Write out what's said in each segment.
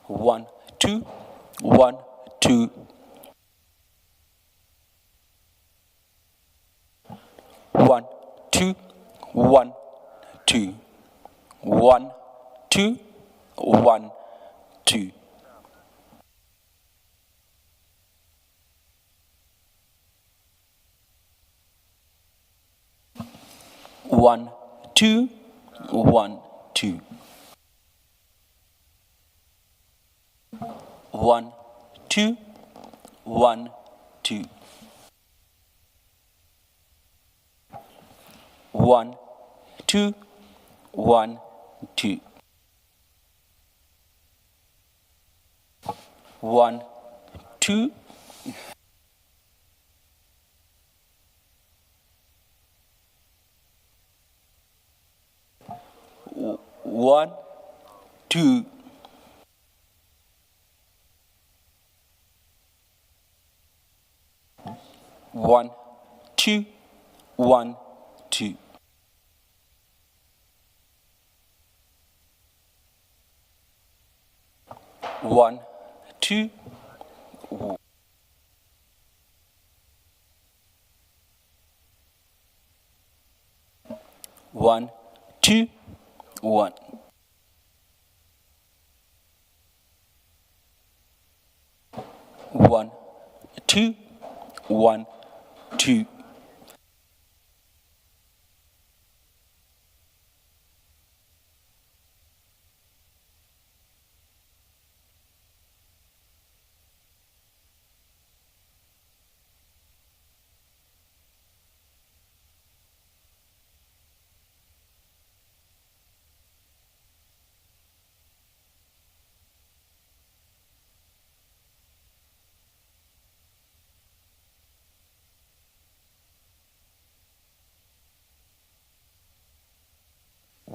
1 2 1 2 1 2 1 2 1 2 1 2 1 2 1 2 1 2 1 2 1 2 1 2 1 2 1 2 1 2 1 2 1 2 1 2 1 1 2 1 2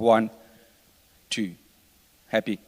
1 2 Happy.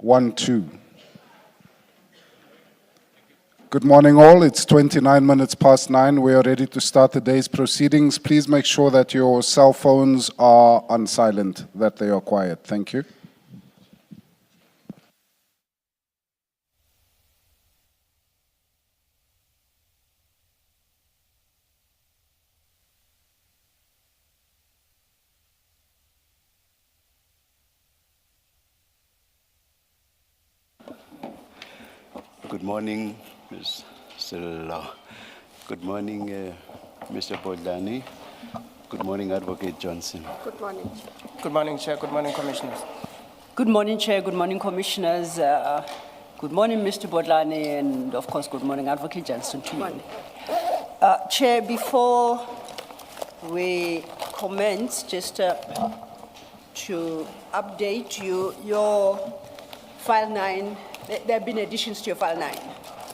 1, 2. Good morning all, it's 29 minutes past 9. We are ready to start the day's proceedings. Please make sure that your cell phones are on silent, that they are quiet. Thank you. Good morning, Ms. Sillo. Good morning, Mr. Bodlani. Good morning, Advocate Johnson. Good morning. Good morning, Chair. Good morning, Commissioners. Good morning, Chair. Good morning, Commissioners. Good morning, Mr. Bodlani, and of course, good morning, Advocate Johnson to you. Chair, before we commence, just to update you, your file 9, there have been additions to your file 9,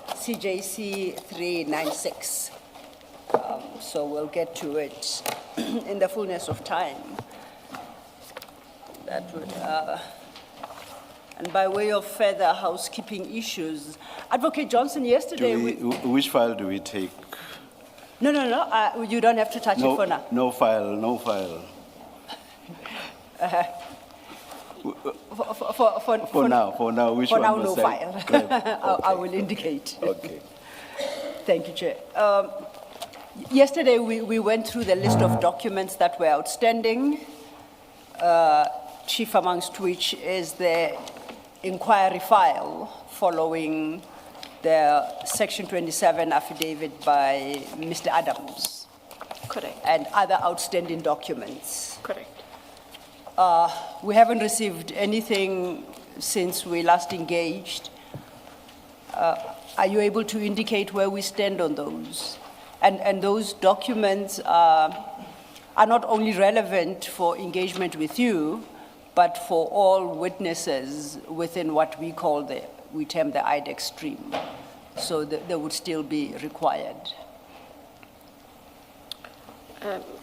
CJC 396. So we'll get to it in the fullness of time. That would, and by way of further housekeeping issues, Advocate Johnson, yesterday which file do we take? No, you don't have to touch it for now. No file, no file. For now, which for one? now, no file. Okay. I will indicate. Okay. Thank you, Chair. Yesterday, we went through the list of documents that were outstanding, chief amongst which is the inquiry file following the Section 27 affidavit by Mr. Adams. Correct. And other outstanding documents. Correct. We haven't received anything since we last engaged. Are you able to indicate where we stand on those? And those documents are not only relevant for engagement with you, but for all witnesses within what we term the IDEX stream. So they would still be required.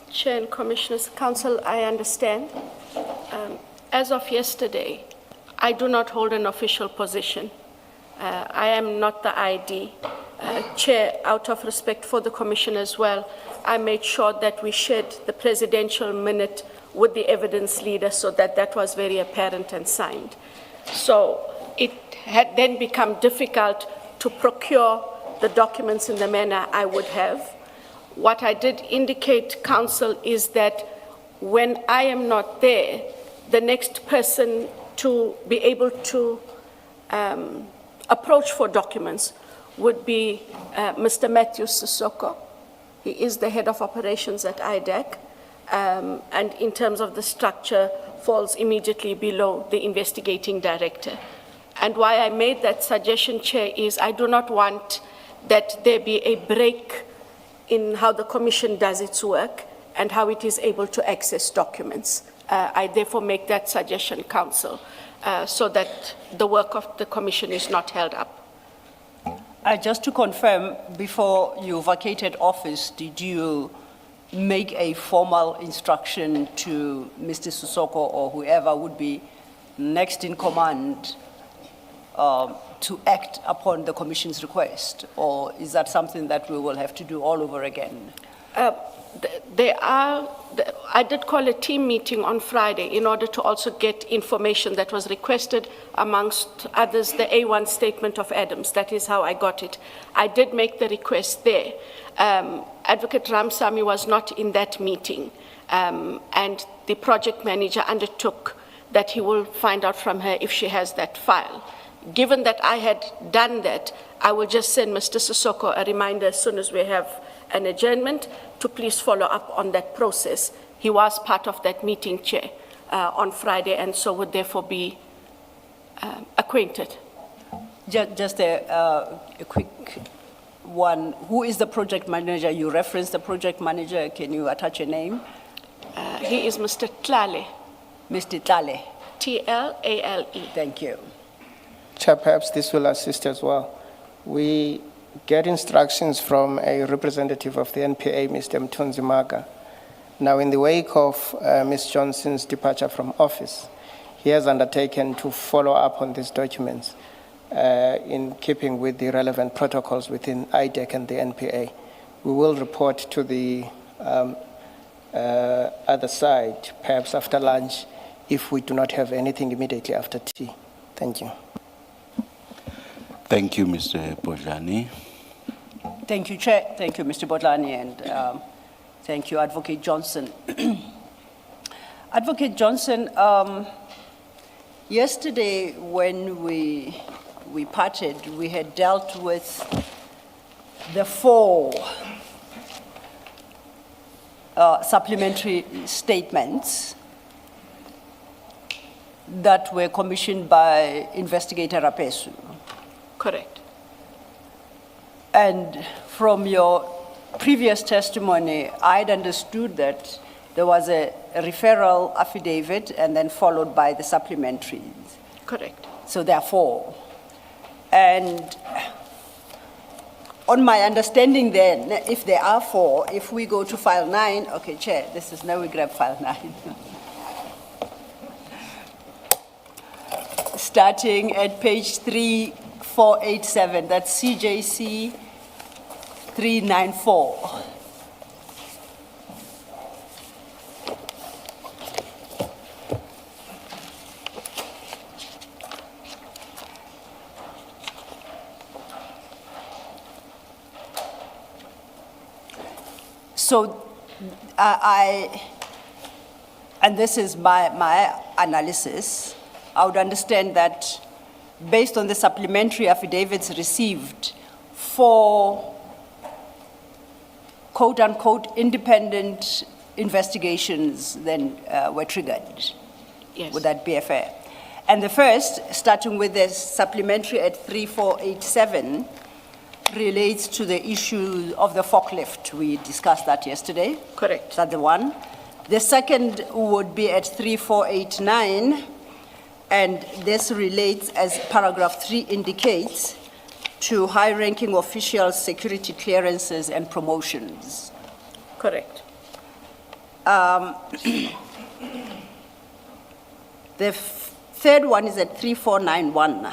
Chair and Commissioners, Council, I understand. As of yesterday, I do not hold an official position. I am not the ID. Chair, out of respect for the Commission as well, I made sure that we shared the presidential minute with the evidence leader so that was very apparent and signed. So it had then become difficult to procure the documents in the manner I would have. What I did indicate, Council, is that when I am not there, the next person to be able to approach for documents would be Mr. Matthew Sissoko. He is the head of operations at IDEC, and in terms of the structure, falls immediately below the investigating director. And why I made that suggestion, Chair, is I do not want that there be a break in how the Commission does its work and how it is able to access documents. I therefore make that suggestion, Council, so that the work of the Commission is not held up. Just to confirm, before you vacated office, did you make a formal instruction to Mr. Sissoko or whoever would be next in command to act upon the Commission's request? Or is that something that we will have to do all over again? I did call a team meeting on Friday in order to also get information that was requested, amongst others, the A1 statement of Adams. That is how I got it. I did make the request there. Advocate Ramsamy was not in that meeting, and the project manager undertook that he will find out from her if she has that file. Given that I had done that, I will just send Mr. Sissoko a reminder as soon as we have an adjournment to please follow up on that process. He was part of that meeting, Chair, on Friday, and so would therefore be acquainted. Just a quick one. Who is the project manager? You referenced the project manager. Can you attach a name? He is Mr. Tlale. Mr. Tlale. T-L-A-L-E. Thank you. Chair, perhaps this will assist as well. We get instructions from a representative of the NPA, Mr. Mthunzimaga. Now, in the wake of Ms. Johnson's departure from office, he has undertaken to follow up on these documents in keeping with the relevant protocols within IDEC and the NPA. We will report to the other side, perhaps after lunch, if we do not have anything immediately after tea. Thank you. Thank you, Mr. Bodlani. Thank you, Chair. Thank you, Mr. Bodlani, and thank you, Advocate Johnson. Advocate Johnson, yesterday when we parted, we had dealt with the 4 supplementary statements that were commissioned by Investigator Rapesu. Correct. And from your previous testimony, I'd understood that there was a referral affidavit and then followed by the supplementaries. Correct. So there are 4. And on my understanding then, if there are 4, if we go to file 9, okay, Chair, this is now we grab file 9. Starting at page 3487, that's CJC 394. So and this is my analysis, I would understand that based on the supplementary affidavits received, 4 quote-unquote independent investigations then were triggered. Yes. Would that be fair? And the first, starting with the supplementary at 3487, relates to the issue of the forklift. We discussed that yesterday. Correct. Is that the one? The second would be at 3489, and this relates, as paragraph 3 indicates, to high-ranking officials, security clearances, and promotions. Correct. The third one is at 3491.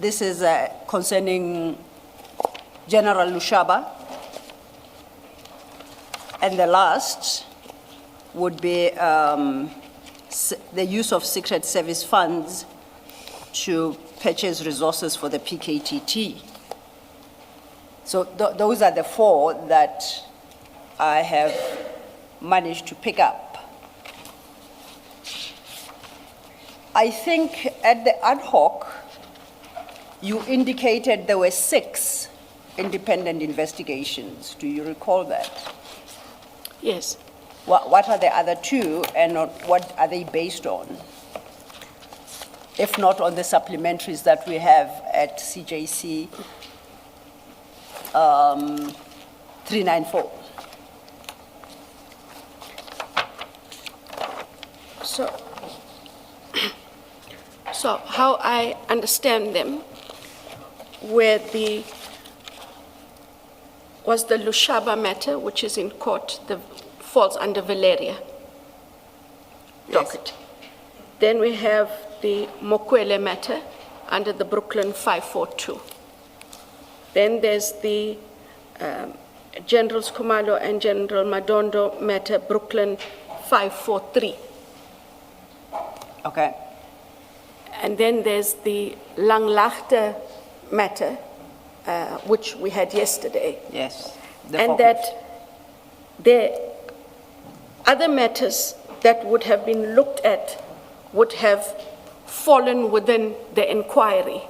This is concerning General Lushaba. And the last would be the use of Secret Service funds to purchase resources for the PKTT. So those are the 4 that I have managed to pick up. I think at the ad hoc, you indicated there were 6 independent investigations. Do you recall that? Yes. What are the other 2, and what are they based on? If not on the supplementaries that we have at CJC 394. So how I understand them, was the Lushaba matter, which is in court, falls under Valeria docket. Then we have the Mokwele matter under the Brooklyn 542. Then there's the General Skumalo and General Madondo matter, Brooklyn 543. Okay. And then there's the Langlaagte matter, which we had yesterday. Yes. And that the other matters that would have been looked at would have fallen within the inquiry.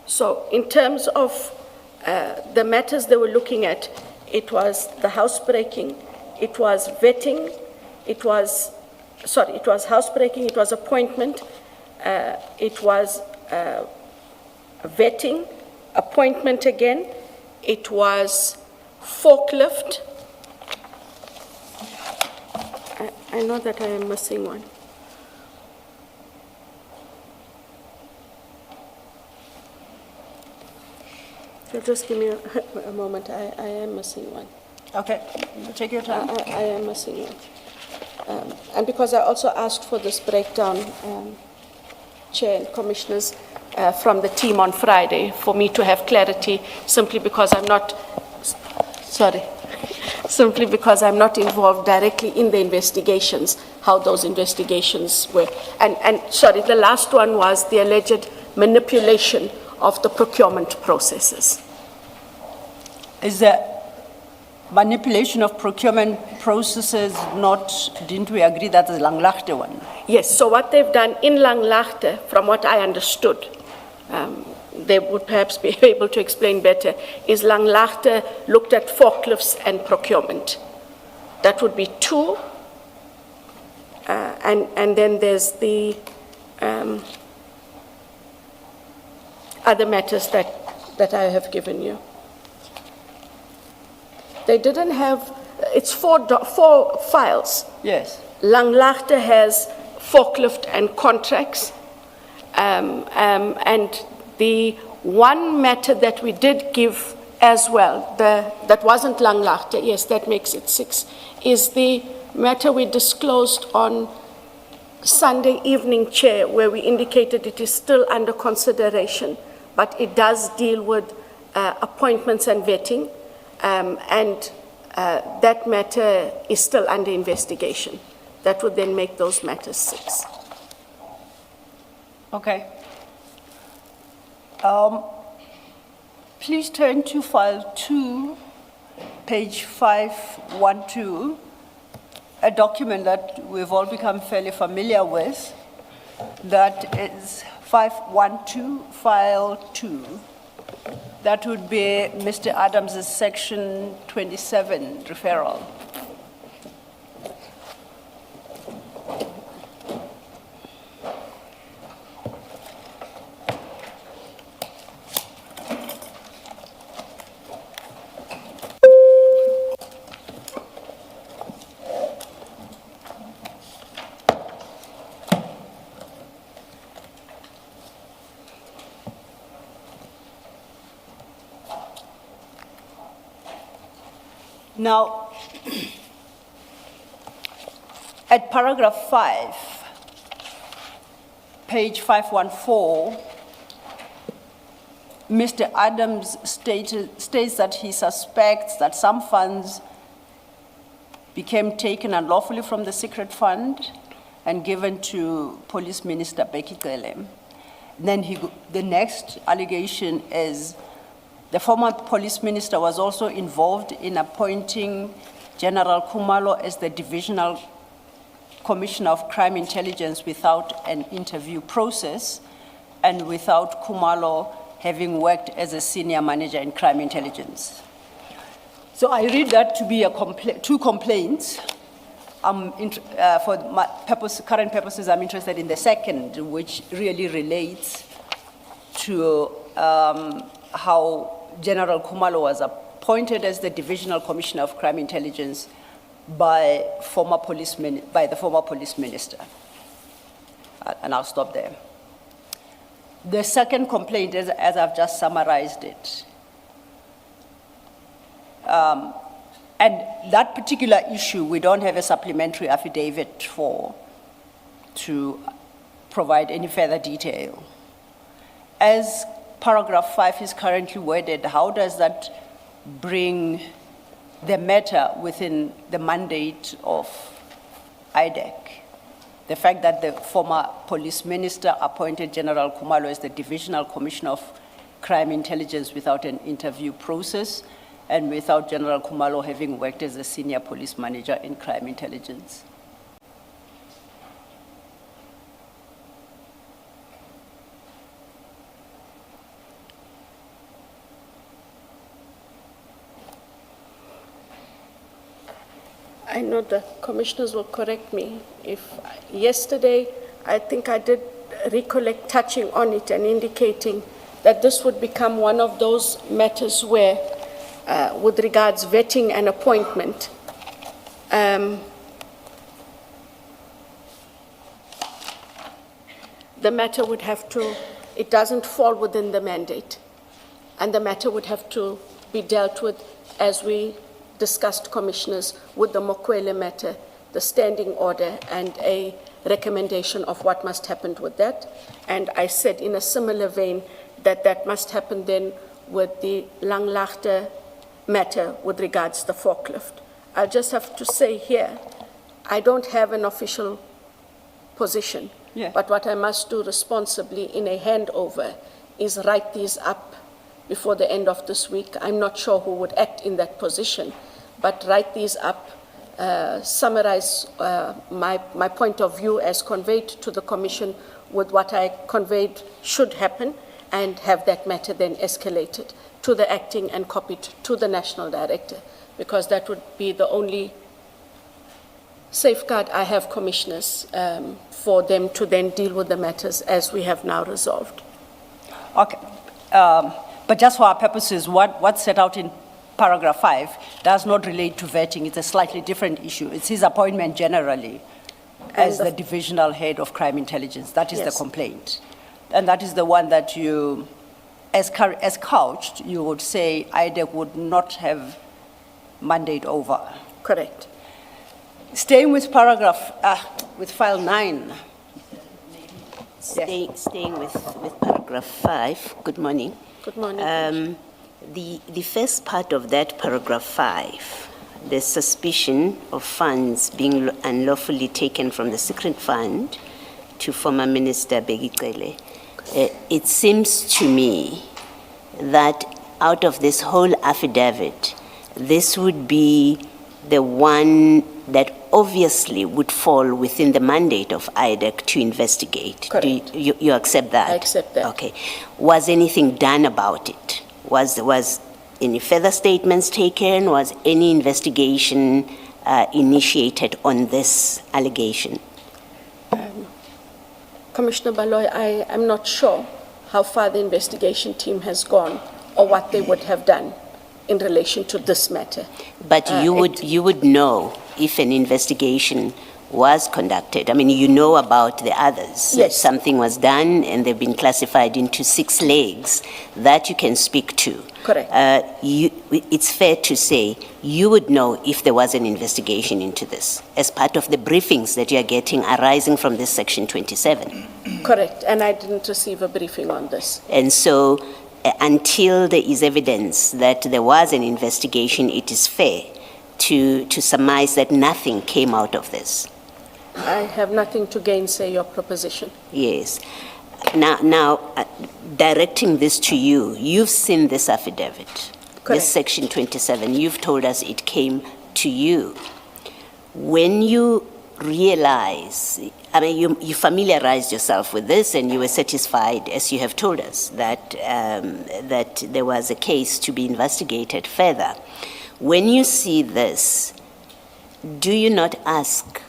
So in terms of the matters they were looking at, it was the housebreaking, it was vetting, it was housebreaking, it was appointment, it was vetting, appointment again, it was forklift. I know that I am missing one. So just give me a moment, I am missing one. Okay, take your time. I am missing it. And because I also asked for this breakdown, Chair and Commissioners, from the team on Friday, for me to have clarity, simply because I'm not, simply because I'm not involved directly in the investigations, how those investigations were. And sorry, the last one was the alleged manipulation of the procurement processes. Is the manipulation of procurement processes not, didn't we agree that the Langlaagte one? Yes, so what they've done in Langlaagte, from what I understood, they would perhaps be able to explain better, is Langlaagte looked at forklifts and procurement. That would be two. And then there's the other matters that I have given you. They didn't have, it's four files. Yes. Langlaagte has forklift and contracts. And the one matter that we did give as well, that wasn't Langlaagte, yes, that makes it 6, is the matter we disclosed on Sunday evening, Chair, where we indicated it is still under consideration, but it does deal with appointments and vetting, and that matter is still under investigation. That would then make those matters 6. Okay. Please turn to file 2, page 512, a document that we've all become fairly familiar with. That is 512, file 2. That would be Mr. Adams' section 27 referral. Now, at paragraph 5, page 514, Mr. Adams states that he suspects that some funds became taken unlawfully from the secret fund and given to Police Minister Becky Cele. Then the next allegation is the former police minister was also involved in appointing General Khumalo as the Divisional Commissioner of Crime Intelligence without an interview process and without Khumalo having worked as a senior manager in crime intelligence. So I read that to be two complaints. For my current purposes, I'm interested in the second, which really relates to how General Khumalo was appointed as the Divisional Commissioner of Crime Intelligence by the former police minister. And I'll stop there. The second complaint is, as I've just summarized it, and that particular issue, we don't have a supplementary affidavit to provide any further detail. As paragraph 5 is currently worded, how does that bring the matter within the mandate of IDEC? The fact that the former police minister appointed General Khumalo as the Divisional Commissioner of Crime Intelligence without an interview process and without General Khumalo having worked as a senior police manager in crime intelligence. I know the commissioners will correct me if yesterday I think I did recollect touching on it and indicating that this would become one of those matters where, with regards vetting and appointment, the matter would have to, it doesn't fall within the mandate, and the matter would have to be dealt with as we discussed, commissioners, with the Mokwele matter, the standing order, and a recommendation of what must happen with that. And I said in a similar vein that that must happen then with the Langlaagte matter with regards to the forklift. I just have to say here, I don't have an official position, but what I must do responsibly in a handover is write these up before the end of this week. I'm not sure who would act in that position, but write these up, summarize my point of view as conveyed to the Commission with what I conveyed should happen, and have that matter then escalated to the acting and copied to the National Director, because that would be the only safeguard I have, commissioners, for them to then deal with the matters as we have now resolved. Okay. But just for our purposes, what's set out in paragraph 5 does not relate to vetting. It's a slightly different issue. It's his appointment generally as the divisional head of crime intelligence. That is the complaint. And that is the one that you, as couched, you would say IDEC would not have mandate over. Correct. Staying with with file 9. Staying with paragraph 5, good morning. Good morning. The first part of that paragraph 5, the suspicion of funds being unlawfully taken from the secret fund to former Minister Begicele, it seems to me that out of this whole affidavit, this would be the one that obviously would fall within the mandate of IDEC to investigate. Correct. You accept that? I accept that. Okay. Was anything done about it? Was any further statements taken? Was any investigation initiated on this allegation? Commissioner Baloy, I am not sure how far the investigation team has gone or what they would have done in relation to this matter. But you would know if an investigation was conducted. I mean, you know about the others. Yes. Something was done and they've been classified into 6 legs that you can speak to. Correct. It's fair to say you would know if there was an investigation into this as part of the briefings that you are getting arising from this Section 27. Correct, and I didn't receive a briefing on this. And so until there is evidence that there was an investigation, it is fair to surmise that nothing came out of this. I have nothing to gainsay your proposition. Yes. Now, directing this to you, you've seen this affidavit, Correct. this Section 27. You've told us it came to you. When you realize, I mean, you familiarized yourself with this and you were satisfied, as you have told us, that, that there was a case to be investigated further. When you see this, do you not ask,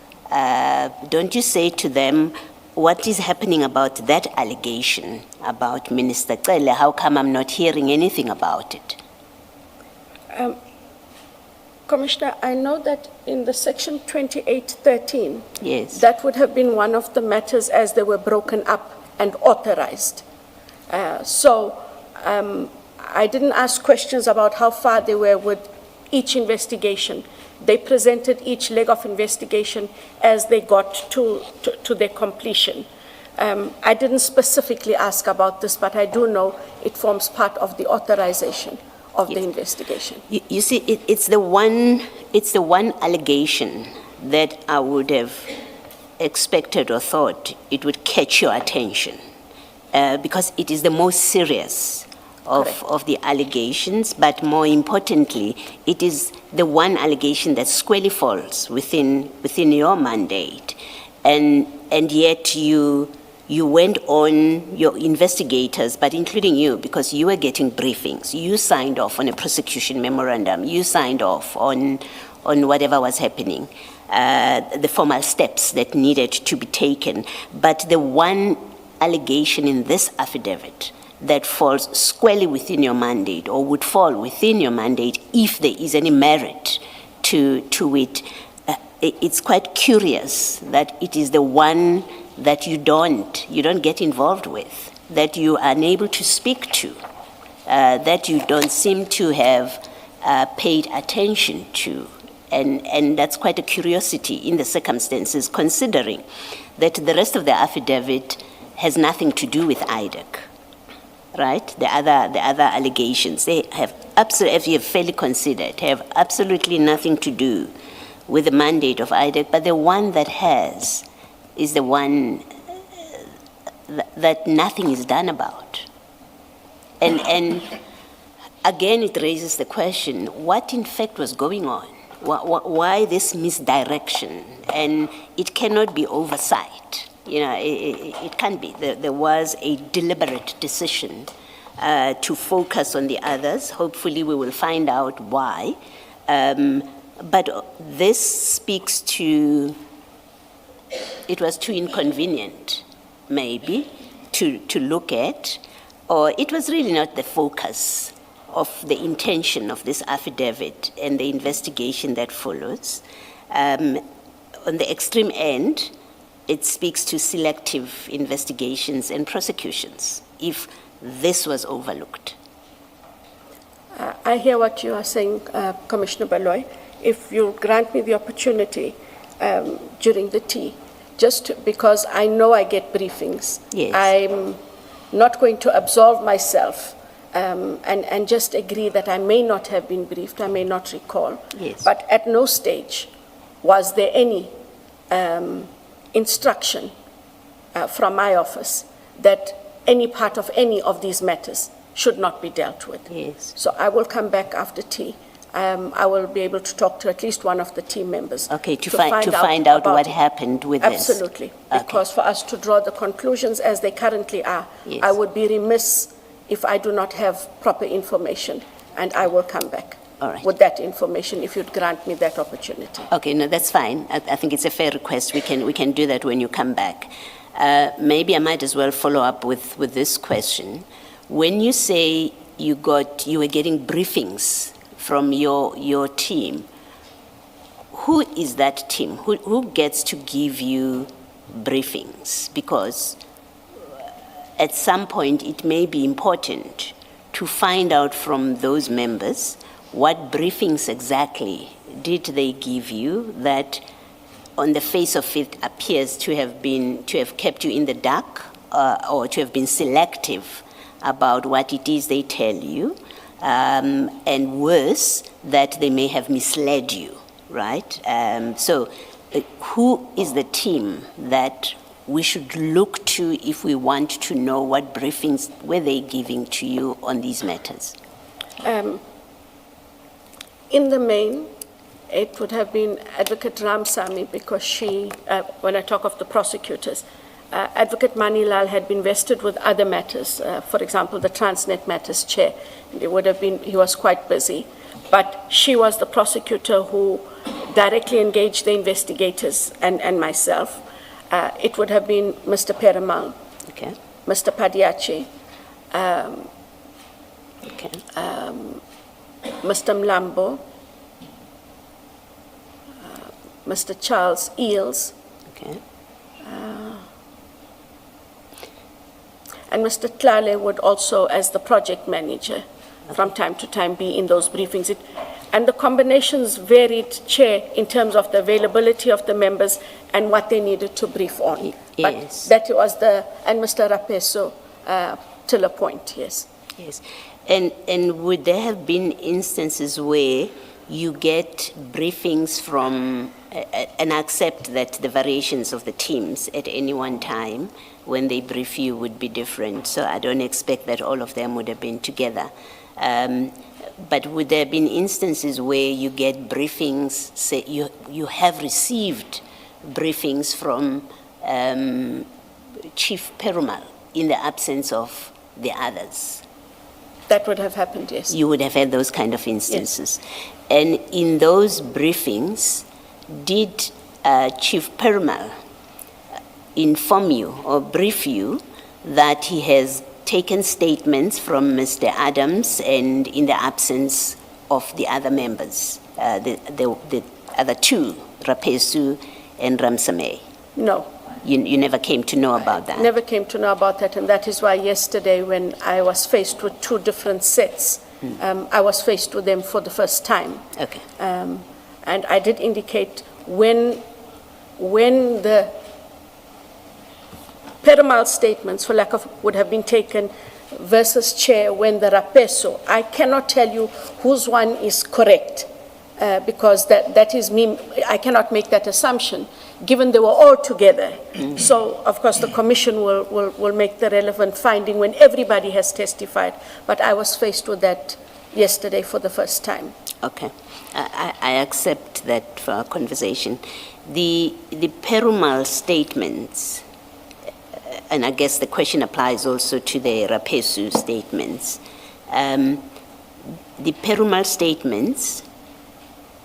don't you say to them, what is happening about that allegation about Minister Cele? How come I'm not hearing anything about it? Commissioner, I know that in the Section 2813, Yes. that would have been one of the matters as they were broken up and authorized. I didn't ask questions about how far they were with each investigation. They presented each leg of investigation as they got to their completion. I didn't specifically ask about this, but I do know it forms part of the authorization of the investigation. You see, it's the one allegation that I would have expected or thought it would catch your attention, because it is the most serious of the allegations, but more importantly, it is the one allegation that squarely falls within your mandate, and yet you went on, your investigators, but including you, because you were getting briefings, you signed off on a prosecution memorandum, you signed off on whatever was happening, the formal steps that needed to be taken, but the one allegation in this affidavit that falls squarely within your mandate, or would fall within your mandate if there is any merit to it, it's quite curious that it is the one that you don't get involved with, that you are unable to speak to, that you don't seem to have paid attention to. And that's quite a curiosity in the circumstances, considering that the rest of the affidavit has nothing to do with IDEC, right? The other allegations, they have absolutely, if you have fairly considered, have absolutely nothing to do with the mandate of IDEC, but the one that has is the one that nothing is done about. And again, it raises the question, what in fact was going on? Why this misdirection? And it cannot be oversight. You know, it can't be. There was a deliberate decision to focus on the others. Hopefully we will find out why. But this speaks to, it was too inconvenient, maybe, to look at, or it was really not the focus of the intention of this affidavit and the investigation that follows. On the extreme end, it speaks to selective investigations and prosecutions, if this was overlooked. I hear what you are saying, Commissioner Baloy. If you grant me the opportunity during the tea, just because I know I get briefings, Yes. I'm not going to absolve myself and just agree that I may not have been briefed, I may not recall. Yes. But at no stage was there any instruction from my office that any part of any of these matters should not be dealt with. Yes. So I will come back after tea. I will be able to talk to at least one of the team members. Okay, to find out about what it. happened with this. Absolutely. Because for us to draw the conclusions as they currently are, Yes. I would be remiss if I do not have proper information, and I will come back All right. with that information if you'd grant me that opportunity. Okay, no, that's fine. I think it's a fair request. We can do that when you come back. Maybe I might as well follow up with this question. When you say you were getting briefings from your team, who is that team? Who gets to give you briefings? Because at some point it may be important to find out from those members what briefings exactly did they give you that on the face of it appears to have kept you in the dark or to have been selective about what it is they tell you, and worse, that they may have misled you, right? So who is the team that we should look to if we want to know what briefings were they giving to you on these matters? In the main, it would have been Advocate Ramsamy, because she, when I talk of the prosecutors, Advocate Manilal had been vested with other matters, for example, the Transnet matters chair. He was quite busy, but she was the prosecutor who directly engaged the investigators and myself. It would have been Mr. Perumal, Okay. Mr. Padiachi, Okay. Mr. Mlambo, Mr. Charles Eels, Okay. and Mr. Tlale would also, as the project manager, from time to time be in those briefings. And the combinations varied, Chair, in terms of the availability of the members and what they needed to brief on. Yes. But that was and Mr. Rapeso, till a point, yes. Yes. And would there have been instances where you get briefings from, and accept that the variations of the teams at any one time when they brief you would be different? So I don't expect that all of them would have been together. But would there have been instances where you get briefings, say you have received briefings from Chief Perumal in the absence of the others? That would have happened, yes. You would have had those kind of instances. Yes. And in those briefings, did Chief Perumal inform you or brief you that he has taken statements from Mr. Adams and in the absence of the other members, the other two, Rapesu and Ramsame? No. You never came to know about that? Never came to know about that, and that is why yesterday when I was faced with two different sets I was faced with them for the first time. Okay. And I did indicate when the Perumal statements, for lack of, would have been taken versus chair when the Rapeso, I cannot tell you whose one is correct because that is me, I cannot make that assumption given they were all together. So of course the commission will make the relevant finding when everybody has testified, but I was faced with that yesterday for the first time. Okay. I accept that for our conversation. The Perumal statements, and I guess the question applies also to the Rapesu statements. The Perumal statements,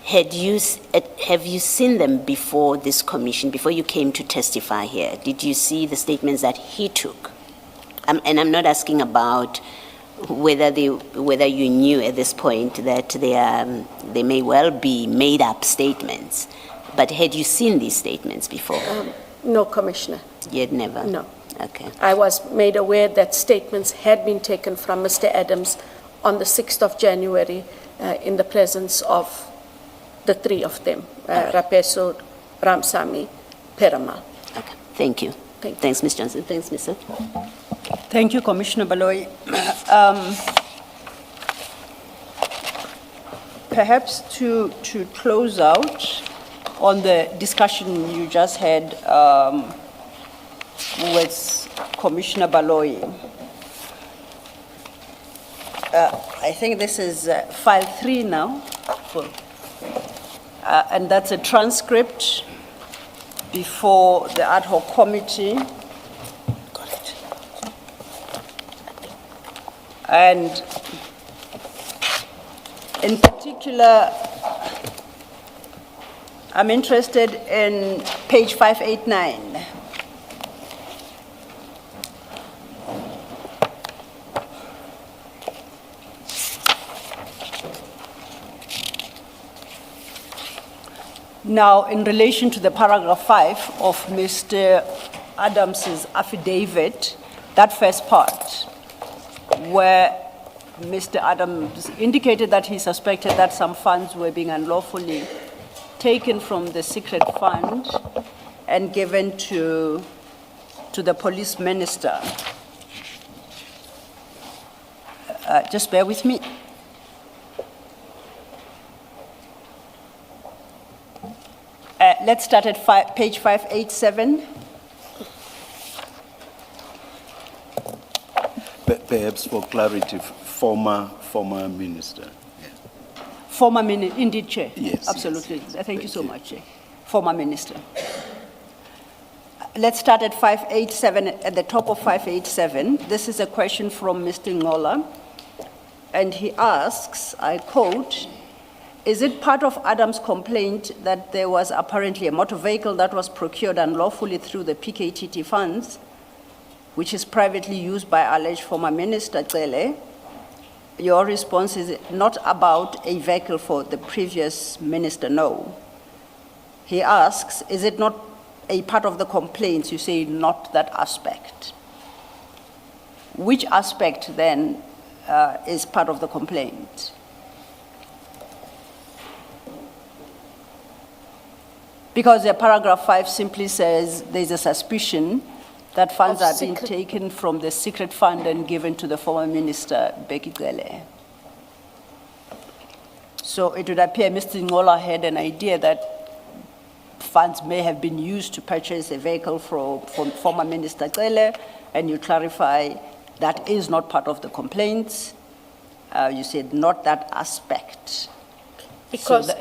have you seen them before this commission, before you came to testify here? Did you see the statements that he took? And I'm not asking about whether you knew at this point that they may well be made up statements, but had you seen these statements before? No, Commissioner. You had never? No. Okay. I was made aware that statements had been taken from Mr. Adams on the 6th of January in the presence of the three of them, Rapeso, Ramsamy, Perumal. Okay. Thank you. Thank you. Thanks, Ms. Johnson. Thanks, Mr. Thank you, Commissioner Baloyi. Perhaps to close out on the discussion you just had with Commissioner Baloyi. I think this is file 3 now, and that's a transcript before the ad hoc committee. Got it. And in particular, I'm interested in page 589. Now, in relation to the paragraph 5 of Mr. Adams's affidavit, that first part, where Mr. Adams indicated that he suspected that some funds were being unlawfully taken from the secret fund and given to the police minister. Just bear with me. Let's start at page 587. Perhaps for clarity, former minister. Former minister, indeed, Chair. Yes. Absolutely. Yes. Thank you so much, Chair. Former minister. Let's start at 587, at the top of 587. This is a question from Mr. Ngola, and he asks, I quote, is it part of Adams' complaint that there was apparently a motor vehicle that was procured unlawfully through the PKTT funds, which is privately used by alleged former minister Cele? Your response is not about a vehicle for the previous minister, no. He asks, is it not a part of the complaints? You say not that aspect. Which aspect then is part of the complaint? Because the paragraph 5 simply says there's a suspicion that funds are being taken from the secret fund and given to the former minister, Becky Cele. So it would appear Mr. Ngola had an idea that funds may have been used to purchase a vehicle from former minister Cele, and you clarify that is not part of the complaints. You said not that aspect. Because So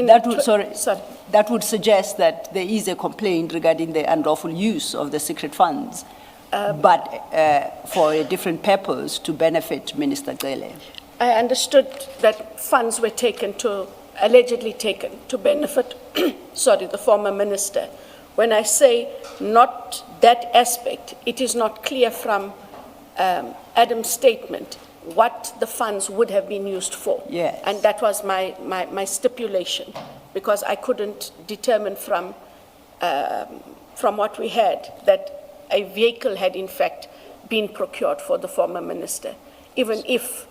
that that would suggest that there is a complaint regarding the unlawful use of the secret funds, but for a different purpose to benefit Minister Cele. I understood that funds were allegedly taken to benefit, the former minister. When I say not that aspect, it is not clear from Adam's statement what the funds would have been used for. Yes. And that was my stipulation, because I couldn't determine from what we had that a vehicle had in fact been procured for the former minister, even if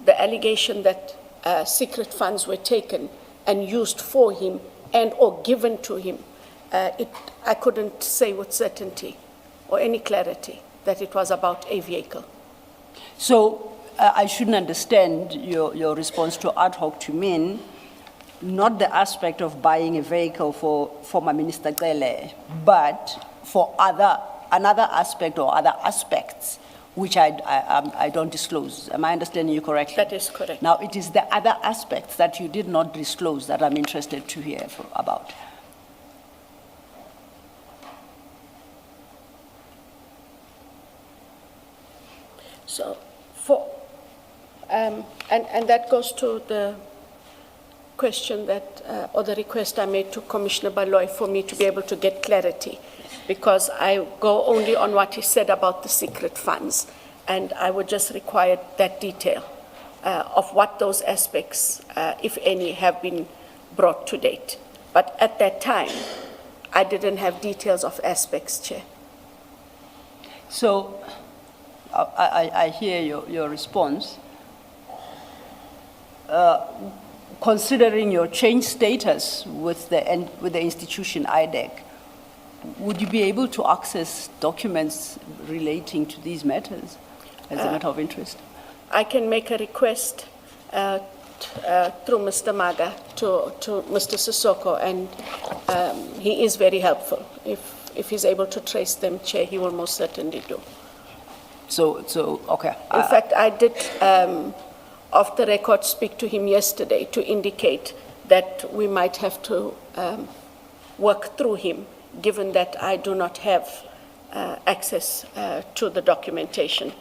the allegation that secret funds were taken and used for him and or given to him, I couldn't say with certainty or any clarity that it was about a vehicle. So I shouldn't understand your response to ad hoc to mean not the aspect of buying a vehicle for former Minister Gele, but for another aspect or other aspects which I don't disclose. Am I understanding you correctly? That is correct. Now, it is the other aspects that you did not disclose that I'm interested to hear about. So, and that goes to the question that, or the request I made to Commissioner Baloy for me to be able to get clarity, because I go only on what he said about the secret funds, and I would just require that detail of what those aspects, if any, have been brought to date. But at that time, I didn't have details of aspects, Chair. So, I hear your response. Considering your changed status with the institution IDEC, would you be able to access documents relating to these matters as a matter of interest? I can make a request through Mr. Maga to Mr. Sissoko, and he is very helpful. If he's able to trace them, Chair, he will most certainly do. So okay. In fact, I did, off the record, speak to him yesterday to indicate that we might have to work through him, given that I do not have access to the documentation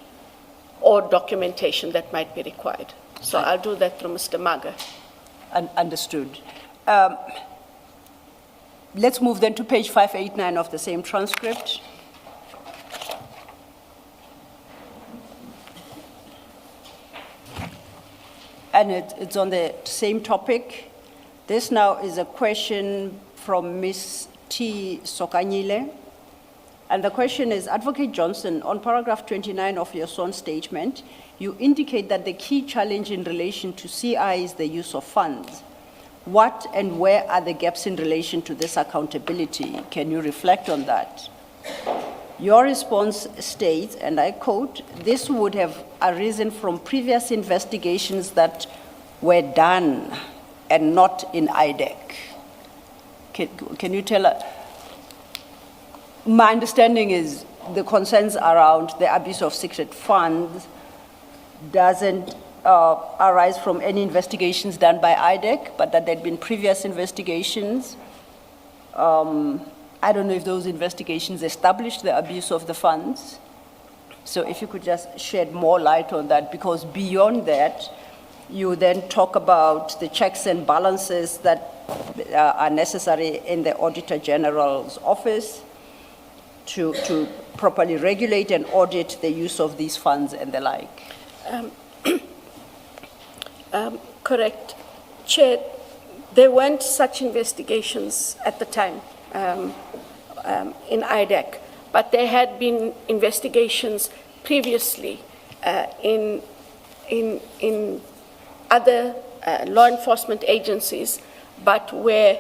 or documentation that might be required. So I'll do that through Mr. Maga. Understood. Let's move then to page 589 of the same transcript. And it's on the same topic. This now is a question from Ms. T. Sokanyile. And the question is, Advocate Johnson, on paragraph 29 of your sworn statement, you indicate that the key challenge in relation to CI is the use of funds. What and where are the gaps in relation to this accountability? Can you reflect on that? Your response states, and I quote, "This would have arisen from previous investigations that were done and not in IDEC." Can you tell us? My understanding is the concerns around the abuse of secret funds doesn't arise from any investigations done by IDEC, but that there had been previous investigations. I don't know if those investigations established the abuse of the funds. So if you could just shed more light on that, because beyond that, you then talk about the checks and balances that are necessary in the Auditor General's office to properly regulate and audit the use of these funds and the like. Correct. Chair, there weren't such investigations at the time. In IDEC, but there had been investigations previously in other law enforcement agencies, but where,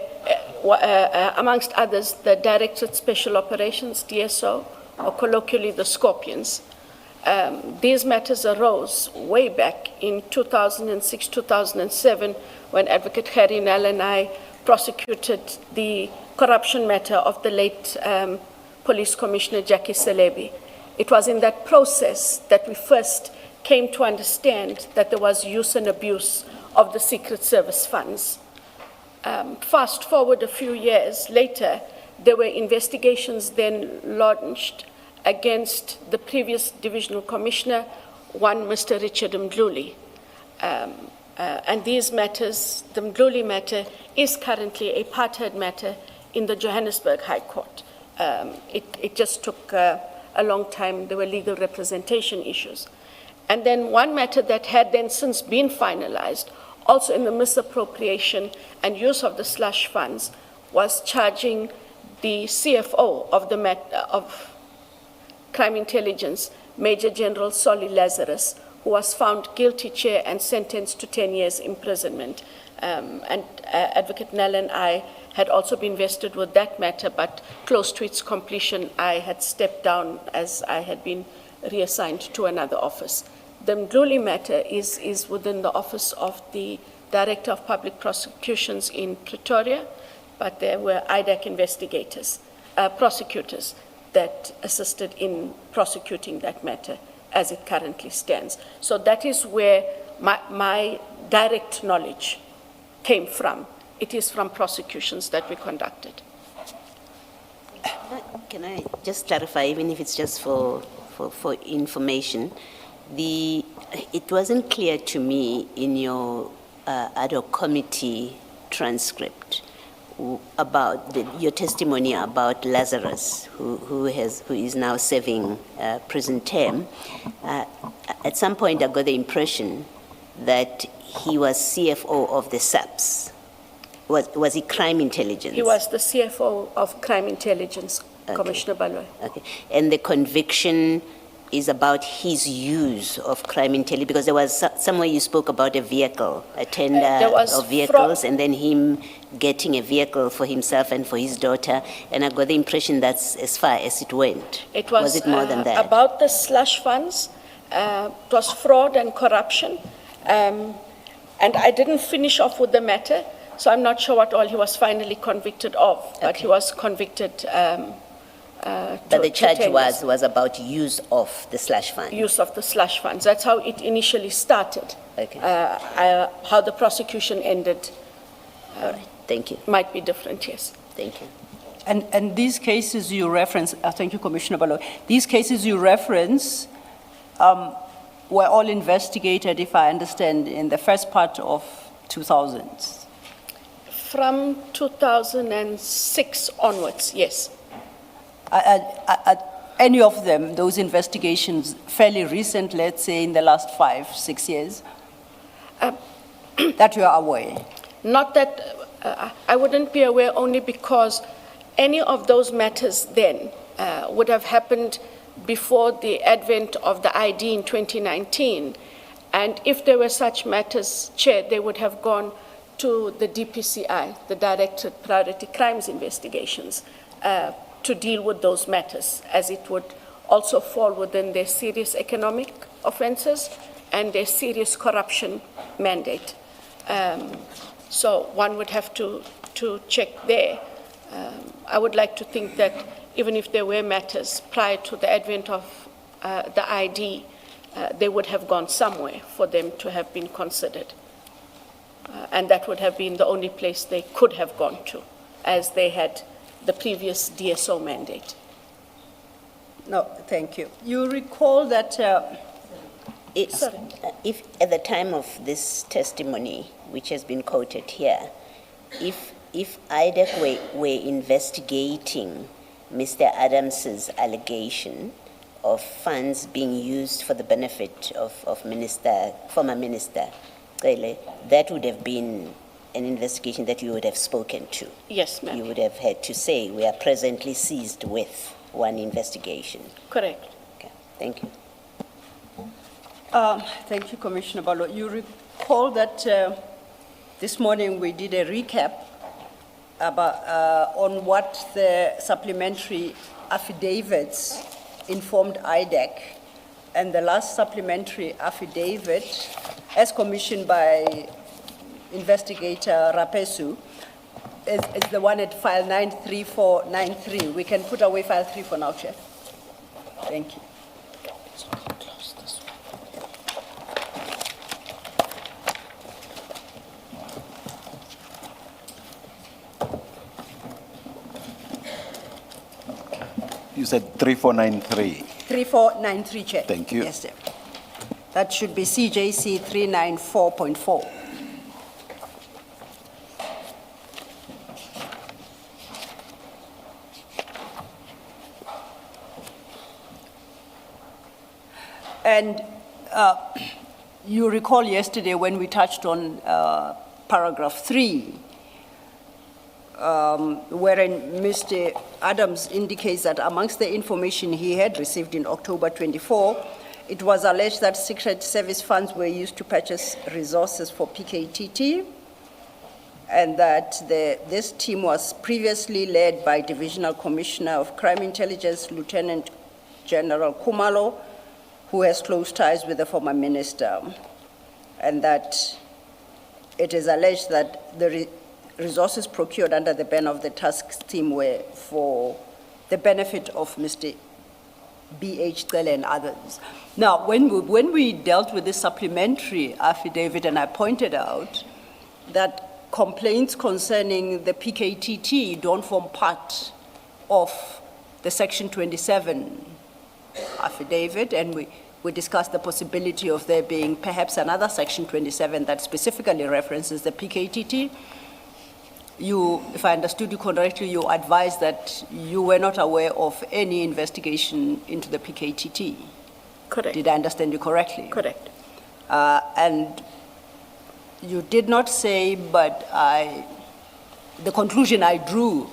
amongst others, the Directorate Special Operations, DSO, or colloquially the Scorpions. These matters arose way back in 2006, 2007, when Advocate Harry Nell and I prosecuted the corruption matter of the late Police Commissioner Jackie Selebi. It was in that process that we first came to understand that there was use and abuse of the Secret Service funds. Fast forward a few years later, there were investigations then launched against the previous divisional commissioner, one Mr. Richard Mdluli. And these matters, the Mdluli matter, is currently a part-heard matter in the Johannesburg High Court. It just took a long time. There were legal representation issues. And then one matter that had then since been finalized, also in the misappropriation and use of the slush funds, was charging the CFO of Crime Intelligence, Major General Solly Lazarus, who was found guilty, Chair, and sentenced to 10 years imprisonment. Advocate Nell and I had also been vested with that matter, but close to its completion, I had stepped down as I had been reassigned to another office. The Mdluli matter is within the office of the Director of Public Prosecutions in Pretoria, but there were IDAC investigators, prosecutors that assisted in prosecuting that matter as it currently stands. So that is where my direct knowledge came from. It is from prosecutions that we conducted. Can I just clarify, even if it's just for information? It wasn't clear to me in your ad hoc committee transcript about your testimony about Lazarus, who is now serving prison term. At some point, I got the impression that he was CFO of the SAPS. Was he crime intelligence? He was the CFO of crime intelligence, okay. Commissioner Baloyi. Okay. And the conviction is about his use of crime intelligence, because there was somewhere you spoke about a vehicle, a tender of vehicles, and then him getting a vehicle for himself and for his daughter, and I got the impression that's as far as it went. Was it more than that? About the slush funds, it was fraud and corruption, and I didn't finish off with the matter, so I'm not sure what all he was finally convicted of, but he was convicted. But the charge was about use of the slush funds. Use of the slush funds. That's how it initially started. Okay. How the prosecution ended. All right. Thank you. Might be different, yes. Thank you. And these cases you reference, thank you, Commissioner Baloyi. These cases you reference were all investigated, if I understand, in the first part of 2000s. From 2006 onwards, yes. Any of them, those investigations, fairly recent, let's say in the last 5-6 years, that you are aware? Not that, I wouldn't be aware, only because any of those matters then would have happened before the advent of the ID in 2019. And if there were such matters, Chair, they would have gone to the DPCI, the Directorate Priority Crimes Investigations, to deal with those matters, as it would also fall within their serious economic offenses and their serious corruption mandate. So one would have to check there. I would like to think that even if there were matters prior to the advent of the ID, they would have gone somewhere for them to have been considered. And that would have been the only place they could have gone to, as they had the previous DSO mandate. No, thank you. You recall that if at the time of this testimony, which has been quoted here, if IDEC were investigating Mr. Adams's allegation of funds being used for the benefit of former Minister Cele, that would have been an investigation that you would have spoken to. Yes, ma'am. You would have had to say, we are presently seized with one investigation. Correct. Okay, thank you. Thank you, Commissioner Baloyi. You recall that this morning we did a recap about, on what the supplementary affidavits informed IDEC, and the last supplementary affidavit, as commissioned by Investigator Rapesu, is the one at file 93493. We can put away file 3 for now, Chair. Thank you. You said 3493. 3493, Chair. Thank you. Yes, sir. That should be CJC 394.4. And you recall yesterday when we touched on paragraph 3, wherein Mr. Adams indicates that amongst the information he had received in October 24 it was alleged that Secret Service funds were used to purchase resources for PKTT, and that this team was previously led by Divisional Commissioner of Crime Intelligence, Lieutenant General Kumalo, who has close ties with the former minister, and that it is alleged that the resources procured under the ban of the task team were for the benefit of Mr. B.H. Cele and others. Now, when we dealt with this supplementary affidavit, and I pointed out that complaints concerning the PKTT don't form part of the Section 27 affidavit, and we discussed the possibility of there being perhaps another Section 27 that specifically references the PKTT. You, if I understood you correctly, you advised that you were not aware of any investigation into the PKTT. Correct. Did I understand you correctly? Correct. And you did not say, but the conclusion I drew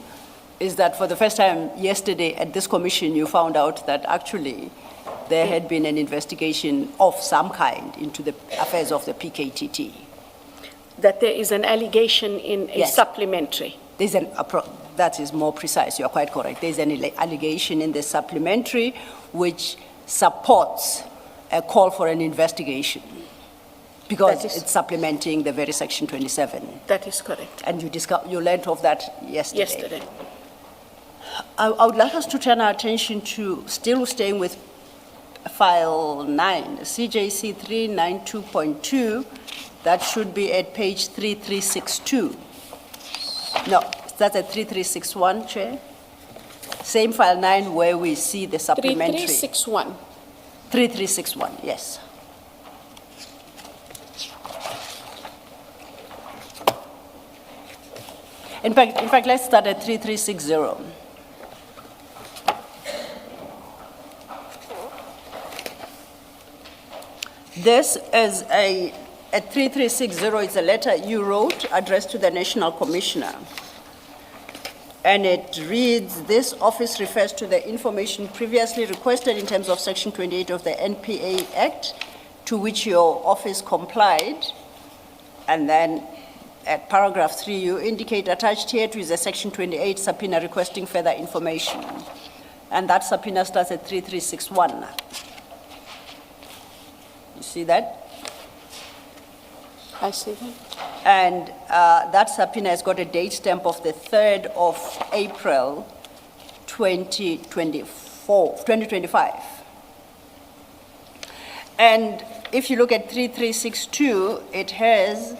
is that for the first time yesterday at this commission, you found out that actually there had been an investigation of some kind into the affairs of the PKTT. That there is an allegation in a Yes. supplementary. There's that is more precise, you are quite correct. There's an allegation in the supplementary which supports a call for an investigation because it's supplementing the very Section 27. That is correct. And you learned of that yesterday. Yesterday. I would like us to turn our attention to, still staying with file 9, CJC 392.2, that should be at page 3362. No, that's at 3361, Chair. Same file 9 where we see the supplementary. 3361. 3361, yes. In fact, let's start at 3360. This is at 3360, it's a letter you wrote addressed to the National Commissioner. And it reads, this office refers to the information previously requested in terms of Section 28 of the NPA Act, to which your office complied. And then at paragraph 3, you indicate attached here to is a Section 28 subpoena requesting further information. And that subpoena starts at 3361. You see that? I see that. And that subpoena has got a date stamp of the 3rd of April, 2025. And if you look at 3362, it has,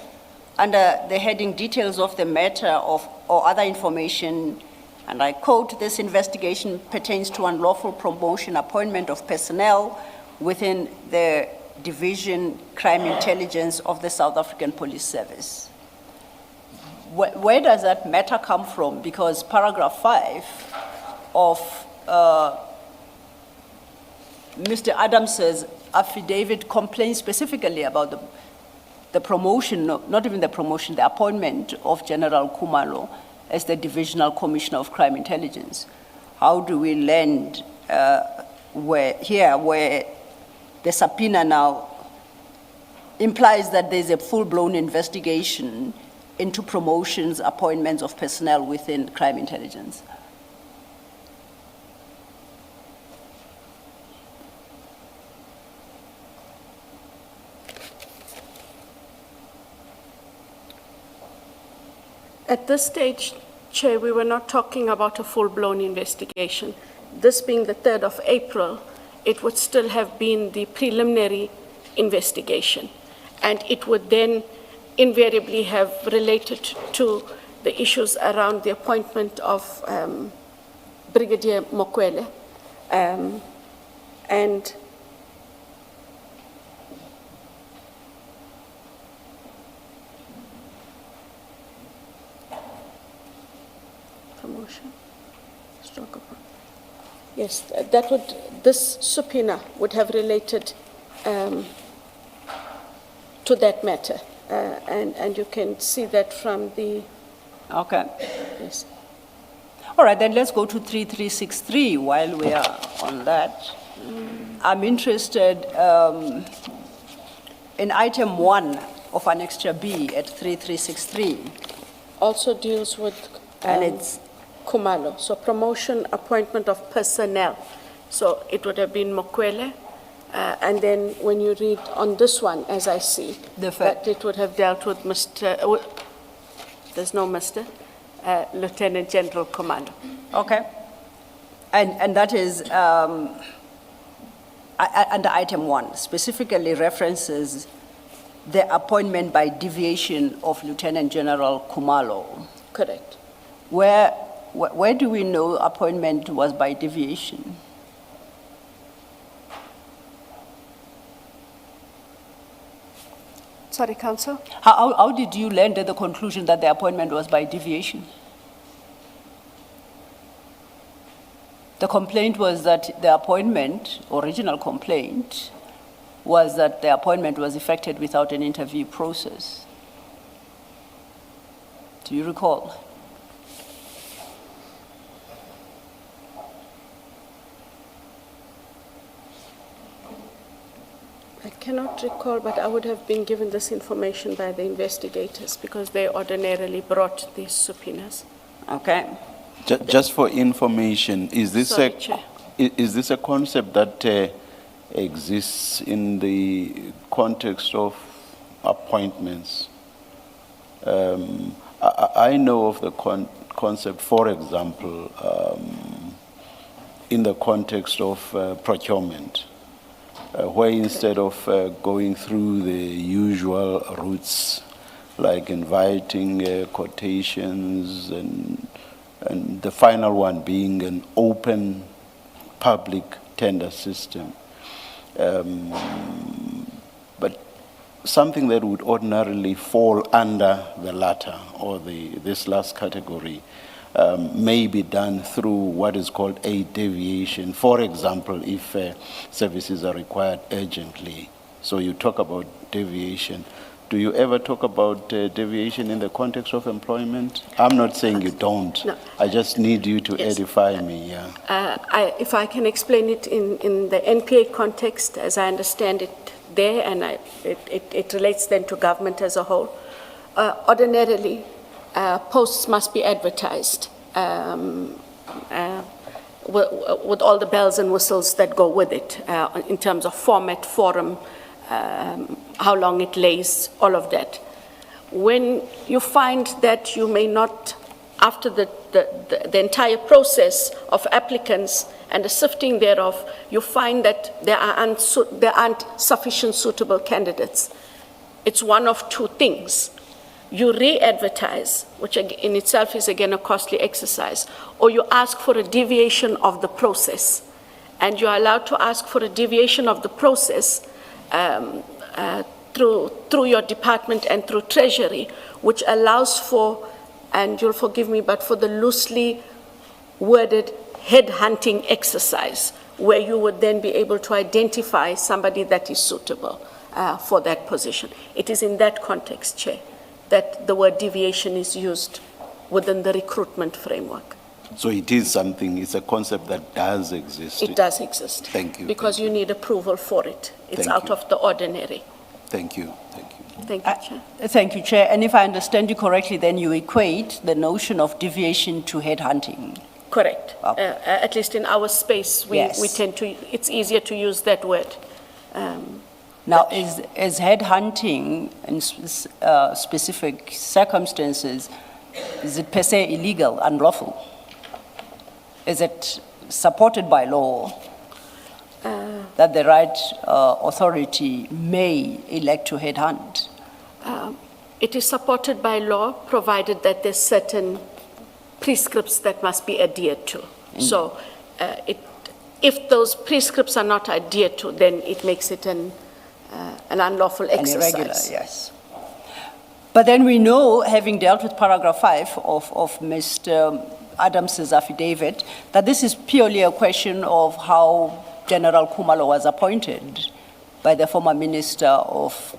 under the heading details of the matter or other information, and I quote, this investigation pertains to unlawful promotion, appointment of personnel within the Division Crime Intelligence of the South African Police Service. Where does that matter come from? Because paragraph 5 of Mr. Adams's affidavit complains specifically about the promotion, not even the promotion, the appointment of General Kumalo as the Divisional Commissioner of Crime Intelligence. How do we land where the subpoena now implies that there's a full-blown investigation into promotions, appointments of personnel within crime intelligence? At this stage, Chair, we were not talking about a full-blown investigation. This being the 3rd of April, it would still have been the preliminary investigation. And it would then invariably have related to the issues around the appointment of Brigadier Mokwele and promotion, stroke of. Yes, this subpoena would have related to that matter. And you can see that from the. Okay. Yes. All right, then let's go to 3363 while we are on that. I'm interested in item 1 of Annexure B at 3363. Also deals with And it's, Kumalo, so promotion, appointment of personnel. So it would have been Mokwele, and then when you read on this one, as I see, The fact- that it would have dealt with Mr., there's no Mr., Lieutenant General Kumalo. okay. And that is under item 1, specifically references the appointment by deviation of Lieutenant General Kumalo. Correct. Where do we know appointment was by deviation? Sorry, Council? How did you land at the conclusion that the appointment was by deviation? The complaint was that the appointment, original complaint, was that the appointment was effected without an interview process. Do you recall? I cannot recall, but I would have been given this information by the investigators because they ordinarily brought these subpoenas. Okay. Just for information, is this Sorry, Chair. is this a concept that exists in the context of appointments? I know of the concept, for example, in the context of procurement, where instead of going through the usual routes, like inviting quotations and the final one being an open public tender system. But something that would ordinarily fall under the latter or this last category may be done through what is called a deviation. For example, if services are required urgently. So you talk about deviation. Do you ever talk about deviation in the context of employment? I'm not saying you don't. No. I just need you to Yes. edify me, yeah. If I can explain it in the NPA context, as I understand it there, and it relates then to government as a whole, ordinarily, posts must be advertised with all the bells and whistles that go with it, in terms of format, forum, how long it lays, all of that. When you find that you may not, after the entire process of applicants and the sifting thereof, you find that there aren't sufficient suitable candidates, it's one of two things. You re-advertise, which in itself is again a costly exercise, or you ask for a deviation of the process. And you're allowed to ask for a deviation of the process through your department and through Treasury, which allows for, and you'll forgive me, but for the loosely worded headhunting exercise, where you would then be able to identify somebody that is suitable for that position. It is in that context, Chair, that the word deviation is used within the recruitment framework. So it is something, it's a concept that does exist. It does exist. Thank you. Because you need approval for it. It's Thank out you. of the ordinary. Thank you, thank you. Thank you, Chair. Thank you, Chair. And if I understand you correctly, then you equate the notion of deviation to headhunting. Correct. Okay. At least in our space, we Yes. tend to, it's easier to use that word. Now, is headhunting in specific circumstances, is it per se illegal, unlawful? Is it supported by law that the right authority may elect to headhunt? It is supported by law, provided that there's certain prescripts that must be adhered to. So if those prescripts are not adhered to, then it makes it an unlawful An exercise. irregular, yes. But then we know, having dealt with paragraph 5 of Mr. Adams's affidavit, that this is purely a question of how General Kumalo was appointed by the former Minister of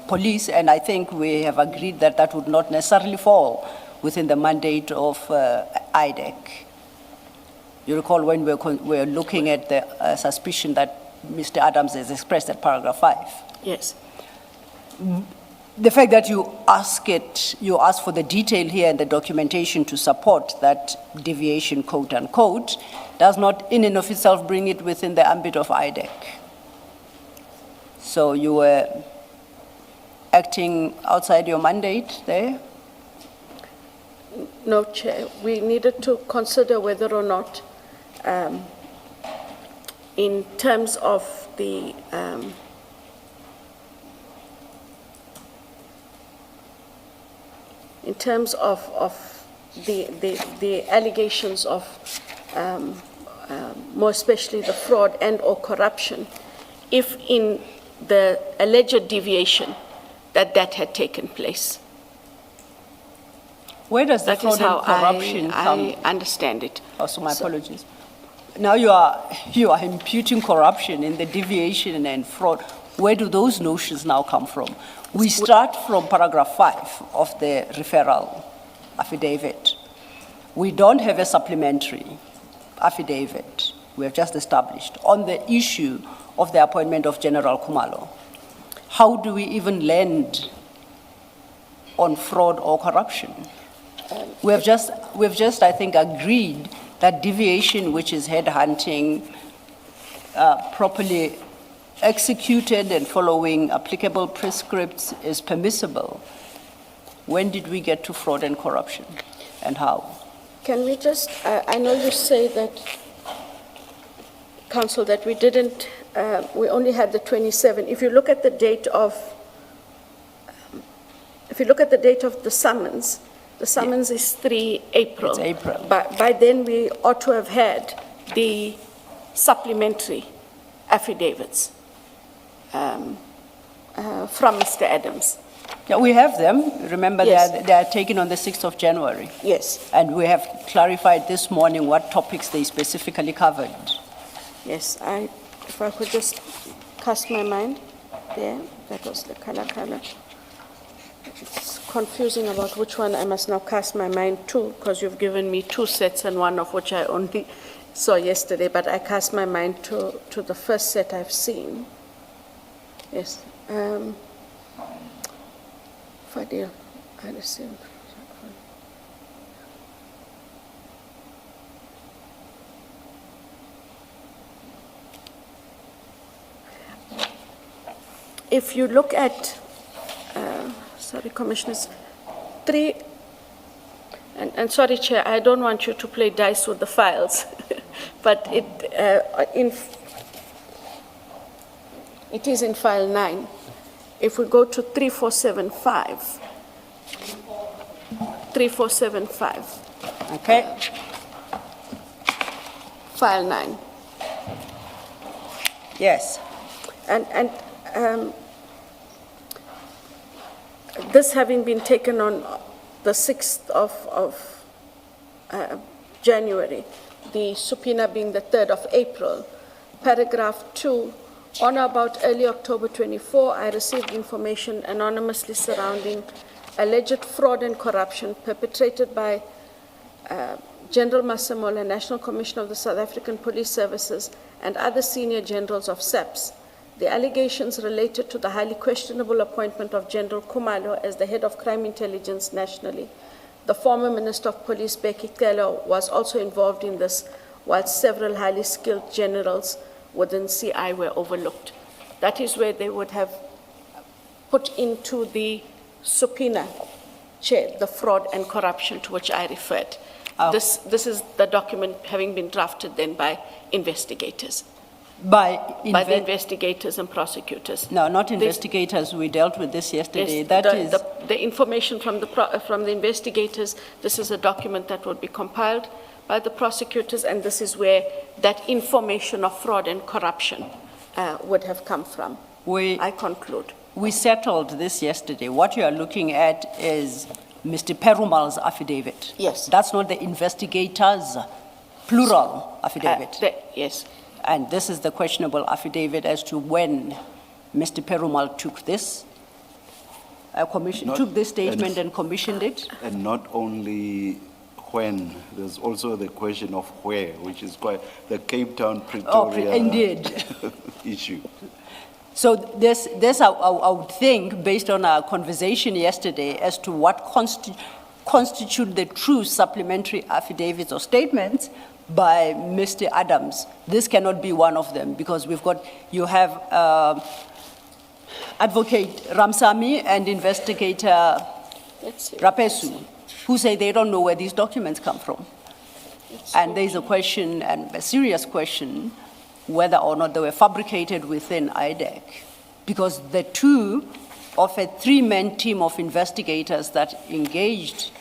Police, and I think we have agreed that that would not necessarily fall within the mandate of IDEC. You recall when we were looking at the suspicion that Mr. Adams has expressed at paragraph 5. Yes. The fact that you ask for the detail here and the documentation to support that deviation, quote unquote, does not in and of itself bring it within the ambit of IDEC. So you were acting outside your mandate there? No, Chair. We needed to consider whether or not, in terms of the the allegations of, more especially the fraud and/or corruption, if in the alleged deviation that had taken place. Where does the That is fraud and how corruption come? I understand it. Also, my apologies. Now you are imputing corruption in the deviation and fraud. Where do those notions now come from? We start from paragraph 5 of the referral affidavit. We don't have a supplementary affidavit. We have just established on the issue of the appointment of General Khumalo. How do we even land on fraud or corruption? We've just, I think, agreed that deviation, which is headhunting, properly executed and following applicable prescripts, is permissible. When did we get to fraud and corruption, and how? Can we just, I know you say that, Council, that we didn't, we only had the 27. If you look at the date of, the summons is 3 April. It's April. By then, we ought to have had the supplementary affidavits from Mr. Adams. Yeah, we have them. Remember, Yes. they are taken on the 6th of January. Yes, And we have clarified this morning what topics they specifically covered. yes. If I could just cast my mind there, that was the color. It's confusing about which one I must now cast my mind to, because you've given me 2 sets and one of which I only saw yesterday, but I cast my mind to the first set I've seen. Yes. Fadil, I received. If you look at, sorry, Commissioners, 3, and sorry, Chair, I don't want you to play dice with the files, but it is in file 9. If we go to 3475, Okay? file 9. Yes. And this having been taken on the 6th of January, the subpoena being the 3rd of April, paragraph 2, on or about early October 24, I received information anonymously surrounding alleged fraud and corruption perpetrated by General Masemola, National Commissioner of the South African Police Services, and other senior generals of SAPS. The allegations related to the highly questionable appointment of General Khumalo as the head of crime intelligence nationally. The former Minister of Police, Becky Celo, was also involved in this, while several highly skilled generals within CI were overlooked. That is where they would have put into the subpoena, Chair, the fraud and corruption to which I referred. Oh. This is the document having been drafted then by investigators. By the investigators and prosecutors. No, not investigators. We dealt with this yesterday. Yes, the information from the investigators, this is a document that would be compiled by the prosecutors, and this is where that information of fraud and corruption would have come from. I conclude. We settled this yesterday. What you are looking at is Mr. Perumal's affidavit. Yes. That's not the investigators' plural affidavit. Yes. And this is the questionable affidavit as to when Mr. Perumal took this, took this statement and commissioned it. And not only when. There's also the question of where, which is quite the Cape Town Pretoria indeed. issue. So this I would think, based on our conversation yesterday, as to what constitute the true supplementary affidavits or statements by Mr. Adams. This cannot be one of them, because you have Advocate Ramsamy and investigator Rapesu, who say they don't know where these documents come from. And there's a question, and a serious question, whether or not they were fabricated within IDEC, because the two of a three-man team of investigators that engaged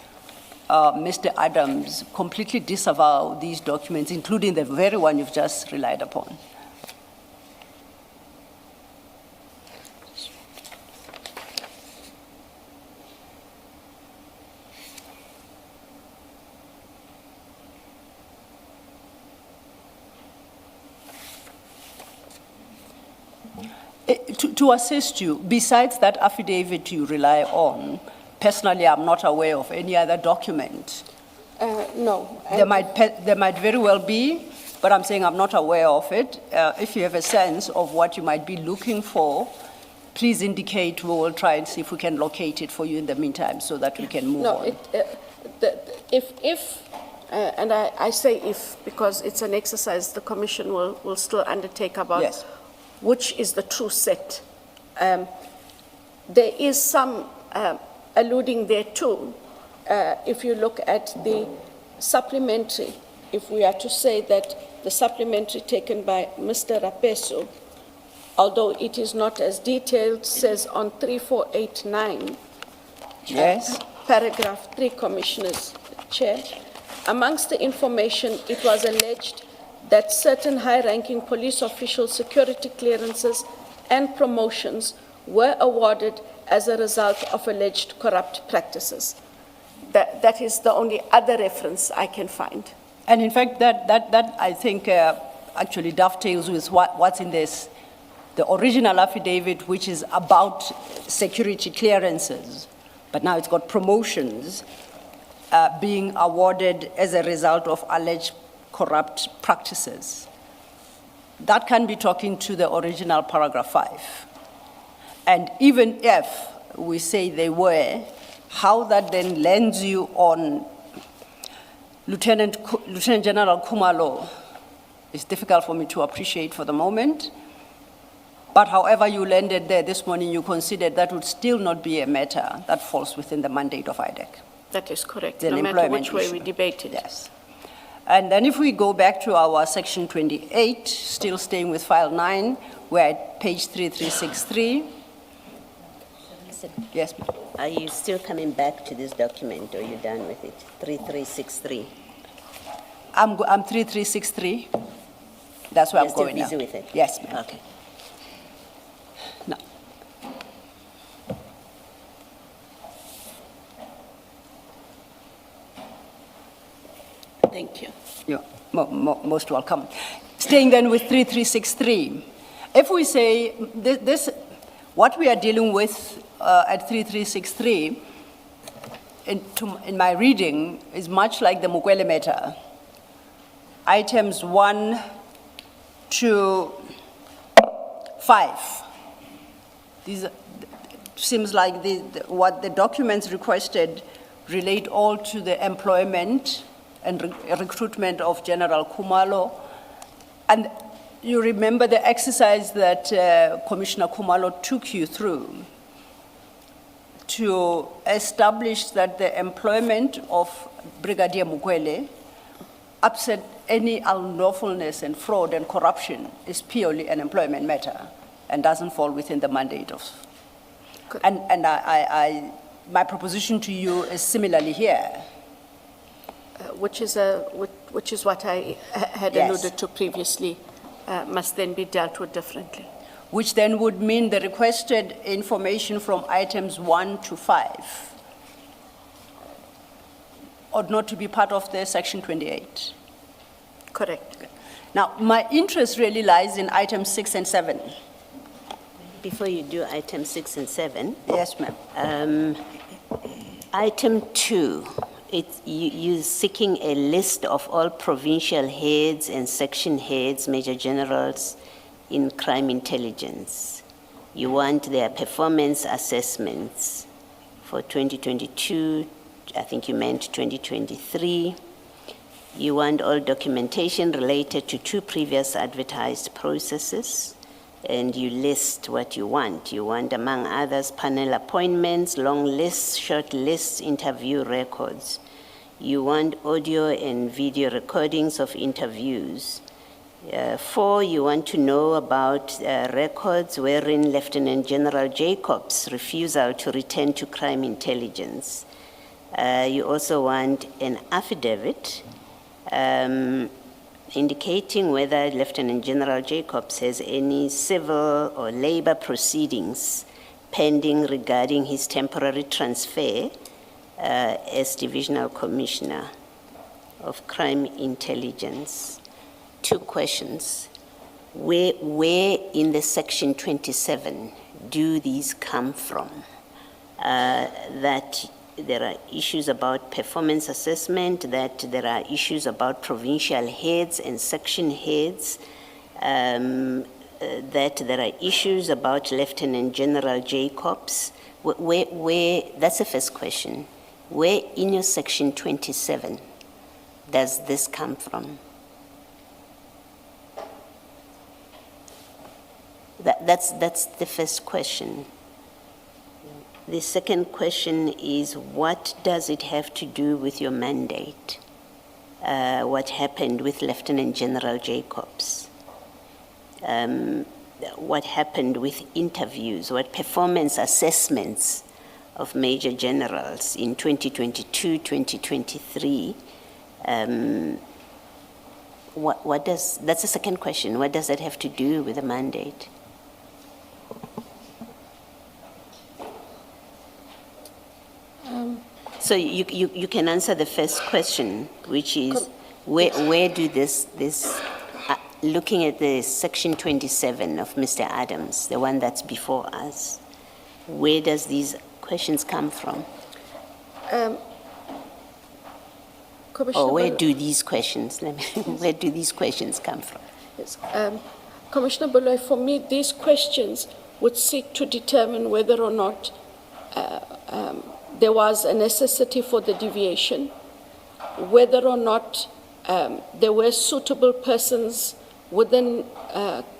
Mr. Adams completely disavow these documents, including the very one you've just relied upon. To assist you, besides that affidavit you rely on, personally, I'm not aware of any other document. No. There might very well be, but I'm saying I'm not aware of it. If you have a sense of what you might be looking for, please indicate. We will try and see if we can locate it for you in the meantime, so that we can move on. And I say if, because it's an exercise the Commission will still undertake about Yes. which is the true set. There is some alluding there too. If you look at the supplementary, if we are to say that the supplementary taken by Mr. Rapesu, although it is not as detailed, says on 3489, Yes. paragraph 3, Commissioners, Chair, amongst the information, it was alleged that certain high-ranking police officials' security clearances and promotions were awarded as a result of alleged corrupt practices. That is the only other reference I can find. And in fact, that I think actually dovetails with what's in this, the original affidavit, which is about security clearances, but now it's got promotions being awarded as a result of alleged corrupt practices. That can be talking to the original paragraph 5. And even if we say they were, how that then lands you on Lieutenant General Khumalo is difficult for me to appreciate for the moment. But however you landed there this morning, you considered that would still not be a matter that falls within the mandate of IDEC. That is correct, An no matter employment which way issue. we debate it. Yes. And then if we go back to our section 28, still staying with file 9, we're at page 3363. Yes, ma'am. Are you still coming back to this document, or are you done with it? 3363. I'm 3363. That's where You're I'm still going busy now. with it? Yes, ma'am. Okay. No. Thank you. You're most welcome. Staying then with 3363. If we say this, what we are dealing with at 3363, in my reading, is much like the Mukwele matter. Items 1 to 5. These seems like what the documents requested relate all to the employment and recruitment of General Khumalo. And you remember the exercise that Commissioner Khumalo took you through to establish that the employment of Brigadier Mukwele, absent any unlawfulness and fraud and corruption, is purely an employment matter and doesn't fall within the mandate of. Good. And my proposition to you is similarly here. Which is what I had Yes. alluded to previously, must then be dealt with differently. Which then would mean the requested information from items 1 to 5 ought not to be part of the section 28. Correct. Now, my interest really lies in items 6 and 7. Before you do item 6 and 7, Yes, ma'am. item 2 you're seeking a list of all provincial heads and section heads, major generals in crime intelligence. You want their performance assessments for 2022, I think you meant 2023. You want all documentation related to 2 previous advertised processes, and you list what you want. You want, among others, panel appointments, long lists, short lists, interview records. You want audio and video recordings of interviews. 4, you want to know about records wherein Lieutenant General Jacobs' refusal to return to crime intelligence. You also want an affidavit indicating whether Lieutenant General Jacobs has any civil or labor proceedings pending regarding his temporary transfer as Divisional Commissioner of Crime Intelligence. 2 questions. Where in the section 27 do these come from? That there are issues about performance assessment, that there are issues about provincial heads and section heads, that there are issues about Lieutenant General Jacobs. That's the first question. Where in your section 27 does this come from? That's the first question. The second question is, what does it have to do with your mandate? What happened with Lieutenant General Jacobs? What happened with interviews? What performance assessments of major generals in 2022, 2023? That's the second question. What does that have to do with the mandate? So you can answer the first question, which is where do this looking at the section 27 of Mr. Adams, the one that's before us, where does these questions come from? Or where do these questions, where do these questions come from? Yes. Commissioner Baloy, for me, these questions would seek to determine whether or not there was a necessity for the deviation, whether or not there were suitable persons within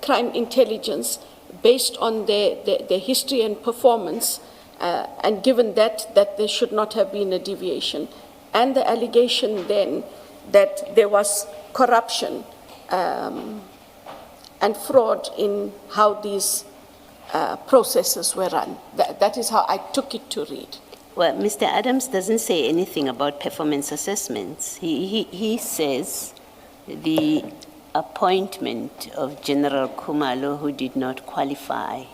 crime intelligence based on their history and performance, and given that there should not have been a deviation, and the allegation then that there was corruption and fraud in how these processes were run. That is how I took it to read. Well, Mr. Adams doesn't say anything about performance assessments. He says the appointment of General Kumalo, who did not qualify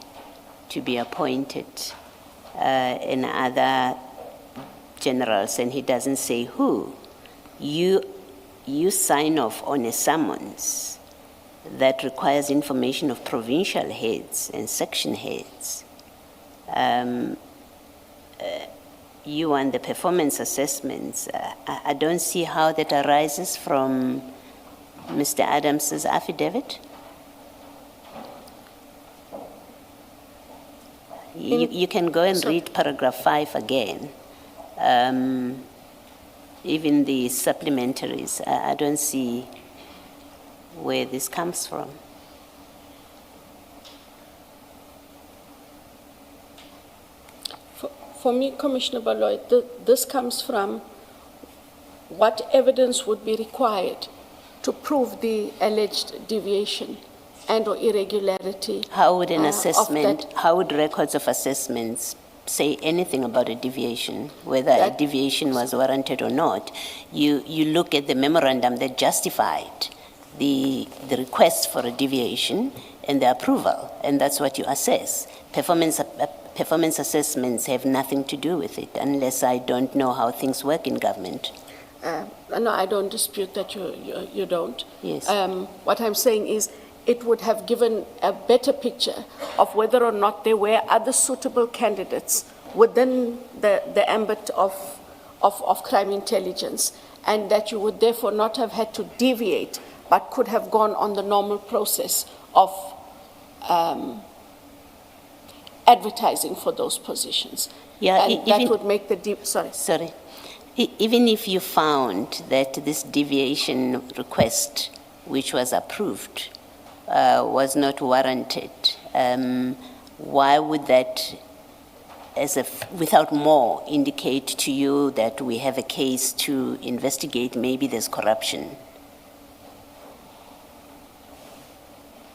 to be appointed, and other generals, and he doesn't say who. You sign off on a summons that requires information of provincial heads and section heads. You want the performance assessments. I don't see how that arises from Mr. Adams's affidavit. You can go and read paragraph 5 again. Even the supplementaries, I don't see where this comes from. For me, Commissioner Baloy, this comes from what evidence would be required to prove the alleged deviation and or irregularity. How would an assessment, how would records of assessments say anything about a deviation, whether a deviation was warranted or not? You look at the memorandum that justified the request for a deviation and the approval, and that's what you assess. Performance assessments have nothing to do with it, unless I don't know how things work in government. No, I don't dispute that you don't. Yes. What I'm saying is it would have given a better picture of whether or not there were other suitable candidates within the ambit of of crime intelligence, and that you would therefore not have had to deviate, but could have gone on the normal process of advertising for those positions. Yeah, and that would make the Sorry. Even if you found that this deviation request, which was approved, was not warranted, why would that, without more, indicate to you that we have a case to investigate, maybe there's corruption?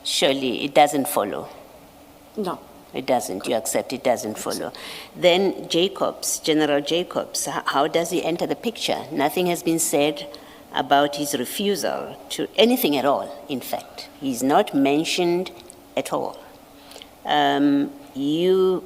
Surely it doesn't follow. No. It doesn't. You accept it doesn't follow. Then Jacobs, General Jacobs, how does he enter the picture? Nothing has been said about his refusal to anything at all, in fact. He's not mentioned at all. You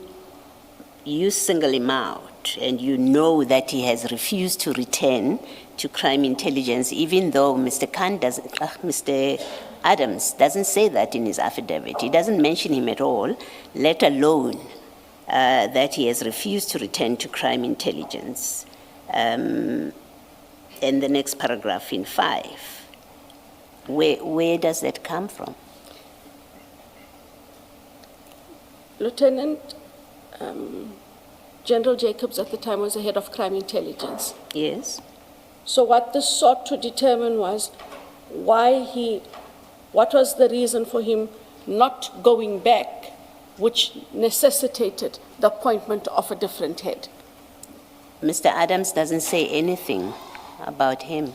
single him out, and you know that he has refused to return to crime intelligence, even though Mr. Mr. Adams doesn't say that in his affidavit. He doesn't mention him at all, let alone that he has refused to return to crime intelligence. And the next paragraph in 5, where does that come from? Lieutenant, General Jacobs at the time was the head of crime intelligence. Yes. So what this sought to determine was what was the reason for him not going back, which necessitated the appointment of a different head. Mr. Adams doesn't say anything about him.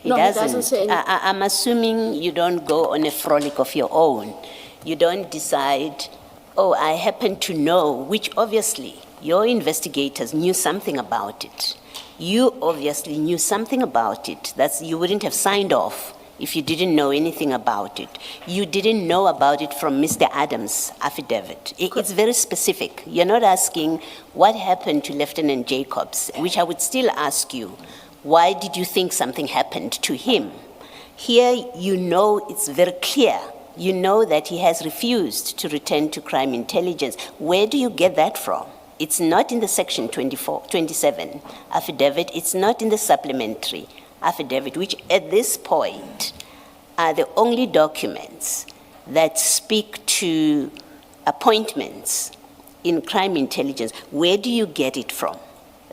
No, he doesn't say anything. I'm assuming you don't go on a frolic of your own. You don't decide, oh, I happen to know, which obviously your investigators knew something about it. You obviously knew something about it. You wouldn't have signed off if you didn't know anything about it. You didn't know about it from Mr. Adams' affidavit. It's very specific. You're not asking what happened to Lieutenant Jacobs, which I would still ask you, why did you think something happened to him? Here, you know it's very clear. You know that he has refused to return to crime intelligence. Where do you get that from? It's not in the section 27 affidavit. It's not in the supplementary affidavit, which at this point are the only documents that speak to appointments in crime intelligence. Where do you get it from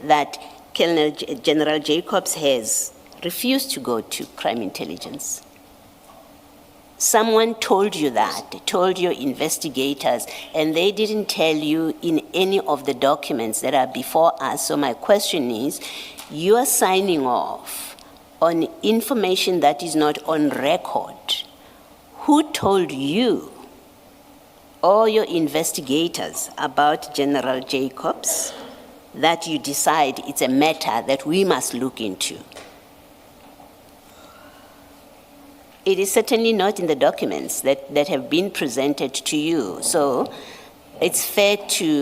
that General Jacobs has refused to go to crime intelligence? Someone told you that, told your investigators, and they didn't tell you in any of the documents that are before us. So my question is, you are signing off on information that is not on record. Who told you or your investigators about General Jacobs that you decide it's a matter that we must look into? It is certainly not in the documents that have been presented to you. So it's fair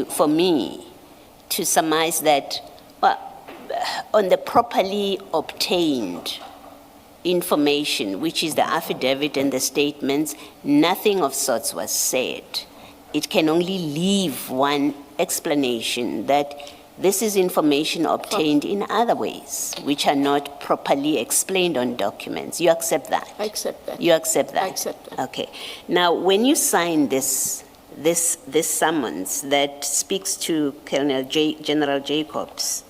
for me to surmise that on the properly obtained information, which is the affidavit and the statements, nothing of sorts was said. It can only leave one explanation that this is information obtained in other ways, which are not properly explained on documents. You accept that? I accept that. You accept that? I accept that. Okay. Now, when you sign this summons that speaks to General Jacobs,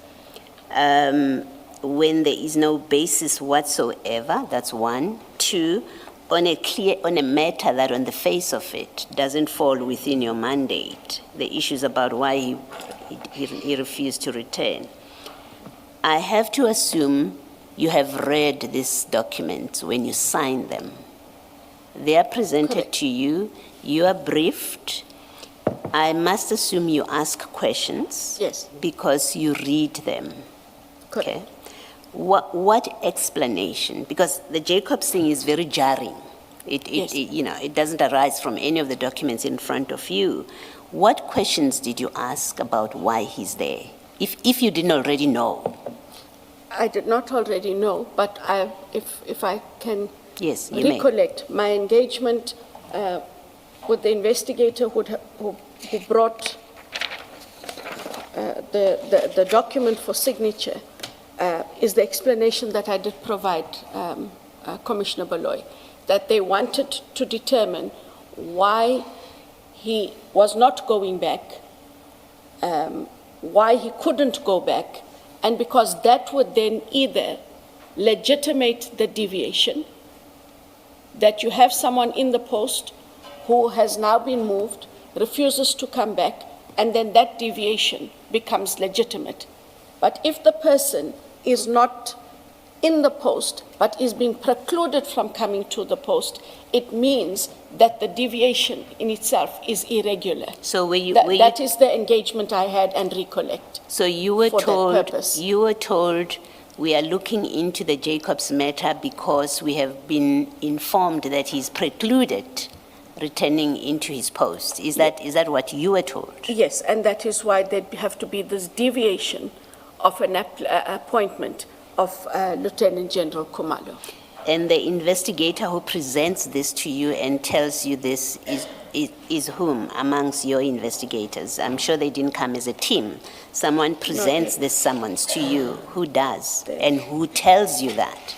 when there is no basis whatsoever, that's one. 2, on a matter that on the face of it doesn't fall within your mandate, the issues about why he refused to return. I have to assume you have read these documents when you sign them. They are presented Correct. to you, you are briefed. I must assume you ask questions. Yes. Because you read them. Correct. Okay. What explanation? Because the Jacobs thing is very jarring. It doesn't arise from any of the documents in front of you. What questions did you ask about why he's there, if you didn't already know? I did not already know, but if I can Yes, you may. recollect my engagement with the investigator who brought the document for signature is the explanation that I did provide Commissioner Baloy, that they wanted to determine why he was not going back, why he couldn't go back, and because that would then either legitimate the deviation, that you have someone in the post who has now been moved, refuses to come back, and then that deviation becomes legitimate. But if the person is not in the post, but is being precluded from coming to the post, it means that the deviation in itself is irregular. So that is the engagement I had and recollect. So you were for that told, purpose. you were told, we are looking into the Jacobs matter because we have been informed that he's precluded returning into his post. Is that what you were told? Yes, and that is why there have to be this deviation of an appointment of Lieutenant General Khumalo. And the investigator who presents this to you and tells you this is whom amongst your investigators? I'm sure they didn't come as a team. Someone presents this summons to you. Who does? And who tells you that?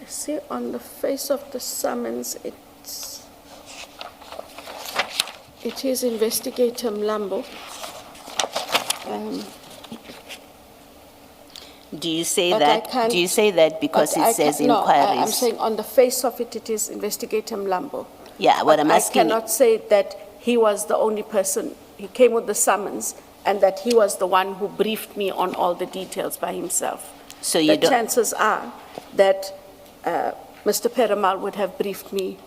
I see on the face of the summons, it is Investigator Mlambo. Do you say But that? I can't- Do you say that because but it I says can't- no, inquiries? I'm saying on the face of it, it is Investigator Mlambo. Yeah, what But I'm asking. I cannot say that he was the only person, he came with the summons, and that he was the one who briefed me on all the details by himself. So you The don't. chances are that Mr. Perumal would have briefed me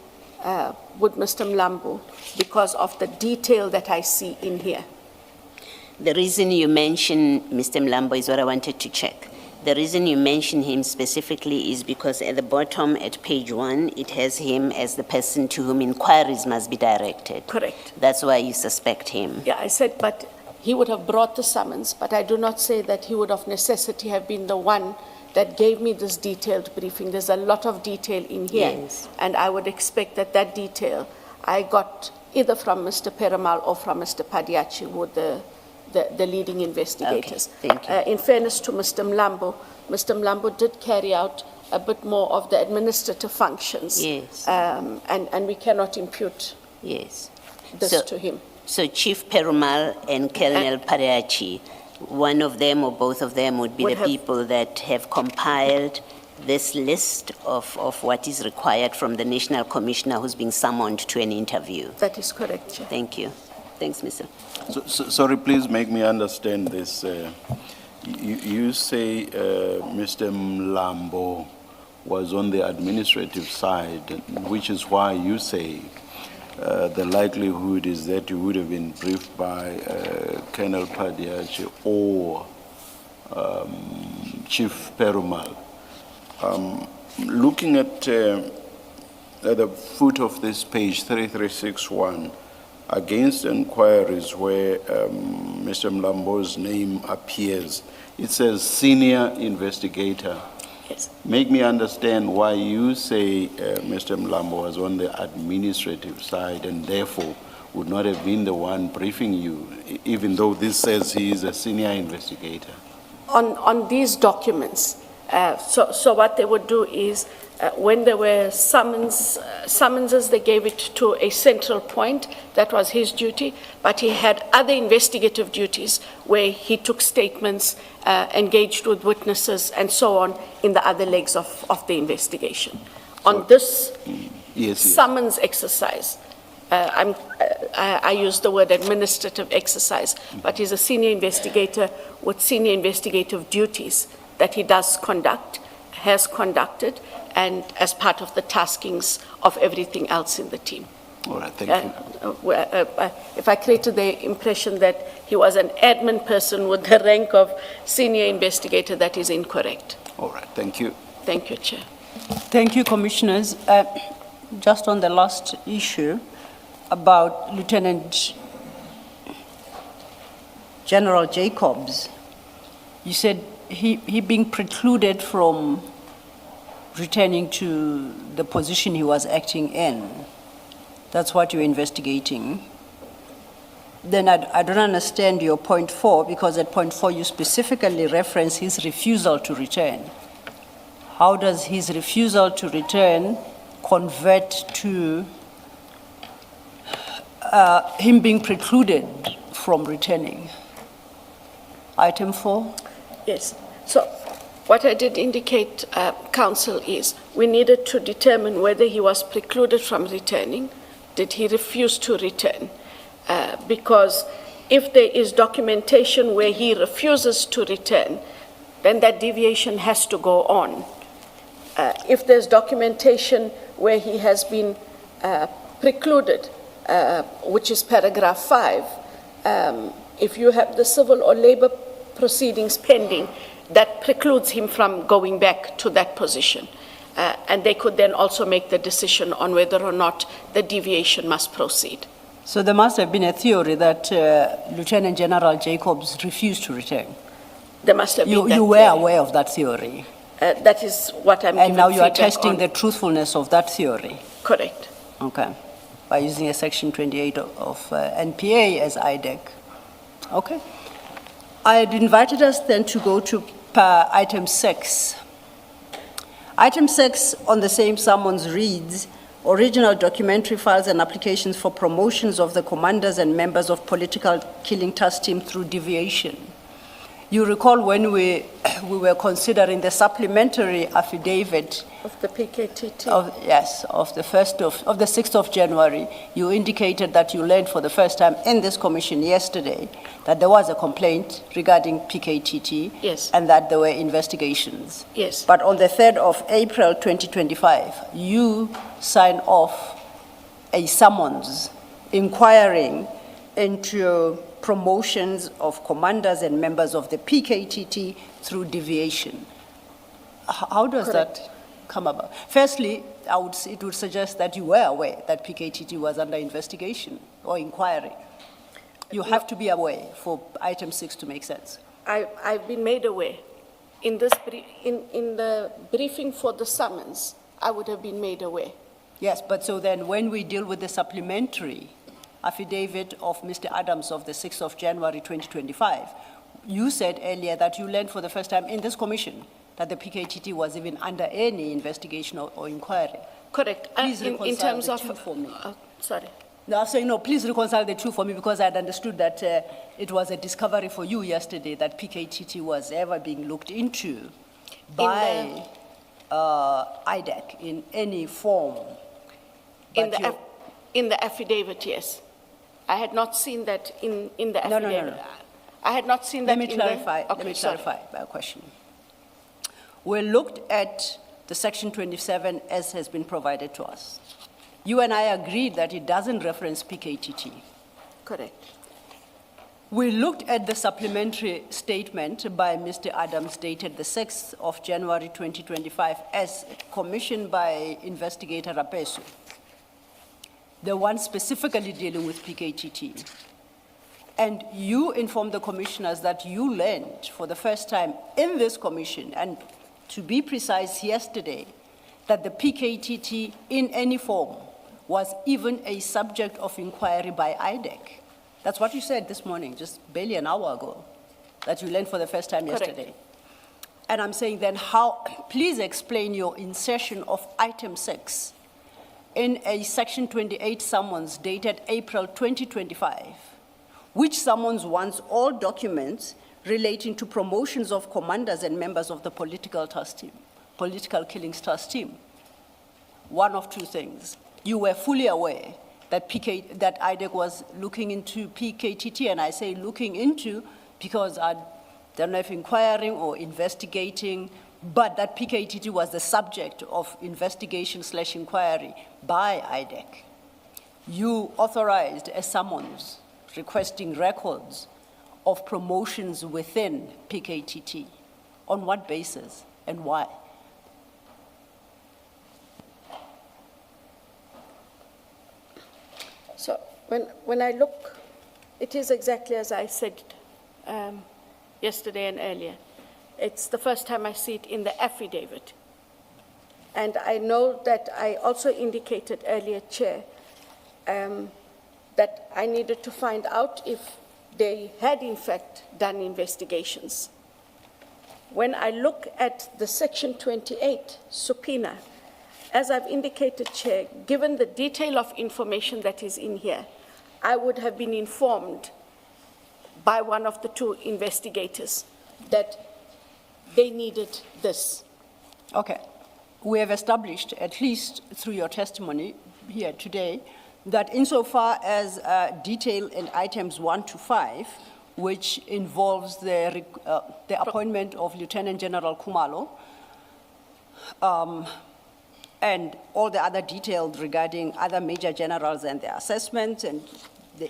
with Mr. Mlambo because of the detail that I see in here. The reason you mention Mr. Mlambo is what I wanted to check. The reason you mention him specifically is because at the bottom at page 1, it has him as the person to whom inquiries must be directed. Correct. That's why you suspect him. Yeah, I said, but he would have brought the summons, but I do not say that he would of necessity have been the one that gave me this detailed briefing. There's a lot of detail in here. Yes. And I would expect that that detail I got either from Mr. Perumal or from Mr. Padiachi, who were the leading investigators. Okay, thank you. In fairness to Mr. Mlambo did carry out a bit more of the administrative functions. Yes. And we cannot impute Yes. this to him. So Chief Perumal and Colonel Padiachi, one of them or both of them would be Would the have- people that have compiled this list of what is required from the National Commissioner who's being summoned to an interview. That is correct, Chair. Thank you. Thanks, Mr. Sorry, please make me understand this. You say Mr. Mlambo was on the administrative side, which is why you say the likelihood is that you would have been briefed by Colonel Padiachi or Chief Perumal. Looking at the foot of this page, 3361, against inquiries where Mr. Mlambo's name appears, it says senior investigator. Yes. Make me understand why you say Mr. Mlambo was on the administrative side and therefore would not have been the one briefing you, even though this says he is a senior investigator. On these documents, so what they would do is, when there were summonses, they gave it to a central point. That was his duty. But he had other investigative duties where he took statements, engaged with witnesses, and so on in the other legs of the investigation. On this Yes. summons exercise, I use the word administrative exercise, but he's a senior investigator with senior investigative duties that he does conduct, has conducted, and as part of the taskings of everything else in the team. All right, thank you. If I created the impression that he was an admin person with the rank of senior investigator, that is incorrect. All right, thank you. Thank you, Chair. Thank you, Commissioners. Just on the last issue about Lieutenant General Jacobs, you said he being precluded from returning to the position he was acting in. That's what you're investigating. Then I don't understand your point 4, because at point 4 you specifically reference his refusal to return. How does his refusal to return convert to him being precluded from returning? Item 4? Yes. So what I did indicate, Council, is we needed to determine whether he was precluded from returning. Did he refuse to return? Because if there is documentation where he refuses to return, then that deviation has to go on. If there's documentation where he has been precluded, which is paragraph 5, if you have the civil or labor proceedings pending, that precludes him from going back to that position. And they could then also make the decision on whether or not the deviation must proceed. So there must have been a theory that Lieutenant General Jacobs refused to return. There must have been that You were theory. aware of that theory. That is what I'm And giving now you are feedback testing on. the truthfulness of that theory. Correct. Okay. By using a section 28 of NPA as IDEC. Okay. I had invited us then to go to item 6. Item 6 on the same summons reads, original documentary files and applications for promotions of the commanders and members of political killing task team through deviation. You recall when we were considering the supplementary affidavit Of the PKTT. of the 6th of January, you indicated that you learned for the first time in this commission yesterday that there was a complaint regarding PKTT. Yes. And that there were investigations. Yes. But on the 3rd of April 2025, you signed off a summons inquiring into promotions of commanders and members of the PKTT through deviation. How does Correct. that come about? Firstly, it would suggest that you were aware that PKTT was under investigation or inquiry. You have to be aware for item 6 to make sense. I've been made aware. In the briefing for the summons, I would have been made aware. Yes, but so then when we deal with the supplementary affidavit of Mr. Adams of the 6th of January 2025, you said earlier that you learned for the first time in this commission that the PKTT was even under any investigation or inquiry. Correct. Please In reconcile terms the of, two for me. sorry. No, I'm saying, no, please reconcile the two for me, because I had understood that it was a discovery for you yesterday that PKTT was ever being looked into by IDEC in any form. In But you- in the affidavit, yes. I had not seen that in the No, no, affidavit. no. I had not seen that Let me in the... clarify, Okay, let me sorry. clarify my question. We looked at the section 27 as has been provided to us. You and I agreed that it doesn't reference PKTT. Correct. We looked at the supplementary statement by Mr. Adams dated the 6th of January 2025 as commissioned by investigator Rapesu, the one specifically dealing with PKTT. And you informed the commissioners that you learned for the first time in this commission, and to be precise, yesterday, that the PKTT in any form was even a subject of inquiry by IDEC. That's what you said this morning, just barely an hour ago, that you learned for the first time Correct. yesterday. And I'm saying then how, please explain your insertion of item 6 in a section 28 summons dated April 2025, which summons wants all documents relating to promotions of commanders and members of the political task team, political killings task team. One of two things. You were fully aware that that IDEC was looking into PKTT, and I say looking into because I don't know if inquiring or investigating, but that PKTT was the subject of investigation/inquiry by IDEC. You authorized a summons requesting records of promotions within PKTT. On what basis and why? So when I look, it is exactly as I said yesterday and earlier. It's the first time I see it in the affidavit. And I know that I also indicated earlier, Chair, that I needed to find out if they had in fact done investigations. When I look at the Section 28 subpoena, as I've indicated, Chair, given the detail of information that is in here, I would have been informed by one of the two investigators that they needed this. Okay. We have established, at least through your testimony here today, that insofar as detail in items 1 to 5, which involves the appointment of Lieutenant General Kumalo, and all the other details regarding other major generals and their assessments and the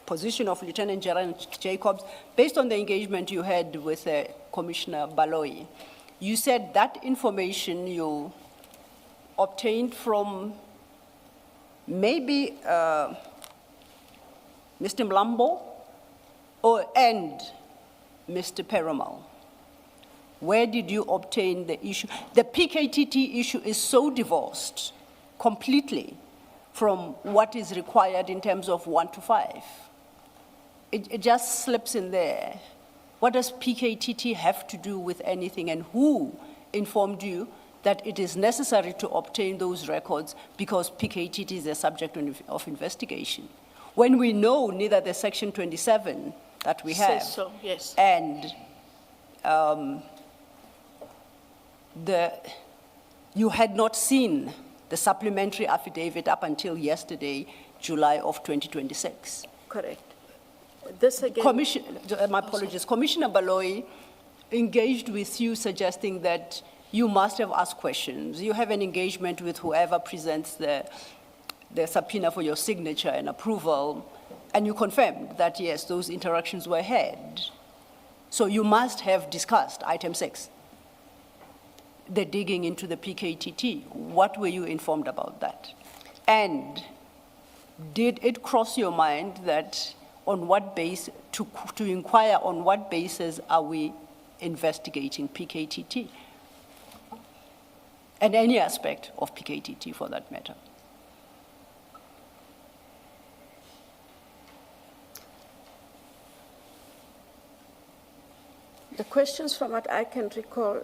position of Lieutenant General Jacobs, based on the engagement you had with Commissioner Baloyi, you said that information you obtained from maybe Mr. Mlambo and Mr. Perumal. Where did you obtain the issue? The PKTT issue is so divorced completely from what is required in terms of 1 to 5. It just slips in there. What does PKTT have to do with anything, and who informed you that it is necessary to obtain those records because PKTT is a subject of investigation? When we know neither the Section 27 that we have Says so, yes. and you had not seen the supplementary affidavit up until yesterday, July of 2026. Correct. This again. My apologies. Commissioner Baloyi engaged with you, suggesting that you must have asked questions. You have an engagement with whoever presents the subpoena for your signature and approval, and you confirmed that, yes, those interactions were had. So you must have discussed item 6, the digging into the PKTT. What were you informed about that? And did it cross your mind that on what basis, to inquire on what basis are we investigating PKTT? And any aspect of PKTT for that matter. The questions from what I can recall,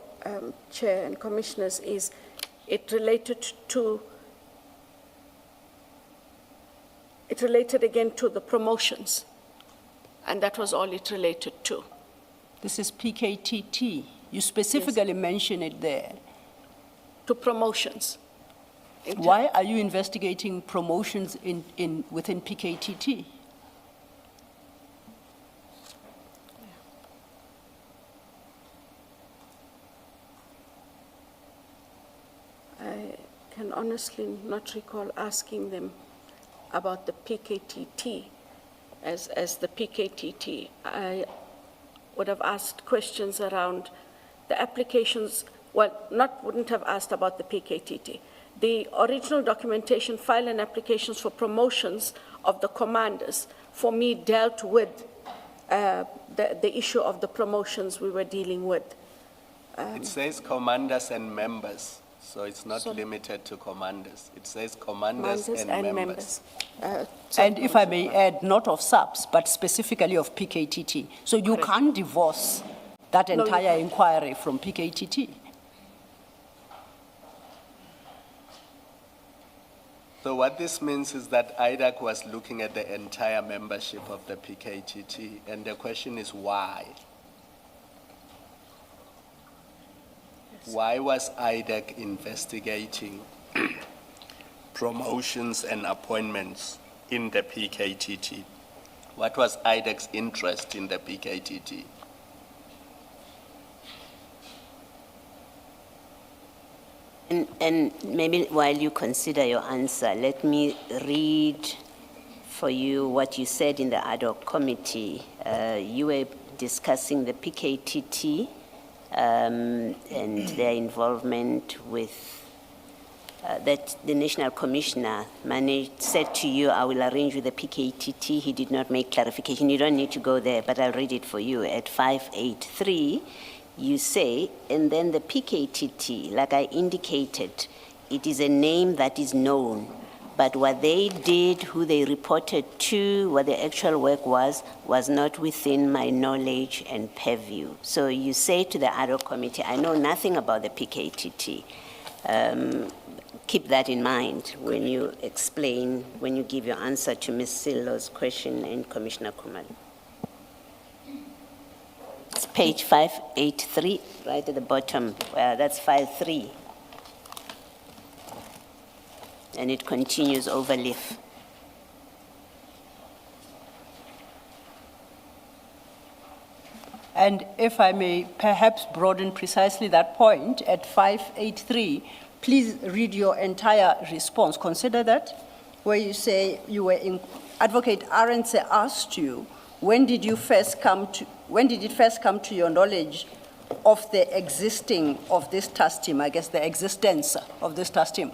Chair and Commissioners, is it related again to the promotions, and that was all it related to. This is PKTT. You specifically mention it there. To promotions. Why are you investigating promotions within PKTT? I can honestly not recall asking them about the PKTT as the PKTT. I would have asked questions around the applications. Well, wouldn't have asked about the PKTT. The original documentation, file and applications for promotions of the commanders, for me, dealt with the issue of the promotions we were dealing with. It says commanders and members, so it's not limited to commanders. It says commanders and members. And if I may add, not of SAPS, but specifically of PKTT. So you can't divorce that entire inquiry from PKTT. So what this means is that IDAC was looking at the entire membership of the PKTT, and the question is why? Yes. Why was IDAC investigating promotions and appointments in the PKTT? What was IDAC's interest in the PKTT? And maybe while you consider your answer, let me read for you what you said in the ad hoc committee. You were discussing the PKTT and their involvement with that the National Commissioner said to you, I will arrange with the PKTT. He did not make clarification. You don't need to go there, but I'll read it for you. At 583, you say, and then the PKTT, like I indicated, it is a name that is known, but what they did, who they reported to, what the actual work was not within my knowledge and purview. So you say to the ad hoc committee, I know nothing about the PKTT. Keep that in mind when you explain, when you give your answer to Ms. Sillo's question and Commissioner Kumalo. It's page 583, right at the bottom. That's 5.3. And it continues over leaf. And if I may perhaps broaden precisely that point at 583, please read your entire response. Consider that, where you say you were in, Advocate Arendse asked you, when did it first come to your knowledge of the existing of this task team, I guess the existence of this task team?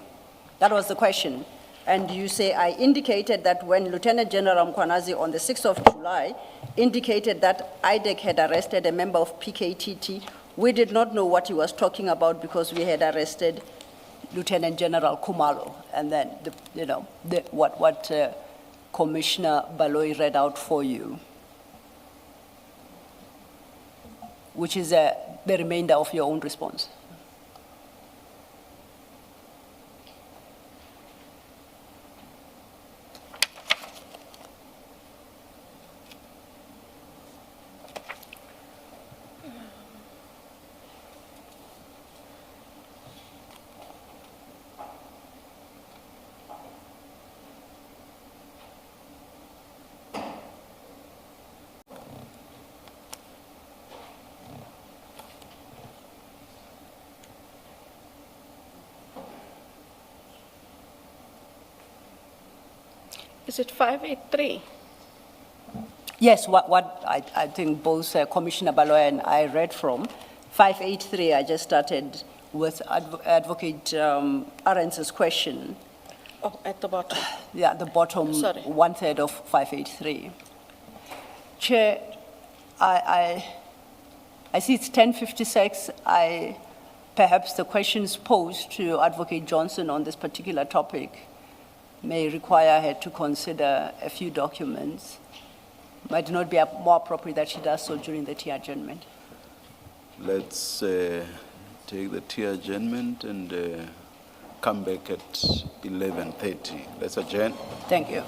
That was the question. And you say, I indicated that when Lieutenant General Mkwanazi on the 6th of July indicated that IDEC had arrested a member of PKTT, we did not know what he was talking about because we had arrested Lieutenant General Kumalo. And then, what Commissioner Baloyi read out for you, which is the remainder of your own response. Is it 583? Yes, what I think both Commissioner Baloyi and I read from. 583, I just started with Advocate Arendse's question. Oh, at the bottom. Yeah, the bottom Sorry. 1/3 of 583. Chair, I see it's 10:56. Perhaps the questions posed to Advocate Johnson on this particular topic may require her to consider a few documents. Might not be more appropriate that she does so during the tea adjournment. Let's take the tea adjournment and come back at 11:30. Let's adjourn. Thank you.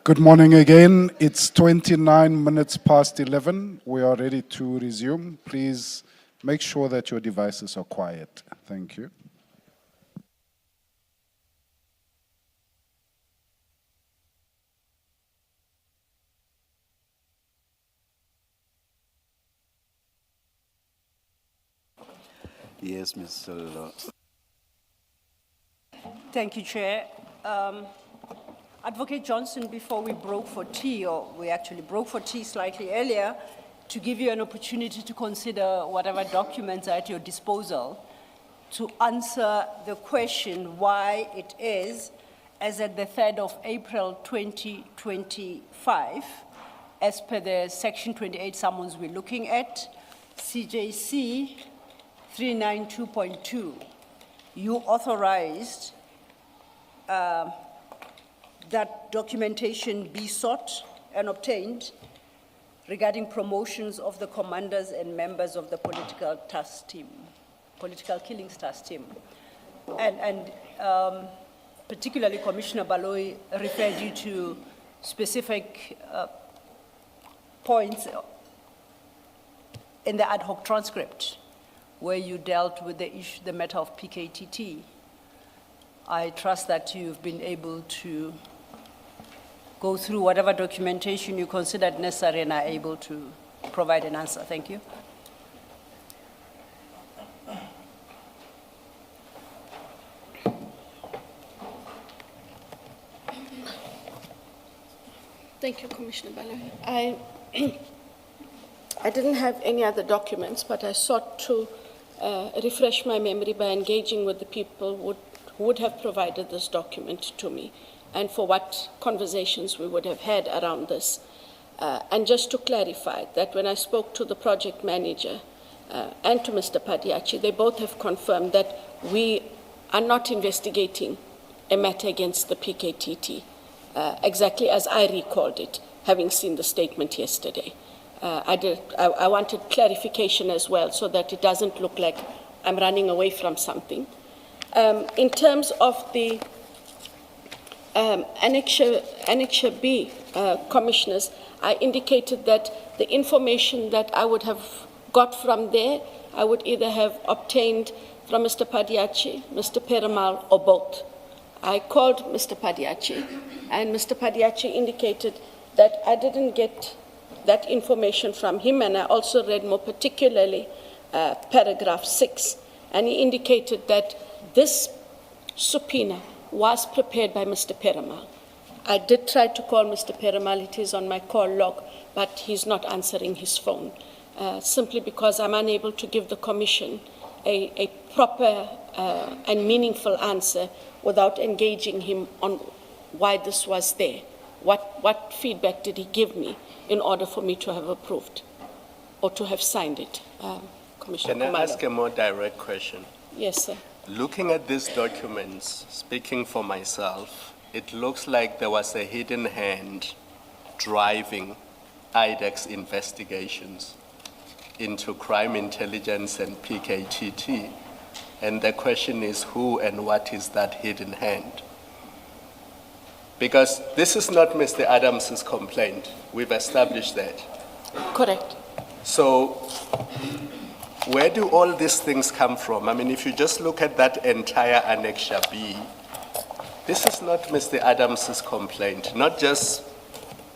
Good morning again. It's 29 minutes past 11. We are ready to resume. Please make sure that your devices are quiet. Thank you. Yes, Mr. Thank you, Chair. Advocate Johnson, before we broke for tea, or we actually broke for tea slightly earlier, to give you an opportunity to consider whatever documents are at your disposal to answer the question why it is, as at the 3rd of April 2025, as per the Section 28 summons we're looking at, CJC 392.2, you authorized that documentation be sought and obtained regarding promotions of the commanders and members of the political task team, political killings task team. And particularly Commissioner Baloyi referred you to specific points in the ad hoc transcript where you dealt with the issue, the matter of PKTT. I trust that you've been able to go through whatever documentation you considered necessary and are able to provide an answer. Thank you. Thank you, Commissioner Baloyi. I didn't have any other documents, but I sought to refresh my memory by engaging with the people who would have provided this document to me and for what conversations we would have had around this. And just to clarify that when I spoke to the project manager and to Mr. Padiachi, they both have confirmed that we are not investigating a matter against the PKTT, exactly as I recalled it, having seen the statement yesterday. I wanted clarification as well so that it doesn't look like I'm running away from something. In terms of the Annexure B, Commissioners, I indicated that the information that I would have got from there, I would either have obtained from Mr. Padiachi, Mr. Perumal, or both. I called Mr. Padiachi, and Mr. Padiachi indicated that I didn't get that information from him, and I also read more particularly paragraph 6, and he indicated that this subpoena was prepared by Mr. Perumal. I did try to call Mr. Perumal, it is on my call log, but he's not answering his phone, simply because I'm unable to give the Commission a proper and meaningful answer without engaging him on why this was there. What feedback did he give me in order for me to have approved or to have signed it? Commissioner Can I Khumalo. ask a more direct question? Yes, sir. Looking at these documents, speaking for myself, it looks like there was a hidden hand driving IDEX investigations into crime intelligence and PKTT. And the question is, who and what is that hidden hand? Because this is not Mr. Adams's complaint. We've established that. Correct. So where do all these things come from? I mean, if you just look at that entire Annexure B, this is not Mr. Adams's complaint, not just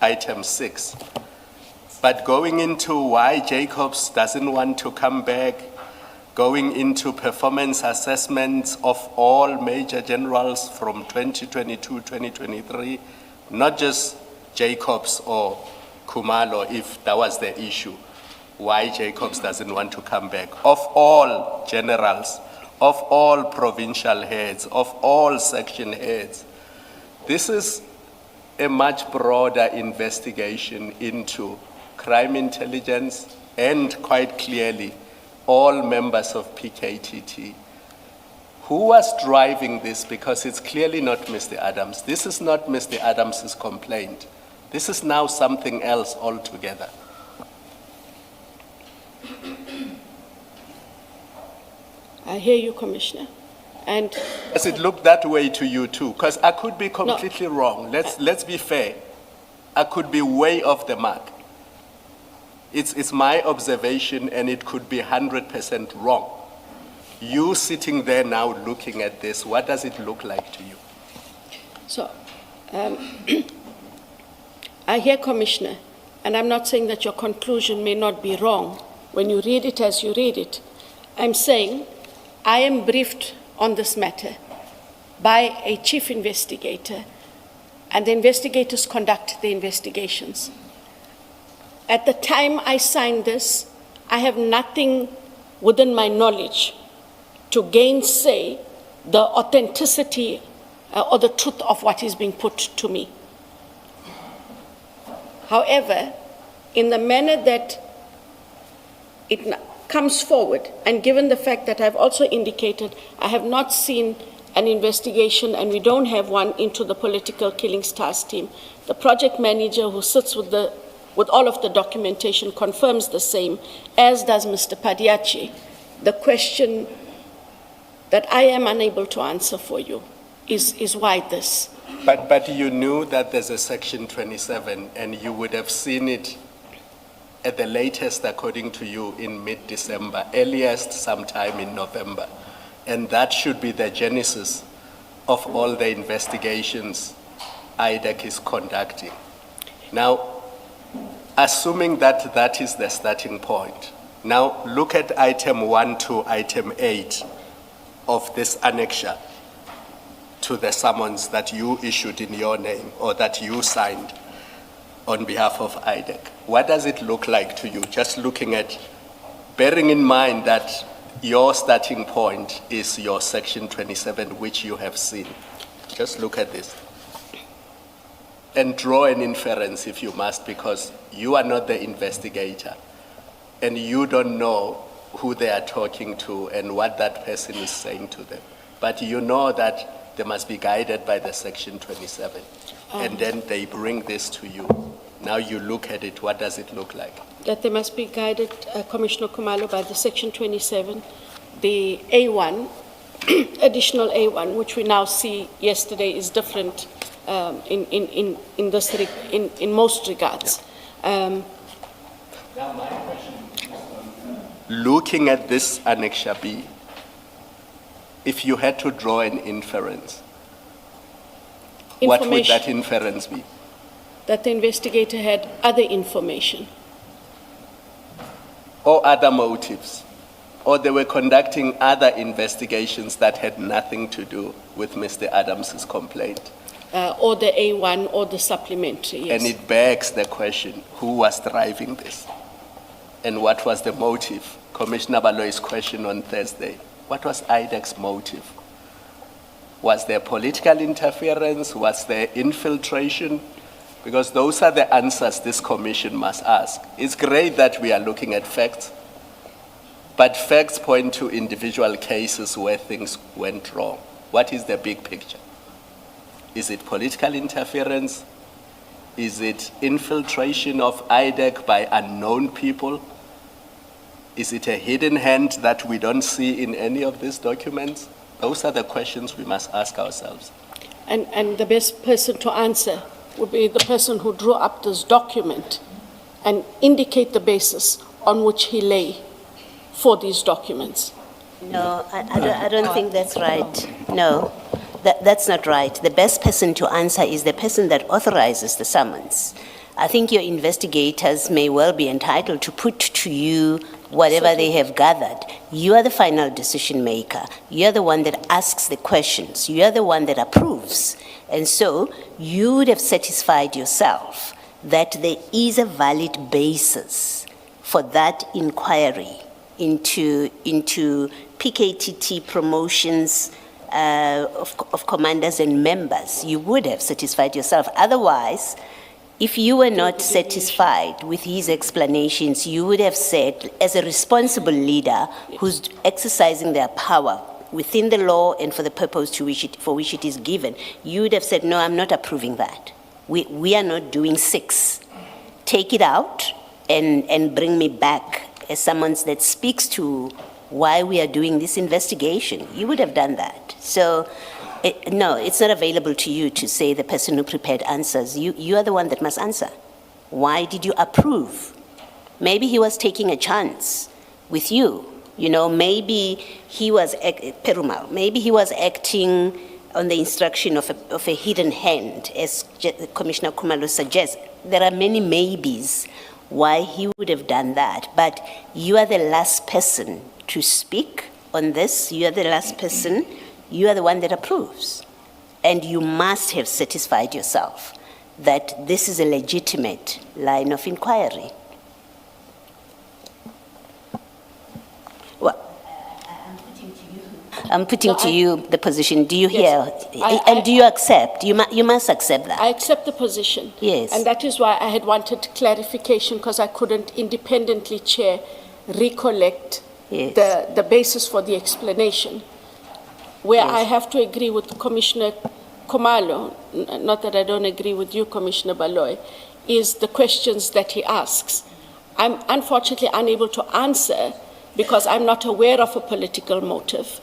item 6, but going into why Jacobs doesn't want to come back, going into performance assessments of all major generals from 2022-2023, not just Jacobs or Khumalo, if that was the issue, why Jacobs doesn't want to come back, of all generals, of all provincial heads, of all section heads. This is a much broader investigation into crime intelligence and, quite clearly, all members of PKTT. Who was driving this? Because it's clearly not Mr. Adams. This is not Mr. Adams's complaint. This is now something else altogether. I hear you, Commissioner. And Does it look that way to you too? Because I could be completely wrong. Let's be fair. I could be way off the mark. It's my observation, and it could be 100% wrong. You sitting there now looking at this, what does it look like to you? So, I hear, Commissioner, and I'm not saying that your conclusion may not be wrong when you read it as you read it. I'm saying I am briefed on this matter by a chief investigator, and the investigators conduct the investigations. At the time I signed this, I have nothing within my knowledge to gainsay the authenticity or the truth of what is being put to me. However, in the manner that it comes forward, and given the fact that I've also indicated I have not seen an investigation and we don't have one into the political killings task team, the project manager who sits with all of the documentation confirms the same, as does Mr. Padiachi. The question that I am unable to answer for you is why this? But you knew that there's a Section 27, and you would have seen it at the latest, according to you, in mid-December, earliest sometime in November. And that should be the genesis of all the investigations IDEC is conducting. Now, assuming that that is the starting point, now look at item 1 to item 8 of this annexure to the summons that you issued in your name or that you signed on behalf of IDEC. What does it look like to you? Just looking at, bearing in mind that your starting point is your Section 27, which you have seen. Just look at this. And draw an inference if you must, because you are not the investigator and you don't know who they are talking to and what that person is saying to them. But you know that they must be guided by the Section 27. And then they bring this to you. Now you look at it, what does it look like? That they must be guided, Commissioner Kumalo, by the Section 27, the A1, additional A1, which we now see yesterday is different in most regards. Now my question is, looking at this Annexure B, if you had to draw an inference, what would that inference be? That the investigator had other information. Or other motives, or they were conducting other investigations that had nothing to do with Mr. Adams's complaint. Or the A1 or the supplementary, yes. And it begs the question, who was driving this? And what was the motive? Commissioner Baloy's question on Thursday, what was IDEC's motive? Was there political interference? Was there infiltration? Because those are the answers this commission must ask. It's great that we are looking at facts, but facts point to individual cases where things went wrong. What is the big picture? Is it political interference? Is it infiltration of IDEC by unknown people? Is it a hidden hand that we don't see in any of these documents? Those are the questions we must ask ourselves. And the best person to answer would be the person who drew up this document and indicate the basis on which he lay for these documents. No, I don't think that's right. No, that's not right. The best person to answer is the person that authorizes the summons. I think your investigators may well be entitled to put to you whatever they have gathered. You are the final decision maker. You are the one that asks the questions. You are the one that approves. And so you would have satisfied yourself that there is a valid basis for that inquiry into PKTT promotions of commanders and members. You would have satisfied yourself. Otherwise, if you were not satisfied with his explanations, you would have said, as a responsible leader who's exercising their power within the law and for the purpose for which it is given, you would have said, no, I'm not approving that. We are not doing 6. Take it out and bring me back as someone that speaks to why we are doing this investigation. You would have done that. So No, it's not available to you to say the person who prepared answers. You are the one that must answer. Why did you approve? Maybe he was taking a chance with you. You know, maybe he was, Perumal, maybe he was acting on the instruction of a hidden hand, as Commissioner Kumalo suggests. There are many maybes why he would have done that, but you are the last person to speak on this. You are the last person. You are the one that approves. And you must have satisfied yourself that this is a legitimate line of inquiry. I'm putting to you the position. Do you hear? And do you accept? You must accept that. I accept the position. Yes. And that is why I had wanted clarification, because I couldn't independently, Chair, recollect Yes. the basis for the explanation. Where Yes. I have to agree with Commissioner Kumalo, not that I don't agree with you, Commissioner Baloy, is the questions that he asks. I'm unfortunately unable to answer because I'm not aware of a political motive.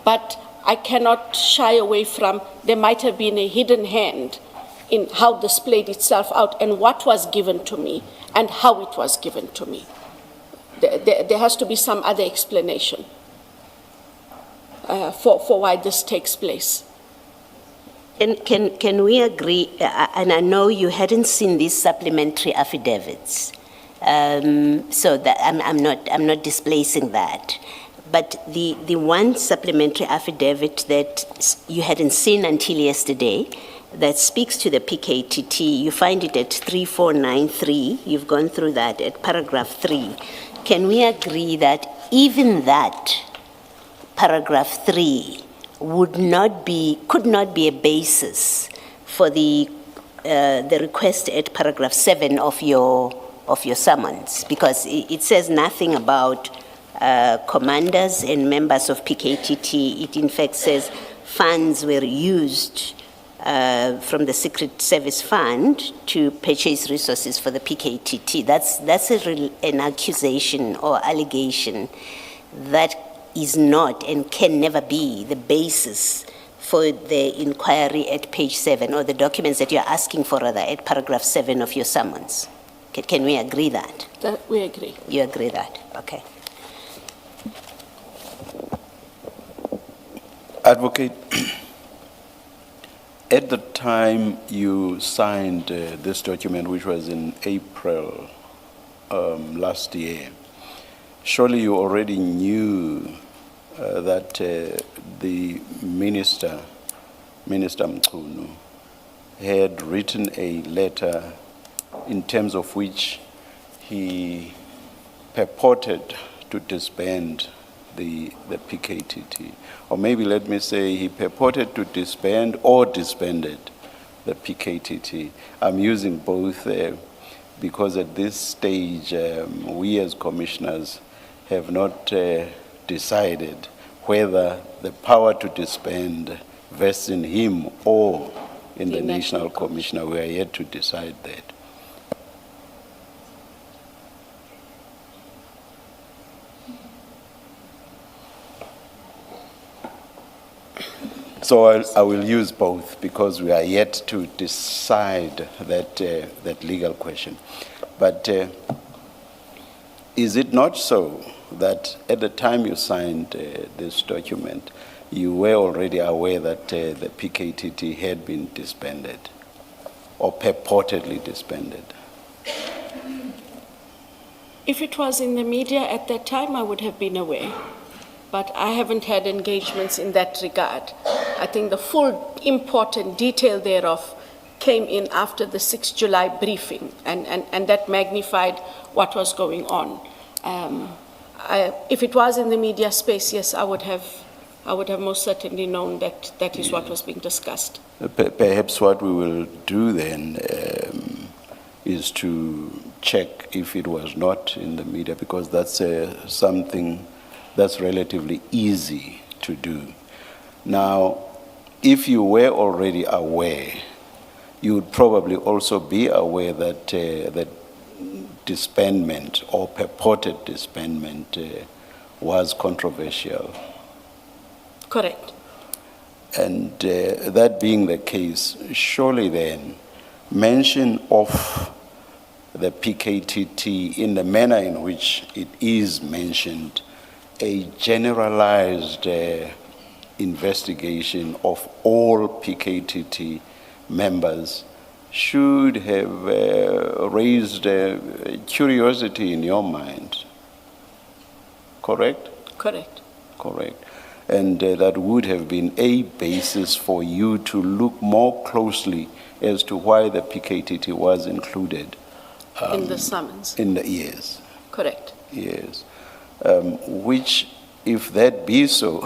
But I cannot shy away from, there might have been a hidden hand in how this played itself out and what was given to me and how it was given to me. There has to be some other explanation for why this takes place. Can we agree, and I know you hadn't seen these supplementary affidavits, so that I'm not displacing that. But the one supplementary affidavit that you hadn't seen until yesterday, that speaks to the PKTT, you find it at 3493, you've gone through that at paragraph 3. Can we agree that even that paragraph 3 could not be a basis for the request at paragraph 7 of your summons, because it says nothing about commanders and members of PKTT. It in fact says funds were used from the Secret Service Fund to purchase resources for the PKTT. That's an accusation or allegation that is not and can never be the basis for the inquiry at page 7, or the documents that you're asking for rather at paragraph 7 of your summons. Can we agree that? That we agree. You agree that? Okay. Advocate, at the time you signed this document, which was in April last year, surely you already knew that the Minister Mchunu, had written a letter in terms of which he purported to disband the PKTT. Or maybe let me say he purported to disband or disbanded the PKTT. I'm using both because at this stage we as commissioners have not decided whether the power to disband vests in him or in the National Commissioner. We are yet to decide that. So I will use both because we are yet to decide that legal question. But is it not so that at the time you signed this document, you were already aware that the PKTT had been disbanded or purportedly disbanded? If it was in the media at that time, I would have been aware. But I haven't had engagements in that regard. I think the full import and detail thereof came in after the 6th July briefing, and that magnified what was going on. If it was in the media space, yes, I would have most certainly known that that is what was being discussed. Perhaps what we will do then is to check if it was not in the media, because that's something that's relatively easy to do. Now, if you were already aware, you would probably also be aware that that disbandment or purported disbandment was controversial. Correct. And that being the case, surely then, mention of the PKTT in the manner in which it is mentioned, a generalized investigation of all PKTT members should have raised curiosity in your mind. Correct? Correct. Correct. And that would have been a basis for you to look more closely as to why the PKTT was included. In the summons. In the yes. Correct. Yes. Which, if that be so,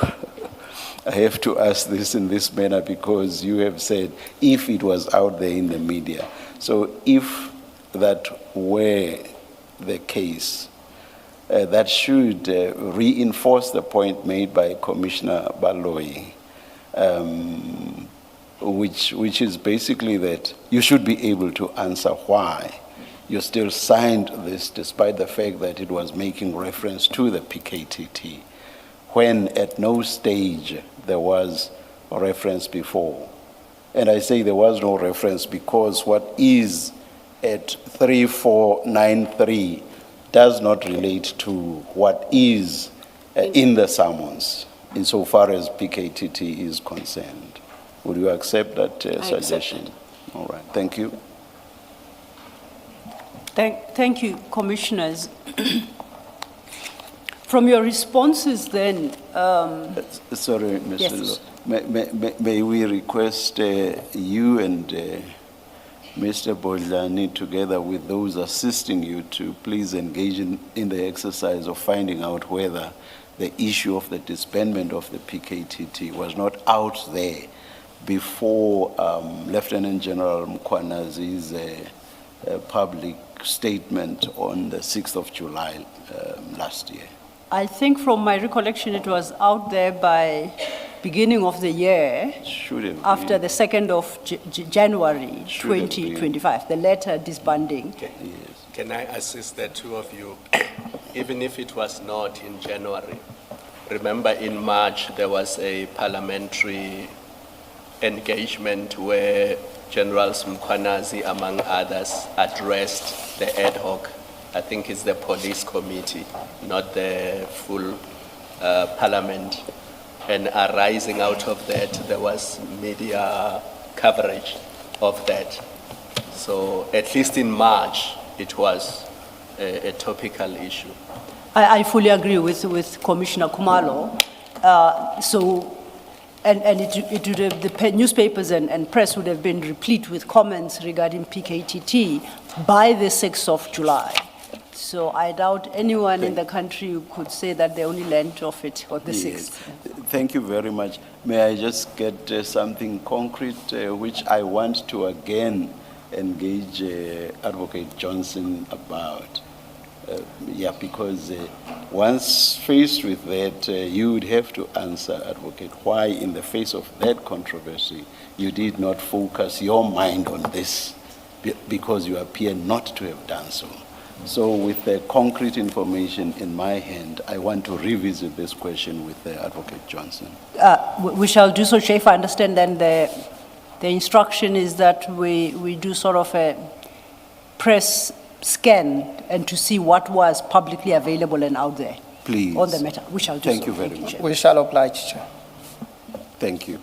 I have to ask this in this manner because you have said if it was out there in the media. So if that were the case, that should reinforce the point made by Commissioner Baloyi, which is basically that you should be able to answer why you still signed this despite the fact that it was making reference to the PKTT, when at no stage there was a reference before. And I say there was no reference because what is at 3493 does not relate to what is in the summons, insofar as PKTT is concerned. Would you accept that suggestion? Accept it. All right, thank you. Thank you, Commissioners. From your responses then... Sorry, Mr. Yes. May we request you and Mr. Bodlani, together with those assisting you, to please engage in the exercise of finding out whether the issue of the disbandment of the PKTT was not out there before Lieutenant General Mkwanazi's public statement on the 6th of July last year. I think from my recollection it was out there by beginning of the year, Should have after been. the 2nd of January Should have 2025, the letter disbanding. Yes. Can I assist the two of you? Even if it was not in January, remember in March there was a parliamentary engagement where General Mkwanazi, among others, addressed the ad hoc, I think it's the police committee, not the full parliament. And arising out of that, there was media coverage of that. So at least in March, it was a topical issue. I fully agree with Commissioner Kumalo. It would have, the newspapers and press would have been replete with comments regarding PKTT by the 6th of July. So I doubt anyone in the country who could say that they only learned of it on the 6th. Thank you very much. May I just get something concrete, which I want to again engage Advocate Johnson about? Because once faced with that, you would have to answer, Advocate, why in the face of that controversy, you did not focus your mind on this, because you appear not to have done so. So with the concrete information in my hand, I want to revisit this question with Advocate Johnson. We shall do so, Chair. If I understand, then the instruction is that we do sort of a press scan and to see what was publicly available and out there. Please. On the matter. We shall do Thank so. you very much. Chair. We shall oblige, Chair. Thank you.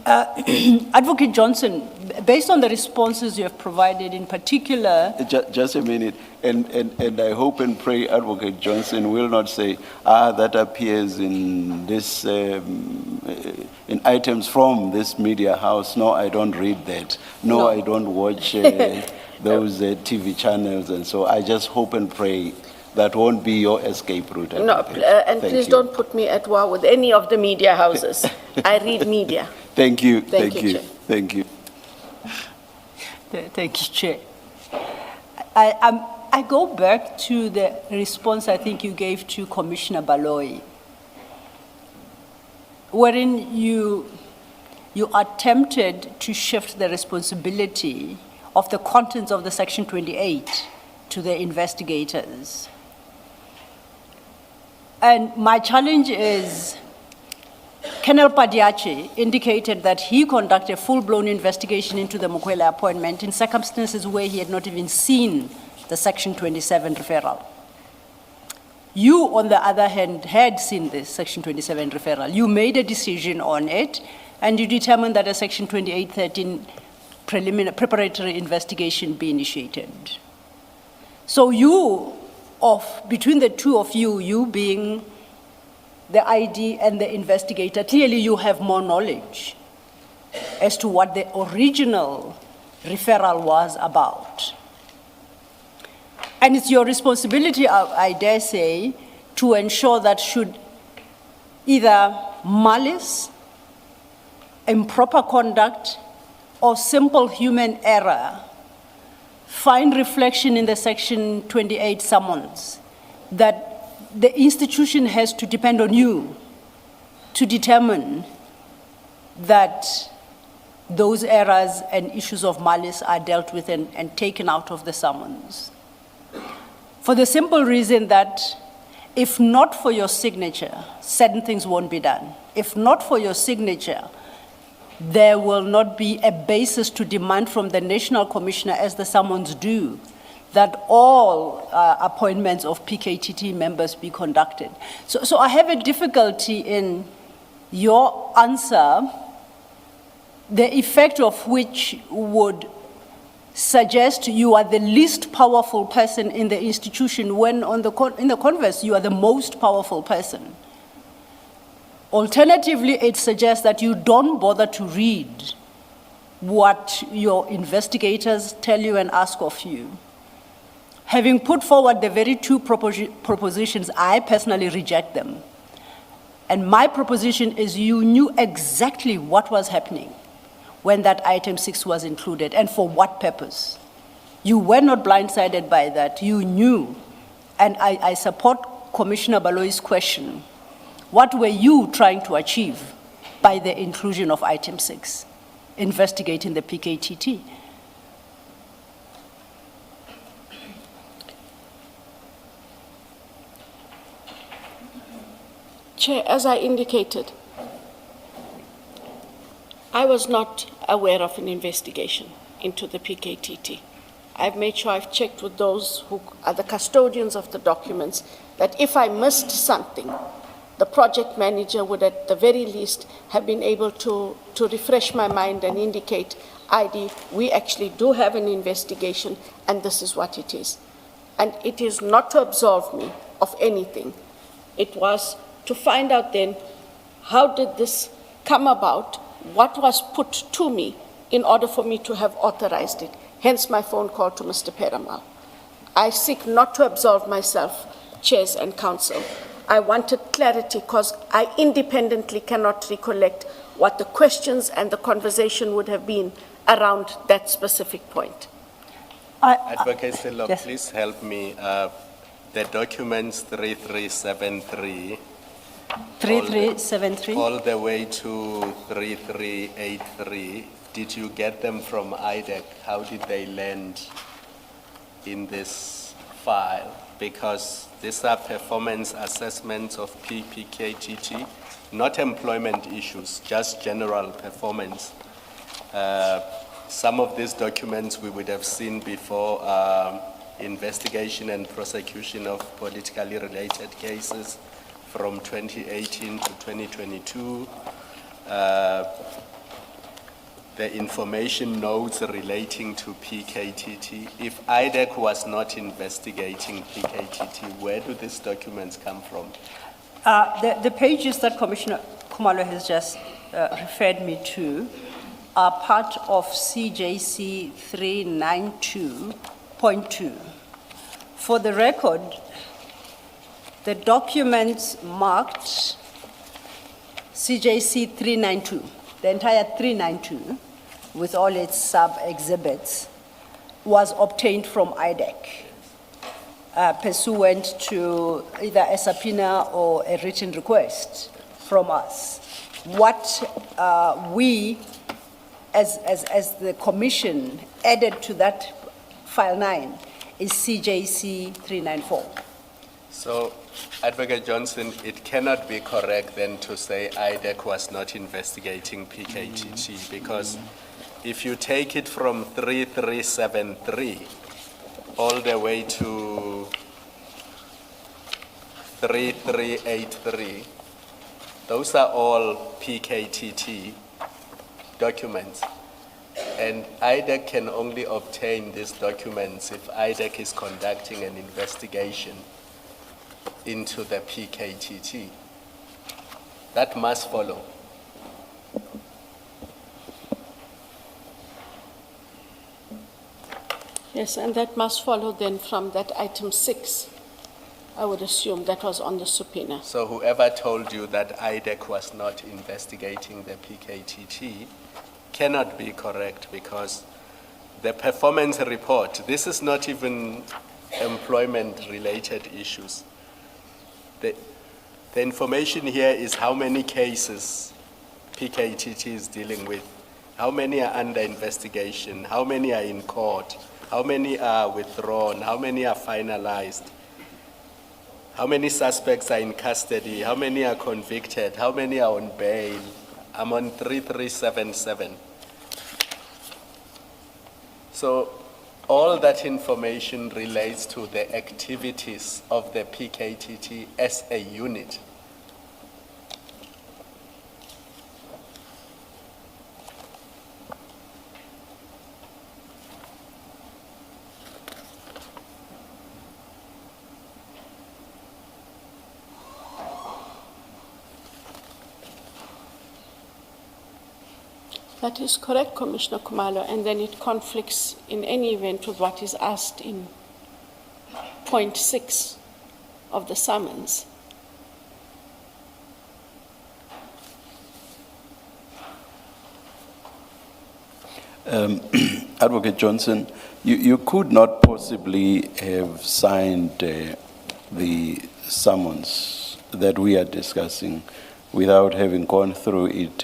Advocate Johnson, based on the responses you have provided, in particular... Just a minute, and I hope and pray Advocate Johnson will not say, that appears in this, in items from this media house. No, I don't read that. No. I don't watch those TV channels, and so I just hope and pray that won't be your escape route. No, and Thank please you. don't put me at war with any of the media houses. I read media. Thank you. Thank you, Chair. Thank you. Thank you, Chair. I go back to the response I think you gave to Commissioner Baloyi, wherein you attempted to shift the responsibility of the contents of the Section 28 to the investigators. And my challenge is, Colonel Padiachi indicated that he conducted a full-blown investigation into the Mukwele appointment in circumstances where he had not even seen the Section 27 referral. You, on the other hand, had seen this Section 27 referral. You made a decision on it, and you determined that a Section 2813 preparatory investigation be initiated. So between the two of you, you being the ID and the investigator, clearly you have more knowledge as to what the original referral was about. And it's your responsibility, I dare say, to ensure that should either malice, improper conduct, or simple human error find reflection in the Section 28 summons, that the institution has to depend on you to determine that those errors and issues of malice are dealt with and taken out of the summons. For the simple reason that if not for your signature, certain things won't be done. If not for your signature, there will not be a basis to demand from the National Commissioner, as the summons do, that all appointments of PKTT members be conducted. So I have a difficulty in your answer, the effect of which would suggest you are the least powerful person in the institution when in the converse, you are the most powerful person. Alternatively, it suggests that you don't bother to read what your investigators tell you and ask of you. Having put forward the very two propositions, I personally reject them. And my proposition is you knew exactly what was happening when that item 6 was included and for what purpose. You were not blindsided by that, you knew. And I support Commissioner Baloi's question. What were you trying to achieve by the inclusion of item 6, investigating the PKTT? Chair, as I indicated, I was not aware of an investigation into the PKTT. I've made sure I've checked with those who are the custodians of the documents that if I missed something, the project manager would at the very least have been able to refresh my mind and indicate, ID, we actually do have an investigation and this is what it is. And it is not to absolve me of anything. It was to find out then, how did this come about? What was put to me in order for me to have authorized it? Hence my phone call to Mr. Peramal. I seek not to absolve myself, chairs and council. I wanted clarity because I independently cannot recollect what the questions and the conversation would have been around that specific point. Advocate Silo, yes. Please help me. The documents 3373. 3373. All the way to 3383. Did you get them from IDEC? How did they land in this file? Because these are performance assessments of PKTT, not employment issues, just general performance. Some of these documents we would have seen before investigation and prosecution of politically related cases from 2018 to 2022. The information notes relating to PKTT. If IDEC was not investigating PKTT, where do these documents come from? The pages that Commissioner Khumalo has just referred me to are part of CJC 392.2. For the record, the documents marked CJC 392, the entire 392, with all its sub-exhibits, was obtained from IDEC, pursuant to either a subpoena or a written request from us. What we, as the commission, added to that file 9 is CJC 394. So Advocate Johnson, it cannot be correct then to say IDEC was not investigating PKTT because if you take it from 3373 all the way to 3383, those are all PKTT documents. And IDEC can only obtain these documents if IDEC is conducting an investigation into the PKTT. That must follow. Yes, and that must follow then from that item 6. I would assume that was on the subpoena. So whoever told you that IDEC was not investigating the PKTT cannot be correct because the performance report, this is not even employment-related issues. The information here is how many cases PKTT is dealing with, how many are under investigation, how many are in court, how many are withdrawn, how many are finalized, how many suspects are in custody, how many are convicted, how many are on bail. I'm on 3377. So all that information relates to the activities of the PKTT as a unit. That is correct, Commissioner Kumalo, and then it conflicts in any event with what is asked in point 6 of the summons. Advocate Johnson, you could not possibly have signed the summons that we are discussing without having gone through it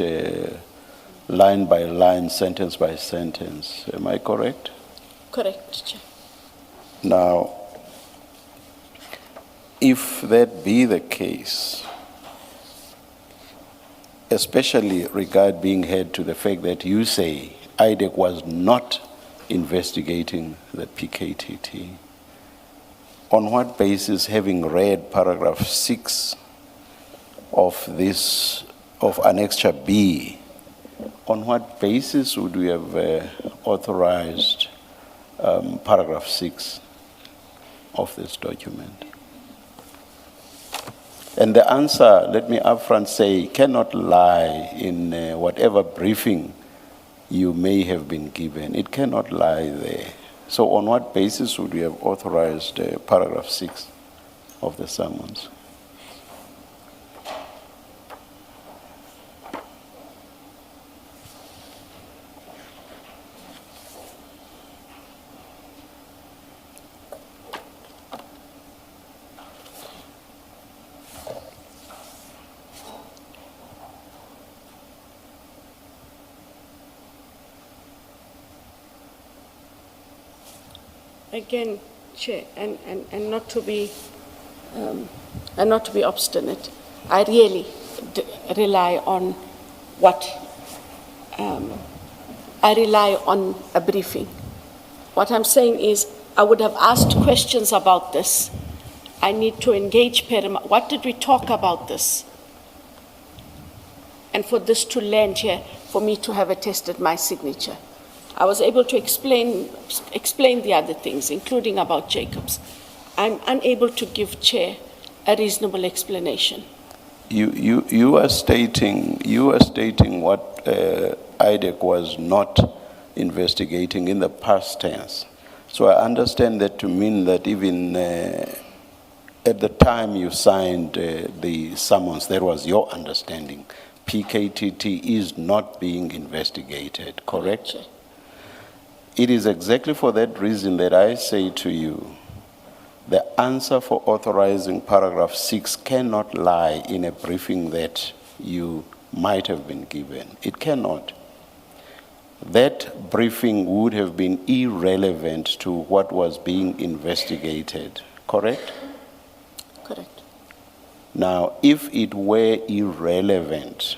line by line, sentence by sentence. Am I correct? Correct, Chair. Now, if that be the case, especially regard being head to the fact that you say IDEC was not investigating the PKTT, on what basis, having read paragraph 6 of this, of Annexure B, on what basis would we have authorized paragraph 6 of this document? And the answer, let me upfront say, cannot lie in whatever briefing you may have been given. It cannot lie there. So on what basis would we have authorized paragraph 6 of the summons? Again, Chair, and not to be obstinate, I really rely on I rely on a briefing. What I'm saying is, I would have asked questions about this. I need to engage Perima. What did we talk about this? And for this to land here, for me to have attested my signature. I was able to explain the other things, including about Jacobs. I'm unable to give Chair a reasonable explanation. You are stating what IDEC was not investigating in the past tense. So I understand that to mean that even at the time you signed the summons, that was your understanding. PKTT is not being investigated, correct? Chair. It is exactly for that reason that I say to you, the answer for authorizing paragraph 6 cannot lie in a briefing that you might have been given. It cannot. That briefing would have been irrelevant to what was being investigated, correct? Correct. Now, if it were irrelevant,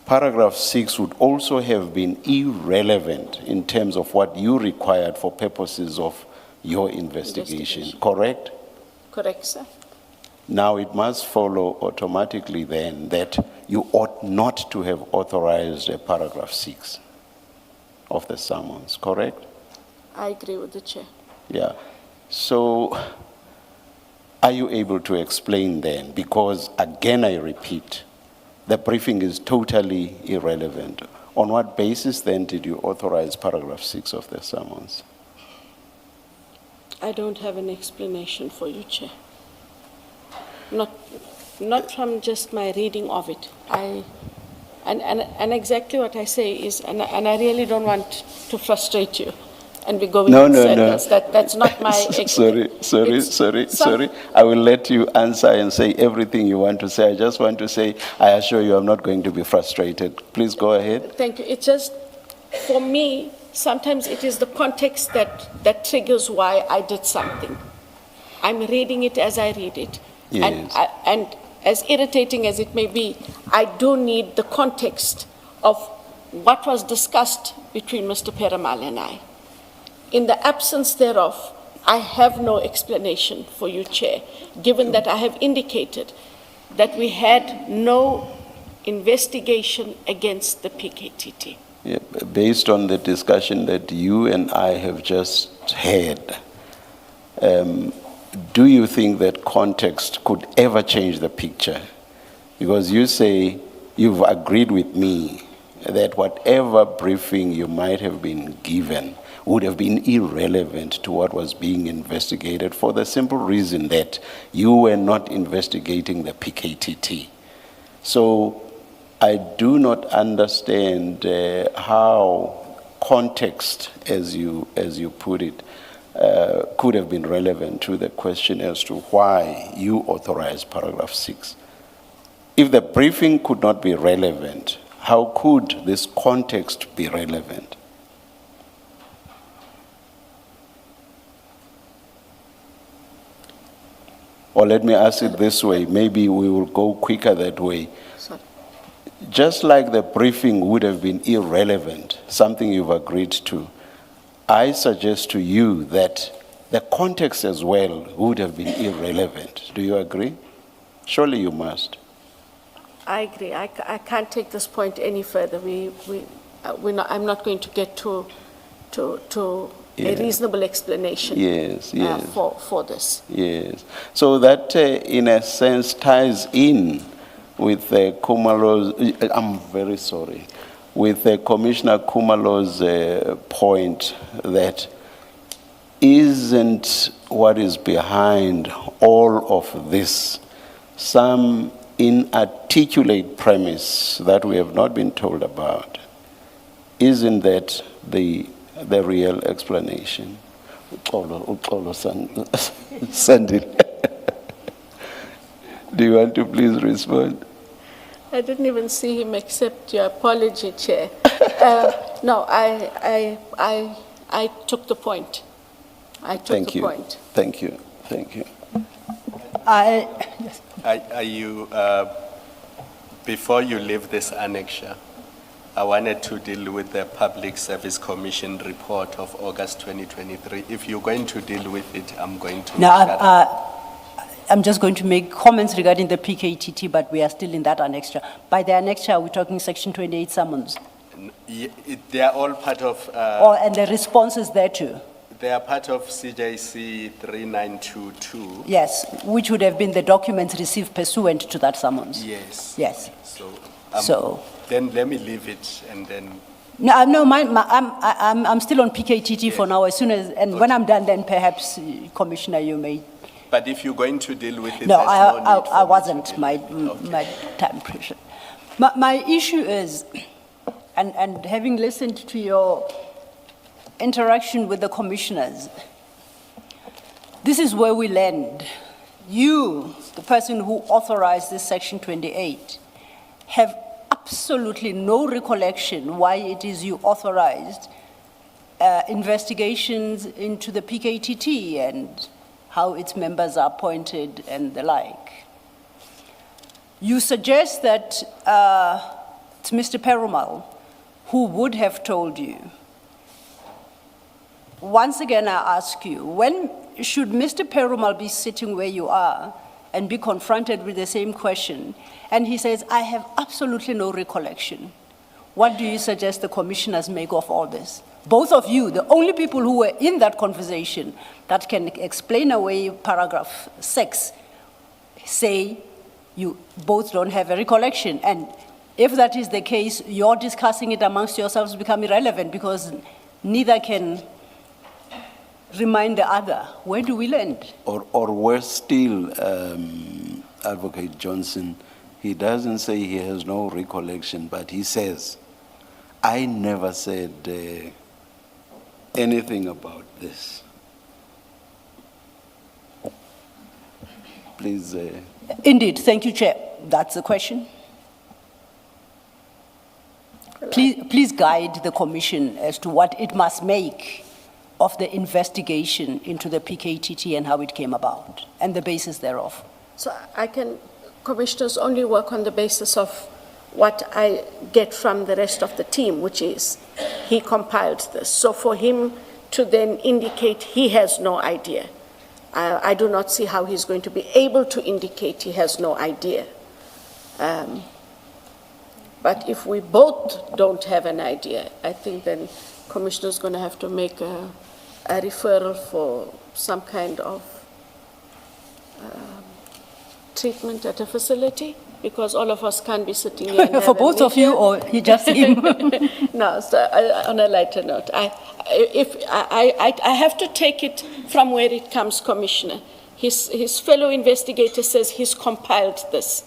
paragraph 6 would also have been irrelevant in terms of what you required for purposes of your investigation. Correct? Correct, sir. Now it must follow automatically then that you ought not to have authorized paragraph 6 of the summons, correct? I agree with the chair. Yeah. So are you able to explain then? Because again, I repeat, the briefing is totally irrelevant. On what basis then did you authorize paragraph 6 of the summons? I don't have an explanation for you, Chair. Not from just my reading of it. And exactly what I say is, and I really don't want to frustrate you and be going in circles. That's not my... Sorry. I will let you answer and say everything you want to say. I just want to say, I assure you I'm not going to be frustrated. Please go ahead. Thank you. It's just, for me, sometimes it is the context that triggers why I did something. I'm reading it as I read it. Yes. And as irritating as it may be, I do need the context of what was discussed between Mr. Perumal and I. In the absence thereof, I have no explanation for you, Chair, given that I have indicated that we had no investigation against the PKTT. Yeah, based on the discussion that you and I have just had, do you think that context could ever change the picture? Because you say you've agreed with me that whatever briefing you might have been given would have been irrelevant to what was being investigated for the simple reason that you were not investigating the PKTT. So I do not understand how context, as you put it, could have been relevant to the question as to why you authorized paragraph 6. If the briefing could not be relevant, how could this context be relevant? Or let me ask it this way, maybe we will go quicker that way. Sorry. Just like the briefing would have been irrelevant, something you've agreed to, I suggest to you that the context as well would have been irrelevant. Do you agree? Surely you must. I agree. I can't take this point any further. I'm not going to get to a reasonable explanation for this. Yes. So that, in a sense, ties in with Kumalo's, I'm very sorry, with Commissioner Kumalo's point that isn't what is behind all of this some inarticulate premise that we have not been told about? Isn't that the real explanation? Sandy. Do you want to please respond? I didn't even see him accept your apology, Chair. No, I took the point. I took the point. Thank you. Thank you. Are you, before you leave this annexure, I wanted to deal with the Public Service Commission report of August 2023. If you're going to deal with it, I'm going to shut up. I'm just going to make comments regarding the PKTT, but we are still in that annexure. By the annexure, we're talking Section 28 summons. They are all part of... and the responses there too. They are part of CJC 3922. Yes, which would have been the documents received pursuant to that summons. Yes. Yes. So then let me leave it and then... No, I'm still on PKTT for now. As soon as, and when I'm done, then perhaps, Commissioner, you may... But if you're going to deal with it, no, I wasn't. My time pressure. My issue is, and having listened to your interaction with the commissioners, this is where we land. You, the person who authorized this Section 28, have absolutely no recollection why it is you authorized investigations into the PKTT and how its members are appointed and the like. You suggest that it's Mr. Perumal who would have told you. Once again, I ask you, when should Mr. Perumal be sitting where you are and be confronted with the same question, and he says, I have absolutely no recollection? What do you suggest the commissioners make of all this? Both of you, the only people who were in that conversation that can explain away paragraph 6, say you both don't have a recollection. And if that is the case, you're discussing it amongst yourselves become irrelevant because neither can remind the other. Where do we land? Or worse still, Advocate Johnson, he doesn't say he has no recollection, but he says, I never said anything about this. Please. Indeed, thank you, Chair. That's the question. Please guide the Commission as to what it must make of the investigation into the PKTT and how it came about, and the basis thereof. So commissioners only work on the basis of what I get from the rest of the team, which is he compiled this. So for him to then indicate he has no idea, I do not see how he's going to be able to indicate he has no idea. But if we both don't have an idea, I think then Commissioner's going to have to make a referral for some kind of treatment at a facility, because all of us can't be sitting here. And for both of you, or just him? No, so on a lighter note, I have to take it from where it comes, Commissioner. His fellow investigator says he's compiled this.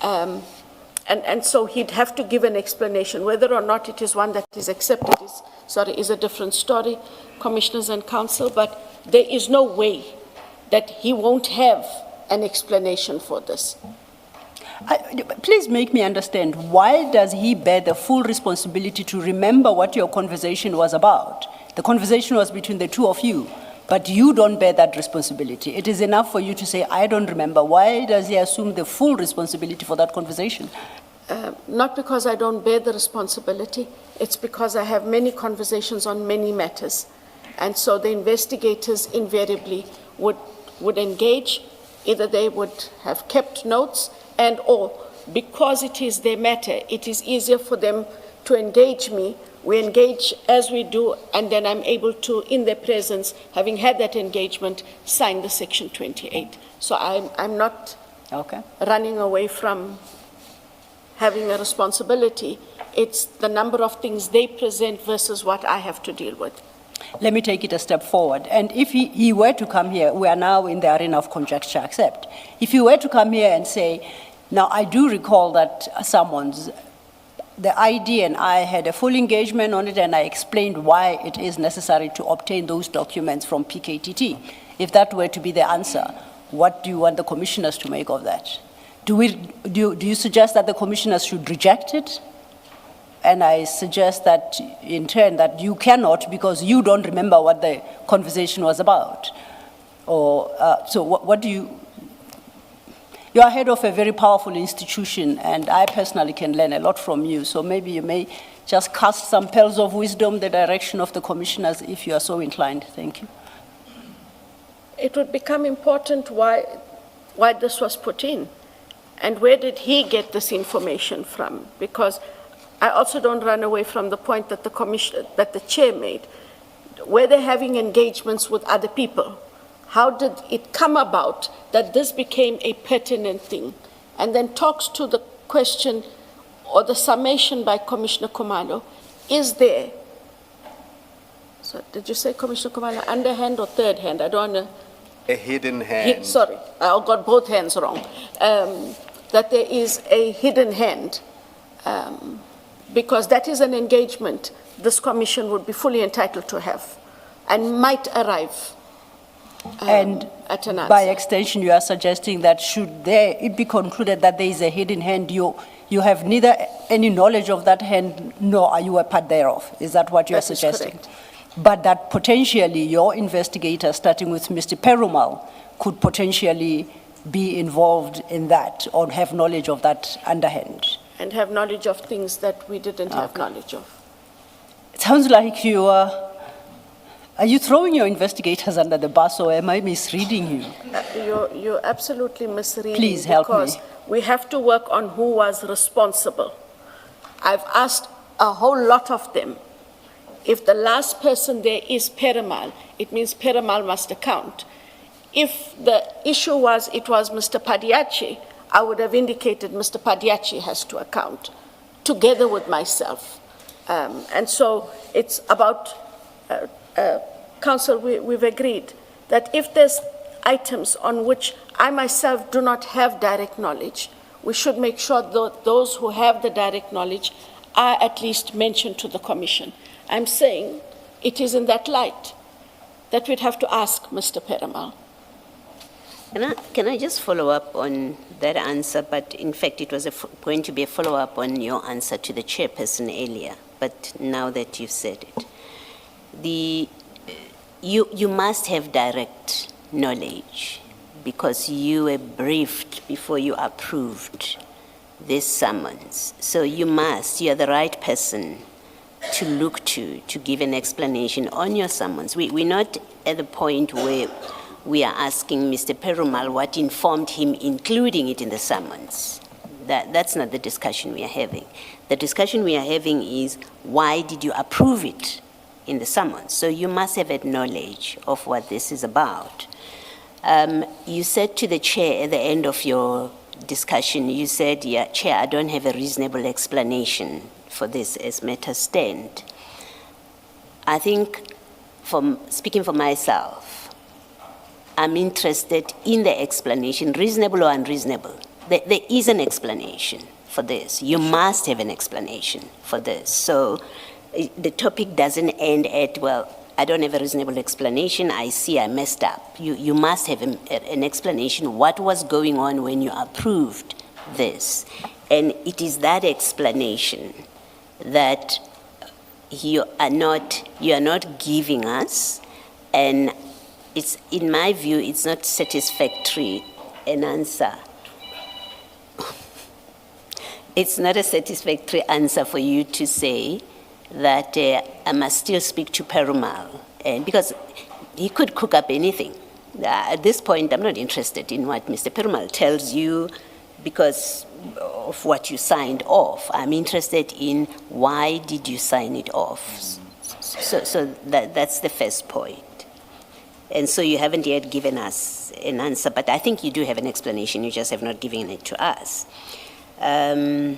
And so he'd have to give an explanation. Whether or not it is one that is accepted is a different story, Commissioners and Council, but there is no way that he won't have an explanation for this. Please make me understand, why does he bear the full responsibility to remember what your conversation was about? The conversation was between the two of you, but you don't bear that responsibility. It is enough for you to say, I don't remember. Why does he assume the full responsibility for that conversation? Not because I don't bear the responsibility, it's because I have many conversations on many matters. And so the investigators invariably would engage. Either they would have kept notes, and or because it is their matter, it is easier for them to engage me. We engage as we do, and then I'm able to, in their presence, having had that engagement, sign the Section 28. So I'm not running away from having a responsibility. It's the number of things they present versus what I have to deal with. Let me take it a step forward. And if he were to come here, we are now in the arena of conjecture, accept. If he were to come here and say, now I do recall that the ID and I had a full engagement on it, and I explained why it is necessary to obtain those documents from PKTT. If that were to be the answer, what do you want the commissioners to make of that? Do you suggest that the commissioners should reject it? And I suggest that, in turn, that you cannot, because you don't remember what the conversation was about. Or, so what do you... You're head of a very powerful institution, and I personally can learn a lot from you, so maybe you may just cast some pearls of wisdom the direction of the commissioners if you are so inclined. Thank you. It would become important why this was put in, and where did he get this information from? Because I also don't run away from the point that the chair made. Were they having engagements with other people? How did it come about that this became a pertinent thing? And then talks to the question or the summation by Commissioner Khumalo, is there, so did you say, Commissioner Khumalo, underhand or third hand? I don't know. A hidden hand. Sorry, I got both hands wrong. That there is a hidden hand. Because that is an engagement this commission would be fully entitled to have and might arrive and at an answer. By extension, you are suggesting that should it be concluded that there is a hidden hand, you have neither any knowledge of that hand nor are you a part thereof. Is that what you are suggesting? Correct. But that potentially your investigator, starting with Mr. Perumal, could potentially be involved in that or have knowledge of that underhand? And have knowledge of things that we didn't have knowledge of. It sounds like you are you throwing your investigators under the bus, or am I misreading you? You're absolutely misreading. Please help me. Because we have to work on who was responsible. I've asked a whole lot of them. If the last person there is Perumal, it means Perumal must account. If the issue was it was Mr. Padiachi, I would have indicated Mr. Padiachi has to account, together with myself. And so it's about, Council, we've agreed that if there's items on which I myself do not have direct knowledge, we should make sure that those who have the direct knowledge are at least mentioned to the Commission. I'm saying it is in that light that we'd have to ask Mr. Perumal. Can I just follow up on that answer? But in fact, it was going to be a follow-up on your answer to the chairperson earlier. But now that you've said it, you must have direct knowledge because you were briefed before you approved this summons. So you're the right person to look to give an explanation on your summons. We're not at the point where we are asking Mr. Perumal what informed him including it in the summons. That's not the discussion we are having. The discussion we are having is why did you approve it in the summons? So you must have had knowledge of what this is about. You said to the chair at the end of your discussion, you said, yeah, Chair, I don't have a reasonable explanation for this as matters stand. I think, speaking for myself, I'm interested in the explanation, reasonable or unreasonable. There is an explanation for this. You must have an explanation for this. So the topic doesn't end at, well, I don't have a reasonable explanation, I see I messed up. You must have an explanation what was going on when you approved this. And it is that explanation that you are not giving us, and it's, in my view, it's not satisfactory an answer. It's not a satisfactory answer for you to say that I must still speak to Perumal, and because he could cook up anything. At this point, I'm not interested in what Mr. Perumal tells you because of what you signed off. I'm interested in why did you sign it off. So that's the first point. And so you haven't yet given us an answer, but I think you do have an explanation, you just have not given it to us. A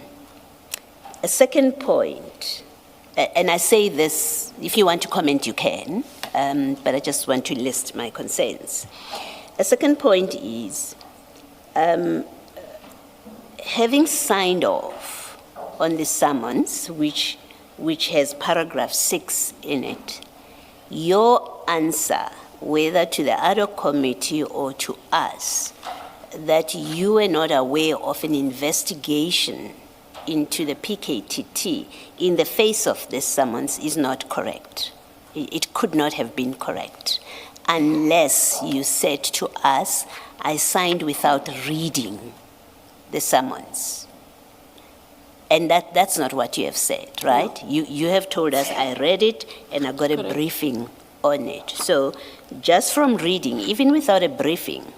second point, and I say this, if you want to comment, you can, but I just want to list my concerns. A second point is, having signed off on the summons, which has paragraph 6 in it, your answer, whether to the ad hoc committee or to us, that you were not aware of an investigation into the PKTT in the face of this summons is not correct. It could not have been correct unless you said to us, I signed without reading the summons. And that's not what you have said, right? No. You have told us, I read it and I got a briefing on it. So just from reading, even without a briefing,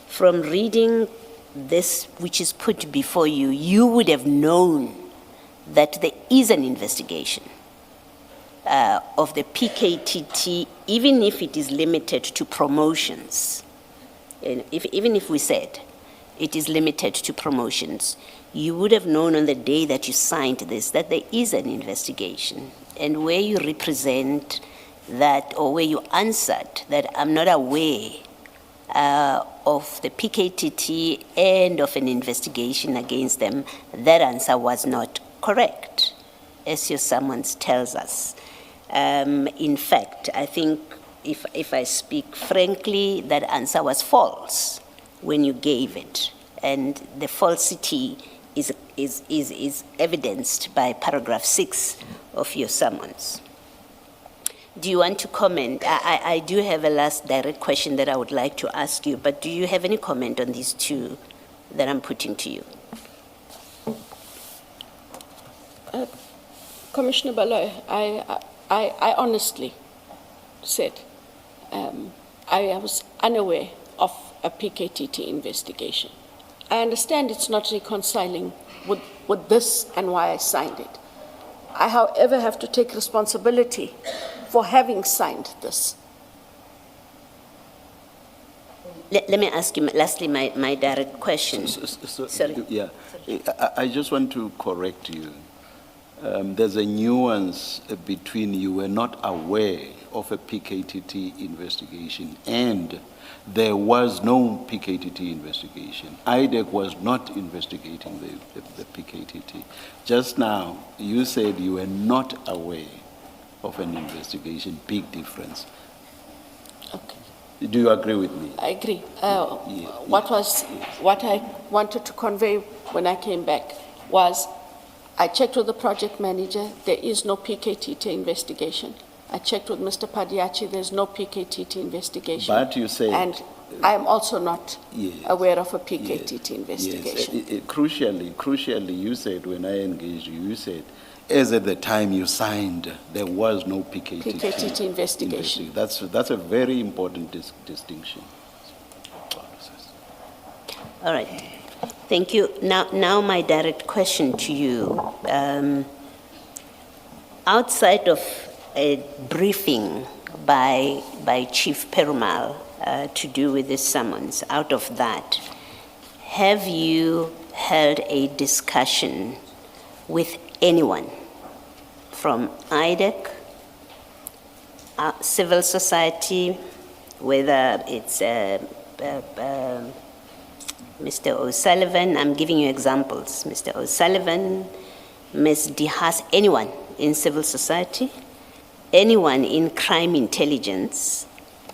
from reading this which is put before you, you would have known that there is an investigation of the PKTT, even if it is limited to promotions. And even if we said it is limited to promotions, you would have known on the day that you signed this that there is an investigation. And where you represent that, or where you answered that I'm not aware of the PKTT and of an investigation against them, that answer was not correct, as your summons tells us. In fact, I think if I speak frankly, that answer was false when you gave it. And the falsity is evidenced by paragraph 6 of your summons. Do you want to comment? I do have a last direct question that I would like to ask you, but do you have any comment on these two that I'm putting to you? Commissioner Baloy, I honestly said I was unaware of a PKTT investigation. I understand it's not reconciling with this and why I signed it. I, however, have to take responsibility for having signed this. Let me ask you, lastly, my direct question. Sorry. Yeah, I just want to correct you. There's a nuance between you were not aware of a PKTT investigation and there was no PKTT investigation. IDEC was not investigating the PKTT. Just now, you said you were not aware of an investigation. Big difference. Okay. Do you agree with me? I agree. What I wanted to convey when I came back was I checked with the project manager. There is no PKTT investigation. I checked with Mr. Padiachi. There's no PKTT investigation. But you said... And I am also not aware of a PKTT investigation. Yes. Crucially, you said, when I engaged you, you said, as at the time you signed, there was no PKTT investigation. That's a very important distinction. All right. Thank you. Now my direct question to you. Outside of a briefing by Chief Perumal to do with this summons, out of that, have you held a discussion with anyone from IDEC, civil society, whether it's Mr. O'Sullivan, I'm giving you examples, Mr. O'Sullivan, Ms. Dihas, anyone in civil society, anyone in crime intelligence,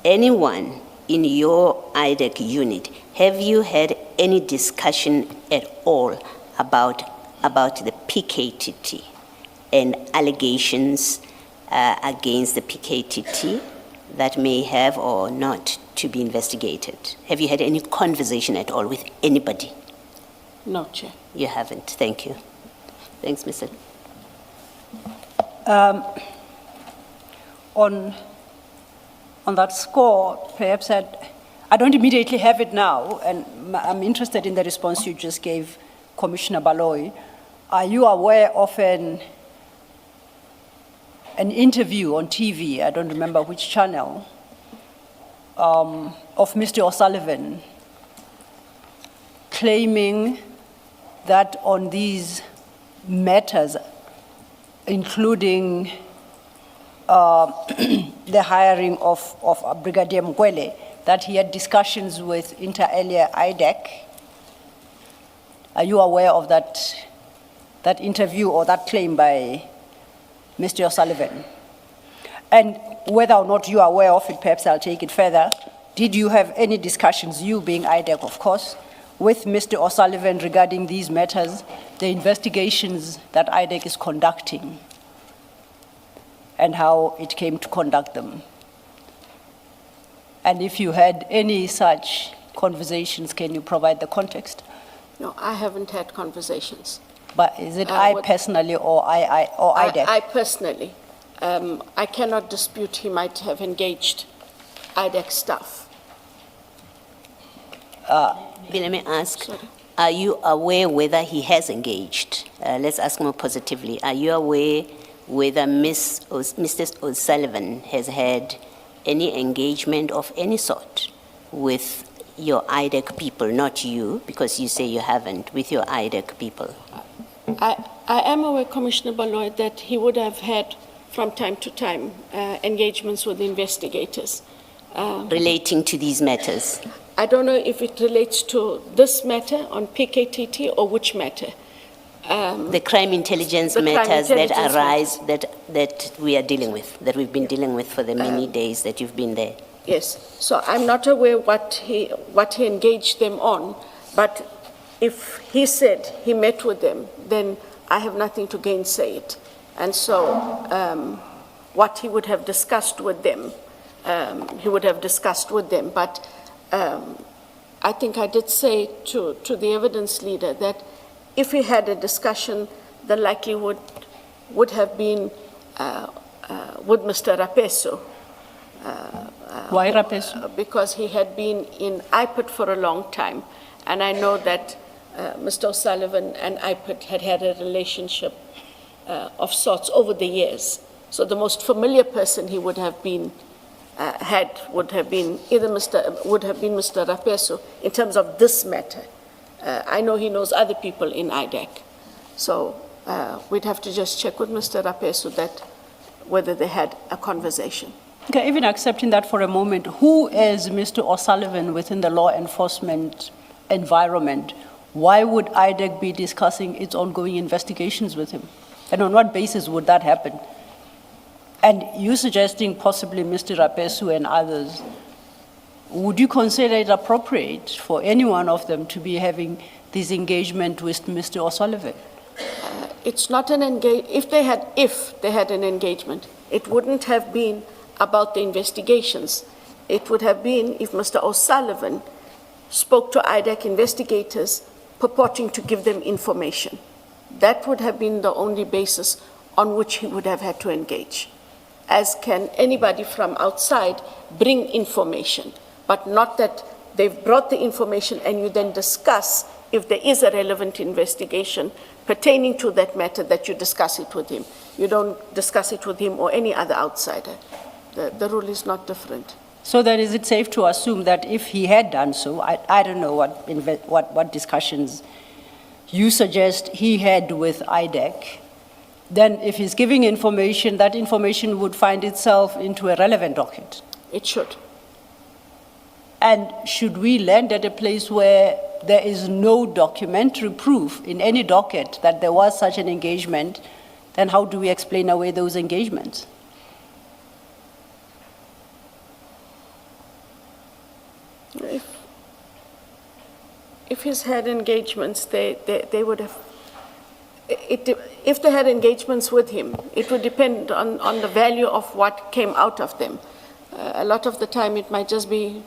anyone in your IDEC unit, have you had any discussion at all about the PKTT and allegations against the PKTT that may have or not to be investigated? Have you had any conversation at all with anybody? No, Chair. You haven't. Thank you. Thanks, Mr. On that score, perhaps I don't immediately have it now, and I'm interested in the response you just gave, Commissioner Baloy. Are you aware of an interview on TV, I don't remember which channel, of Mr. O'Sullivan claiming that on these matters, including the hiring of Brigadier Mkwele, that he had discussions with inter alia IDEC? Are you aware of that interview or that claim by Mr. O'Sullivan? And whether or not you are aware of it, perhaps I'll take it further. Did you have any discussions, you being IDEC, of course, with Mr. O'Sullivan regarding these matters, the investigations that IDEC is conducting, and how it came to conduct them? And if you had any such conversations, can you provide the context? No, I haven't had conversations. But is it I personally or IDEC? I personally. I cannot dispute he might have engaged IDEC staff. Let me ask, Sorry. are you aware whether he has engaged? Let's ask more positively. Are you aware whether Mr. O'Sullivan has had any engagement of any sort with your IDEC people, not you, because you say you haven't, with your IDEC people? I am aware, Commissioner Baloy, that he would have had, from time to time, engagements with investigators. Relating to these matters? I don't know if it relates to this matter on PKTT or which matter. The crime intelligence matters that arise, that we are dealing with, that we've been dealing with for the many days that you've been there. Yes, so I'm not aware what he engaged them on, but if he said he met with them, then I have nothing to gainsay it. And so what he would have discussed with them. But I think I did say to the evidence leader that if he had a discussion, the likelihood would have been with Mr. Rapeso. Why Rapeso? Because he had been in IPIT for a long time, and I know that Mr. O'Sullivan and IPIT had had a relationship of sorts over the years. So the most familiar person he would have been would have been Mr. Rapeso in terms of this matter. I know he knows other people in IDEC, so we'd have to just check with Mr. Rapeso that whether they had a conversation. Okay, even accepting that for a moment, who is Mr. O'Sullivan within the law enforcement environment? Why would IDEC be discussing its ongoing investigations with him? And on what basis would that happen? And you suggesting possibly Mr. Rapesu and others, would you consider it appropriate for any one of them to be having this engagement with Mr. O'Sullivan? It's not an engagement. If they had an engagement, it wouldn't have been about the investigations. It would have been if Mr. O'Sullivan spoke to IDEC investigators purporting to give them information. That would have been the only basis on which he would have had to engage. As can anybody from outside bring information, but not that they've brought the information and you then discuss if there is a relevant investigation pertaining to that matter, that you discuss it with him. You don't discuss it with him or any other outsider. The rule is not different. So then is it safe to assume that if he had done so, I don't know what discussions you suggest he had with IDEC, then if he's giving information, that information would find itself into a relevant docket? It should. And should we land at a place where there is no documentary proof in any docket that there was such an engagement, then how do we explain away those engagements? If he's had engagements, they would have. If they had engagements with him, it would depend on the value of what came out of them. A lot of the time, it might just be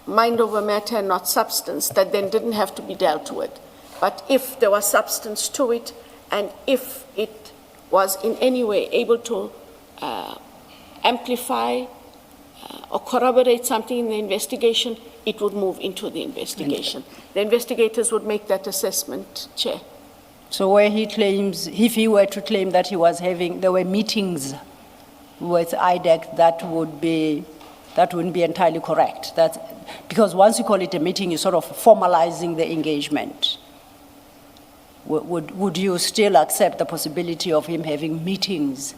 mind over matter and not substance that then didn't have to be dealt with. But if there was substance to it, and if it was in any way able to amplify or corroborate something in the investigation, it would move into the investigation. The investigators would make that assessment, Chair. So where he claims, if he were to claim that there were meetings with IDEC, that wouldn't be entirely correct. Because once you call it a meeting, you're sort of formalizing the engagement. Would you still accept the possibility of him having meetings,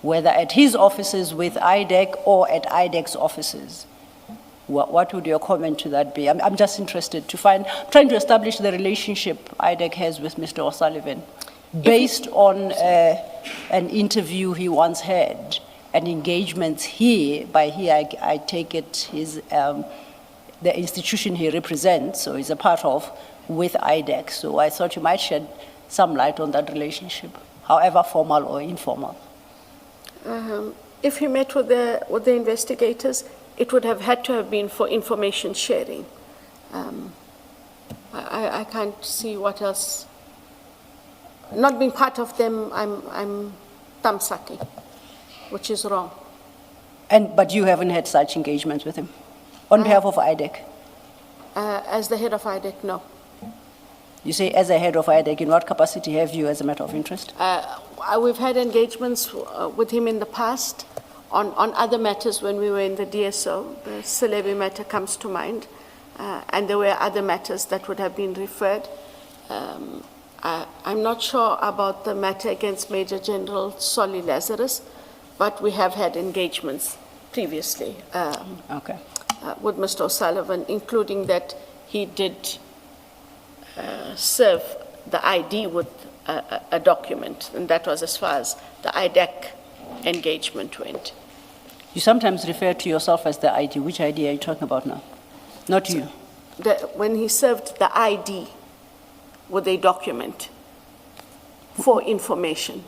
whether at his offices with IDEC or at IDEC's offices? What would your comment to that be? I'm just interested to trying to establish the relationship IDEC has with Mr. O'Sullivan based on an interview he once had, and engagements I take it the institution he represents or is a part of with IDEC. So I thought you might shed some light on that relationship, however formal or informal. If he met with the investigators, it would have had to have been for information sharing. I can't see what else. Not being part of them, I'm thumb-sucking, which is wrong. But you haven't had such engagements with him on behalf of IDEC? As the head of IDEC, no. You say as a head of IDEC, in what capacity have you as a matter of interest? We've had engagements with him in the past on other matters when we were in the DSO. The Selebi matter comes to mind, and there were other matters that would have been referred. I'm not sure about the matter against Major General Solly Lazarus, but we have had engagements previously with Mr. O'Sullivan, including that he did serve the ID with a document, and that was as far as the IDEC engagement went. You sometimes refer to yourself as the ID. Which ID are you talking about now? Not you. When he served the ID with a document for information.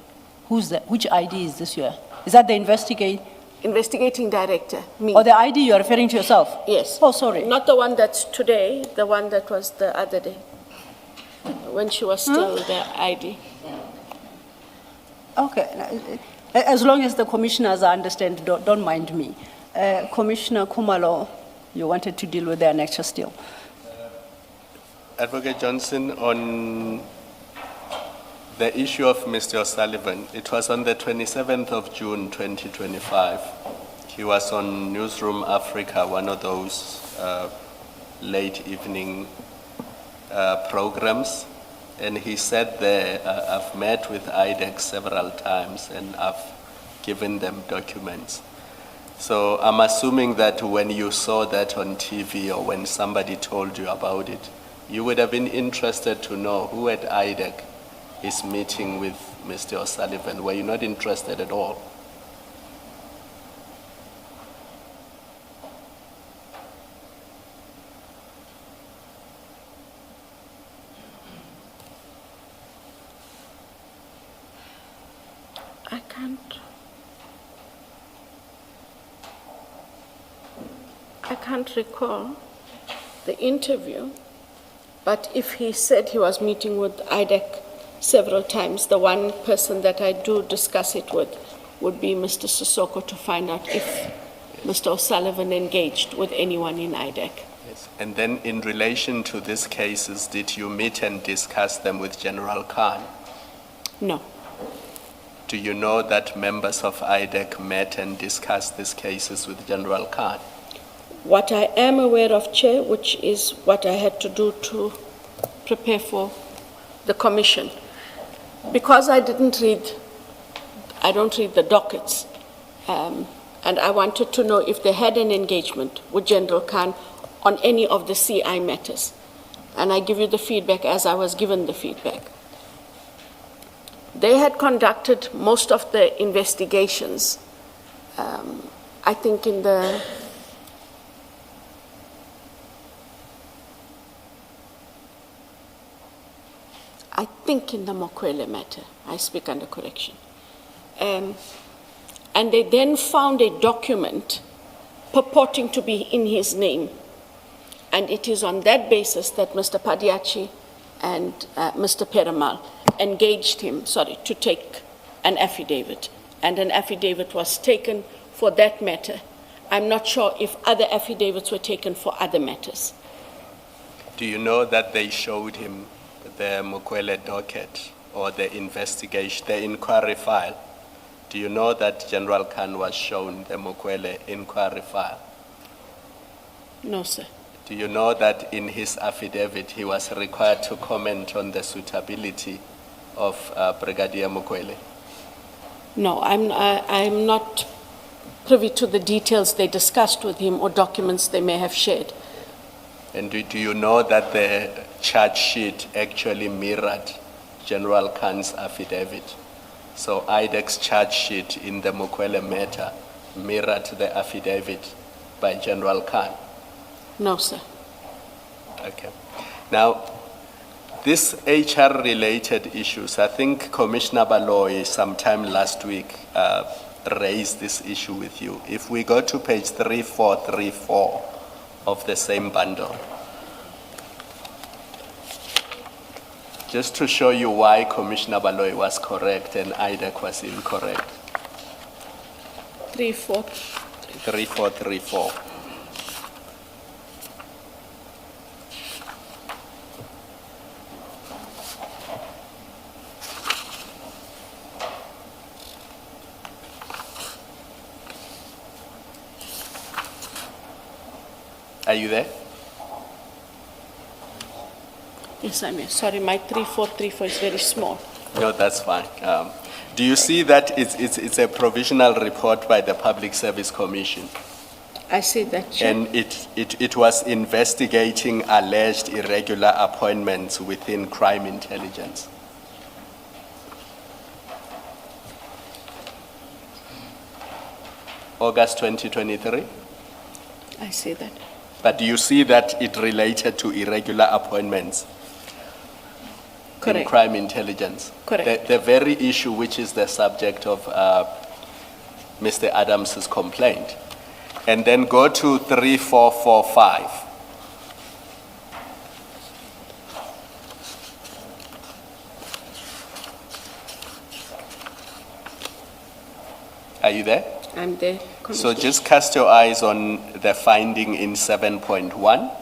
Who's that? Which ID is this here? Is that the Investigating director, me. or the ID you're referring to yourself? Yes. Oh, sorry. Not the one that's today, the one that was the other day, when she was still the ID. Okay. As long as the commissioners understand, don't mind me. Commissioner Kumalo, you wanted to deal with the annexure still. Advocate Johnson, on the issue of Mr. O'Sullivan, it was on the 27th of June 2025. He was on Newsroom Africa, one of those late evening programs, and he said there, I've met with IDEC several times and I've given them documents. So I'm assuming that when you saw that on TV or when somebody told you about it, you would have been interested to know who at IDEC is meeting with Mr. O'Sullivan. Were you not interested at all? I can't recall the interview, but if he said he was meeting with IDEC several times, the one person that I do discuss it with would be Mr. Sissoko to find out if Mr. O'Sullivan engaged with anyone in IDEC. Yes. And then in relation to these cases, did you meet and discuss them with General Khan? No. Do you know that members of IDEC met and discussed these cases with General Khan? What I am aware of, Chair, which is what I had to do to prepare for the commission, because I don't read the dockets, and I wanted to know if they had an engagement with General Khan on any of the CI matters. And I give you the feedback as I was given the feedback. They had conducted most of the investigations, I think in the Mokwele matter. I speak under correction. And they then found a document purporting to be in his name. And it is on that basis that Mr. Padiachi and Mr. Perumal engaged him, to take an affidavit. And an affidavit was taken for that matter. I'm not sure if other affidavits were taken for other matters. Do you know that they showed him the Mokwele docket or the investigation, the inquiry file? Do you know that General Khan was shown the Mokwele inquiry file? No, sir. Do you know that in his affidavit he was required to comment on the suitability of Brigadier Mokwele? No, I'm not privy to the details they discussed with him or documents they may have shared. And do you know that the charge sheet actually mirrored General Khan's affidavit? So IDEC's charge sheet in the Mokwele matter mirrored the affidavit by General Khan? No, sir. Okay. Now, these HR-related issues, I think Commissioner Baloy sometime last week raised this issue with you. If we go to page 3434 of the same bundle, just to show you why Commissioner Baloy was correct and IDEC was incorrect. 3434. Are you there? Yes, I'm here. Sorry, my 3434 is very small. No, that's fine. Do you see that it's a provisional report by the Public Service Commission? I see that, Chair. And it was investigating alleged irregular appointments within crime intelligence. August 2023? I see that. But do you see that it related to irregular appointments? in Correct. crime intelligence. Correct. The very issue which is the subject of Mr. Adams's complaint. And then go to 3445. Are you there? I'm there. So just cast your eyes on the finding in 7.1.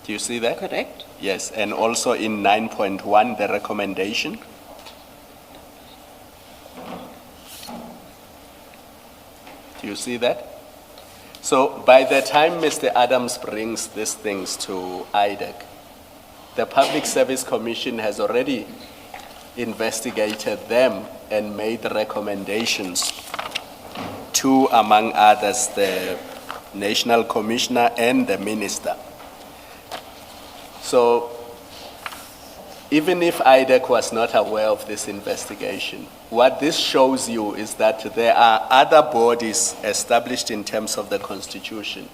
Do you see that? Correct. Yes, and also in 9.1, the recommendation. Do you see that? So by the time Mr. Adams brings these things to IDEC, the Public Service Commission has already investigated them and made recommendations to, among others, the National Commissioner and the Minister. So even if IDEC was not aware of this investigation, what this shows you is that there are other bodies established in terms of the Constitution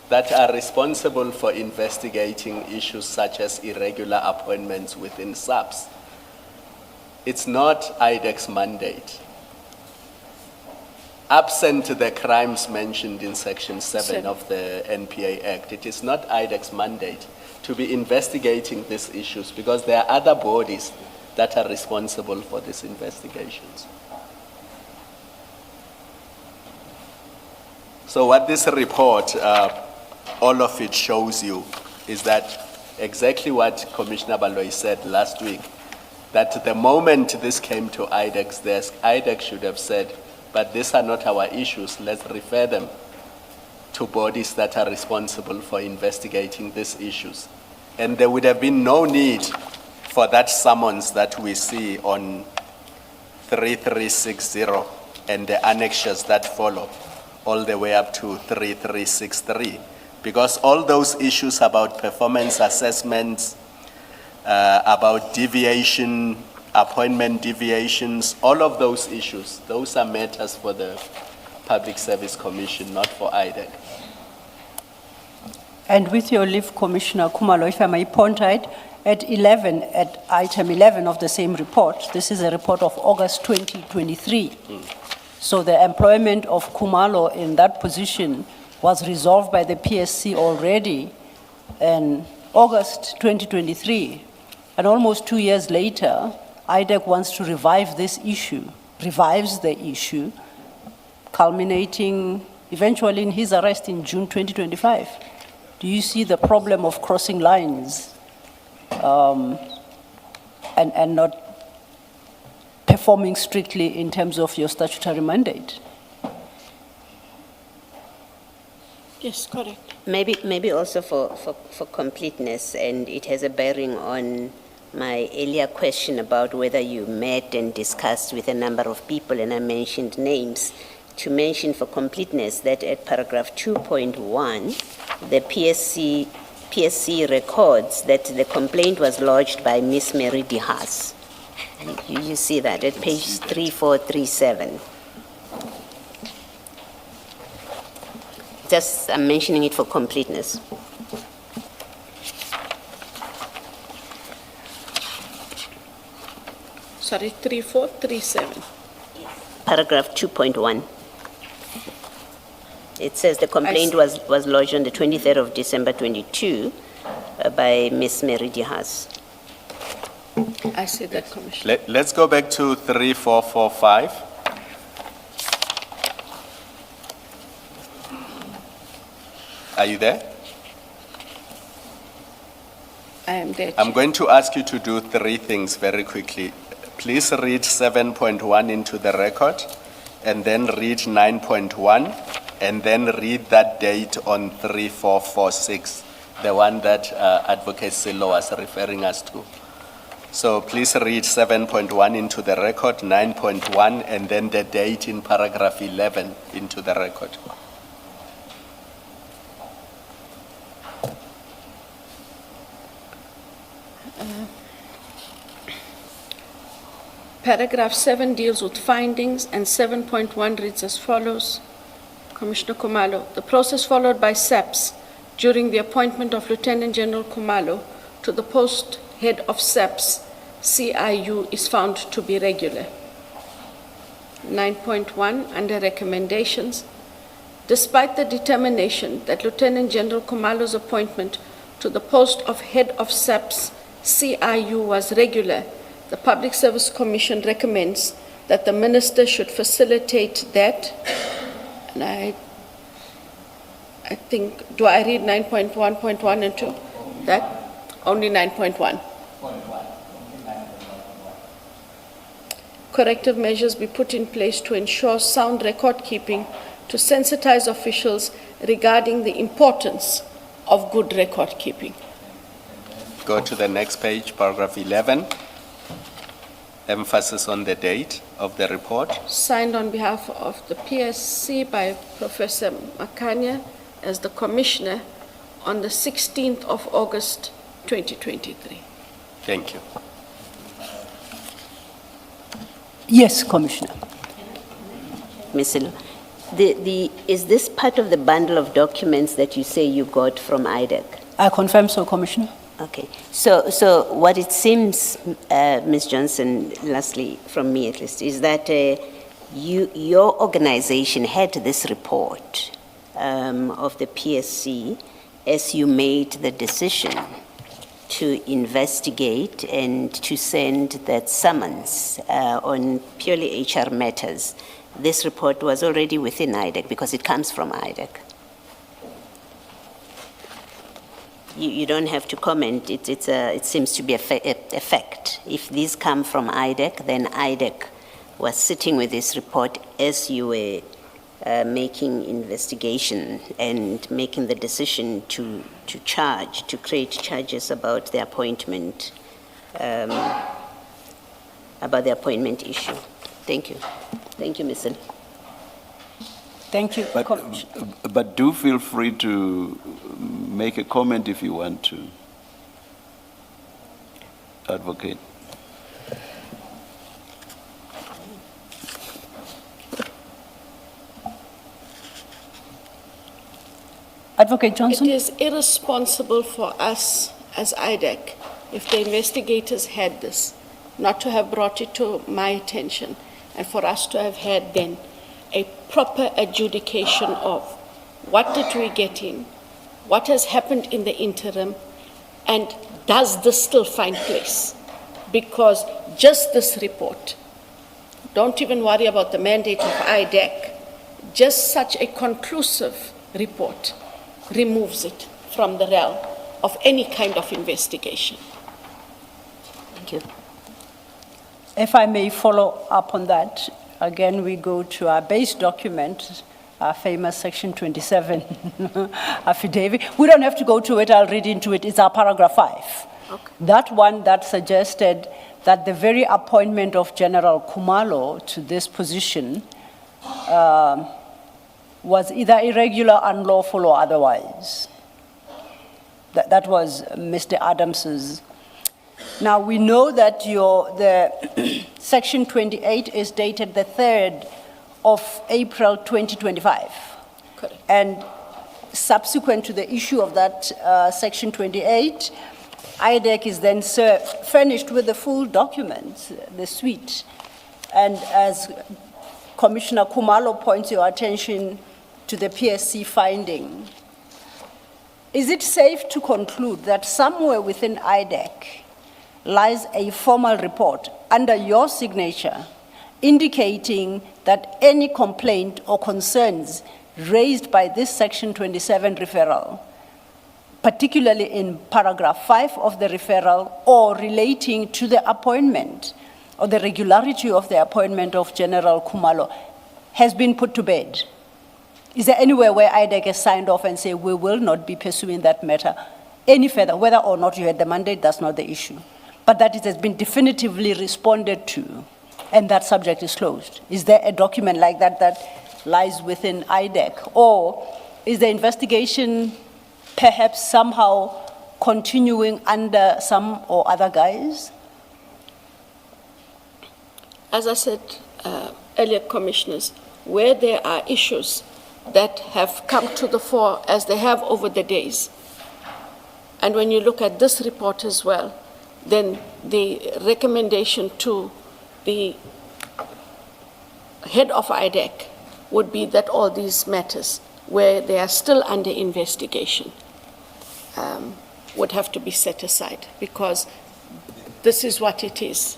that are responsible for investigating issues such as irregular appointments within SAPS. It's not IDEC's mandate. Absent the crimes mentioned in Section 7 of the NPA Act, it is not IDEC's mandate to be investigating these issues because there are other bodies that are responsible for these investigations. So what this report, all of it shows you is that exactly what Commissioner Baloyi said last week, that the moment this came to IDEC's desk, IDEC should have said, but these are not our issues, let's refer them to bodies that are responsible for investigating these issues. And there would have been no need for that summons that we see on 3360 and the annexures that follow all the way up to 3363. Because all those issues about performance assessments, about deviation, appointment deviations, all of those issues, those are matters for the Public Service Commission, not for IDEC. And with your leave, Commissioner Khumalo, if I may point out, at item 11 of the same report, this is a report of August 2023. So the employment of Khumalo in that position was resolved by the PSC already in August 2023. And almost 2 years later, IDEC wants to revive this issue, revives the issue, culminating eventually in his arrest in June 2025. Do you see the problem of crossing lines and not performing strictly in terms of your statutory mandate? Yes, correct. Maybe also for completeness, and it has a bearing on my earlier question about whether you met and discussed with a number of people, and I mentioned names, to mention for completeness that at paragraph 2.1, the PSC records that the complaint was lodged by Miss Mary DeHaas. You see that at page 3437. Just, I'm mentioning it for completeness. Sorry, 3437. Paragraph 2.1. It says the complaint was lodged on the 23rd of December 22 by Miss Mary DeHaas. I see that, Commissioner. Let's go back to 3445. Are you there? I am there. I'm going to ask you to do three things very quickly. Please read 7.1 into the record, and then read 9.1, and then read that date on 3446, the one that Advocate Silo was referring us to. So please read 7.1 into the record, 9.1, and then the date in paragraph 11 into the record. Paragraph 7 deals with findings, and 7.1 reads as follows. Commissioner Khumalo, the process followed by SAPS during the appointment of Lieutenant General Khumalo to the post head of SAPS CIU is found to be regular. 9.1 under recommendations, despite the determination that Lieutenant General Khumalo's appointment to the post of head of SAPS CIU was regular, the Public Service Commission recommends that the minister should facilitate that, and I think, do I read 9.1.1 and 2? That? Only 9.1. Corrective measures be put in place to ensure sound record keeping, to sensitize officials regarding the importance of good record keeping. Go to the next page, paragraph 11. Emphasis on the date of the report. Signed on behalf of the PSC by Professor Makanya as the Commissioner on the 16th of August, 2023. Thank you. Yes, Commissioner. Ms. Silo, is this part of the bundle of documents that you say you got from IDEC? I confirm so, Commissioner. Okay. So what it seems, Ms. Johnson, lastly, from me at least, is that your organization had this report of the PSC as you made the decision to investigate and to send that summons on purely HR matters. This report was already within IDEC because it comes from IDEC. You don't have to comment. It seems to be a fact. If these come from IDEC, then IDEC was sitting with this report as you were making investigation and making the decision to create charges about the appointment, issue. Thank you. Thank you, Ms. Silo. Thank you, But do feel free to make a comment if you want to, Advocate. Advocate Johnson. It is irresponsible for us as IDEC, if the investigators had this, not to have brought it to my attention, and for us to have had then a proper adjudication of what did we get in, what has happened in the interim, and does this still find place? Because just this report, don't even worry about the mandate of IDEC, just such a conclusive report removes it from the realm of any kind of investigation. Thank you. If I may follow up on that, again, we go to our base document, our famous Section 27 affidavit. We don't have to go to it, I'll read into it. It's our paragraph 5. Okay. That one that suggested that the very appointment of General Khumalo to this position was either irregular, unlawful, or otherwise. That was Mr. Adams's. Now, we know that the Section 28 is dated the 3rd of April 2025. Correct. And subsequent to the issue of that Section 28, IDEC is then furnished with the full document, the suite. And as Commissioner Khumalo points your attention to the PSC finding, is it safe to conclude that somewhere within IDEC lies a formal report under your signature indicating that any complaint or concerns raised by this Section 27 referral, particularly in paragraph 5 of the referral, or relating to the appointment or the regularity of the appointment of General Khumalo, has been put to bed? Is there anywhere where IDEC has signed off and say, we will not be pursuing that matter any further? Whether or not you had the mandate, that's not the issue. But that it has been definitively responded to, and that subject is closed. Is there a document like that that lies within IDEC? Or is the investigation perhaps somehow continuing under some or other guise? As I said earlier, Commissioners, where there are issues that have come to the fore as they have over the days. And when you look at this report as well, then the recommendation to the head of IDEC would be that all these matters, where they are still under investigation, would have to be set aside, because this is what it is.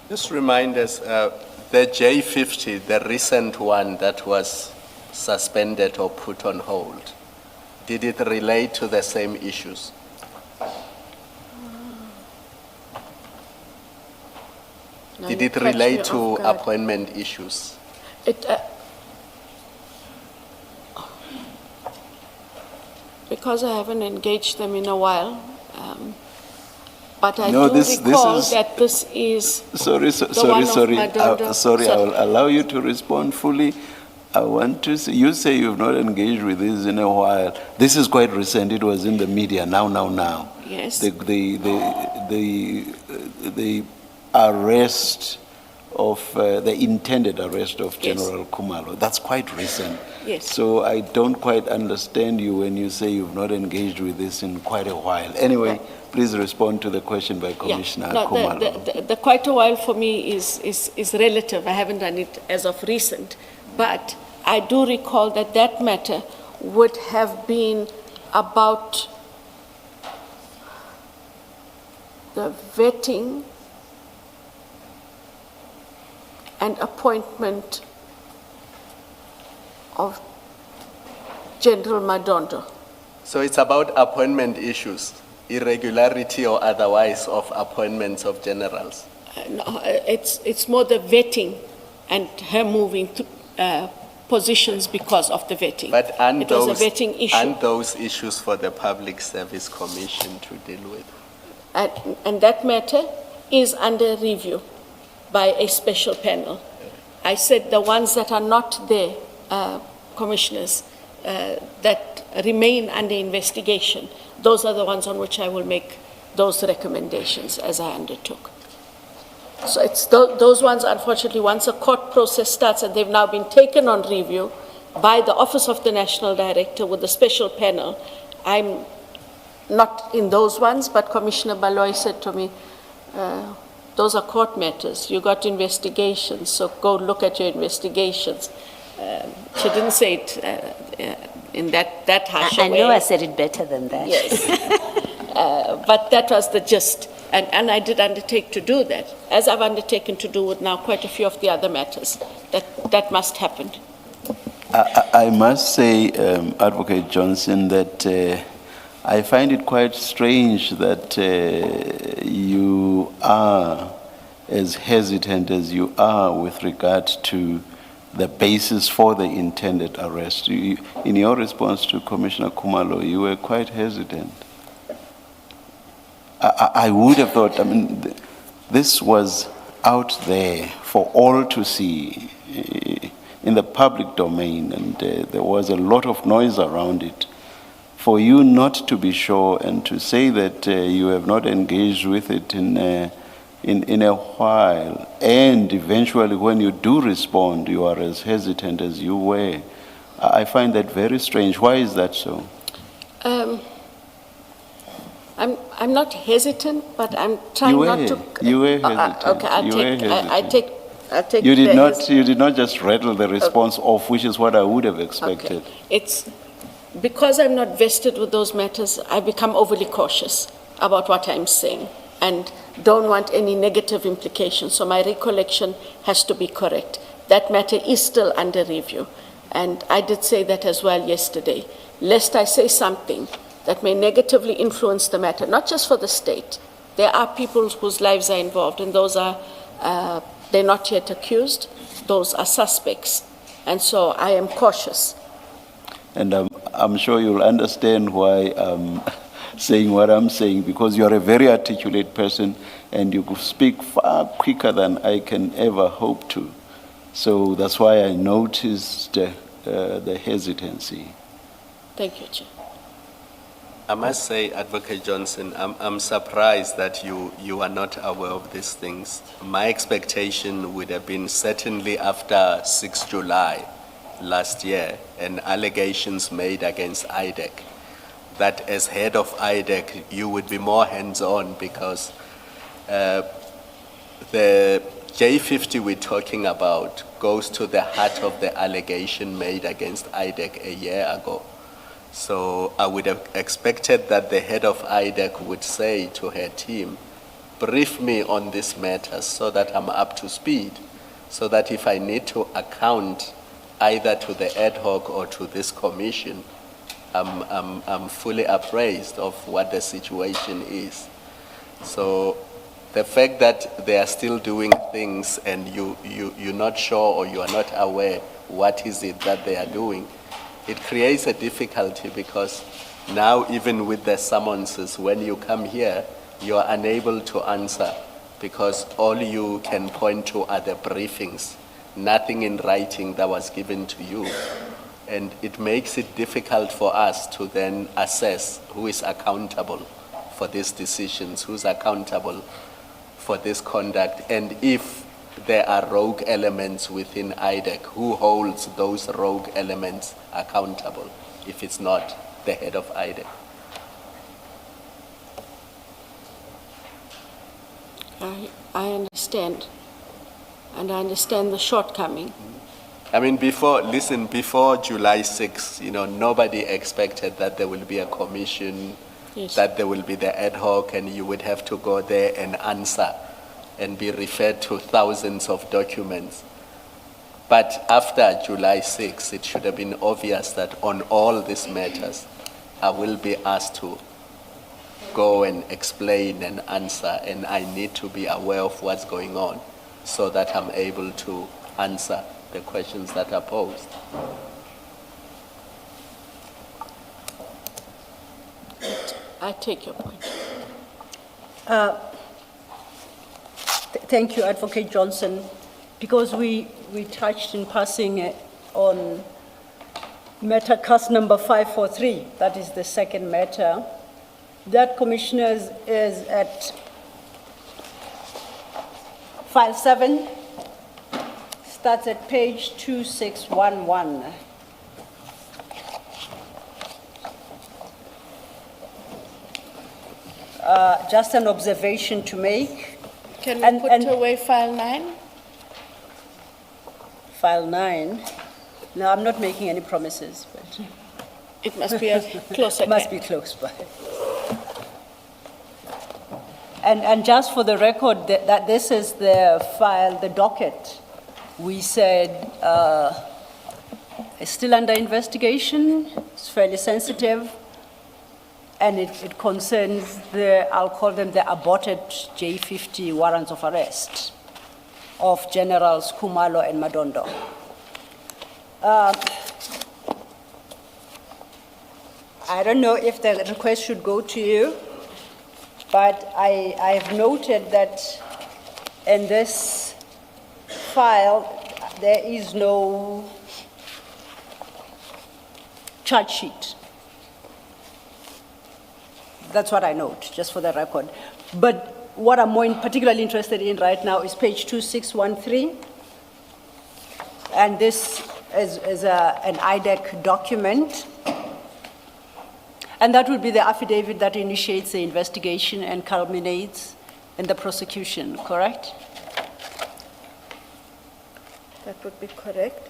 Just remind us, the J50, the recent one that was suspended or put on hold, did it relate to the same issues? Now Did you it catch me relate off to guard. appointment issues? Because I haven't engaged them in a while, but I No, do this recall is- that this is Sorry, one of sorry. Madondo. Sorry, I will allow you to respond fully. I want to say, you say you've not engaged with this in a while. This is quite recent. It was in the media now. Yes. The arrest of, the intended arrest of Yes. General Kumalo. That's quite recent. Yes. So I don't quite understand you when you say you've not engaged with this in quite a while. Anyway, Right. please respond to the question by Commissioner No, Kumalo. the quite a while for me is relative. I haven't done it as of recent. But I do recall that that matter would have been about the vetting and appointment of General Madondo. So it's about appointment issues, irregularity or otherwise of appointments of generals. No, it's more the vetting and her moving to positions because of the vetting. But It was a vetting issue. and those issues for the Public Service Commission to deal with. And that matter is under review by a special panel. I said the ones that are not there, commissioners, that remain under investigation, those are the ones on which I will make those recommendations as I undertook. So it's those ones, unfortunately, once a court process starts and they've now been taken on review by the Office of the National Director with a special panel, I'm not in those ones, but Commissioner Baloy said to me, those are court matters. You got investigations, so go look at your investigations. She didn't say it in that harsh I way. know I said it better than that. Yes. But that was the gist. And I did undertake to do that, as I've undertaken to do with now quite a few of the other matters. That must happen. I must say, Advocate Johnson, that I find it quite strange that you are as hesitant as you are with regard to the basis for the intended arrest. In your response to Commissioner Kumalo, you were quite hesitant. I would have thought, this was out there for all to see in the public domain, and there was a lot of noise around it. For you not to be sure and to say that you have not engaged with it in a while, and eventually when you do respond, you are as hesitant as you were, I find that very strange. Why is that so? I'm not hesitant, but I'm trying not to. You were hesitant. Okay, I'll take. You did the not. You did not just rattle the response off, which is what I would have expected. Okay. It's because I'm not vested with those matters. I become overly cautious about what I'm saying and don't want any negative implications. So my recollection has to be correct. That matter is still under review, and I did say that as well yesterday. Lest I say something that may negatively influence the matter, not just for the state. There are people whose lives are involved, and those are, they're not yet accused, those are suspects. And so I am cautious. And I'm sure you'll understand why I'm saying what I'm saying, because you're a very articulate person, and you speak far quicker than I can ever hope to. So that's why I noticed the hesitancy. Thank you, Chair. I must say, Advocate Johnson, I'm surprised that you are not aware of these things. My expectation would have been certainly after 6 July last year and allegations made against IDEC, that as head of IDEC, you would be more hands-on because the J50 we're talking about goes to the heart of the allegation made against IDEC a year ago. So I would have expected that the head of IDEC would say to her team, brief me on this matter so that I'm up to speed, so that if I need to account either to the ad hoc or to this commission, I'm fully appraised of what the situation is. So the fact that they are still doing things and you're not sure or you are not aware what is it that they are doing, it creates a difficulty because now even with the summonses, when you come here, you are unable to answer because all you can point to are the briefings, nothing in writing that was given to you. And it makes it difficult for us to then assess who is accountable for these decisions, who's accountable for this conduct, and if there are rogue elements within IDEC, who holds those rogue elements accountable if it's not the head of IDEC? I understand, and I understand the shortcoming. I mean, before July 6, nobody expected that there will be a commission, Yes. that there will be the ad hoc, and you would have to go there and answer and be referred to thousands of documents. But after July 6, it should have been obvious that on all these matters, I will be asked to go and explain and answer, and I need to be aware of what's going on so that I'm able to answer the questions that are posed. I take your point. Thank you, Advocate Johnson. Because we touched in passing on matter case number 543, that is the second matter. That, Commissioners, is at file 7, starts at page 2611. Just an observation to make. Can And- we put and- away file 9? File 9. No, I'm not making any promises, but It must be a closer. it must be close by. And just for the record, that this is the file, the docket. We said it's still under investigation. It's fairly sensitive. And it concerns I'll call them the aborted J50 warrants of arrest of Generals Kumalo and Madondo. I don't know if the request should go to you, but I have noted that in this file, there is no charge sheet. That's what I note, just for the record. But what I'm more particularly interested in right now is page 2613. And this is an IDEC document. And that will be the affidavit that initiates the investigation and culminates in the prosecution, correct? That would be correct.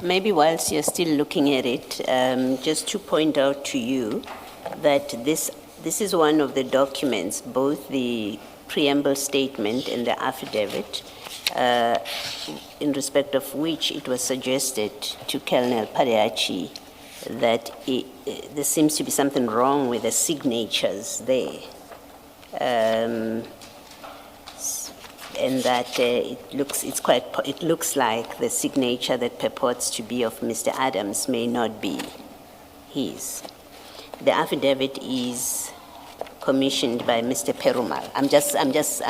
Maybe whilst you're still looking at it, just to point out to you that this is one of the documents, both the preamble statement and the affidavit, in respect of which it was suggested to Colonel Pareachi that there seems to be something wrong with the signatures there. and that it looks like the signature that purports to be of Mr. Adams may not be his. The affidavit is commissioned by Mr. Perumal. I'm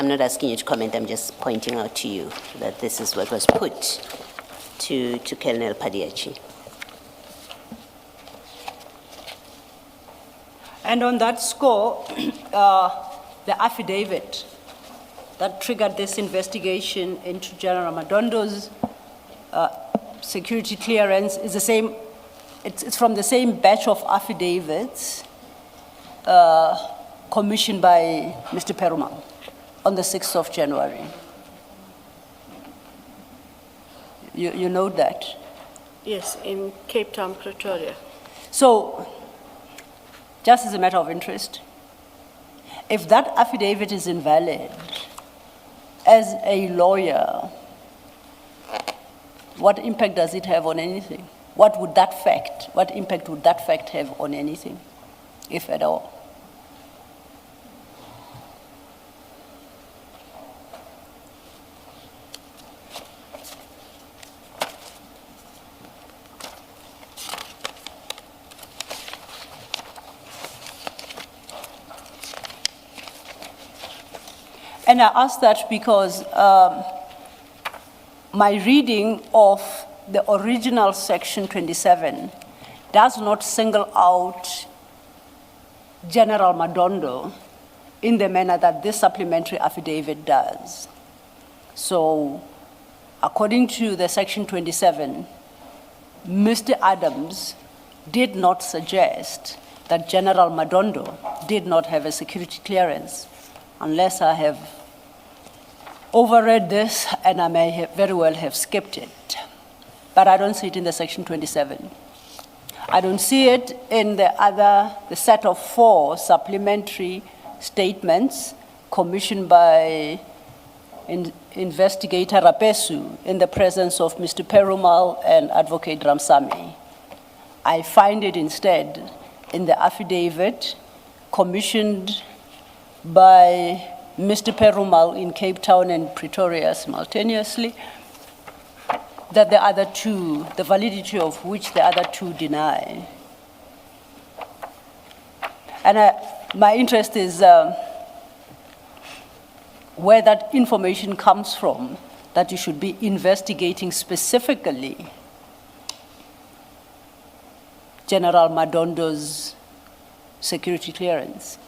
not asking you to comment, I'm just pointing out to you that this is what was put to Colonel Padiachi. And on that score, the affidavit that triggered this investigation into General Madondo's security clearance is the same, it's from the same batch of affidavits commissioned by Mr. Perumal on the 6th of January. You know that? Yes, in Cape Town, Pretoria. So, just as a matter of interest, if that affidavit is invalid, as a lawyer, what impact does it have on anything? What impact would that fact have on anything, if at all? And I ask that because my reading of the original Section 27 does not single out General Madondo in the manner that this supplementary affidavit does. So, according to the Section 27, Mr. Adams did not suggest that General Madondo did not have a security clearance, unless I have overread this, and I may very well have skipped it. But I don't see it in the Section 27. I don't see it in the set of 4 supplementary statements commissioned by Investigator Rapesu in the presence of Mr. Perumal and Advocate Ramsamy. I find it instead in the affidavit commissioned by Mr. Perumal in Cape Town and Pretoria simultaneously, that the other 2, the validity of which the other 2 deny. And my interest is where that information comes from, that you should be investigating specifically General Madondo's security clearance.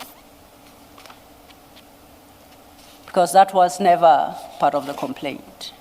Because that was never part of the complaint.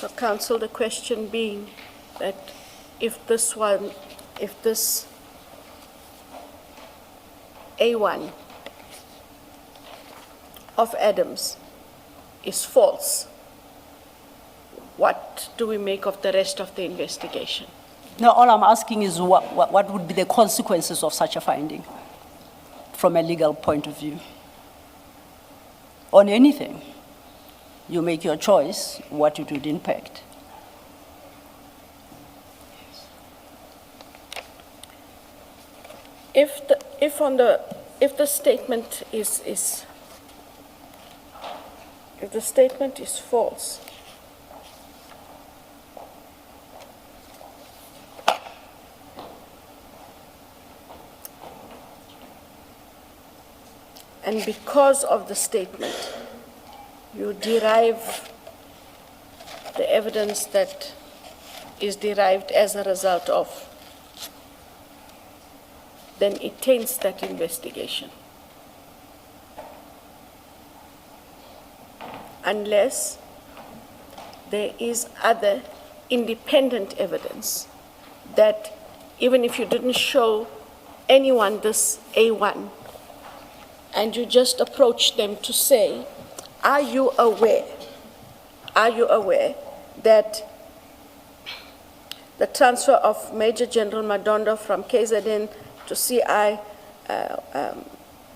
So, Council, the question being that if this A1 of Adams is false, what do we make of the rest of the investigation? No, all I'm asking is what would be the consequences of such a finding from a legal point of view? On anything. You make your choice, what it would impact. If the statement is false, and because of the statement, you derive the evidence that is derived as a result of, then it taints that investigation. unless there is other independent evidence that even if you didn't show anyone this A1, and you just approach them to say, are you aware that the transfer of Major General Madondo from KZN to CI,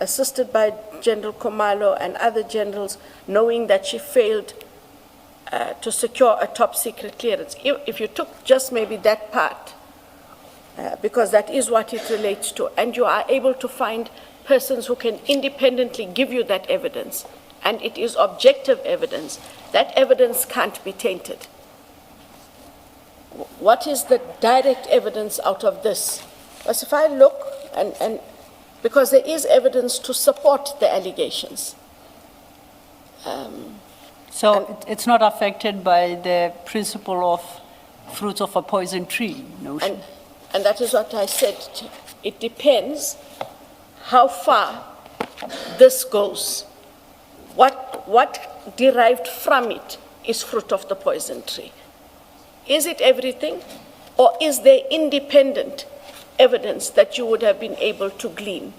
assisted by General Komalo and other generals, knowing that she failed to secure a top secret clearance? If you took just maybe that part, because that is what it relates to, and you are able to find persons who can independently give you that evidence, and it is objective evidence, that evidence can't be tainted. What is the direct evidence out of this? Because if I look, and because there is evidence to support the allegations. So it's not affected by the principle of fruits of a poison tree notion? And that is what I said. It depends how far this goes. What derived from it is fruit of the poison tree. Is it everything, or is there independent evidence that you would have been able to glean?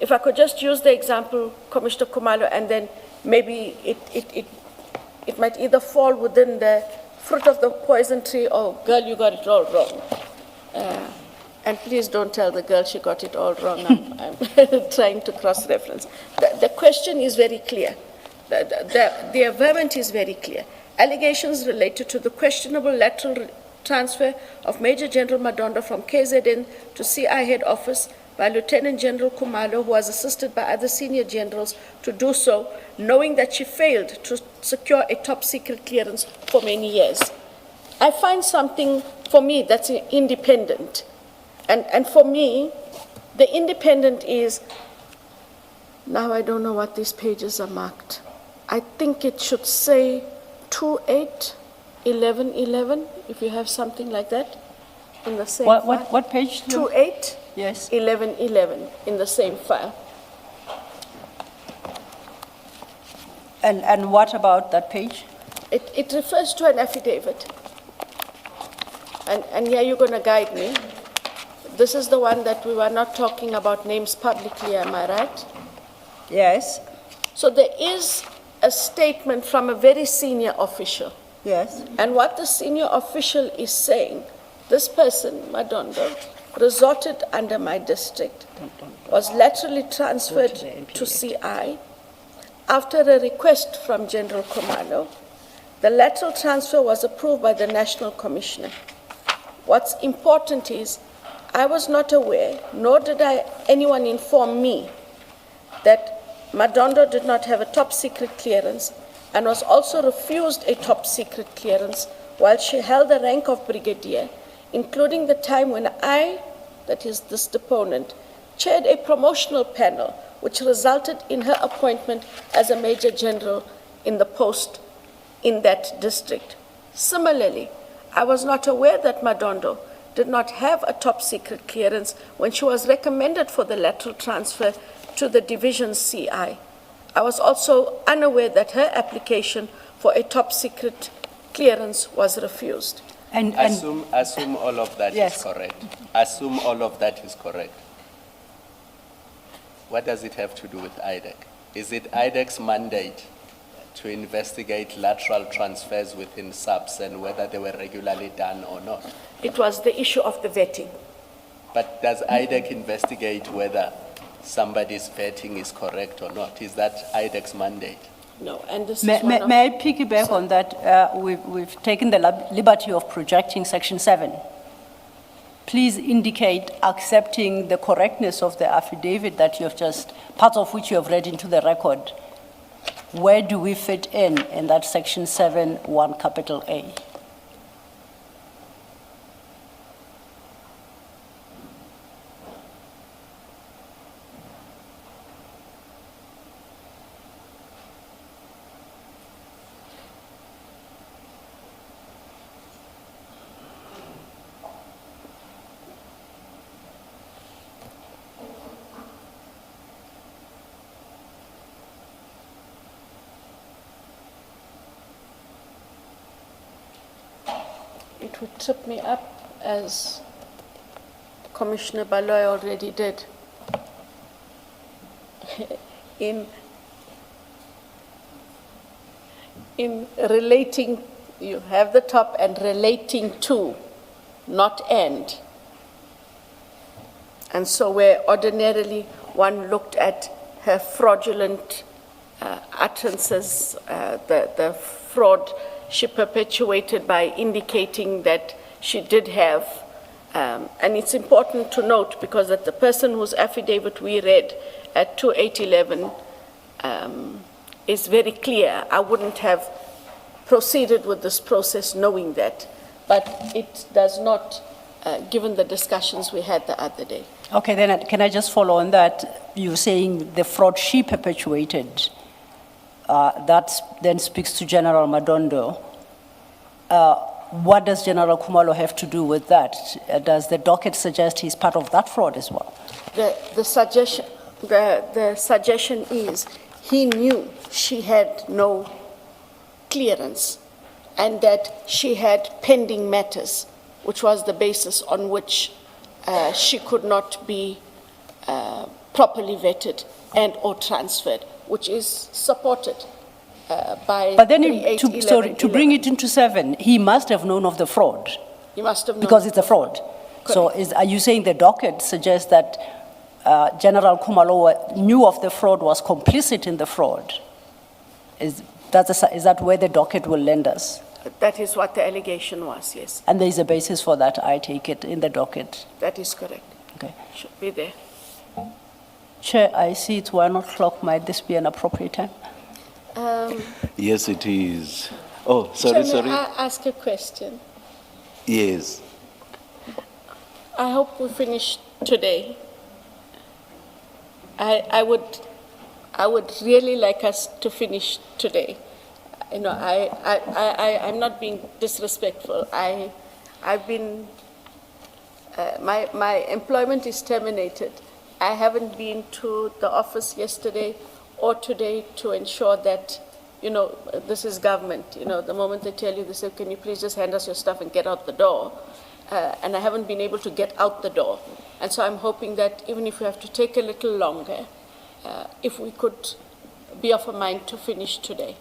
If I could just use the example, Commissioner Kumalo, and then maybe it might either fall within the fruit of the poison tree, or girl, you got it all wrong. And please don't tell the girl she got it all wrong. I'm trying to cross-reference. The question is very clear. The averment is very clear. Allegations related to the questionable lateral transfer of Major General Madondo from KZN to CI head office by Lieutenant General Kumalo, who was assisted by other senior generals to do so, knowing that she failed to secure a top secret clearance for many years. I find something, for me, that's independent. And for me, the independent is, now I don't know what these pages are marked. I think it should say 28-11-11, if you have something like that in the same file. What page? 28, yes. 11-11 in the same file. And what about that page? It refers to an affidavit. And here you're going to guide me. This is the one that we were not talking about names publicly, am I right? Yes. So there is a statement from a very senior official. Yes. And what the senior official is saying, this person, Madondo, resorted under my district, was laterally transferred to CI after a request from General Komalo. The lateral transfer was approved by the National Commissioner. What's important is, I was not aware, nor did anyone inform me, that Madondo did not have a top secret clearance and was also refused a top secret clearance while she held the rank of brigadier, including the time when I, that is this deponent, chaired a promotional panel which resulted in her appointment as a major general in the post in that district. Similarly, I was not aware that Madondo did not have a top secret clearance when she was recommended for the lateral transfer to the division CI. I was also unaware that her application for a top secret clearance was refused. And Assume all of that Yes. is correct. Assume all of that is correct. What does it have to do with IDEC? Is it IDEC's mandate to investigate lateral transfers within subs and whether they were regularly done or not? It was the issue of the vetting. But does IDEC investigate whether somebody's vetting is correct or not? Is that IDEC's mandate? No, and this may, is one may, of, may I piggyback on that? We've taken the liberty of projecting Section 7. Please indicate accepting the correctness of the affidavit that you have just, parts of which you have read into the record. Where do we fit in that Section 7, 1 capital A? it would trip me up, as Commissioner Baloy already did, in relating, you have the top and relating to, not and. And so where ordinarily one looked at her fraudulent utterances, the fraud she perpetuated by indicating that she did have, and it's important to note because that the person whose affidavit we read at 2811 is very clear. I wouldn't have proceeded with this process knowing that, but it does not, given the discussions we had the other day. Okay, then can I just follow on that? You're saying the fraud she perpetuated, that then speaks to General Madondo. What does General Kumalo have to do with that? Does the docket suggest he's part of that fraud as well? The suggestion is he knew she had no clearance and that she had pending matters, which was the basis on which she could not be properly vetted and or transferred, which is supported by But then, to bring it into 7, he must have known of the fraud. He must have known. Because it's a fraud. Correct. So are you saying the docket suggests that General Kumalo knew of the fraud, was complicit in the fraud? Is that where the docket will land us? That is what the allegation was, yes. And there is a basis for that, I take it, in the docket? That is correct. Okay. Should be there. Chair, I see it's 1 o'clock. Might this be an appropriate time? Yes, it is. Oh, sorry. May I ask a question? Yes. I hope we finish today. I would really like us to finish today. You know, I'm not being disrespectful. I've been, my employment is terminated. I haven't been to the office yesterday or today to ensure that, you know, this is government. You know, the moment they tell you, they say, can you please just hand us your stuff and get out the door? And I haven't been able to get out the door. And so I'm hoping that even if we have to take a little longer, if we could be of a mind to finish today.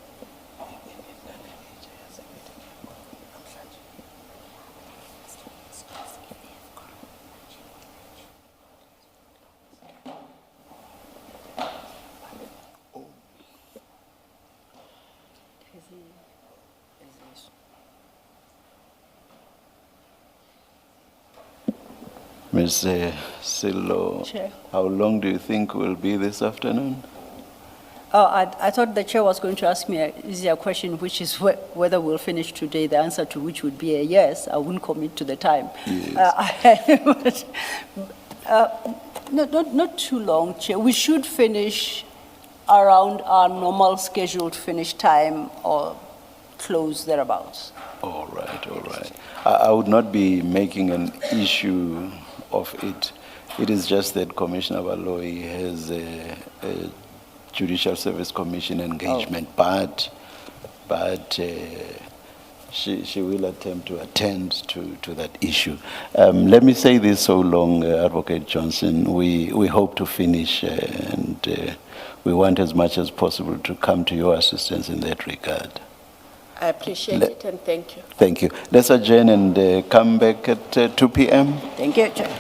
Ms. Silo, Chair. how long do you think will be this afternoon? Oh, I thought the chair was going to ask me an easier question, which is whether we'll finish today, the answer to which would be a yes. I wouldn't commit to the time. Yes. Not too long, Chair. We should finish around our normal scheduled finish time or close thereabouts. All right, all right. I would not be making an issue of it. It is just that Commissioner Baloy has a Judicial Service Commission engagement, but she will attempt to attend to that issue. Let me say this so long, Advocate Johnson. We hope to finish and we want as much as possible to come to your assistance in that regard. I appreciate it and thank you. Thank you. Let's adjourn and come back at 2 p.m. Thank you, Chair.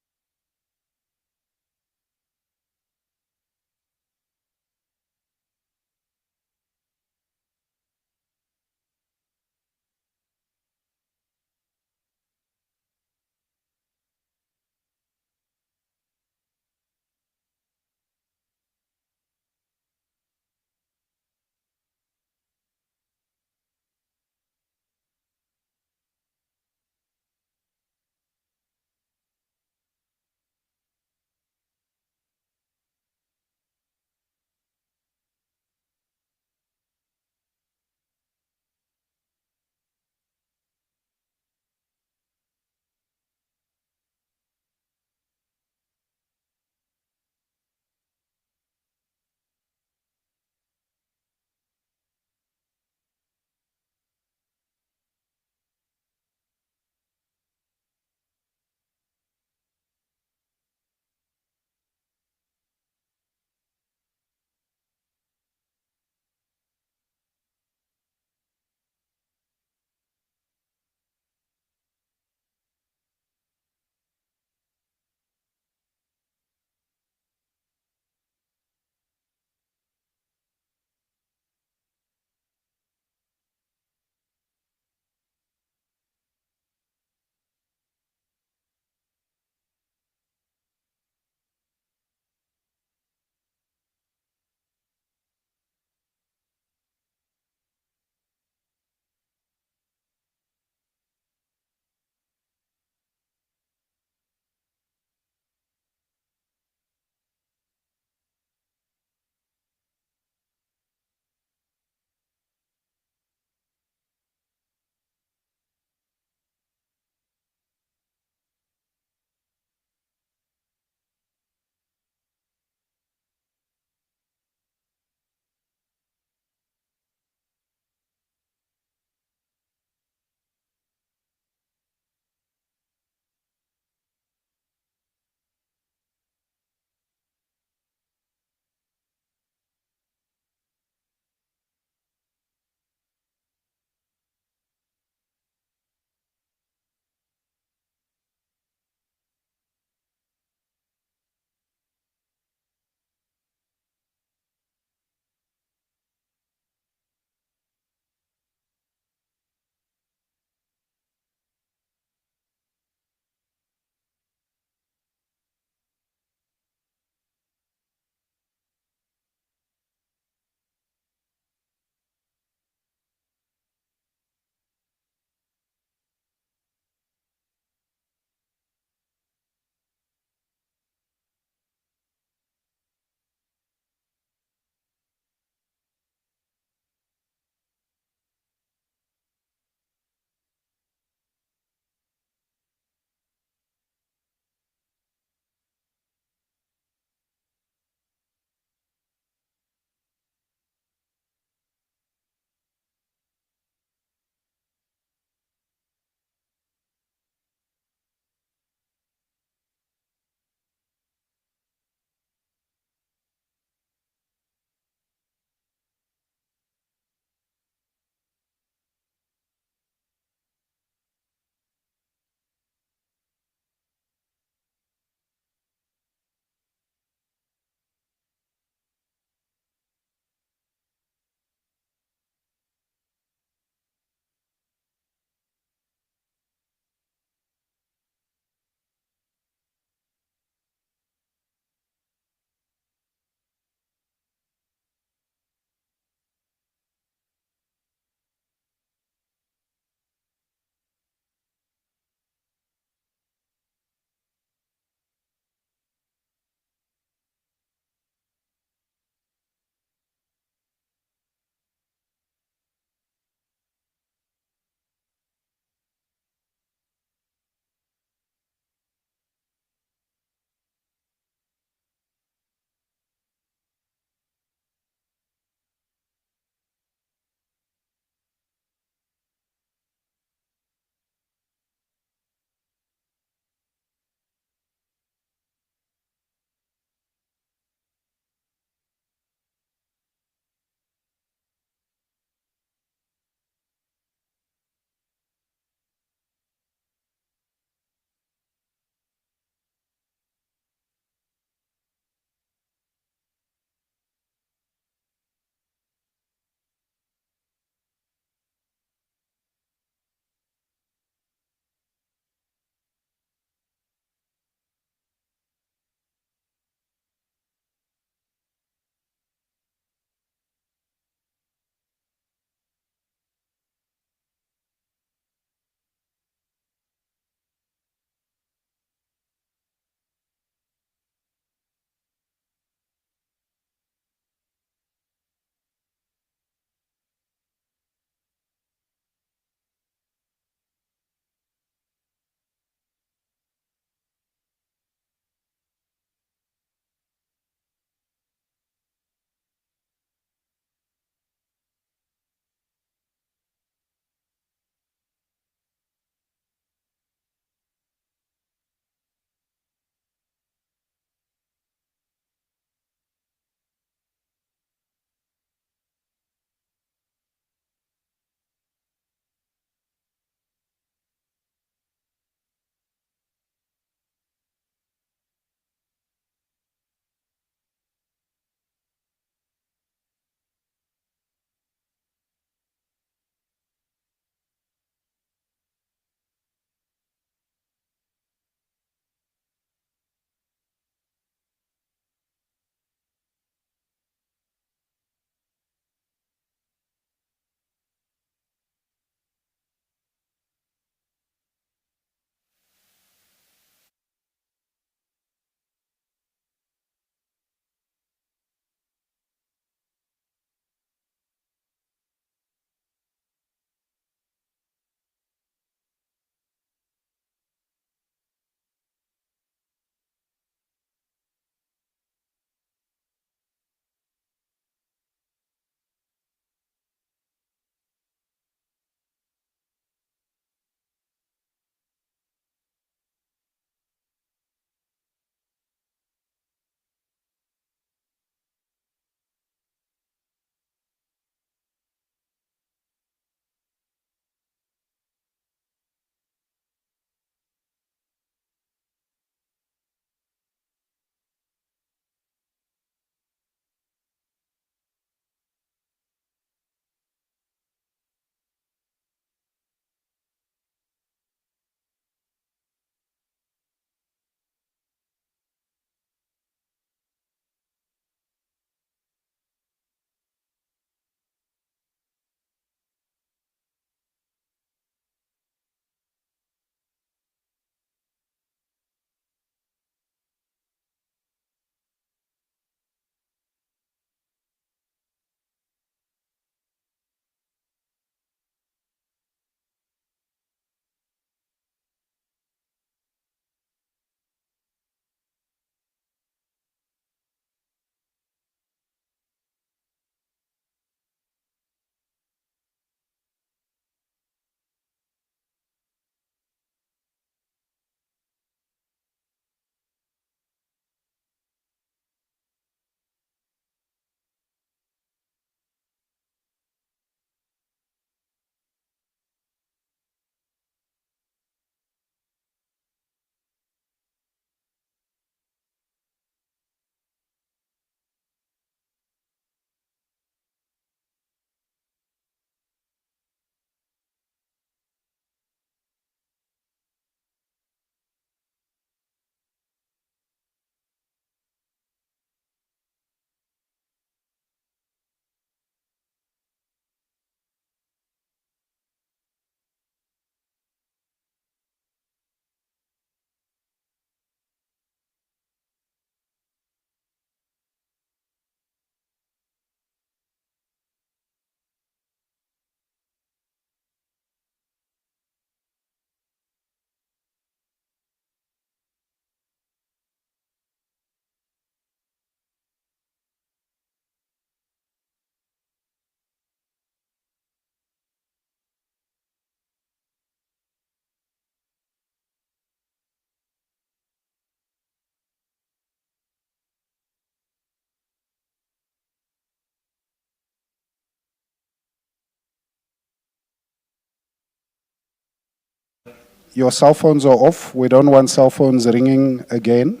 your cell phones are off. We don't want cell phones ringing again.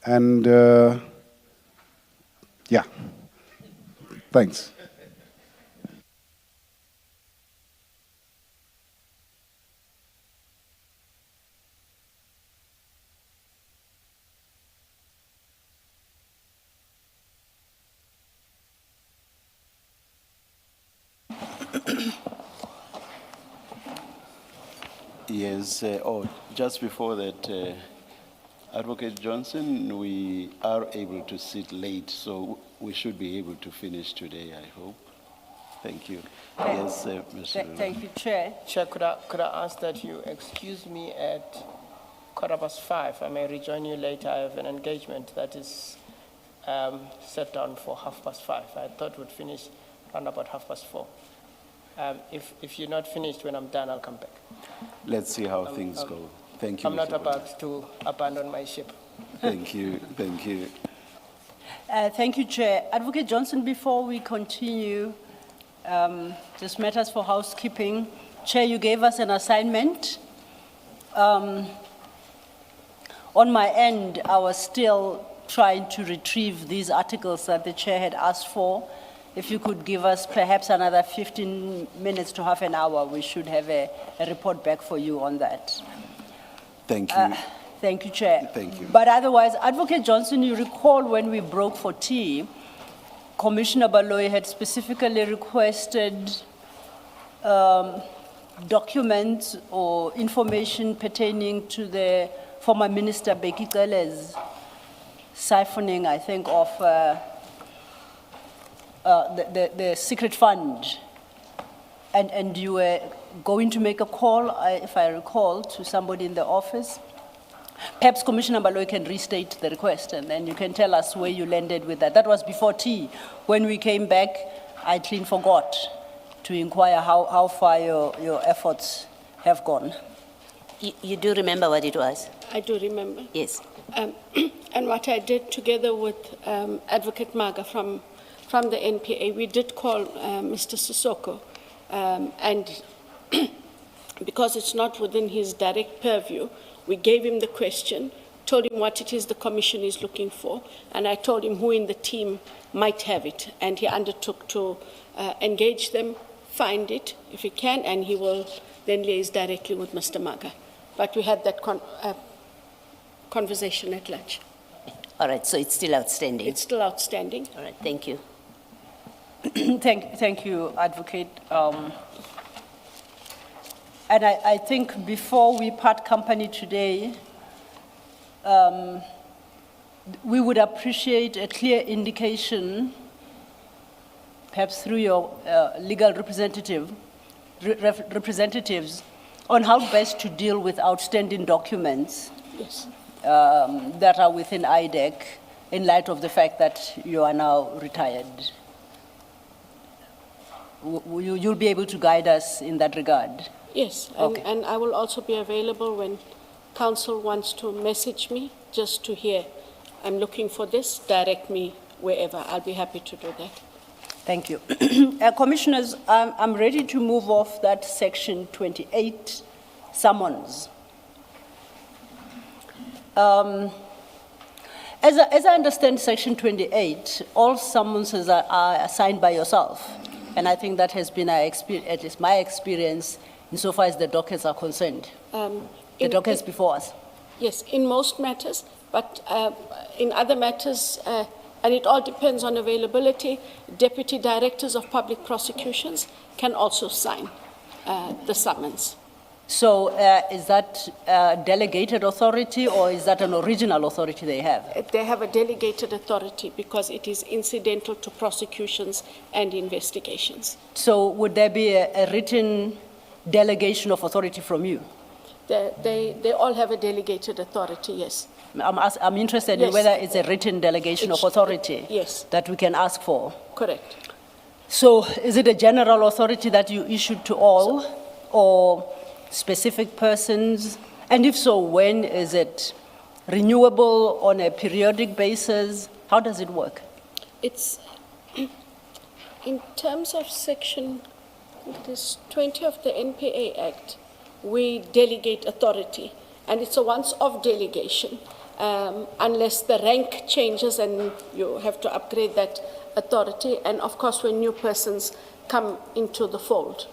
And yeah, thanks. Yes, just before that, Advocate Johnson, we are able to sit late, so we should be able to finish today, I hope. Thank you. Yes, Mr. Thank you, Chair. Chair, could I ask that you excuse me at 5:15? I may rejoin you later. I have an engagement that is set down for 5:30. I thought we'd finish around about 4:30. If you're not finished when I'm done, I'll come back. Let's see how things go. Thank you. I'm not Mr. about to abandon my ship. Thank you, thank you. Thank you, Chair. Advocate Johnson, before we continue, just matters for housekeeping. Chair, you gave us an assignment. On my end, I was still trying to retrieve these articles that the Chair had asked for. If you could give us perhaps another 15 minutes to half an hour, we should have a report back for you on that. Thank you. Thank you, Chair. Thank you. But otherwise, Advocate Johnson, you recall when we broke for tea, Commissioner Baloyi had specifically requested documents or information pertaining to the former Minister Bheki Cele's siphoning, I think, of the secret fund. And you were going to make a call, if I recall, to somebody in the office. Perhaps Commissioner Baloyi can restate the request, and then you can tell us where you landed with that. That was before tea. When we came back, I clean forgot to inquire how far your efforts have gone. You do remember what it was? I do remember. Yes. And what I did together with Advocate Maga from the NPA, we did call Mr. Sissoko, and because it's not within his direct purview, we gave him the question, told him what it is the commission is looking for, and I told him who in the team might have it, and he undertook to engage them, find it if he can, and he will then liaise directly with Mr. Maga. But we had that conversation at lunch. All right, so it's still outstanding. It's still outstanding. All right, thank you. Thank you, Advocate. And I think before we part company today, we would appreciate a clear indication, perhaps through your legal representatives, on how best to deal with outstanding documents Yes. that are within IDEC in light of the fact that you are now retired. You'll be able to guide us in that regard. Yes, Okay. and I will also be available when council wants to message me just to hear, I'm looking for this, direct me wherever. I'll be happy to do that. Thank you. Commissioners, I'm ready to move off that section 28 summons. As I understand section 28, all summonses are assigned by yourself. And I think that has been at least my experience insofar as the dockets are concerned. The dockets before us. Yes, in most matters, but in other matters, and it all depends on availability, deputy directors of public prosecutions can also sign the summons. So is that delegated authority or is that an original authority they have? They have a delegated authority because it is incidental to prosecutions and investigations. So would there be a written delegation of authority from you? They all have a delegated authority, yes. I'm interested in Yes. whether it's a written delegation of authority Yes. that we can ask for. Correct. So is it a general authority that you issued to all or specific persons? And if so, when is it renewable on a periodic basis? How does it work? It's, in terms of section, it is 20 of the NPA Act, we delegate authority. And it's a once-off delegation, unless the rank changes and you have to upgrade that authority. And of course, when new persons come into the fold.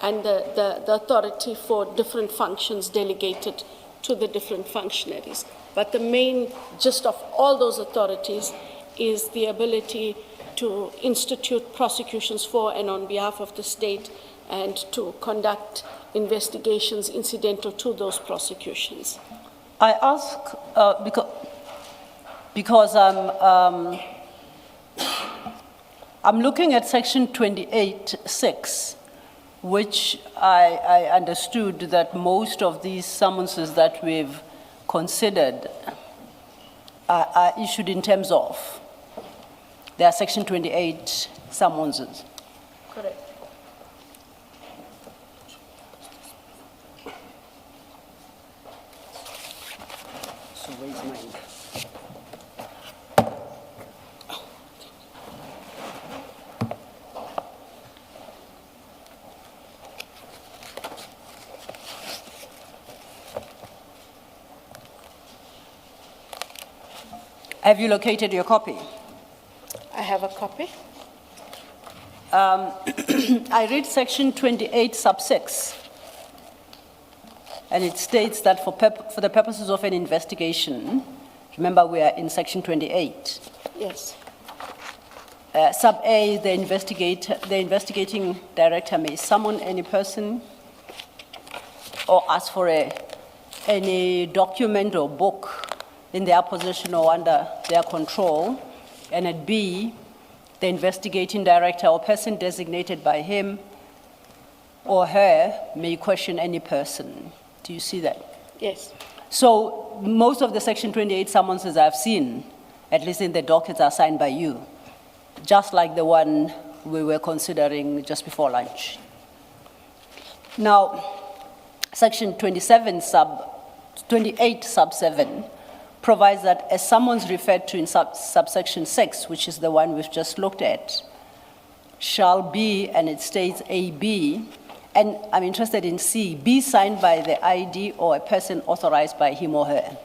And the authority for different functions delegated to the different functionaries. But the main gist of all those authorities is the ability to institute prosecutions for and on behalf of the state and to conduct investigations incidental to those prosecutions. I ask because I'm looking at section 28(6), which I understood that most of these summonses that we've considered are issued in terms of. There are section 28 summonses. Correct. So where's mine? Have you located your copy? I have a copy. I read section 28 sub 6, and it states that for the purposes of an investigation, remember we are in section 28, Yes. sub A, the investigating director may summon any person or ask for any document or book in their possession or under their control, and at B, the investigating director or person designated by him or her may question any person. Do you see that? Yes. So most of the section 28 summonses I've seen, at least in the dockets, are signed by you, just like the one we were considering just before lunch. Now, section 28 sub 7 provides that a summons referred to in subsection 6, which is the one we've just looked at, shall be, and it states AB, and I'm interested in C, be signed by the ID or a person authorized by him or her.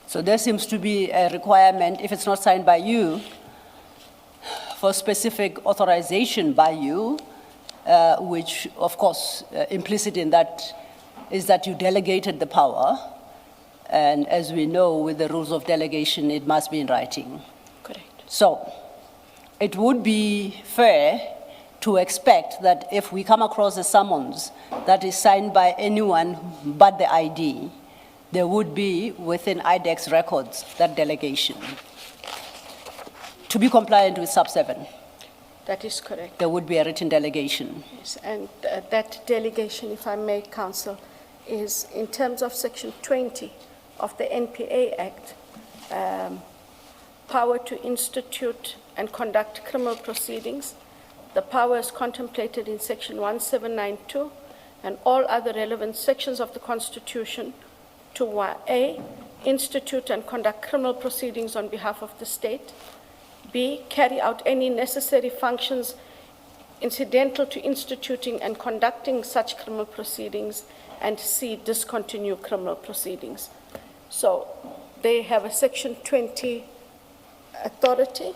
So there seems to be a requirement, if it's not signed by you, for specific authorization by you, which of course implicit in that is that you delegated the power. And as we know, with the rules of delegation, it must be in writing. Correct. So it would be fair to expect that if we come across a summons that is signed by anyone but the ID, there would be within IDEX records that delegation. To be compliant with sub 7, That is correct. there would be a written delegation. Yes. And that delegation, if I may, Council, is in terms of section 20 of the NPA Act, power to institute and conduct criminal proceedings. The power is contemplated in section 1792 and all other relevant sections of the Constitution to A, institute and conduct criminal proceedings on behalf of the state. B, carry out any necessary functions incidental to instituting and conducting such criminal proceedings. And C, discontinue criminal proceedings. So they have a section 20 authority,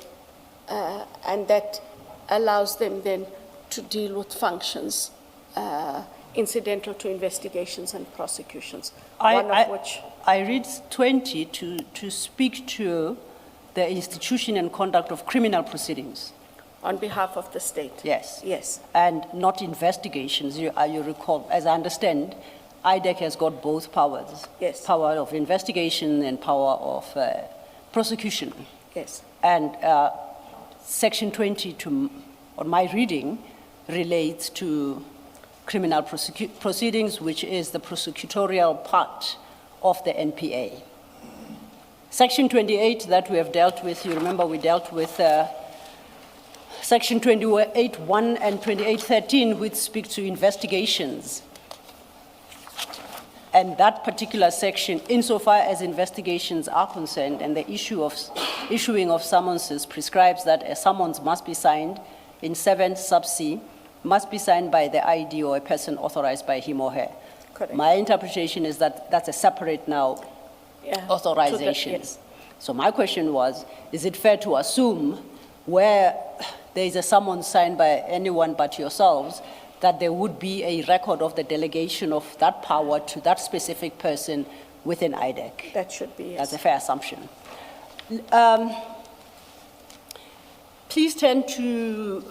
and that allows them then to deal with functions incidental to investigations and prosecutions. I read 20 to speak to the institution and conduct of criminal proceedings. On behalf of the state? Yes. Yes. And not investigations. You recall, as I understand, IDEC has got both powers. Yes. Power of investigation and power of prosecution. Yes. And section 20, on my reading, relates to criminal proceedings, which is the prosecutorial part of the NPA. Section 28 that we have dealt with, you remember we dealt with Section 28.1 and 28.13, which speak to investigations. And that particular section, insofar as investigations are concerned and the issuing of summonses prescribes that a summons must be signed in 7 sub C must be signed by the ID or a person authorized by him or her. Correct. My interpretation is that that's a separate now Yeah. authorization. Yes. So my question was, is it fair to assume where there is a summons signed by anyone but yourselves, that there would be a record of the delegation of that power to that specific person within IDEC? That should be, yes. That's a fair assumption. Please turn to,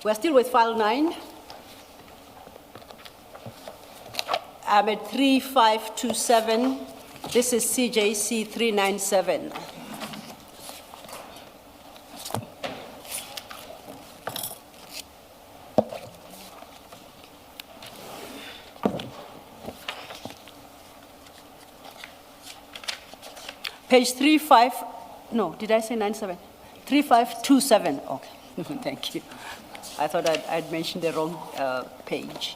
we're still with file 9. I'm at 3527. This is CJC 397. Page 35, no, did I say 97? 3527, okay, thank you. I thought I'd mentioned the wrong page.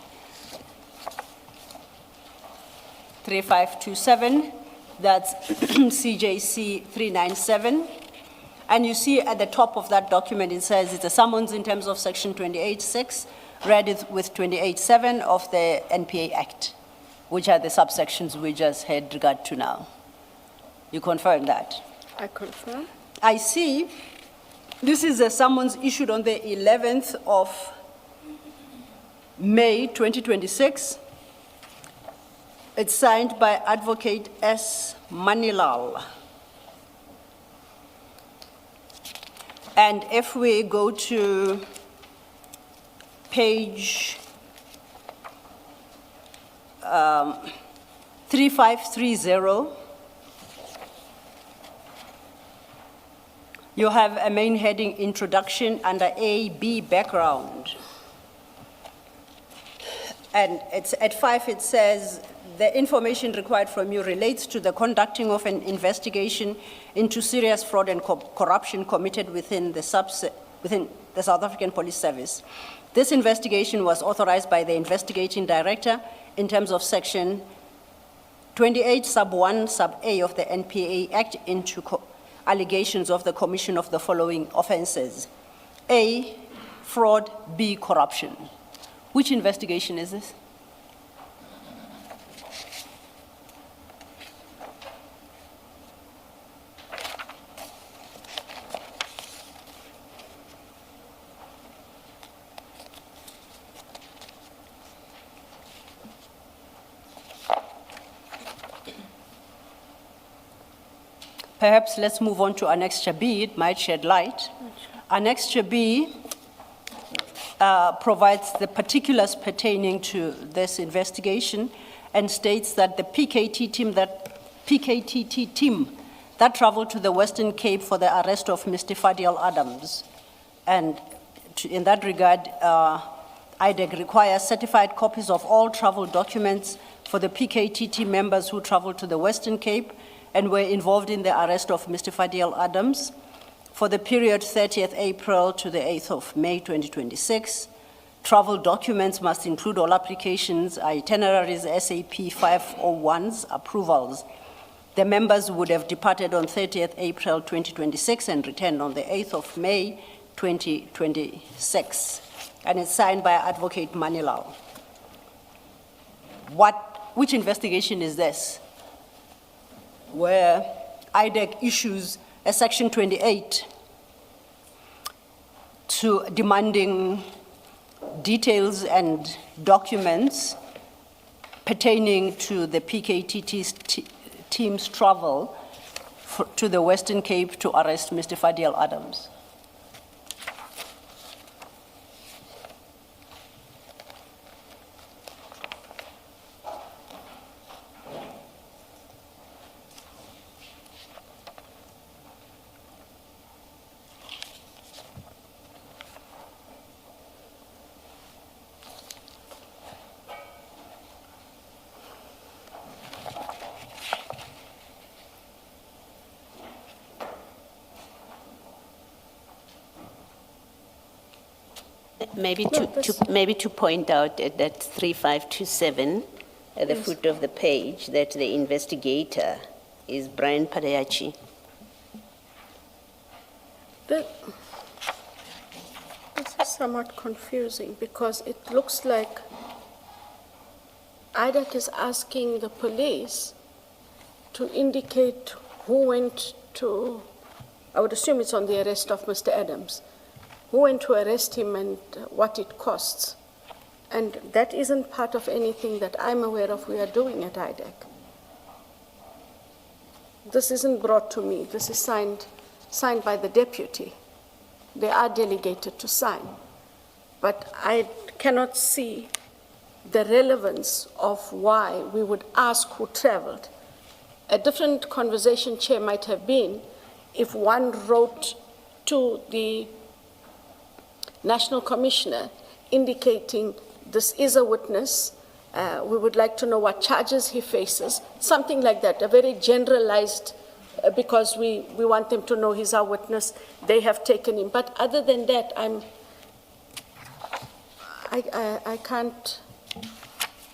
3527, that's CJC 397. And you see at the top of that document, it says it's a summons in terms of section 28.6, read with 28.7 of the NPA Act, which are the subsections we just had regard to now. You confirm that? I confirm. I see this is a summons issued on the 11th of May 2026. It's signed by Advocate S. Manilal. And if we go to page 3530, you have a main heading, introduction, under A, B, background. And it's at 5, it says, the information required from you relates to the conducting of an investigation into serious fraud and corruption committed within the South African Police Service. This investigation was authorized by the investigating director in terms of section 28 sub 1 sub A of the NPA Act into allegations of the commission of the following offenses. A, fraud, B, corruption. Which investigation is this? Perhaps let's move on to Annexure B, it might shed light. Annexure B provides the particulars pertaining to this investigation and states that the PKTT team that traveled to the Western Cape for the arrest of Mr. Fadiel Adams. And in that regard, IDEC requires certified copies of all travel documents for the PKTT members who traveled to the Western Cape and were involved in the arrest of Mr. Fadiel Adams for the period 30th April to the 8th of May 2026. Travel documents must include all applications, itineraries, SAP 501s, approvals. The members would have departed on 30th April 2026 and returned on the 8th of May 2026. And it's signed by Advocate Manilal. Which investigation is this? Where IDEC issues a section 28 to demanding details and documents pertaining to the PKTT's team's travel to the Western Cape to arrest Mr. Fadiel Adams. Maybe to point out at that 3527, at the foot of the page, that the investigator is Brian Padeachi. This is somewhat confusing because it looks like IDAC is asking the police to indicate who went to, I would assume it's on the arrest of Mr. Adams, who went to arrest him and what it costs. And that isn't part of anything that I'm aware of we are doing at IDAC. This isn't brought to me. This is signed by the deputy. They are delegated to sign. But I cannot see the relevance of why we would ask who traveled. A different conversation, Chair, might have been if one wrote to the National Commissioner indicating this is a witness, we would like to know what charges he faces, something like that, a very generalized, because we want them to know he's our witness, they have taken him. But other than that, I can't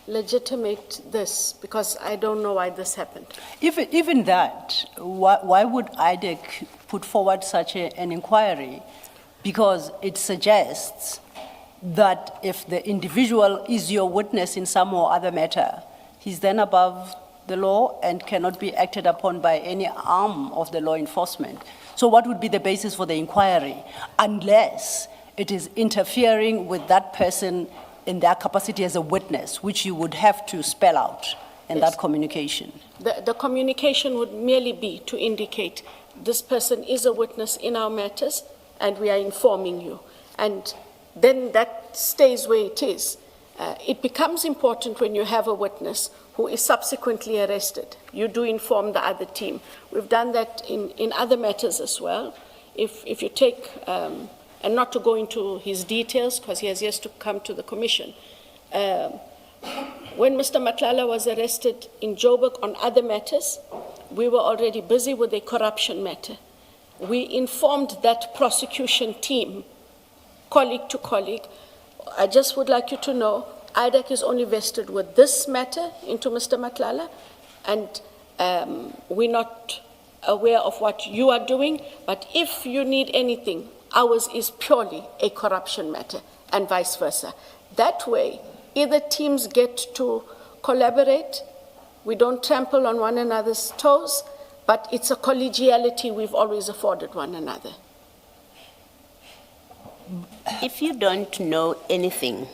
legitimate this because I don't know why this happened. Even that, why would IDEC put forward such an inquiry? Because it suggests that if the individual is your witness in some or other matter, he's then above the law and cannot be acted upon by any arm of the law enforcement. So what would be the basis for the inquiry? Unless it is interfering with that person in their capacity as a witness, which you would have to spell out in Yes. that communication. The communication would merely be to indicate this person is a witness in our matters and we are informing you. And then that stays where it is. It becomes important when you have a witness who is subsequently arrested. You do inform the other team. We've done that in other matters as well. If you take, and not to go into his details because he has yet to come to the commission, when Mr. Madlanga was arrested in Joburg on other matters, we were already busy with a corruption matter. We informed that prosecution team, colleague to colleague. I just would like you to know, IDAC is only vested with this matter into Mr. Madlanga, and we're not aware of what you are doing, but if you need anything, ours is purely a corruption matter, and vice versa. That way, either teams get to collaborate, we don't trample on one another's toes, but it's a collegiality we've always afforded one another. If you don't know anything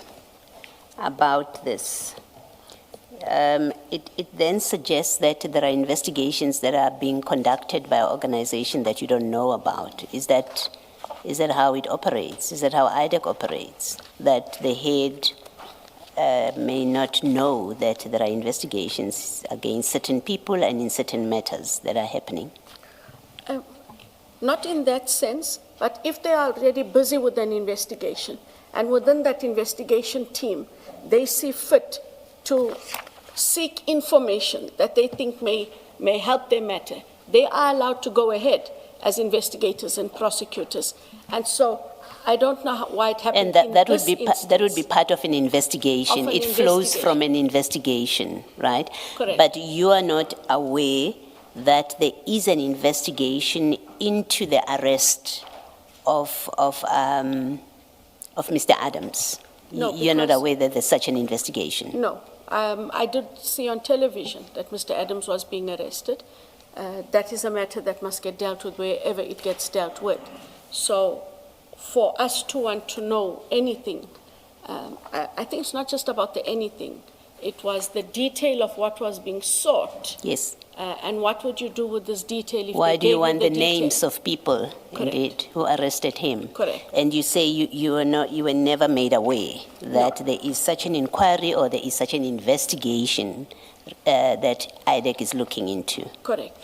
about this, it then suggests that there are investigations that are being conducted by an organization that you don't know about. Is that how it operates? Is that how IDAC operates? That the head may not know that there are investigations against certain people and in certain matters that are happening? Not in that sense, but if they are already busy with an investigation, and within that investigation team, they see fit to seek information that they think may help their matter, they are allowed to go ahead as investigators and prosecutors. And so I don't know why it happened. And that would be part of an investigation. It flows from an investigation, right? Correct. But you are not aware that there is an investigation into the arrest of Mr. Adams. No, You're not because- aware that there's such an investigation. No. I did see on television that Mr. Adams was being arrested. That is a matter that must get dealt with wherever it gets dealt with. So for us to want to know anything, I think it's not just about the anything. It was the detail of what was being sought. Yes. And what would you do with this detail if Why they do you gave want the detail? names of people, Correct. indeed, who arrested him? Correct. And you say you were never made aware that there is such an inquiry or there is such an investigation that IDAC is looking into. Correct.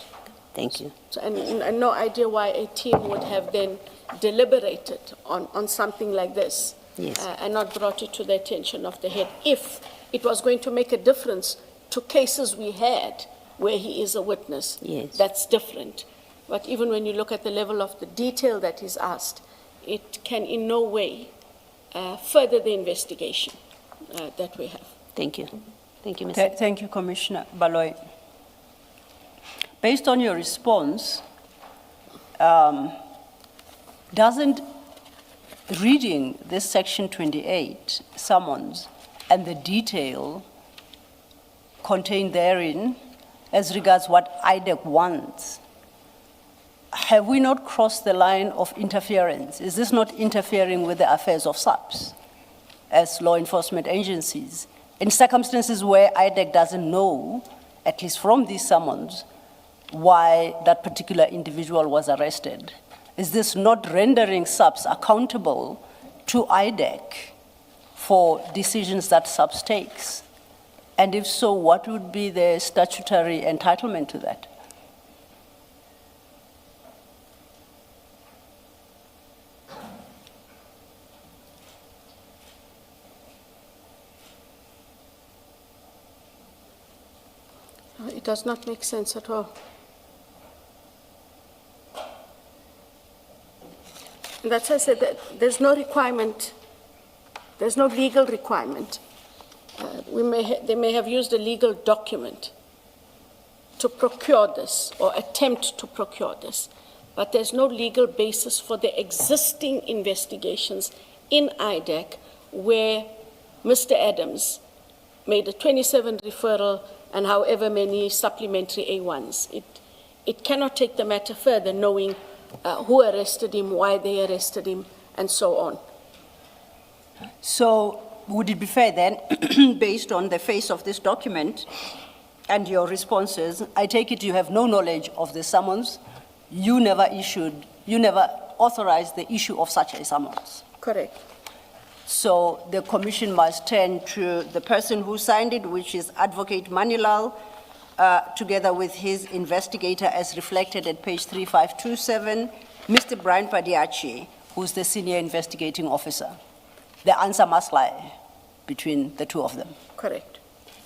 Thank you. So, and no idea why a team would have then deliberated on something like this. Yes. And not brought it to the attention of the head if it was going to make a difference to cases we had where he is a witness. Yes. That's different. But even when you look at the level of the detail that is asked, it can in no way further the investigation that we have. Thank you. Thank you, Mr. Thank you, Commissioner Baloy. Based on your response, doesn't reading this Section 28 summons and the detail contained therein as regards what IDEC wants, have we not crossed the line of interference? Is this not interfering with the affairs of SAPS as law enforcement agencies in circumstances where IDEC doesn't know, at least from these summons, why that particular individual was arrested? Is this not rendering SAPS accountable to IDEC for decisions that SAPS takes? And if so, what would be the statutory entitlement to that? It does not make sense at all. And that's why I said that there's no requirement, there's no legal requirement. They may have used a legal document to procure this or attempt to procure this, but there's no legal basis for the existing investigations in IDEC where Mr. Adams made a 27 referral and however many supplementary A1s. It cannot take the matter further knowing who arrested him, why they arrested him, and so on. So would it be fair then, based on the face of this document and your responses, I take it you have no knowledge of the summons, you never authorized the issue of such a summons? Correct. So the commission must turn to the person who signed it, which is Advocate Manilal, together with his investigator as reflected at page 3527, Mr. Brian Padiachi, who's the senior investigating officer. The answer must lie between the two of them. Correct.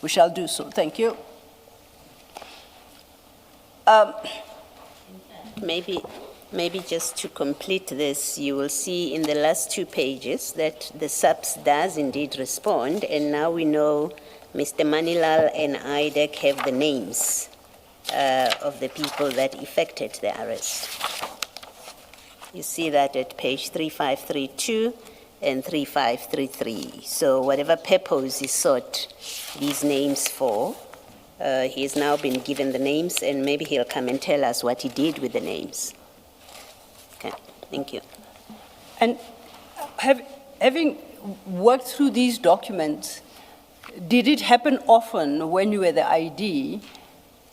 We shall do so. Thank you. Maybe just to complete this, you will see in the last 2 pages that the SAPS does indeed respond, and now we know Mr. Manilal and IDEC have the names of the people that effected the arrest. You see that at page 3532 and 3533. So whatever purpose he sought these names for, he has now been given the names, and maybe he'll come and tell us what he did with the names. Okay, thank you. And having worked through these documents, did it happen often when you were the ID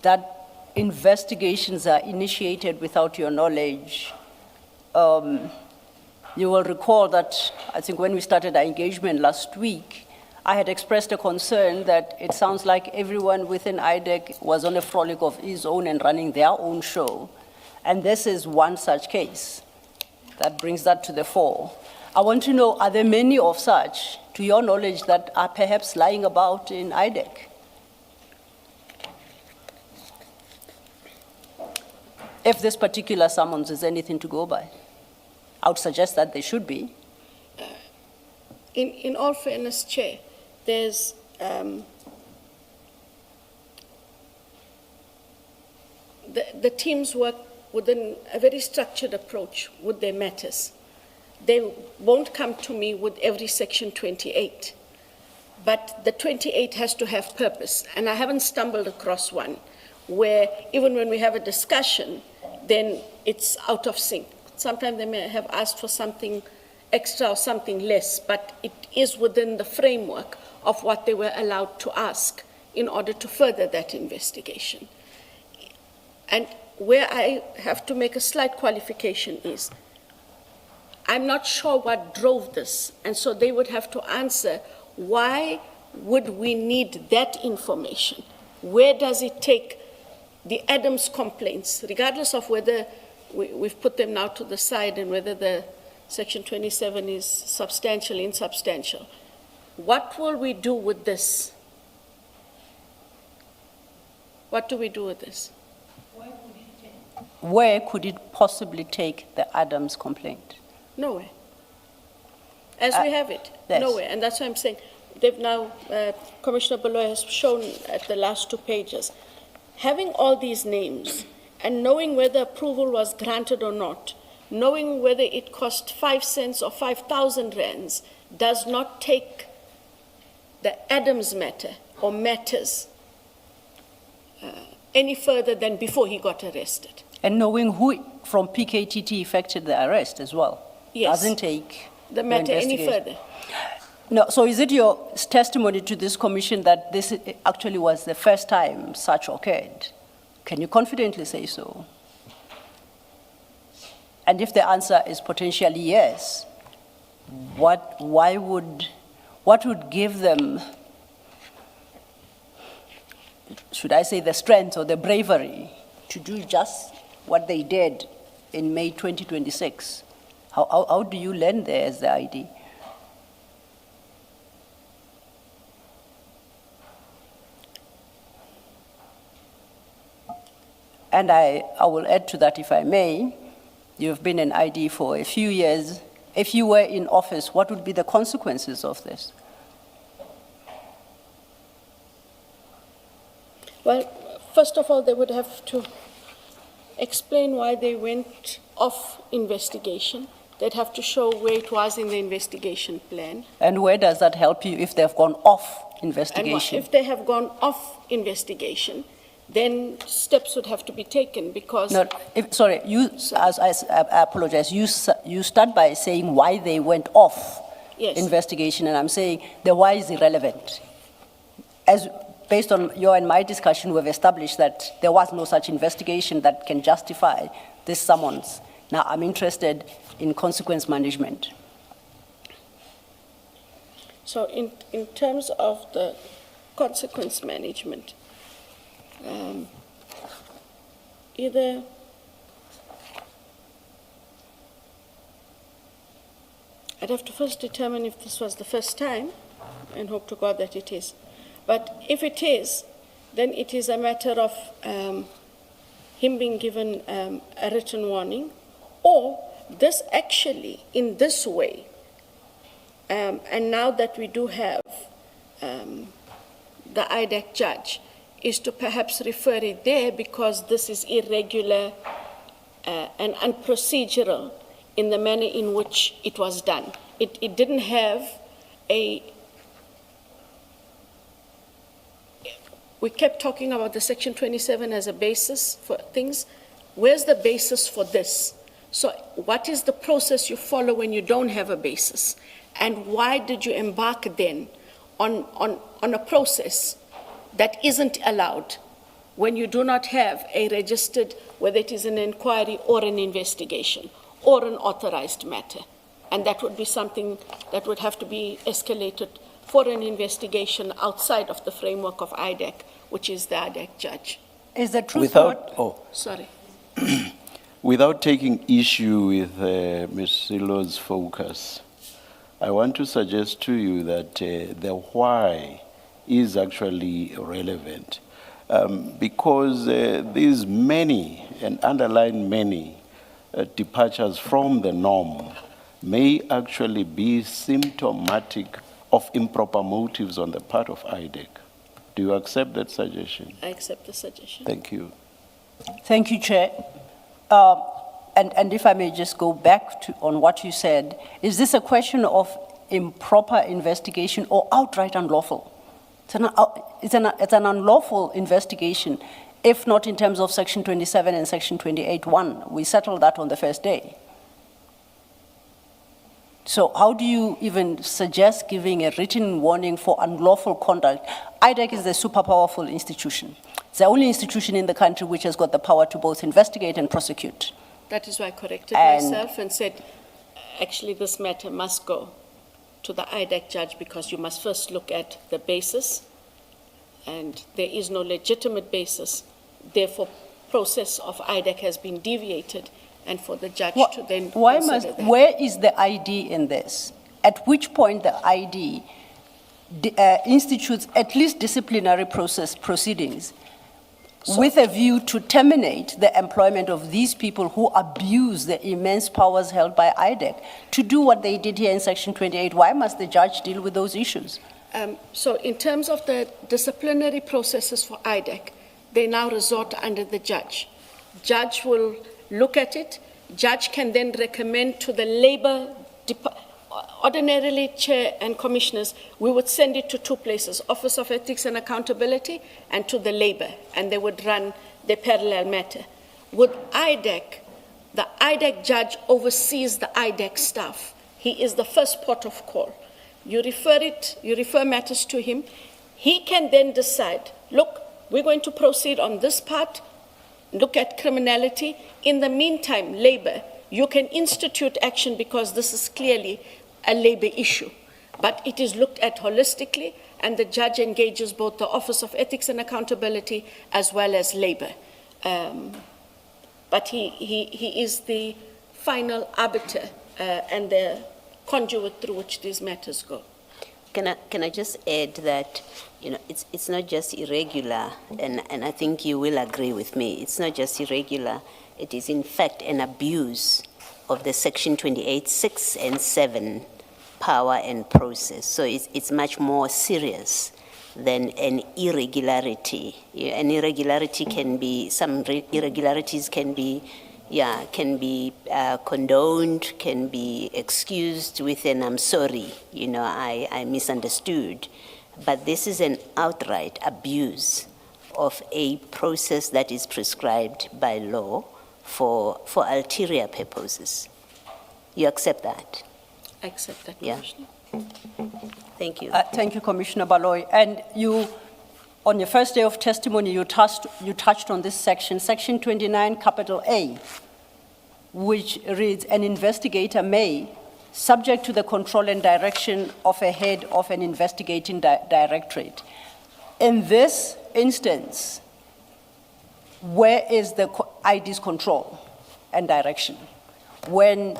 that investigations are initiated without your knowledge? You will recall that I think when we started our engagement last week, I had expressed a concern that it sounds like everyone within IDEC was on a frolic of his own and running their own show. And this is one such case that brings that to the fore. I want to know, are there many of such, to your knowledge, that are perhaps lying about in IDEC? If this particular summons is anything to go by, I would suggest that they should be. In all fairness, Chair, there's the teams work within a very structured approach with their matters. They won't come to me with every Section 28, but the 28 has to have purpose, and I haven't stumbled across one where even when we have a discussion, then it's out of sync. Sometimes they may have asked for something extra or something less, but it is within the framework of what they were allowed to ask in order to further that investigation. And where I have to make a slight qualification is, I'm not sure what drove this, and so they would have to answer, why would we need that information? Where does it take the Adams complaints, regardless of whether we've put them now to the side and whether the Section 27 is substantial, insubstantial? What will we do with this? What do we do with this? Where could it possibly take the Adams complaint? Nowhere. As we have it, yes. Nowhere. And that's why I'm saying, they've now, Commissioner Baloy has shown at the last 2 pages, having all these names and knowing whether approval was granted or not, knowing whether it cost 5 cents or 5,000 rands does not take the Adams matter or matters any further than before he got arrested. And knowing who from PKTT effected the arrest as well. Yes. Doesn't take The matter any investigation. further. No, so is it your testimony to this commission that this actually was the first time such occurred? Can you confidently say so? And if the answer is potentially yes, what would give them, should I say, the strength or the bravery to do just what they did in May 2026? How do you land there as the ID? And I will add to that, if I may. You've been an ID for a few years. If you were in office, what would be the consequences of this? Well, first of all, they would have to explain why they went off investigation. They'd have to show where it was in the investigation plan. And where does that help you if they've gone off And investigation? if they have gone off investigation, then steps would have to be taken because... No, sorry, I apologize. You start by saying why they went off Yes. investigation, and I'm saying the why is irrelevant. As based on your and my discussion, we've established that there was no such investigation that can justify this summons. Now, I'm interested in consequence management. So in terms of the consequence management, either I'd have to first determine if this was the first time and hope to God that it is. But if it is, then it is a matter of him being given a written warning, or this actually, in this way, and now that we do have the IDAC judge, is to perhaps refer it there because this is irregular and unprocedural in the manner in which it was done. It didn't have we kept talking about the Section 27 as a basis for things. Where's the basis for this? So what is the process you follow when you don't have a basis? And why did you embark then on a process that isn't allowed when you do not have a registered, whether it is an inquiry or an investigation or an authorized matter? And that would be something that would have to be escalated for an investigation outside of the framework of IDAC, which is the IDAC judge. Is the truth Sorry. Without taking issue with Ms. Silo's focus, I want to suggest to you that the why is actually relevant because these many, and underline many, departures from the norm may actually be symptomatic of improper motives on the part of IDAC. Do you accept that suggestion? I accept the suggestion. Thank you. Thank you, Chair. And if I may just go back on what you said, is this a question of improper investigation or outright unlawful? It's an unlawful investigation, if not in terms of Section 27 and Section 28(1). We settled that on the first day. So how do you even suggest giving a written warning for unlawful conduct? IDAC is a super powerful institution. It's the only institution in the country which has got the power to both investigate and prosecute. That is why I corrected myself and said, actually, this matter must go to the IDAC judge because you must first look at the basis, and there is no legitimate basis. Therefore, process of IDAC has been deviated, and for the judge to then consider that. Where is the ID in this? At which point the ID institutes at least disciplinary proceedings with a view to terminate the employment of these people who abuse the immense powers held by IDAC to do what they did here in Section 28. Why must the judge deal with those issues? So in terms of the disciplinary processes for IDAC, they now resort under the judge. Judge will look at it, Judge can then recommend to the labor department. Ordinarily, Chair and Commissioners, we would send it to two places, Office of Ethics and Accountability and to the Labor, and they would run the parallel matter. With IDEC, the IDEC judge oversees the IDEC staff. He is the first port of call. You refer matters to him. He can then decide, look, we're going to proceed on this part, look at criminality. In the meantime, Labor, you can institute action because this is clearly a labor issue, but it is looked at holistically, and the judge engages both the Office of Ethics and Accountability as well as labor. But he is the final arbiter and the conduit through which these matters go. Can I just add that, it's not just irregular, and I think you will agree with me, it's not just irregular, it is in fact an abuse of the Section 28(6) and 7 power and process. So it's much more serious than an irregularity. An irregularity can be, some irregularities can be condoned, can be excused with an I'm sorry, I misunderstood. But this is an outright abuse of a process that is prescribed by law for ulterior purposes. You accept that? I accept that, Yeah. Commissioner. Thank you. Thank you, Commissioner Baloy. And you, on your first day of testimony, you touched on this section, Section 29, capital A, which reads, an investigator may, subject to the control and direction of a head of an investigating directorate. In this instance, where is the ID's control and direction? When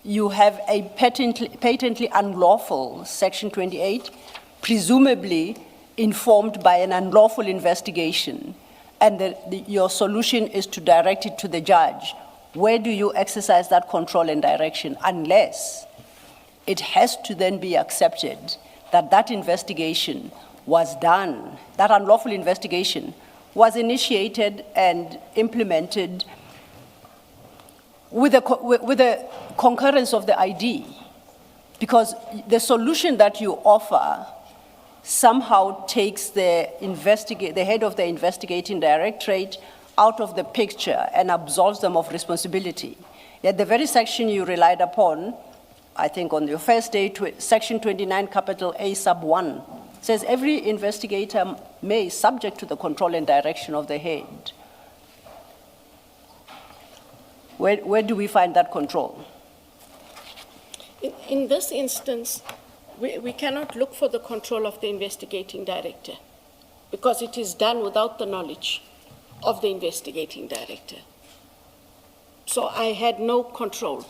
you have a patently unlawful Section 28, presumably informed by an unlawful investigation, and your solution is to direct it to the judge, where do you exercise that control and direction, unless it has to then be accepted that that investigation was done, that unlawful investigation was initiated and implemented with the concurrence of the ID, because the solution that you offer somehow takes the head of the investigating directorate out of the picture and absolves them of responsibility. Yet the very section you relied upon, I think on your first day, Section 29, capital A, sub 1, says every investigator may, subject to the control and direction of the head. Where do we find that control? In this instance, we cannot look for the control of the investigating director because it is done without the knowledge of the investigating director. So I had no control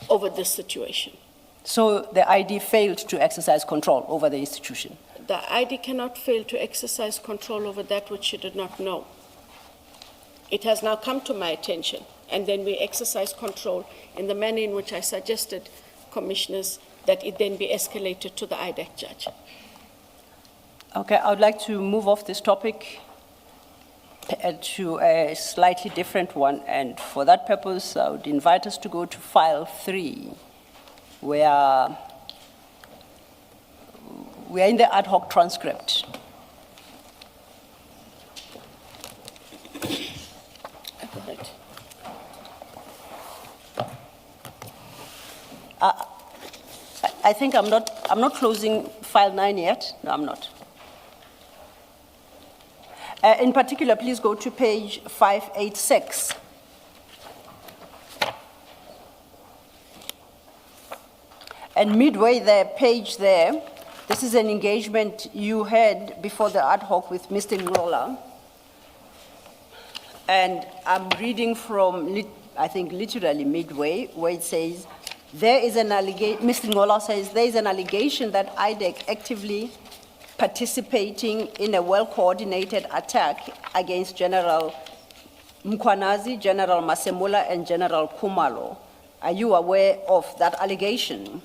over this situation. So the ID failed to exercise control over the institution? The ID cannot fail to exercise control over that which she did not know. It has now come to my attention, and then we exercise control in the manner in which I suggested, Commissioners, that it then be escalated to the IDEC judge. Okay, I would like to move off this topic to a slightly different one, and for that purpose, I would invite us to go to file 3, where we are in the ad hoc transcript. I think I'm not closing file 9 yet. No, I'm not. In particular, please go to page 586. And midway there, page there, this is an engagement you had before the ad hoc with Mr. Ngola. And I'm reading from, I think, literally midway, where it says, there is an allegation, Mr. Ngola says, there is an allegation that IDEC actively participating in a well-coordinated attack against General Mkwanazi, General Masemula, and General Kumalo. Are you aware of that allegation?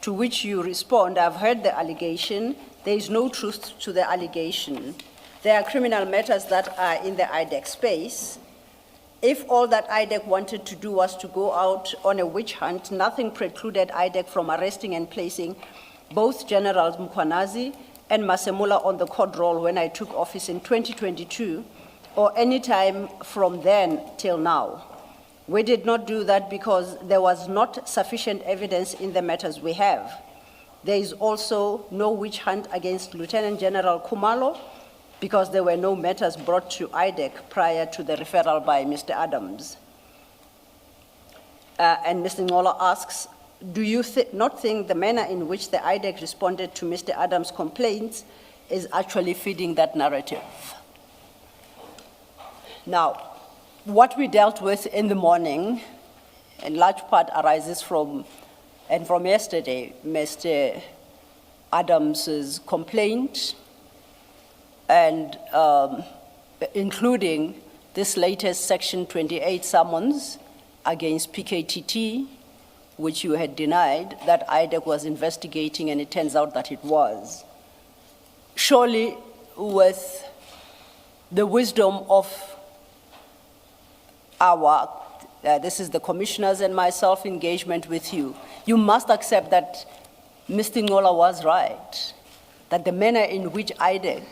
To which you respond, I've heard the allegation. There is no truth to the allegation. There are criminal matters that are in the IDEC space. If all that IDEC wanted to do was to go out on a witch hunt, nothing precluded IDEC from arresting and placing both Generals Mkhwanazi and Masemula on the court roll when I took office in 2022, or any time from then till now. We did not do that because there was not sufficient evidence in the matters we have. There is also no witch hunt against Lieutenant General Khumalo because there were no matters brought to IDEC prior to the referral by Mr. Adams. And Mr. Ngola asks, do you not think the manner in which the IDEC responded to Mr. Adams' complaints is actually feeding that narrative? Now, what we dealt with in the morning, in large part arises from yesterday, Mr. Adams's complaint, and including this latest Section 28 summons against PKTT, which you had denied that IDEC was investigating, and it turns out that it was. Surely, with the wisdom of this is the commissioners and myself engagement with you, you must accept that Mr. Ngola was right, that the manner in which IDEC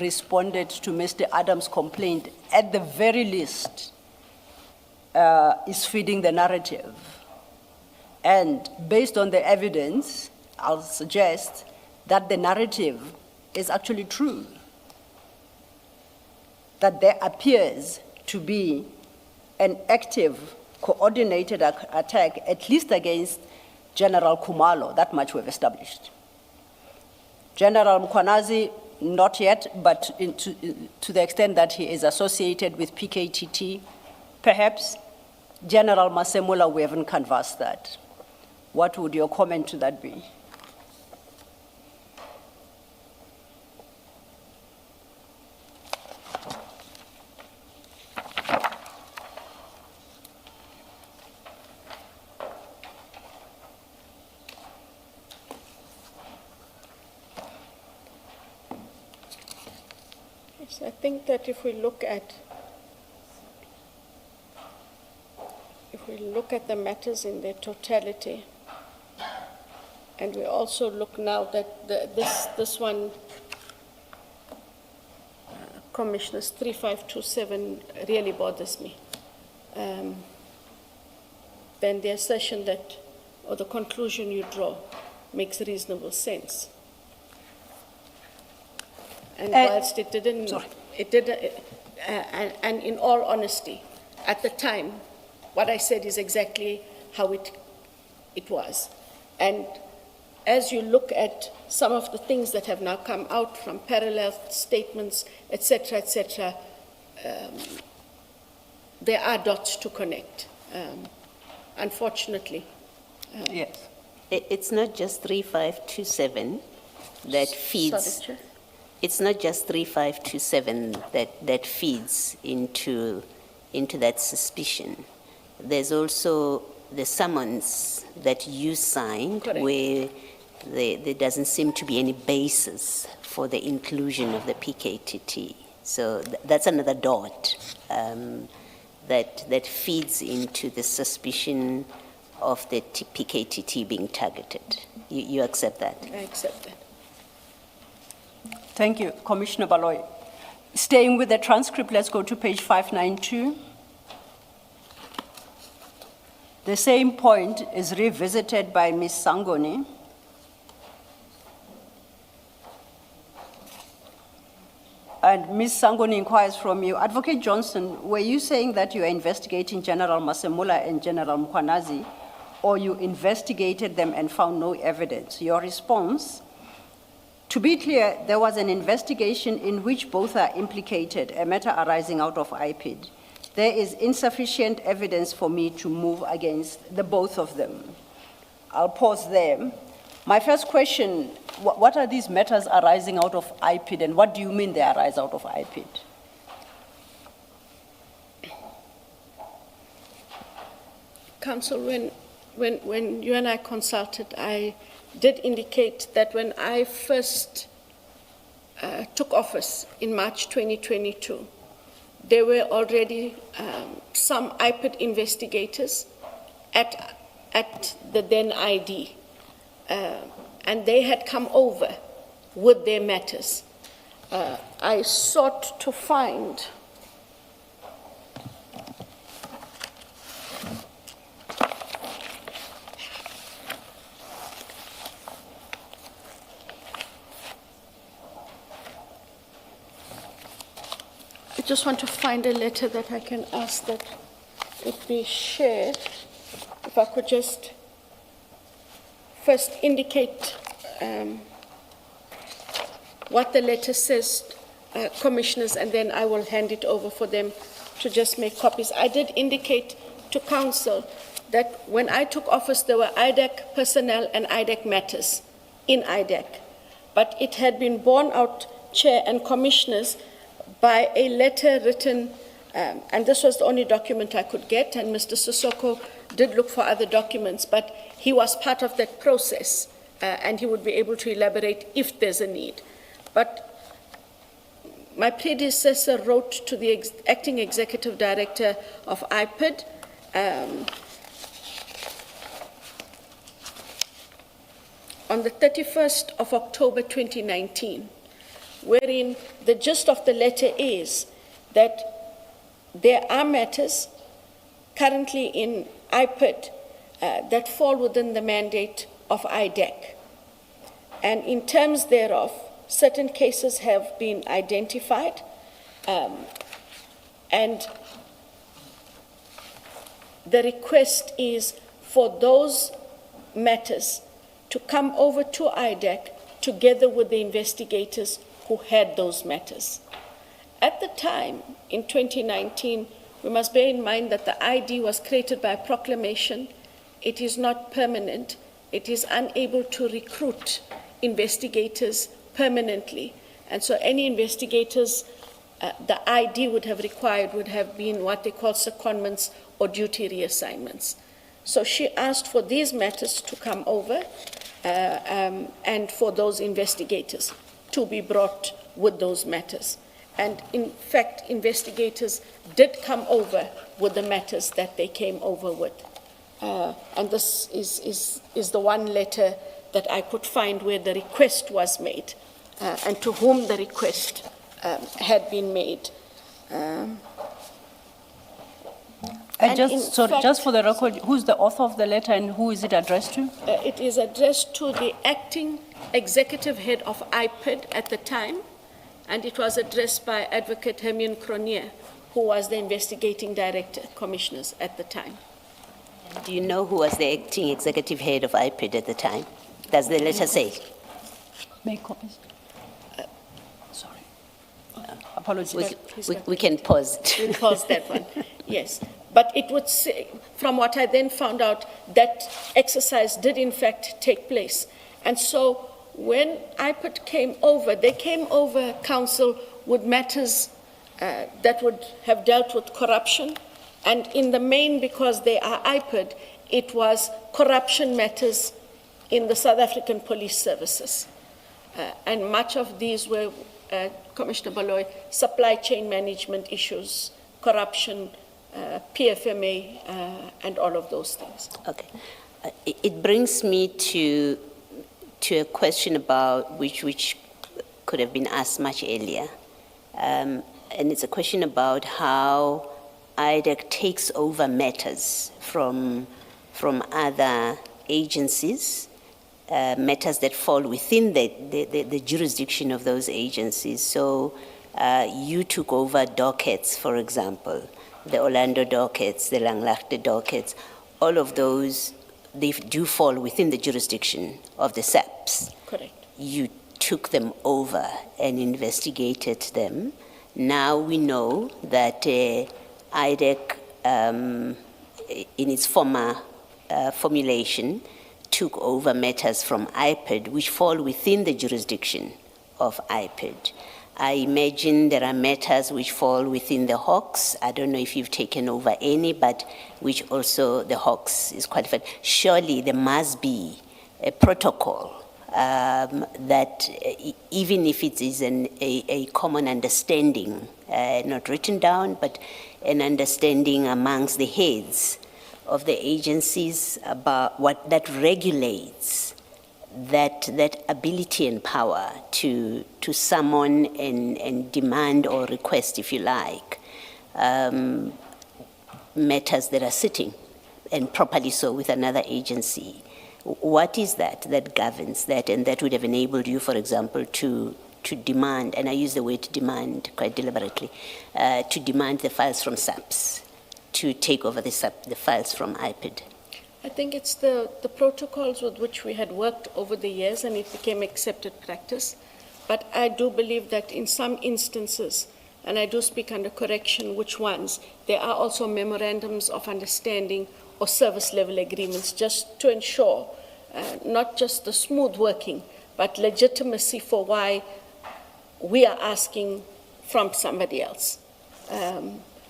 responded to Mr. Adams' complaint, at the very least, is feeding the narrative. And based on the evidence, I'll suggest that the narrative is actually true, that there appears to be an active, coordinated attack, at least against General Khumalo. That much we've established. General Mkhwanazi, not yet, but to the extent that he is associated with PKTT, perhaps. General Masemula, we haven't canvassed that. What would your comment to that be? I think that if we look at the matters in their totality, and we also look now that this one, Commissioners 3527, really bothers me. Then the assertion that, or the conclusion you draw, makes reasonable sense. And whilst it didn't, and in all honesty, at the time, what I said is exactly how it was. And as you look at some of the things that have now come out from parallel statements, et cetera, there are dots to connect, unfortunately. Yes. It's not just 3527 that feeds. Sorry, Chair. It's not just 3527 that feeds into that suspicion. There's also the summons that you signed. Correct. Where there doesn't seem to be any basis for the inclusion of the PKTT. So that's another dot that feeds into the suspicion of the PKTT being targeted. You accept that? I accept that. Thank you, Commissioner Baloy. Staying with the transcript, let's go to page 592. The same point is revisited by Ms. Sangoni. And Ms. Sangoni inquires from you, Advocate Johnson, were you saying that you are investigating General Masemula and General Mkhwanazi, or you investigated them and found no evidence? Your response: to be clear, there was an investigation in which both are implicated, a matter arising out of IPID. There is insufficient evidence for me to move against the both of them. I'll pause there. My first question, what are these matters arising out of IPID, and what do you mean they arise out of IPID? Council, when you and I consulted, I did indicate that when I first took office in March 2022, there were already some IPID investigators at the then ID, and they had come over with their matters. I sought to find I just want to find a letter that I can ask that it be shared. If I could just first indicate what the letter says, commissioners, and then I will hand it over for them to just make copies. I did indicate to council that when I took office, there were IDEC personnel and IDEC matters in IDEC, but it had been borne out, Chair and commissioners, by a letter written, and this was the only document I could get, and Mr. Sissoko did look for other documents, but he was part of that process, and he would be able to elaborate if there's a need. But my predecessor wrote to the acting executive director of IPID on the 31st of October 2019, wherein the gist of the letter is that there are matters currently in IPID that fall within the mandate of IDEC. And in terms thereof, certain cases have been identified, and the request is for those matters to come over to IDEC together with the investigators who had those matters. At the time, in 2019, we must bear in mind that the ID was created by a proclamation. It is not permanent. It is unable to recruit investigators permanently. And so any investigators the ID would have required would have been what they call secondments or duty reassignments. So she asked for these matters to come over and for those investigators to be brought with those matters. And in fact, investigators did come over with the matters that they came over with. And this is the one letter that I could find where the request was made and to whom the request had been made. Just for the record, who's the author of the letter and who is it addressed to? It is addressed to the acting executive head of IPID at the time, and it was addressed by Advocate Hermione Cronier, who was the investigating director, commissioners at the time. Do you know who was the acting executive head of IPID at the time? Does the letter say? Make copies. Sorry. Apologies. We can pause. We'll pause that one, yes. But it would say, from what I then found out, that exercise did in fact take place. And so when IPID came over, they came over, council, with matters that would have dealt with corruption. And in the main, because they are IPID, it was corruption matters in the South African police services. And much of these were, Commissioner Baloy, supply chain management issues, corruption, PFMA, and all of those things. Okay. It brings me to a question about which could have been asked much earlier. And it's a question about how IDEC takes over matters from other agencies, matters that fall within the jurisdiction of those agencies. So you took over dockets, for example, the Orlando dockets, the Langlaagte dockets, all of those, they do fall within the jurisdiction of the SAPS. Correct. You took them over and investigated them. Now we know that IDEC, in its former formulation, took over matters from IPID, which fall within the jurisdiction of IPID. I imagine there are matters which fall within the Hawks. I don't know if you've taken over any, but which also the Hawks is qualified. Surely there must be a protocol that even if it is a common understanding not written down, but an understanding amongst the heads of the agencies about what that regulates that ability and power to summon and demand or request, if you like, matters that are sitting, and properly so, with another agency. What is that governs that, and that would have enabled you, for example, to demand, and I use the word demand quite deliberately, to demand the files from SAPS, to take over the files from IPID? I think it's the protocols with which we had worked over the years, and it became accepted practice. But I do believe that in some instances, and I do speak under correction which ones, there are also memorandums of understanding or service level agreements, just to ensure not just the smooth working, but legitimacy for why we are asking from somebody else.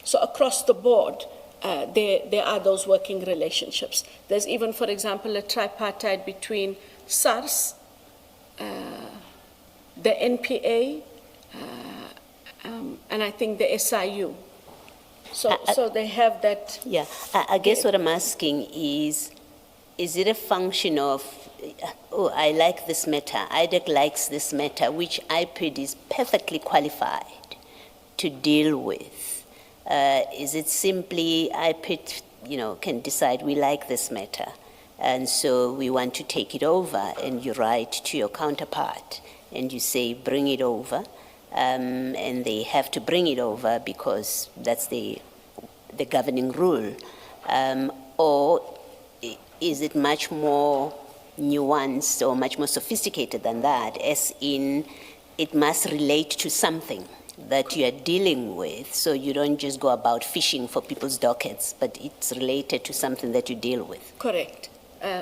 So across the board, there are those working relationships. There's even, for example, a tripartite between SARS, the NPA, and I think the SIU. So they have that. Yeah, I guess what I'm asking is it a function of, oh, I like this matter, IDEC likes this matter, which IPID is perfectly qualified to deal with? Is it simply IPID, can decide we like this matter, and so we want to take it over, and you write to your counterpart and you say, bring it over, and they have to bring it over because that's the governing rule, or is it much more nuanced or much more sophisticated than that, as in it must relate to something that you are dealing with, so you don't just go about fishing for people's dockets, but it's related to something that you deal with? Correct.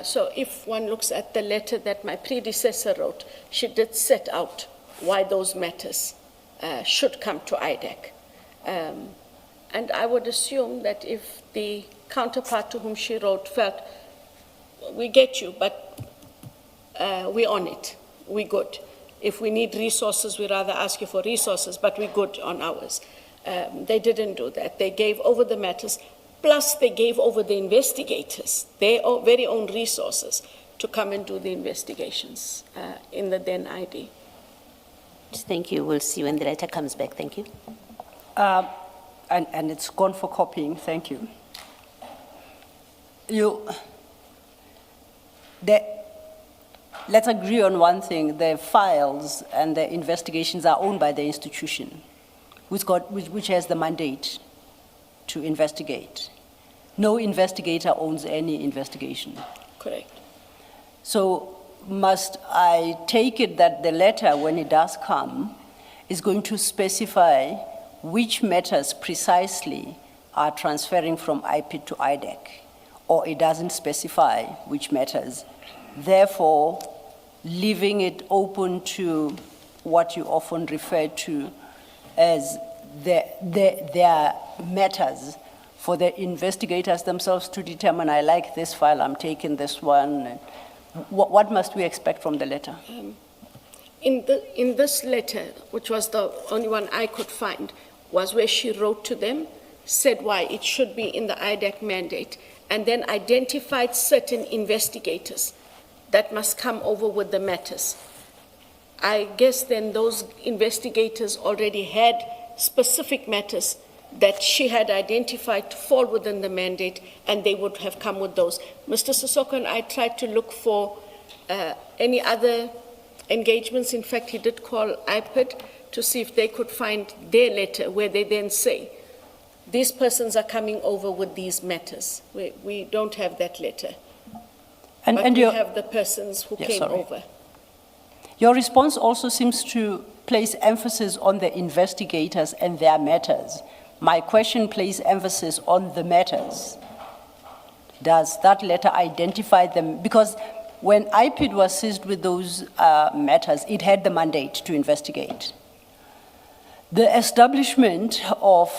So if one looks at the letter that my predecessor wrote, she did set out why those matters should come to IDEC. And I would assume that if the counterpart to whom she wrote felt, we get you, but we're on it, we're good. If we need resources, we'd rather ask you for resources, but we're good on ours. They didn't do that. They gave over the matters, plus they gave over the investigators, their very own resources, to come and do the investigations in the then ID. Thank you. We'll see when the letter comes back. Thank you. And it's gone for copying. Thank you. Let's agree on one thing. The files and the investigations are owned by the institution, which has the mandate to investigate. No investigator owns any investigation. Correct. So must I take it that the letter, when it does come, is going to specify which matters precisely are transferring from IPID to IDEC, or it doesn't specify which matters, therefore leaving it open to what you often refer to as their matters for the investigators themselves to determine, I like this file, I'm taking this one. What must we expect from the letter? In this letter, which was the only one I could find, was where she wrote to them, said why it should be in the IDEC mandate, and then identified certain investigators that must come over with the matters. I guess then those investigators already had specific matters that she had identified to fall within the mandate, and they would have come with those. Mr. Sissoko and I tried to look for any other engagements. In fact, he did call IPID to see if they could find their letter where they then say, these persons are coming over with these matters. We don't have that letter. But we have the persons who came over. Your response also seems to place emphasis on the investigators and their matters. My question places emphasis on the matters. Does that letter identify them? Because when IPID was seized with those matters, it had the mandate to investigate. The establishment of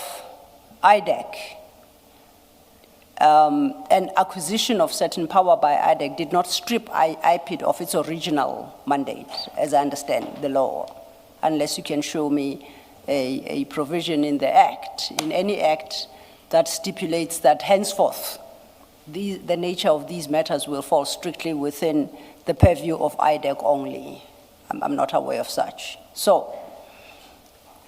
IDEC and acquisition of certain power by IDEC did not strip IPID of its original mandate, as I understand the law, unless you can show me a provision in the Act, in any Act, that stipulates that henceforth the nature of these matters will fall strictly within the purview of IDEC only. I'm not aware of such. So,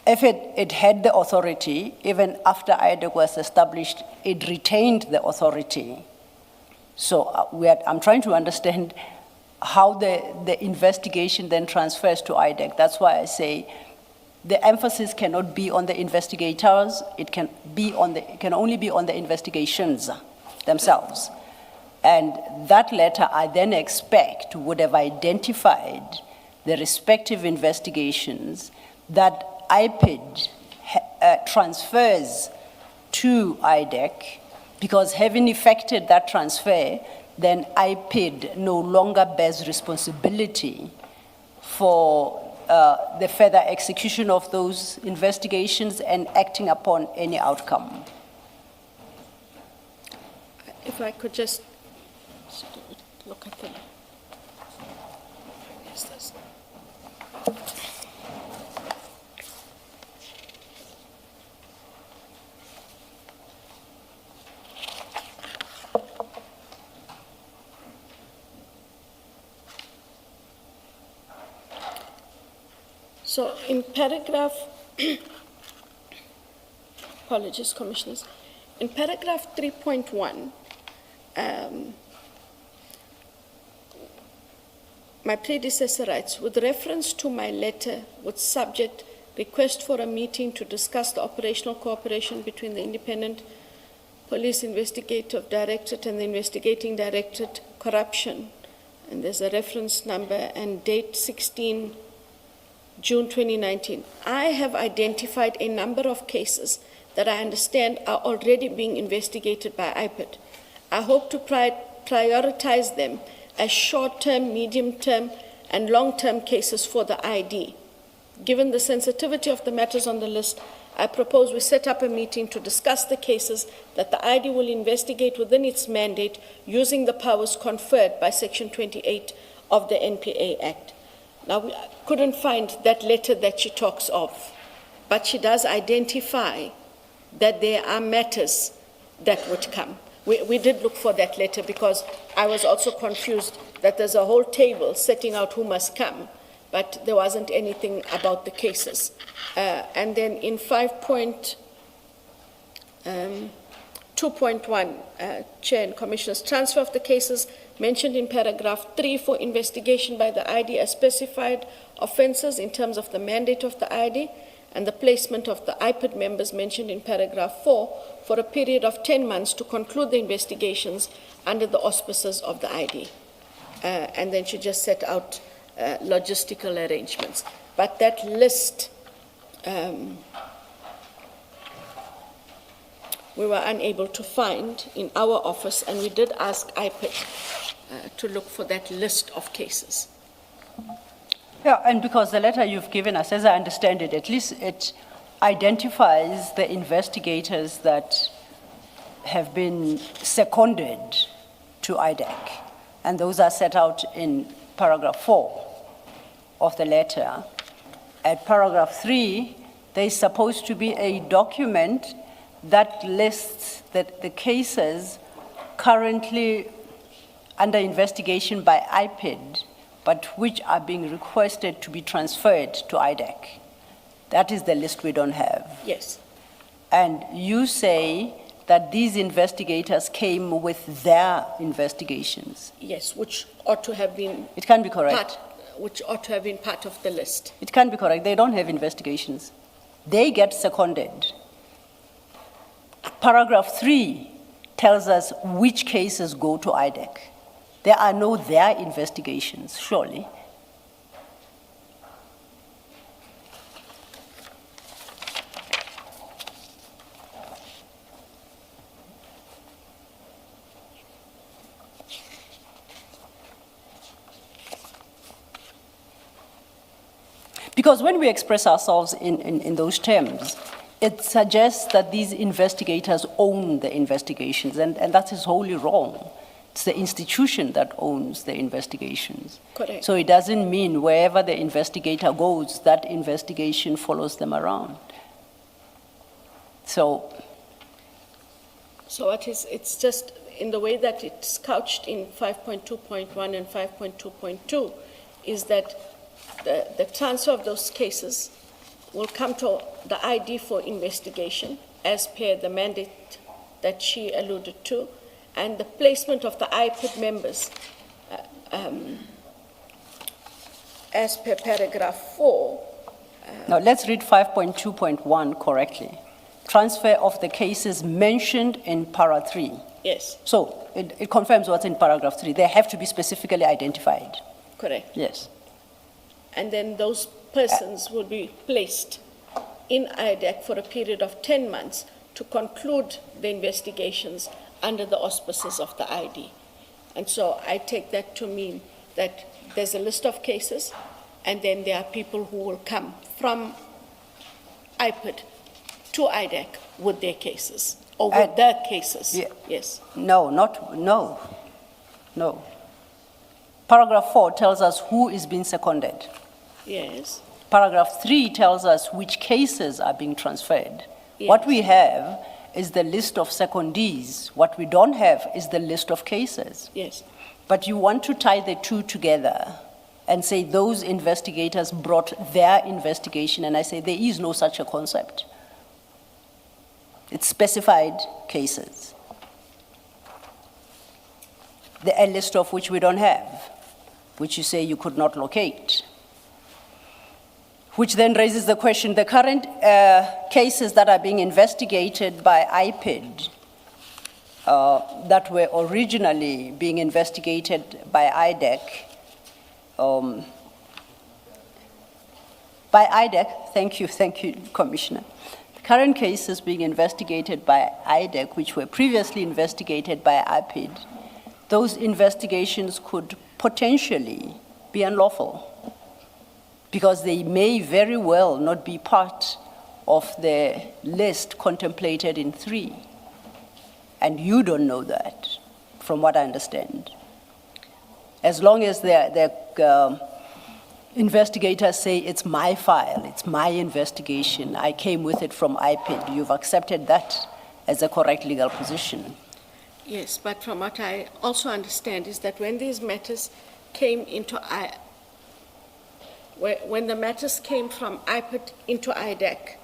if it had the authority, even after IDEC was established, it retained the authority. So I'm trying to understand how the investigation then transfers to IDEC. That's why I say the emphasis cannot be on the investigators, it can only be on the investigations themselves. And that letter, I then expect, would have identified the respective investigations that IPID transfers to IDEC, because having effected that transfer, then IPID no longer bears responsibility for the further execution of those investigations and acting upon any outcome. If I could just look at them. Yes, this. So in paragraph, apologies, Commissioners, in paragraph 3.1, my predecessor writes, with reference to my letter with subject request for a meeting to discuss the operational cooperation between the Independent Police Investigative Directorate and the Investigating Directorate Corruption, and there's a reference number and date 16 June 2019. I have identified a number of cases that I understand are already being investigated by IPID. I hope to prioritize them as short-term, medium-term, and long-term cases for the ID. Given the sensitivity of the matters on the list, I propose we set up a meeting to discuss the cases that the ID will investigate within its mandate using the powers conferred by Section 28 of the NPA Act. Now, we couldn't find that letter that she talks of, but she does identify that there are matters that would come. We did look for that letter because I was also confused that there's a whole table setting out who must come, but there wasn't anything about the cases. And then in 2.1, Chair and Commissioners, transfer of the cases mentioned in paragraph 3 for investigation by the ID as specified offences in terms of the mandate of the ID, and the placement of the IPID members mentioned in paragraph 4 for a period of 10 months to conclude the investigations under the auspices of the ID. And then she just set out logistical arrangements. But that list, we were unable to find in our office, and we did ask IPID to look for that list of cases. Yeah, and because the letter you've given us, as I understand it, at least it identifies the investigators that have been seconded to IDEC, and those are set out in paragraph 4 of the letter. At paragraph 3, there's supposed to be a document that lists the cases currently under investigation by IPID, but which are being requested to be transferred to IDEC. That is the list we don't have. Yes. And you say that these investigators came with their investigations. Yes, which ought to have been. It can be correct. Which ought to have been part of the list. It can be correct. They don't have investigations. They get seconded. Paragraph 3 tells us which cases go to IDEC. There are no their investigations, surely. Because when we express ourselves in those terms, it suggests that these investigators own the investigations, and that is wholly wrong. It's the institution that owns the investigations. Correct. So it doesn't mean wherever the investigator goes, that investigation follows them around. So, So it's just in the way that it's couched in 5.2.1 and 5.2.2 is that the transfer of those cases will come to the ID for investigation as per the mandate that she alluded to, and the placement of the IPID members as per paragraph 4. now let's read 5.2.1 correctly. Transfer of the cases mentioned in para 3. Yes, So it confirms what's in paragraph 3. They have to be specifically identified. correct. Yes. And then those persons will be placed in IDAC for a period of 10 months to conclude the investigations under the auspices of the ID. And so I take that to mean that there's a list of cases, and then there are people who will come from IPID to IDAC with their cases, or with their cases. Yeah. Yes, No. Paragraph 4 tells us who is being seconded. yes, Paragraph 3 tells us which cases are being transferred. Yes. What we have is the list of secondees. What we don't have is the list of cases. yes. But you want to tie the two together and say those investigators brought their investigation, and I say there is no such a concept. It's specified cases. A list of which we don't have, which you say you could not locate. Which then raises the question, the current cases that are being investigated by IPID, that were originally being investigated by IDAC, thank you, Commissioner. The current cases being investigated by IDAC, which were previously investigated by IPID, those investigations could potentially be unlawful because they may very well not be part of the list contemplated in 3. And you don't know that, from what I understand. As long as the investigators say it's my file, it's my investigation, I came with it from IPID, you've accepted that as a correct legal position. Yes, but from what I also understand is that when these matters came into when the matters came from IPID into IDAC,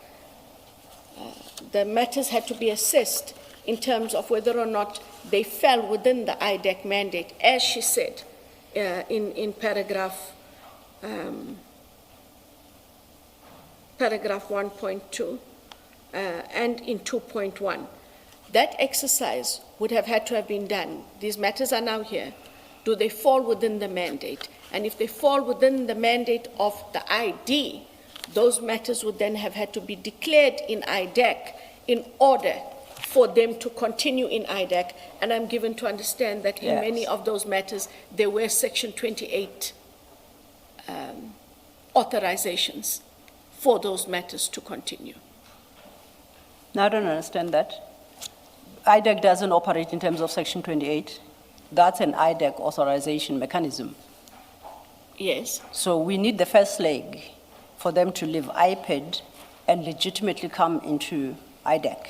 the matters had to be assessed in terms of whether or not they fell within the IDAC mandate, as she said in paragraph 1.2 and in 2.1. That exercise would have had to have been done. These matters are now here. Do they fall within the mandate? And if they fall within the mandate of the ID, those matters would then have had to be declared in IDAC in order for them to continue in IDAC. And I'm given to understand that in Yes. many of those matters, there were Section 28 authorizations for those matters to continue. Now, I don't understand that. IDAC doesn't operate in terms of Section 28. That's an IDAC authorization mechanism. Yes, So we need the first leg for them to leave IPID and legitimately come into IDAC,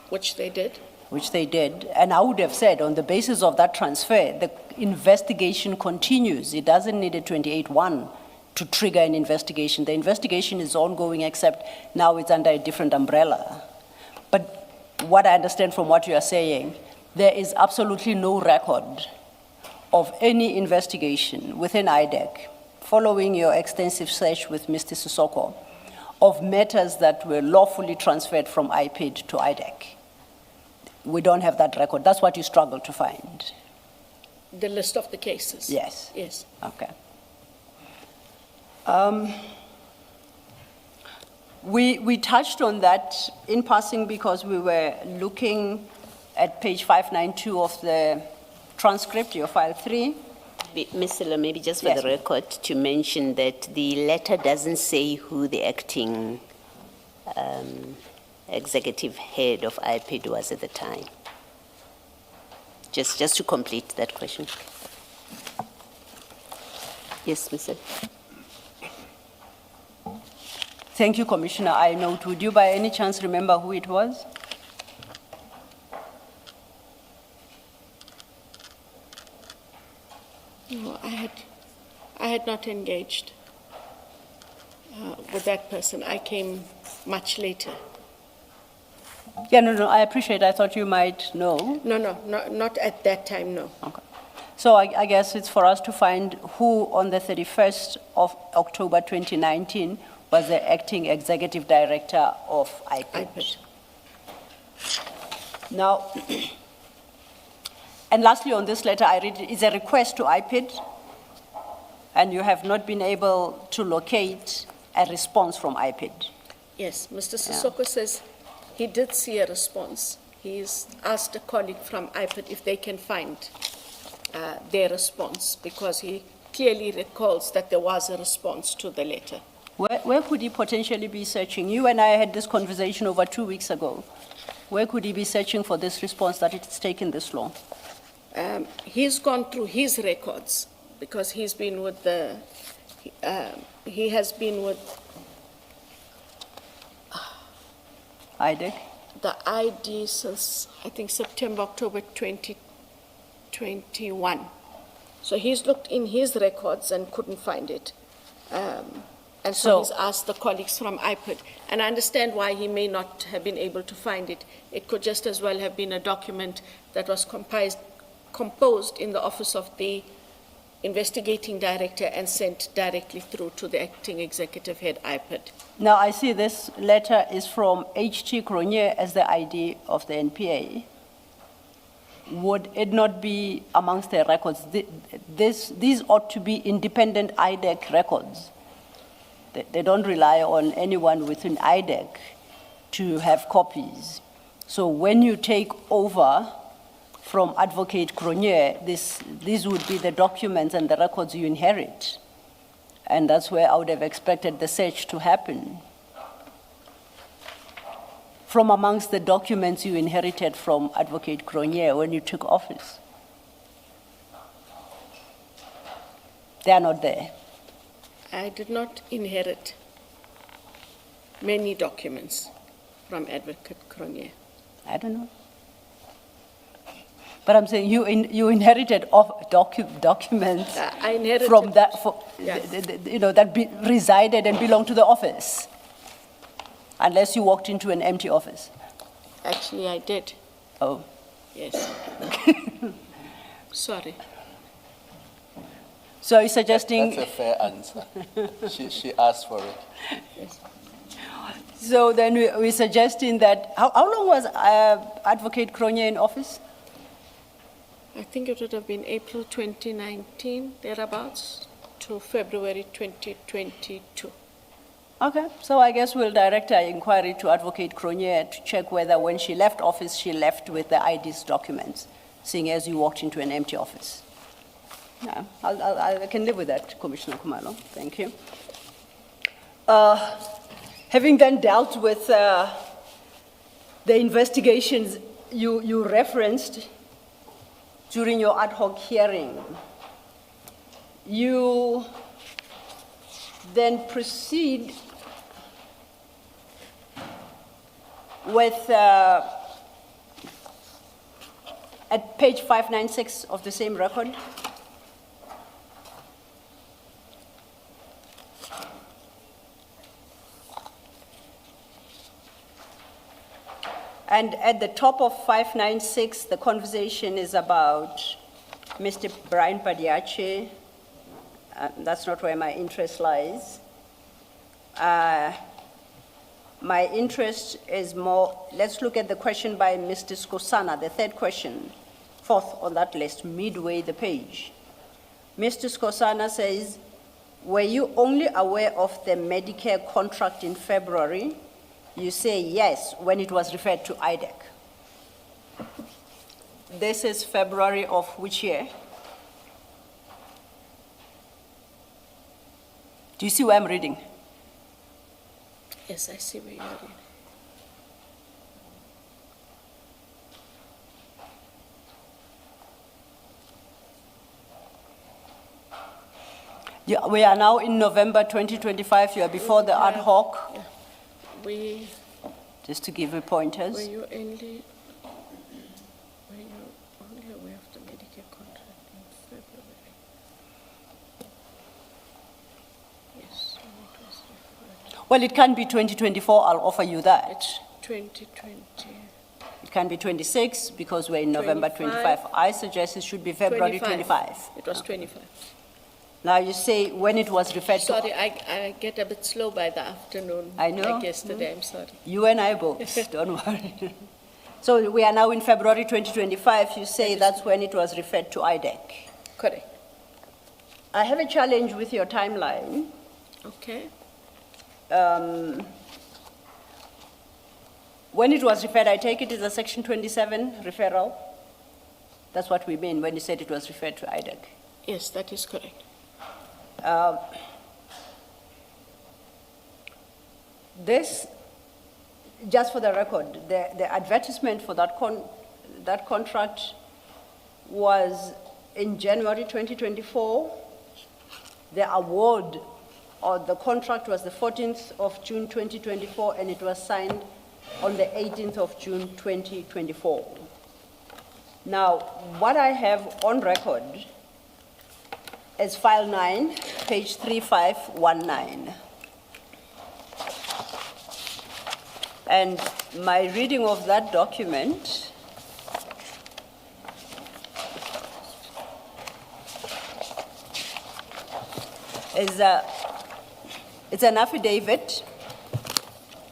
which they did. which they did. And I would have said, on the basis of that transfer, the investigation continues. It doesn't need a 28-1 to trigger an investigation. The investigation is ongoing, except now it's under a different umbrella. But what I understand from what you are saying, there is absolutely no record of any investigation within IDAC, following your extensive search with Mr. Sissoko, of matters that were lawfully transferred from IPID to IDAC. We don't have that record. That's what you struggle to find. The list of the cases. Yes. Yes. Okay. We touched on that in passing because we were looking at page 592 of the transcript, your file 3. Ms. Silla, maybe just for Yes. the record to mention that the letter doesn't say who the acting executive head of IPID was at the time. Just to complete that question. Yes, Ms. Silla. Thank you, Commissioner. I note, would you by any chance remember who it was? No, I had not engaged with that person. I came much later. Yeah, no, I appreciate. I thought you might know. No, not at that time, no. Okay. So I guess it's for us to find who on the 31st of October 2019 was the acting executive director of IPID. IPID. Now, and lastly on this letter, I read it's a request to IPID, and you have not been able to locate a response from IPID. Yes, Mr. Sissoko says he did see a response. He's asked a colleague from IPID if they can find their response, because he clearly recalls that there was a response to the letter. Where could he potentially be searching? You and I had this conversation over 2 weeks ago. Where could he be searching for this response that it's taken this long? He's gone through his records, because he's been with he has been with IDEC? the ID since, I think, September, October 2021. So he's looked in his records and couldn't find it. And so he's asked the colleagues from IPID. And I understand why he may not have been able to find it. It could just as well have been a document that was composed in the office of the investigating director and sent directly through to the acting executive head, IPID. Now, I see this letter is from H.T. Cronje as the ID of the NPA. Would it not be amongst the records? These ought to be independent IDEC records. They don't rely on anyone within IDEC to have copies. So when you take over from Advocate Cronje, these would be the documents and the records you inherit. And that's where I would have expected the search to happen. From amongst the documents you inherited from Advocate Cronje when you took office. They are not there. I did not inherit many documents from Advocate Cronje. I don't know. But I'm saying you inherited documents I inherited from that, yeah. That resided and belonged to the office, unless you walked into an empty office. Actually, I did. Oh. Yes. Sorry. So you're suggesting... That's a fair answer. She asked for it. Yes. So then we're suggesting that... How long was Advocate Cronje in office? I think it would have been April 2019, thereabouts, to February 2022. Okay, so I guess we'll direct our inquiry to Advocate Cronje to check whether when she left office, she left with the ID's documents, seeing as you walked into an empty office. Yeah, I can live with that, Commissioner Khumalo. Thank you. Having then dealt with the investigations you referenced during your ad hoc hearing, you then proceed with, at page 596 of the same record, and at the top of 596, the conversation is about Mr. Brian Padiache. That's not where my interest lies. My interest is more, let's look at the question by Mr. Skosana, the third question, fourth on that list, midway the page. Mr. Skosana says, were you only aware of the Medicare contract in February? You say yes, when it was referred to IDEC. This is February of which year? Do you see where I'm reading? Yes, I see where you are reading. Yeah, we are now in November 2025. You are before the ad hoc. Yeah. Just to give you pointers. Were you only aware of the Medicare contract in February? Well, it can be 2024, I'll offer you that. It's 2020. It can be 26 because we're in November 25. I suggest it should be February 25. It was 25. Now you say when it was referred to. Sorry, I get a bit slow by the afternoon. I know. Like yesterday, I'm sorry. You and I both, don't worry. So we are now in February 2025. You say that's when it was referred to IDEC. Correct. I have a challenge with your timeline. Okay. When it was referred, I take it is a Section 27 referral. That's what we mean when you said it was referred to IDEC. Yes, that is correct. This, just for the record, the advertisement for that contract was in January 2024. The award or the contract was the 14th of June 2024, and it was signed on the 18th of June 2024. Now, what I have on record is file 9, page 3519. And my reading of that document is it's an affidavit.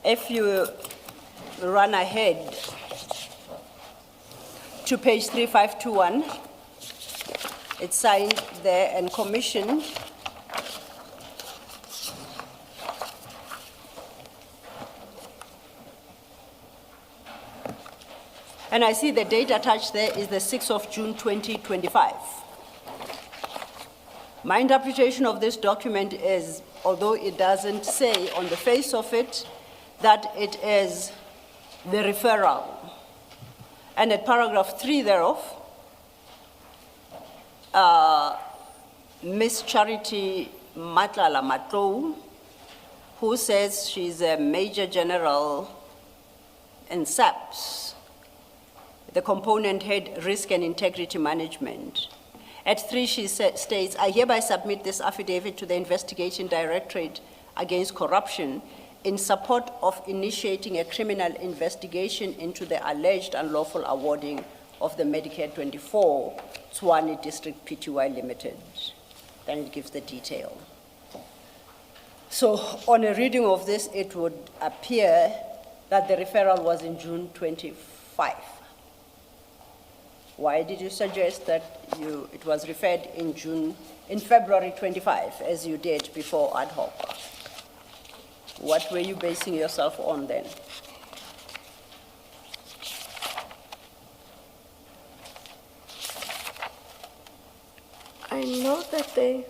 If you run ahead to page 3521, it's signed there and commissioned and I see the date attached there is the 6th of June 2025. My interpretation of this document is, although it doesn't say on the face of it, that it is the referral. And at paragraph 3 thereof, Miss Charity Madlanga, who says she's a Major General in SAPS, the component head Risk and Integrity Management. At 3, she states, I hereby submit this affidavit to the Investigation Directorate Against Corruption in support of initiating a criminal investigation into the alleged unlawful awarding of the Medicare 24 Tshwane District Pty Limited. Then it gives the detail. So on a reading of this, it would appear that the referral was in June 25. Why did you suggest that it was referred in February 25, as you did before ad hoc? What were you basing yourself on then? I know that they...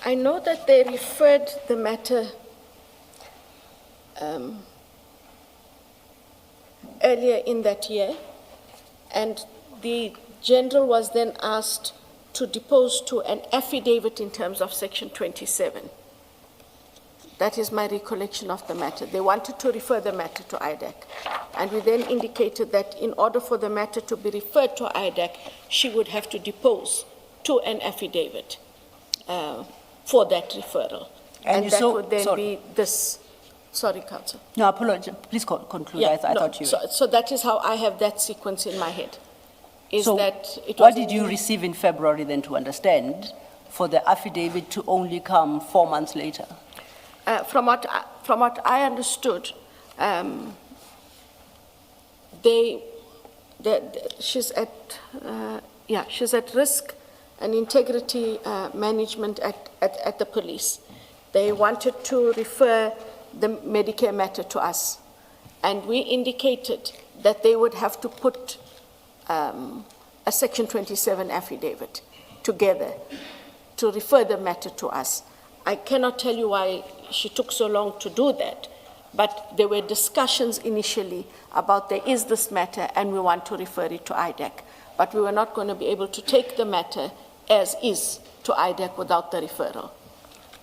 I know that they referred the matter earlier in that year, and the general was then asked to depose to an affidavit in terms of Section 27. That is my recollection of the matter. They wanted to refer the matter to IDEC, and we then indicated that in order for the matter to be referred to IDEC, she would have to depose to an affidavit for that referral. And that would then be this. Sorry, Council. No, apologize. Please conclude. Yeah, I thought you... So that is how I have that sequence in my head. So what did you receive in February then to understand for the affidavit to only come 4 months later? From what I understood, she's at risk and integrity management at the police. They wanted to refer the Medicare matter to us, and we indicated that they would have to put a Section 27 affidavit together to refer the matter to us. I cannot tell you why she took so long to do that, but there were discussions initially about there is this matter and we want to refer it to IDEC, but we were not going to be able to take the matter as is to IDEC without the referral.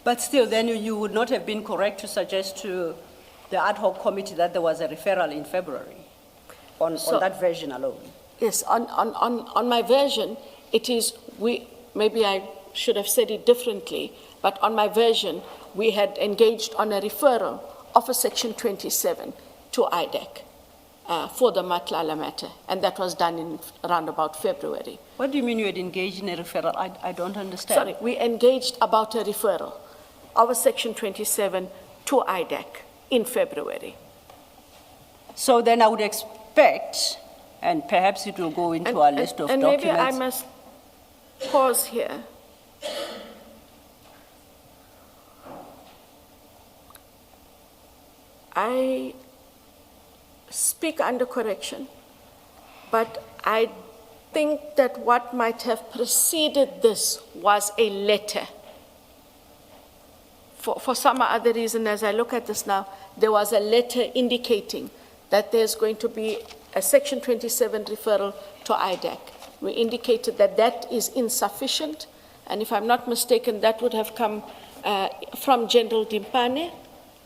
But still, then you would not have been correct to suggest to the ad hoc committee that there was a referral in February on that version alone. Yes, on my version, it is, maybe I should have said it differently, but on my version, we had engaged on a referral of a Section 27 to IDEC for the Madlanga matter, and that was done in around about February. What do you mean you had engaged in a referral? I don't understand. Sorry, we engaged about a referral of a Section 27 to IDEC in February. So then I would expect, and perhaps it will go into our list of documents. And maybe I must pause here. I speak under correction, but I think that what might have preceded this was a letter. For some other reason, as I look at this now, there was a letter indicating that there's going to be a Section 27 referral to IDEC. We indicated that that is insufficient, and if I'm not mistaken, that would have come from General Dimpane,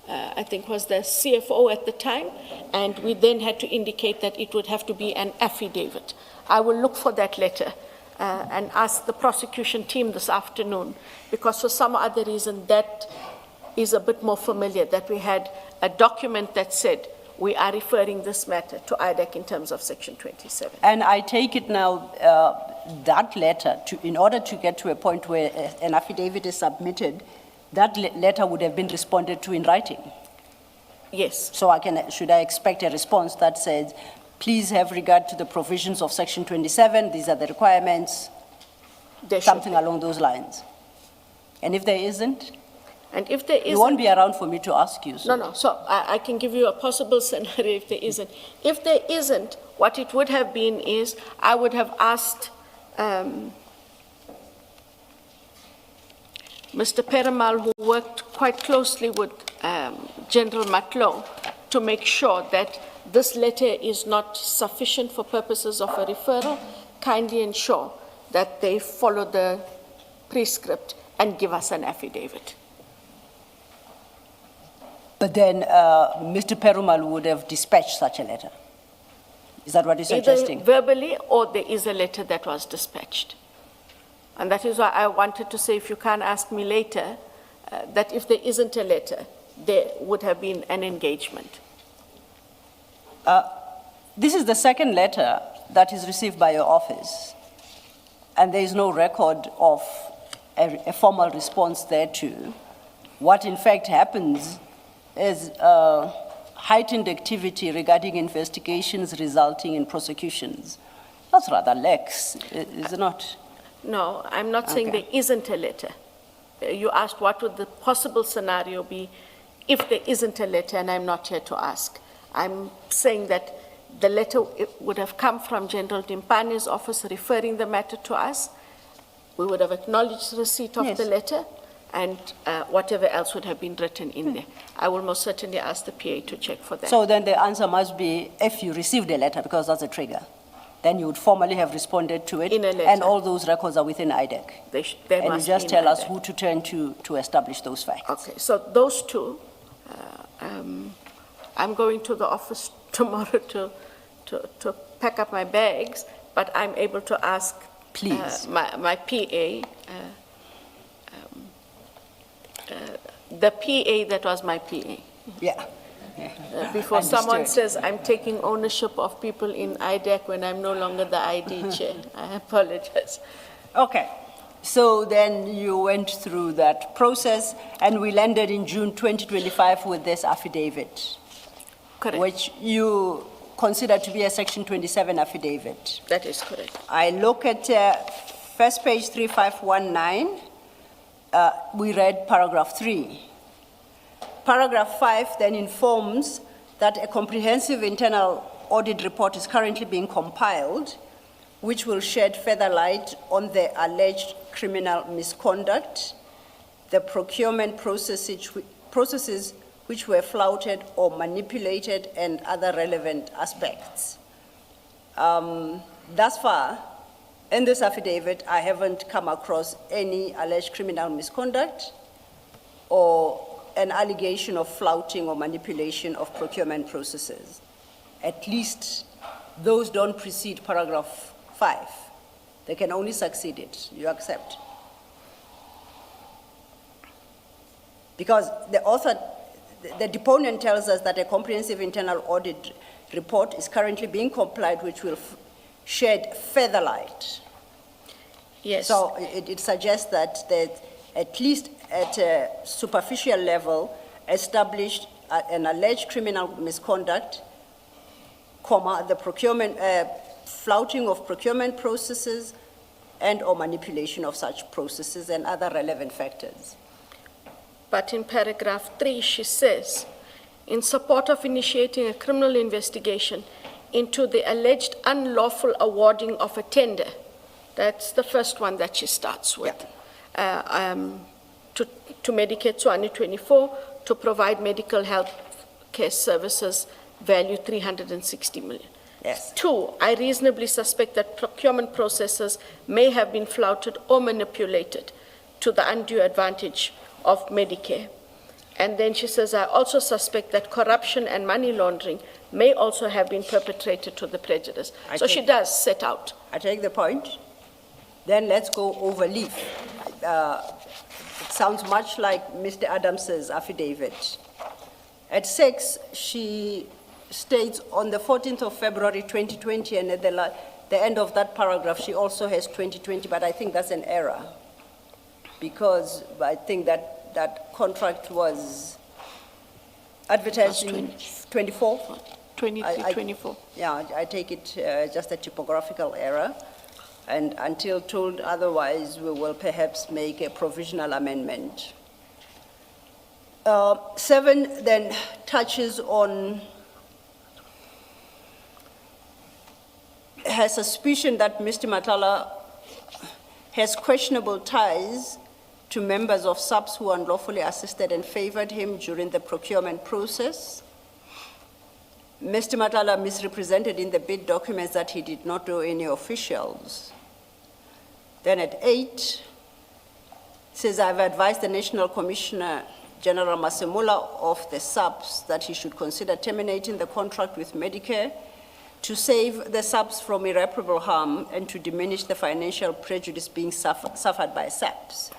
I think was the CFO at the time, and we then had to indicate that it would have to be an affidavit. I will look for that letter and ask the prosecution team this afternoon, because for some other reason that is a bit more familiar, that we had a document that said we are referring this matter to IDEC in terms of Section 27. And I take it now that letter, in order to get to a point where an affidavit is submitted, that letter would have been responded to in writing. Yes. So should I expect a response that says, please have regard to the provisions of Section 27, these are the requirements, something along those lines? And if there isn't? And if there isn't, you won't be around for me to ask you. So. No. So I can give you a possible scenario if there isn't. If there isn't, what it would have been is I would have asked Mr. Perumal, who worked quite closely with General Matlo, to make sure that this letter is not sufficient for purposes of a referral. Kindly ensure that they follow the prescript and give us an affidavit. But then Mr. Perumal would have dispatched such a letter. Is that what you're suggesting? Either verbally, or there is a letter that was dispatched. And that is why I wanted to say, if you can ask me later, that if there isn't a letter, there would have been an engagement. This is the second letter that is received by your office, and there is no record of a formal response thereto. What in fact happens is heightened activity regarding investigations resulting in prosecutions. That's rather lax, is it not? No, I'm not saying there isn't a letter. You asked what would the possible scenario be if there isn't a letter, and I'm not here to ask. I'm saying that the letter would have come from General Dimpane's office referring the matter to us. We would have acknowledged receipt of the letter, and whatever else would have been written in there. I will most certainly ask the PA to check for that. So then the answer must be, if you received a letter, because that's a trigger, then you would formally have responded to it, in a letter. And all those records are within IDEC. And you just tell us who to turn to establish those facts. Okay, so those two, I'm going to the office tomorrow to pack up my bags, but I'm able to ask Please. My PA, the PA that was my PA. Yeah. Before Understood. someone says I'm taking ownership of people in IDEC when I'm no longer the ID chair. I apologize. Okay. So then you went through that process, and we landed in June 2025 with this affidavit. Correct. Which you consider to be a Section 27 affidavit. That is correct. I look at first page 3519. We read paragraph 3. Paragraph 5 then informs that a comprehensive internal audit report is currently being compiled, which will shed further light on the alleged criminal misconduct, the procurement processes which were flouted or manipulated, and other relevant aspects. Thus far, in this affidavit, I haven't come across any alleged criminal misconduct, or an allegation of flouting or manipulation of procurement processes. At least those don't precede paragraph 5. They can only succeed it. You accept? Because the author, the deponent tells us that a comprehensive internal audit report is currently being complied, which will shed further light. Yes. So it suggests that at least at a superficial level, established an alleged criminal misconduct, comma, the procurement, flouting of procurement processes and or manipulation of such processes and other relevant factors. But in paragraph 3, she says, in support of initiating a criminal investigation into the alleged unlawful awarding of a tender, that's the first one that she starts with, to Medicare 2024 to provide medical health care services value 360 million. Yes. 2, I reasonably suspect that procurement processes may have been flouted or manipulated to the undue advantage of Medicare. And then she says, I also suspect that corruption and money laundering may also have been perpetrated to the prejudice. So she does set out. I take the point. Then let's go over leaf. It sounds much like Mr. Adams's affidavit. At 6, she states on the 14th of February 2020, and at the end of that paragraph, she also has 2020, but I think that's an error, because I think that contract was advertised in 24? 23-24. Yeah, I take it just a typographical error. And until told otherwise, we will perhaps make a provisional amendment. 7 then touches on her suspicion that Mr. Matala has questionable ties to members of SAPS who unlawfully assisted and favored him during the procurement process. Mr. Matala misrepresented in the bid documents that he did not know any officials. Then at 8, says, I've advised the National Commissioner General Masemula of the SAPS that he should consider terminating the contract with Medicare to save the SAPS from irreparable harm and to diminish the financial prejudice being suffered by SAPS.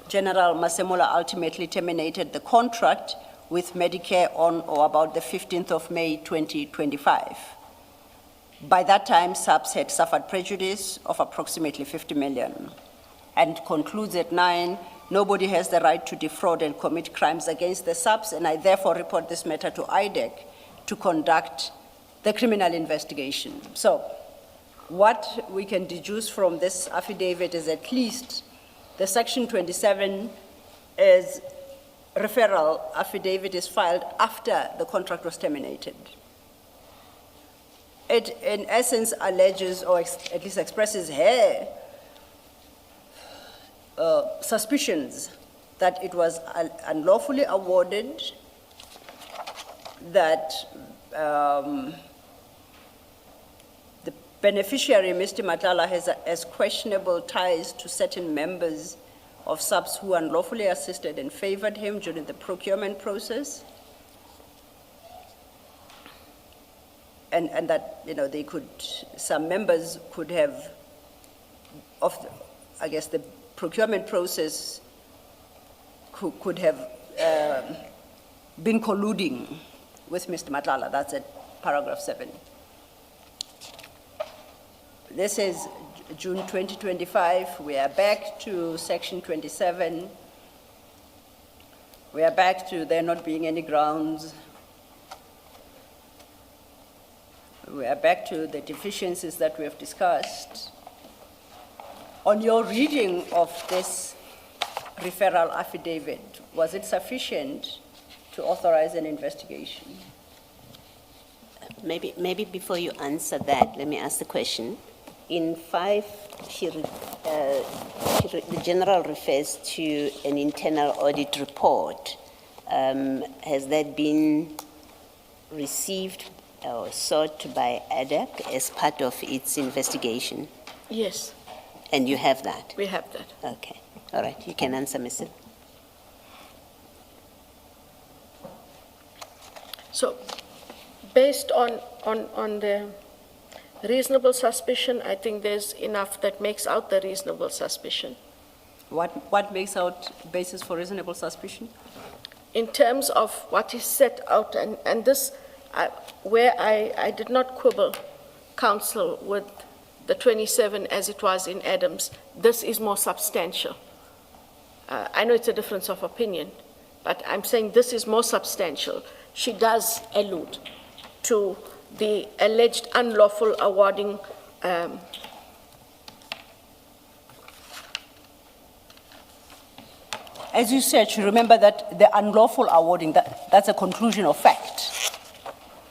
General Masemula ultimately terminated the contract with Medicare on or about the 15th of May 2025. By that time, SAPS had suffered prejudice of approximately 50 million. And concludes at 9, nobody has the right to defraud and commit crimes against the SAPS, and I therefore report this matter to IDEC to conduct the criminal investigation. So what we can deduce from this affidavit is at least the Section 27 is referral affidavit is filed after the contract was terminated. It, in essence, alleges, or at least expresses her suspicions that it was unlawfully awarded, that the beneficiary, Mr. Matala, has questionable ties to certain members of SAPS who unlawfully assisted and favored him during the procurement process, and that, you know, some members could have, I guess the procurement process could have been colluding with Mr. Matala. That's at paragraph 7. This is June 2025. We are back to Section 27. We are back to there not being any grounds. We are back to the deficiencies that we have discussed. On your reading of this referral affidavit, was it sufficient to authorize an investigation? Maybe before you answer that, let me ask the question. In 5, the general refers to an internal audit report. Has that been received or sought by ADAC as part of its investigation? Yes, And you have that? we have that. Okay. All right. You can answer, Mr. So, based on the reasonable suspicion, I think there's enough that makes out the reasonable suspicion. What makes out basis for reasonable suspicion? In terms of what is set out, and this, where I did not quibble counsel with the 27 as it was in Adams, this is more substantial. I know it's a difference of opinion, but I'm saying this is more substantial. She does allude to the alleged unlawful awarding As you said, you remember that the unlawful awarding, that's a conclusion of fact.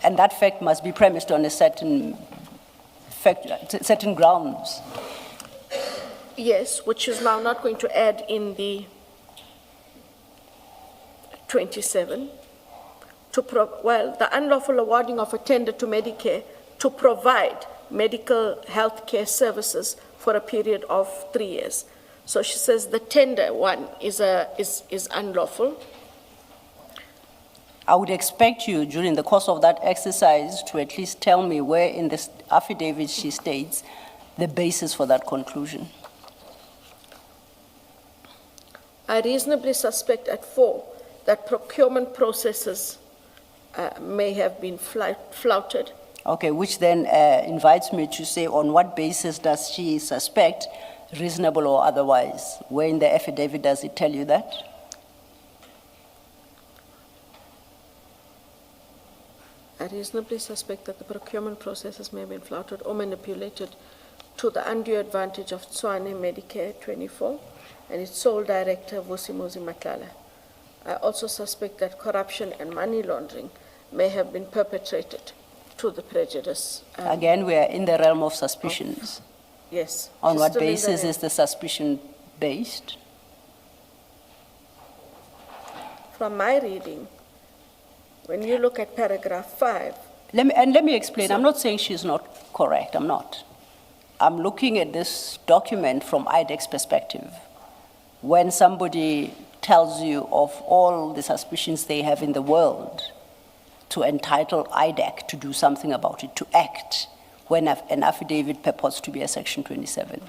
And that fact must be premised on a certain grounds. Yes, which is now not going to add in the 27. The unlawful awarding of a tender to Medicare to provide medical health care services for a period of 3 years. So she says the tender one is unlawful. I would expect you during the course of that exercise to at least tell me where in this affidavit she states the basis for that conclusion. I reasonably suspect at 4 that procurement processes may have been flouted. Okay, which then invites me to say on what basis does she suspect, reasonable or otherwise? Where in the affidavit does it tell you that? I reasonably suspect that the procurement processes may have been flouted or manipulated to the undue advantage of Tswane Medicare 24 and its sole director, Vusimuzi Matlala. I also suspect that corruption and money laundering may have been perpetrated to the prejudice. Again, we are in the realm of suspicions. Yes. On what basis is the suspicion based? From my reading, when you look at paragraph 5. Let me explain. I'm not saying she's not correct. I'm not. I'm looking at this document from IDEC's perspective. When somebody tells you of all the suspicions they have in the world, to entitle IDEC to do something about it, to act, when an affidavit purports to be a Section 27.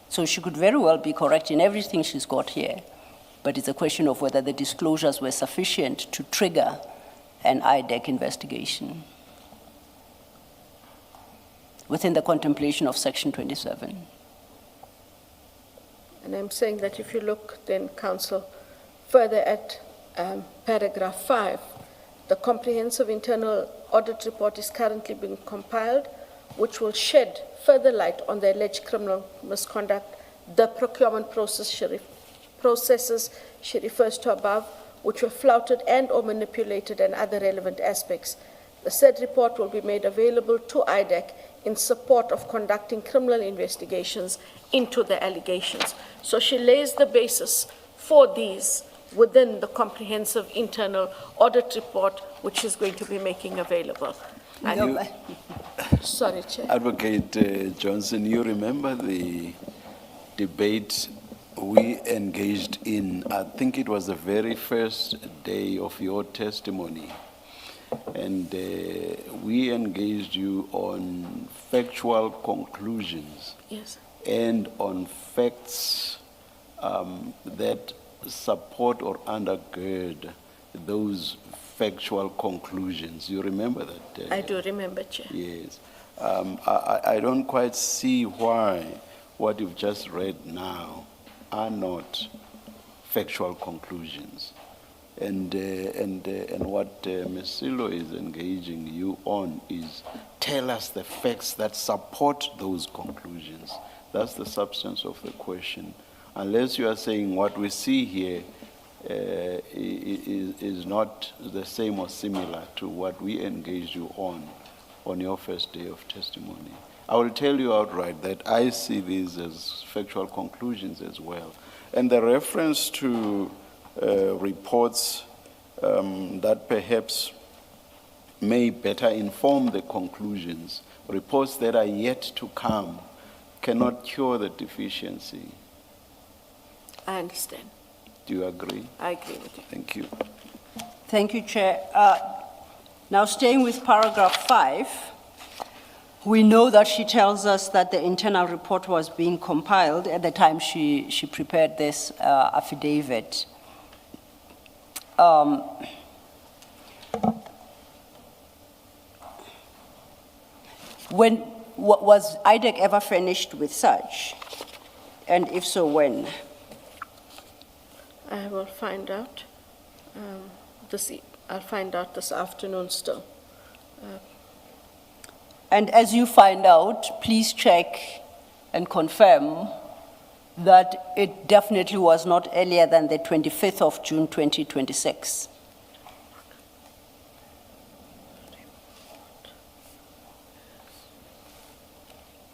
So she could very well be correct in everything she's got here, but it's a question of whether the disclosures were sufficient to trigger an IDEC investigation within the contemplation of Section 27. And I'm saying that if you look then, Council, further at paragraph 5, the comprehensive internal audit report is currently being compiled, which will shed further light on the alleged criminal misconduct, the procurement processes she refers to above, which were flouted and or manipulated, and other relevant aspects. The said report will be made available to IDEC in support of conducting criminal investigations into the allegations. So she lays the basis for these within the comprehensive internal audit report, which is going to be making available. Sorry, Chair. Advocate Johnson, you remember the debate we engaged in, I think it was the very first day of your testimony, and we engaged you on factual conclusions. Yes. And on facts that support or undergird those factual conclusions. You remember that? I do remember, Chair. Yes. I don't quite see why what you've just read now are not factual conclusions. And what Ms. Silo is engaging you on is tell us the facts that support those conclusions. That's the substance of the question. Unless you are saying what we see here is not the same or similar to what we engaged you on your first day of testimony. I will tell you outright that I see these as factual conclusions as well. And the reference to reports that perhaps may better inform the conclusions, reports that are yet to come, cannot cure the deficiency. I understand. Do you agree? I agree with you. Thank you. Thank you, Chair. Now, staying with paragraph 5, we know that she tells us that the internal report was being compiled at the time she prepared this affidavit. Was IDEC ever finished with such? And if so, when? I will find out. I'll find out this afternoon still. And as you find out, please check and confirm that it definitely was not earlier than the 25th of June 2026.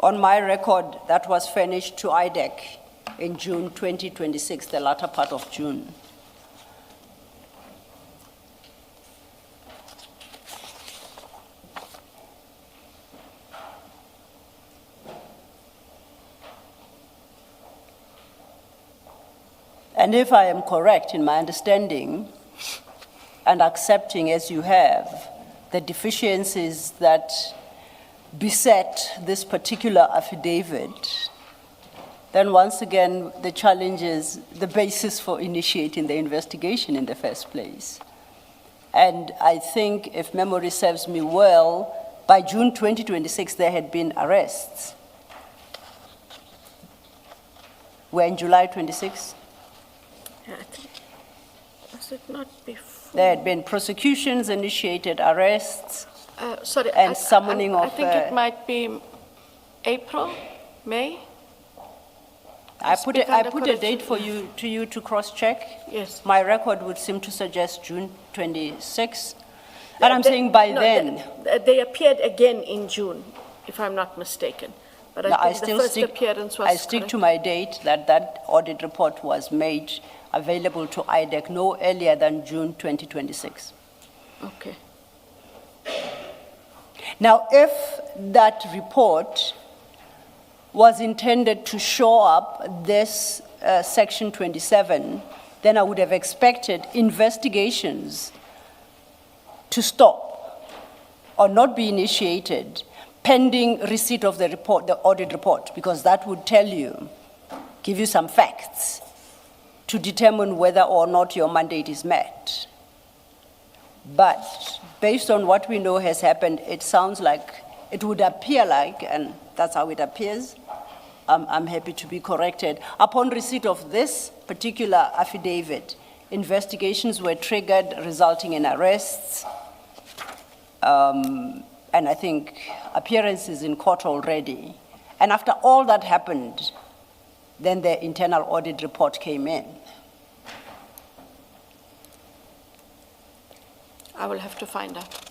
On my record, that was furnished to IDEC in June 2026, the latter part of June. And if I am correct in my understanding and accepting, as you have, the deficiencies that beset this particular affidavit, then once again, the challenge is the basis for initiating the investigation in the first place. And I think, if memory serves me well, by June 2026, there had been arrests. We're in July 26? Yeah, I think, was it not before? There had been prosecutions, initiated arrests, Sorry, and summoning I of... think it might be April, May? I put a date for correction. you to cross-check. Yes. My record would seem to suggest June 26. And I'm saying by then... They appeared again in June, if I'm not mistaken. But No, I think the first appearance was I stick correct. to my date that audit report was made available to IDEC no earlier than June 2026. Okay. Now, if that report was intended to shore up this Section 27, then I would have expected investigations to stop or not be initiated pending receipt of the report, the audit report, because that would tell you, give you some facts to determine whether or not your mandate is met. But based on what we know has happened, it sounds like, it would appear like, and that's how it appears, I'm happy to be corrected. Upon receipt of this particular affidavit, investigations were triggered, resulting in arrests, and I think appearances in court already. And after all that happened, then the internal audit report came in. I will have to find out.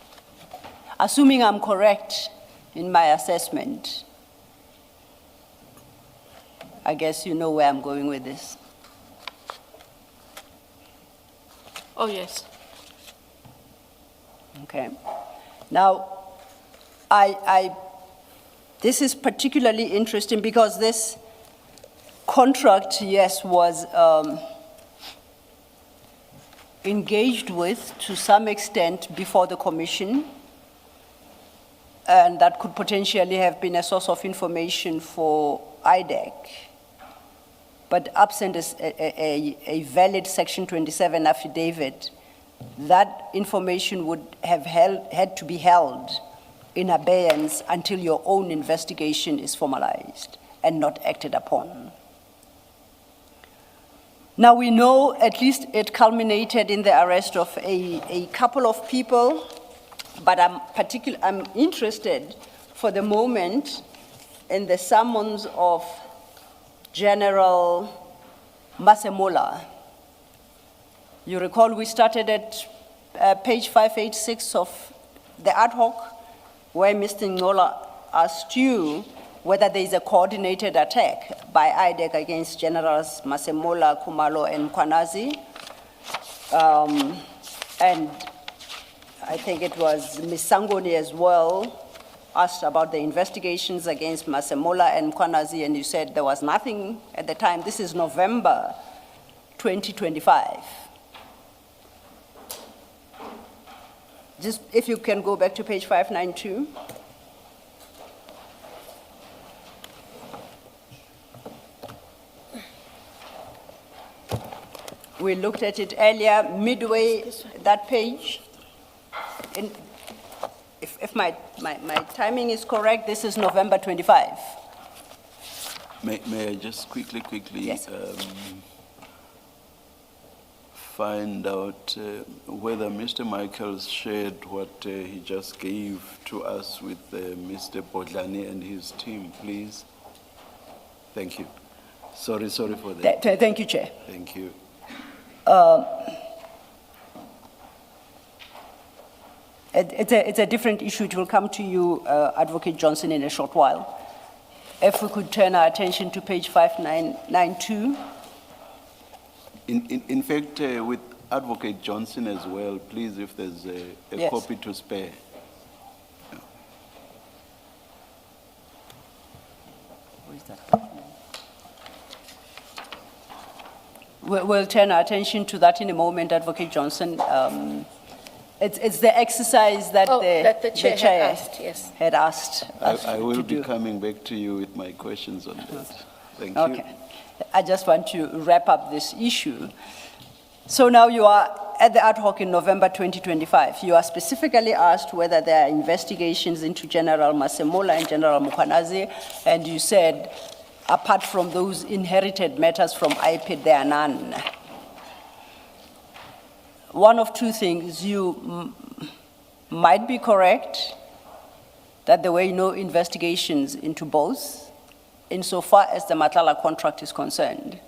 Assuming I'm correct in my assessment, I guess you know where I'm going with this. Oh, yes. Okay. Now, this is particularly interesting because this contract, yes, was engaged with to some extent before the commission, and that could potentially have been a source of information for IDEC. But absent a valid Section 27 affidavit, that information would have had to be held in abeyance until your own investigation is formalized and not acted upon. Now we know at least it culminated in the arrest of a couple of people, but I'm interested for the moment in the summons of General Masemola. You recall we started at page 586 of the ad hoc, where Mr. Ngola asked you whether there is a coordinated attack by IDEC against Generals Masemola, Kumalo, and Kwanazi. And I think it was Ms. Sangoni as well asked about the investigations against Masemola and Kwanazi, and you said there was nothing at the time. This is November 2025. Just if you can go back to page 592. We looked at it earlier, midway that page. In, if my timing is correct, this is November 25. May I just quickly Yes. find out whether Mr. Michaels shared what he just gave to us with Mr. Bodlani and his team, please? Thank you. Sorry for that. Thank you, Chair. Thank you. It's a different issue. It will come to you, Advocate Johnson, in a short while. If we could turn our attention to page 5992. In fact, with Advocate Johnson as well, please, if there's a Yes. copy to spare. Where is that? We'll turn our attention to that in a moment, Advocate Johnson. It's the exercise that That the chair had asked, yes. had asked us I will to be do. coming back to you with my questions on that. Thank Okay. you. I just want to wrap up this issue. So now you are at the ad hoc in November 2025. You are specifically asked whether there are investigations into General Masemola and General Mukwanazi, and you said, apart from those inherited matters from IPID, there are none. One of two things, you might be correct that there were no investigations into both, insofar as the Matlala contract is concerned.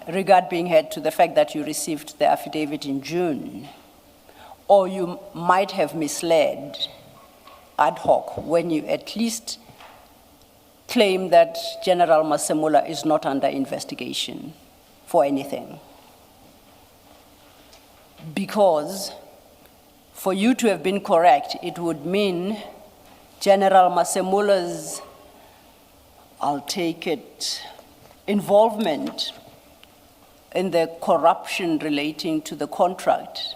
Regard being had to the fact that you received the affidavit in June, or you might have misled ad hoc when you at least claim that General Masemola is not under investigation for anything. Because for you to have been correct, it would mean General Masemola's, I'll take it, involvement in the corruption relating to the contract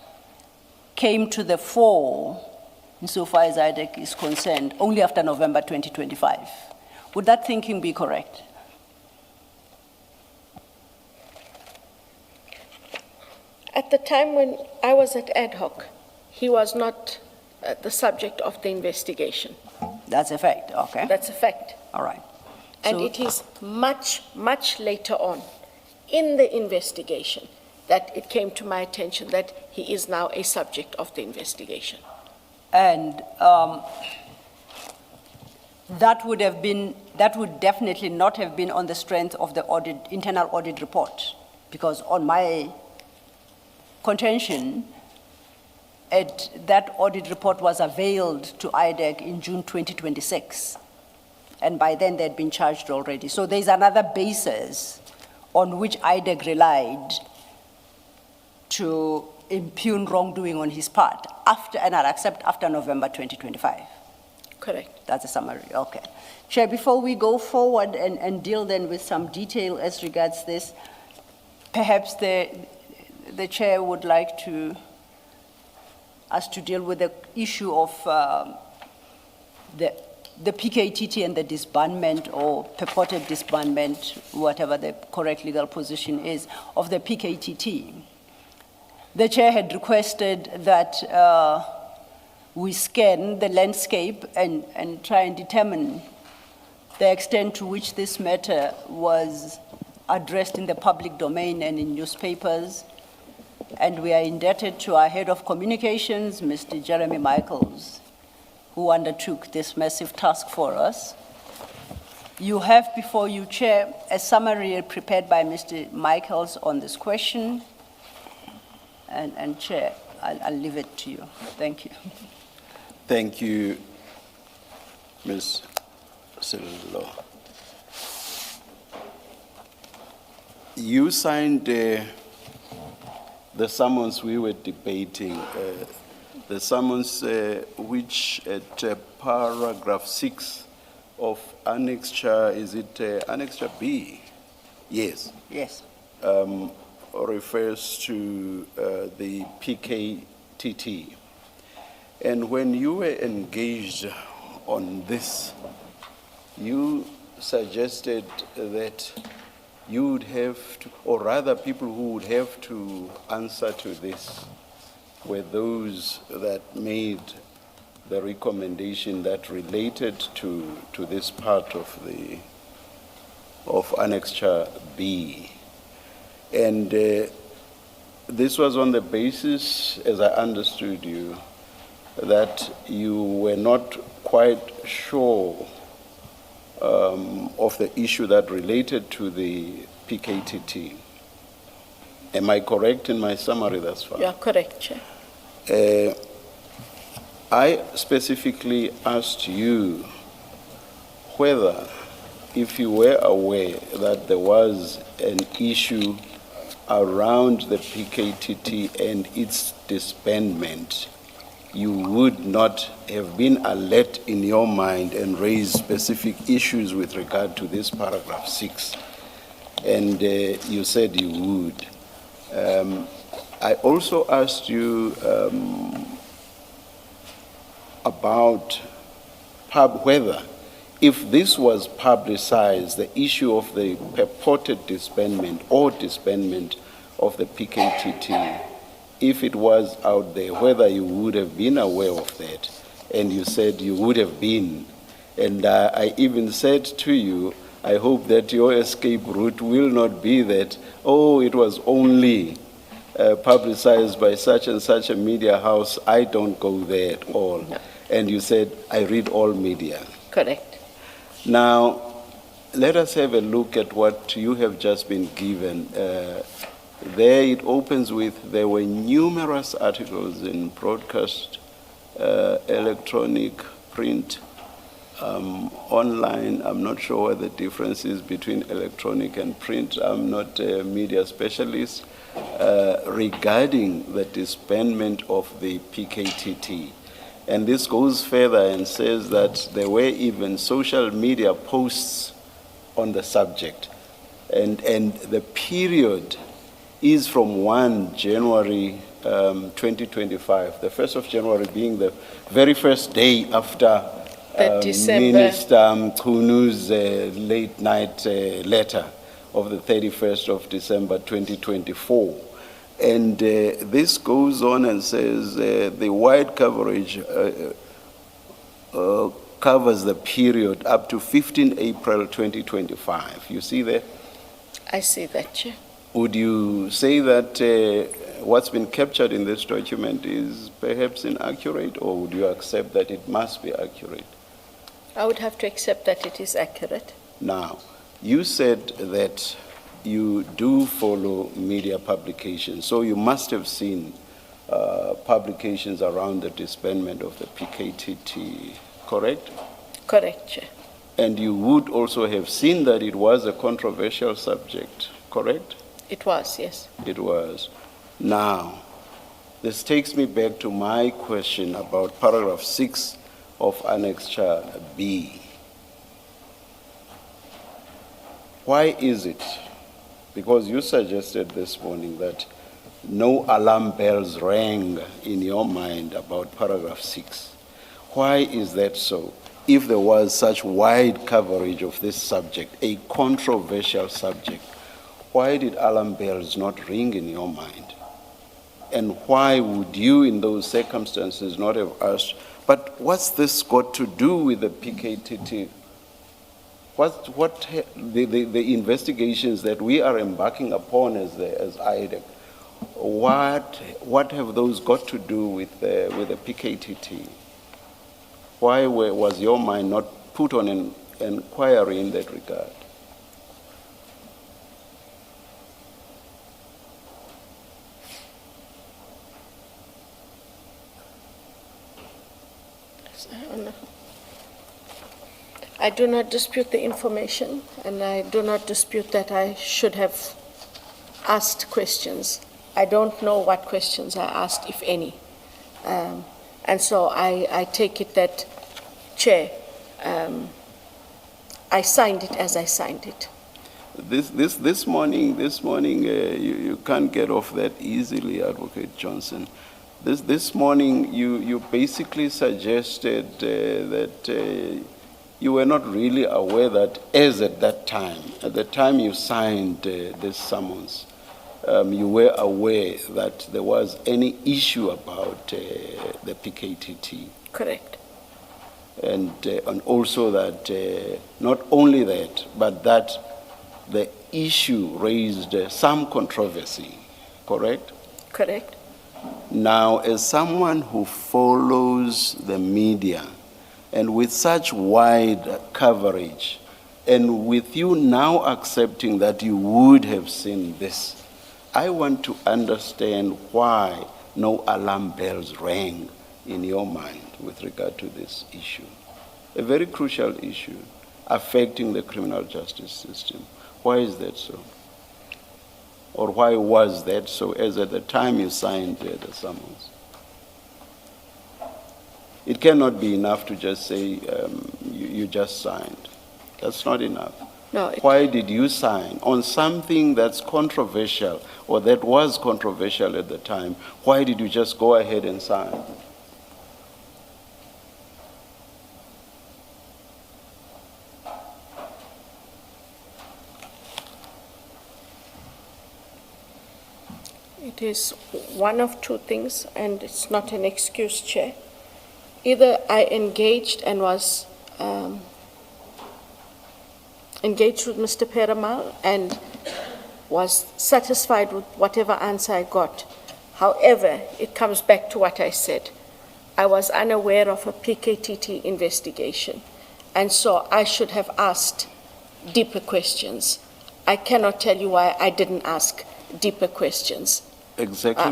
came to the fore, insofar as IDEC is concerned, only after November 2025. Would that thinking be correct? At the time when I was at ad hoc, he was not the subject of the investigation. That's a fact, okay. That's a fact. All right. And So- it is much, much later on in the investigation that it came to my attention that he is now a subject of the investigation. And that would definitely not have been on the strength of the internal audit report, because on my contention, that audit report was availed to IDEC in June 2026. And by then they'd been charged already. So there's another basis on which IDEC relied to impugn wrongdoing on his part and I'll accept after November 2025. Correct. That's a summary, okay. Chair, before we go forward and deal then with some detail as regards this, perhaps the chair would like us to deal with the issue of the PKTT and the disbandment or purported disbandment, whatever the correct legal position is, of the PKTT. The chair had requested that we scan the landscape and try and determine the extent to which this matter was addressed in the public domain and in newspapers. And we are indebted to our head of communications, Mr. Jeremy Michaels, who undertook this massive task for us. You have before you, Chair, a summary prepared by Mr. Michaels on this question. And Chair, I'll leave it to you. Thank you. Thank you, Ms. Sello. You signed the summons we were debating, the summons which at paragraph 6 of annexure, is it annexure B? Yes. Yes. Refers to the PKTT TT. And when you were engaged on this, you suggested that you would have to, or rather people who would have to answer to this were those that made the recommendation that related to this part of Annexure B. And this was on the basis, as I understood you, that you were not quite sure of the issue that related to the PKTT. Am I correct in my summary thus far? You are correct, Chair. I specifically asked you whether, if you were aware that there was an issue around the PKTT and its disbandment, you would not have been alert in your mind and raised specific issues with regard to this paragraph 6. And you said you would. I also asked you about whether, if this was publicized, the issue of the purported disbandment or disbandment of the PKTT, if it was out there, whether you would have been aware of that. And you said you would have been. And I even said to you, I hope that your escape route will not be that, oh, it was only publicized by such and such a media house, I don't go there at all. No. And you said, I read all media. Correct. Now, let us have a look at what you have just been given. There it opens with, there were numerous articles in broadcast, electronic, print, online. I'm not sure what the difference is between electronic and print. I'm not a media specialist. Regarding the disbandment of the PKTT. And this goes further and says that there were even social media posts on the subject. And the period is from 1 January 2025, the 1st of January being the very first day after Minister Mkunu's late night letter of the 31st of December 2024. And this goes on and says the wide coverage covers the period up to 15 April 2025. You see that? I see that, Chair. Would you say that what's been captured in this document is perhaps inaccurate, or would you accept that it must be accurate? I would have to accept that it is accurate. Now, you said that you do follow media publications, so you must have seen publications around the disbandment of the PKTT, correct? Correct, Chair. And you would also have seen that it was a controversial subject, correct? It was, yes. It was. Now, this takes me back to my question about paragraph 6 of Annexure B. Why is it? Because you suggested this morning that no alarm bells rang in your mind about paragraph 6. Why is that so? If there was such wide coverage of this subject, a controversial subject, why did alarm bells not ring in your mind? And why would you, in those circumstances, not have asked, but what's this got to do with the PKTT? What the investigations that we are embarking upon as IDEC, what have those got to do with the PKTT? Why was your mind not put on an inquiry in that regard? I do not dispute the information, and I do not dispute that I should have asked questions. I don't know what questions I asked, if any. And so I take it that, Chair, I signed it as I signed it. This morning, you can't get off that easily, Advocate Johnson. This morning, you basically suggested that you were not really aware that, as at the time you signed this summons, you were aware that there was any issue about the PKTT. Correct. And also that not only that, but that the issue raised some controversy, correct? Correct. Now, as someone who follows the media, and with such wide coverage, and with you now accepting that you would have seen this, I want to understand why no alarm bells rang in your mind with regard to this issue. A very crucial issue affecting the criminal justice system. Why is that so? Or why was that so, as at the time you signed the summons? It cannot be enough to just say you just signed. That's not enough. No. Why did you sign on something that's controversial, or that was controversial at the time? Why did you just go ahead and sign? It is one of two things, and it's not an excuse, Chair. Either I engaged and was engaged with Mr. Peramal and was satisfied with whatever answer I got. However, it comes back to what I said. I was unaware of a PKTT investigation, and so I should have asked deeper questions. I cannot tell you why I didn't ask deeper questions. Exactly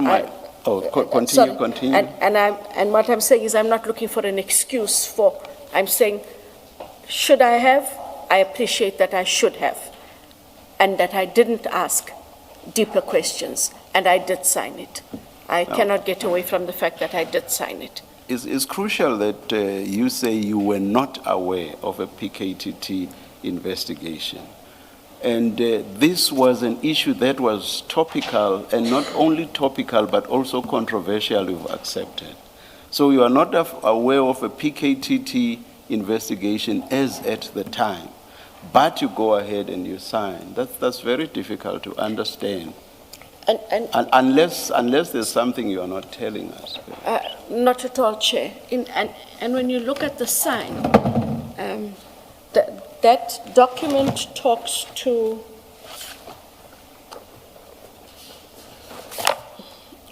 continue, sorry. continue. And what I'm saying is I'm not looking for an excuse for, I'm saying, should I have? I appreciate that I should have, and that I didn't ask deeper questions, and I did sign it. I cannot get away from the fact that I did sign it. It's crucial that you say you were not aware of a PKTT investigation. And this was an issue that was topical, and not only topical, but also controversial, you've accepted. So you are not aware of a PKTT investigation as at the time, but you go ahead and you sign. That's very difficult to understand. And unless there's something you are not telling us. Not at all, Chair. And when you look at the sign, that document talks to,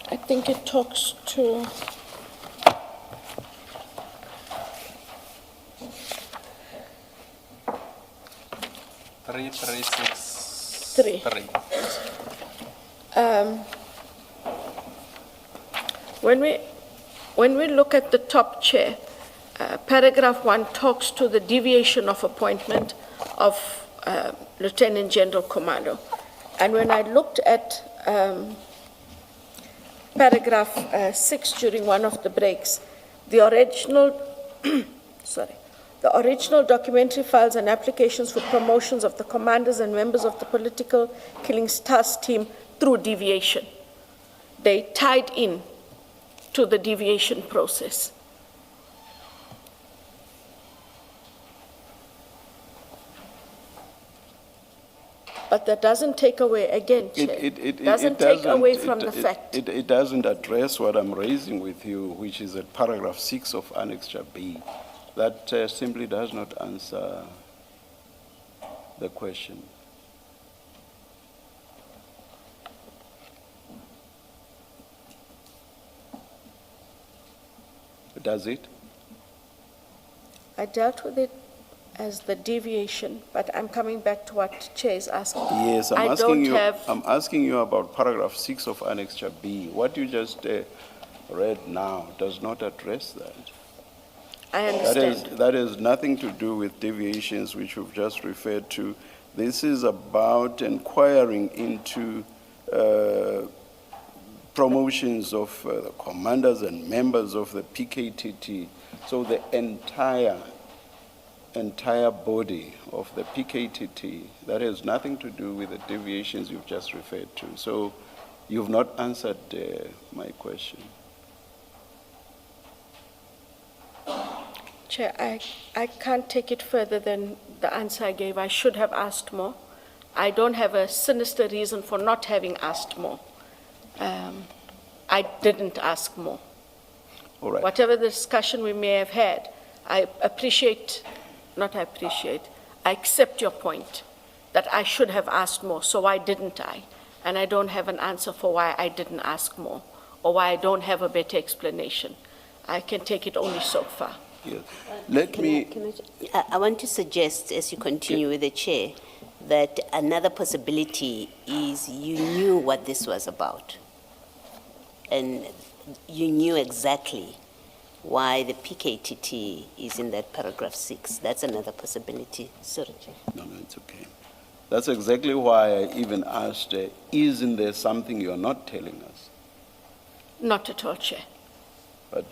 I think it talks to, three. When we look at the top, Chair, paragraph 1 talks to the deviation of appointment of Lieutenant General Commando. And when I looked at paragraph 6 during one of the breaks, the original, the original documentary files and applications for promotions of the commanders and members of the political killings task team through deviation. They tied in to the deviation process. But that doesn't take away, again, Chair, it doesn't take away from the fact. It doesn't address what I'm raising with you, which is at paragraph 6 of Annexure B. That simply does not answer the question. Does it? I dealt with it as the deviation, but I'm coming back to what Chair is asking. Yes, I'm asking you about paragraph 6 of Annexure B. What you just read now does not address that. I understand. That has nothing to do with deviations which you've just referred to. This is about inquiring into promotions of the commanders and members of the PKTT. So the entire body of the PKTT, that has nothing to do with the deviations you've just referred to. So you've not answered my question. Chair, I can't take it further than the answer I gave. I should have asked more. I don't have a sinister reason for not having asked more. I didn't ask more. All right. Whatever the discussion we may have had, I accept your point that I should have asked more, so why didn't I? And I don't have an answer for why I didn't ask more, or why I don't have a better explanation. I can take it only so far. Yes. Let me. I want to suggest, as you continue with the chair, that another possibility is you knew what this was about. And you knew exactly why the PKTT is in that paragraph 6. That's another possibility. Sorry, Chair. No, it's okay. That's exactly why I even asked, isn't there something you're not telling us? Not at all, Chair. But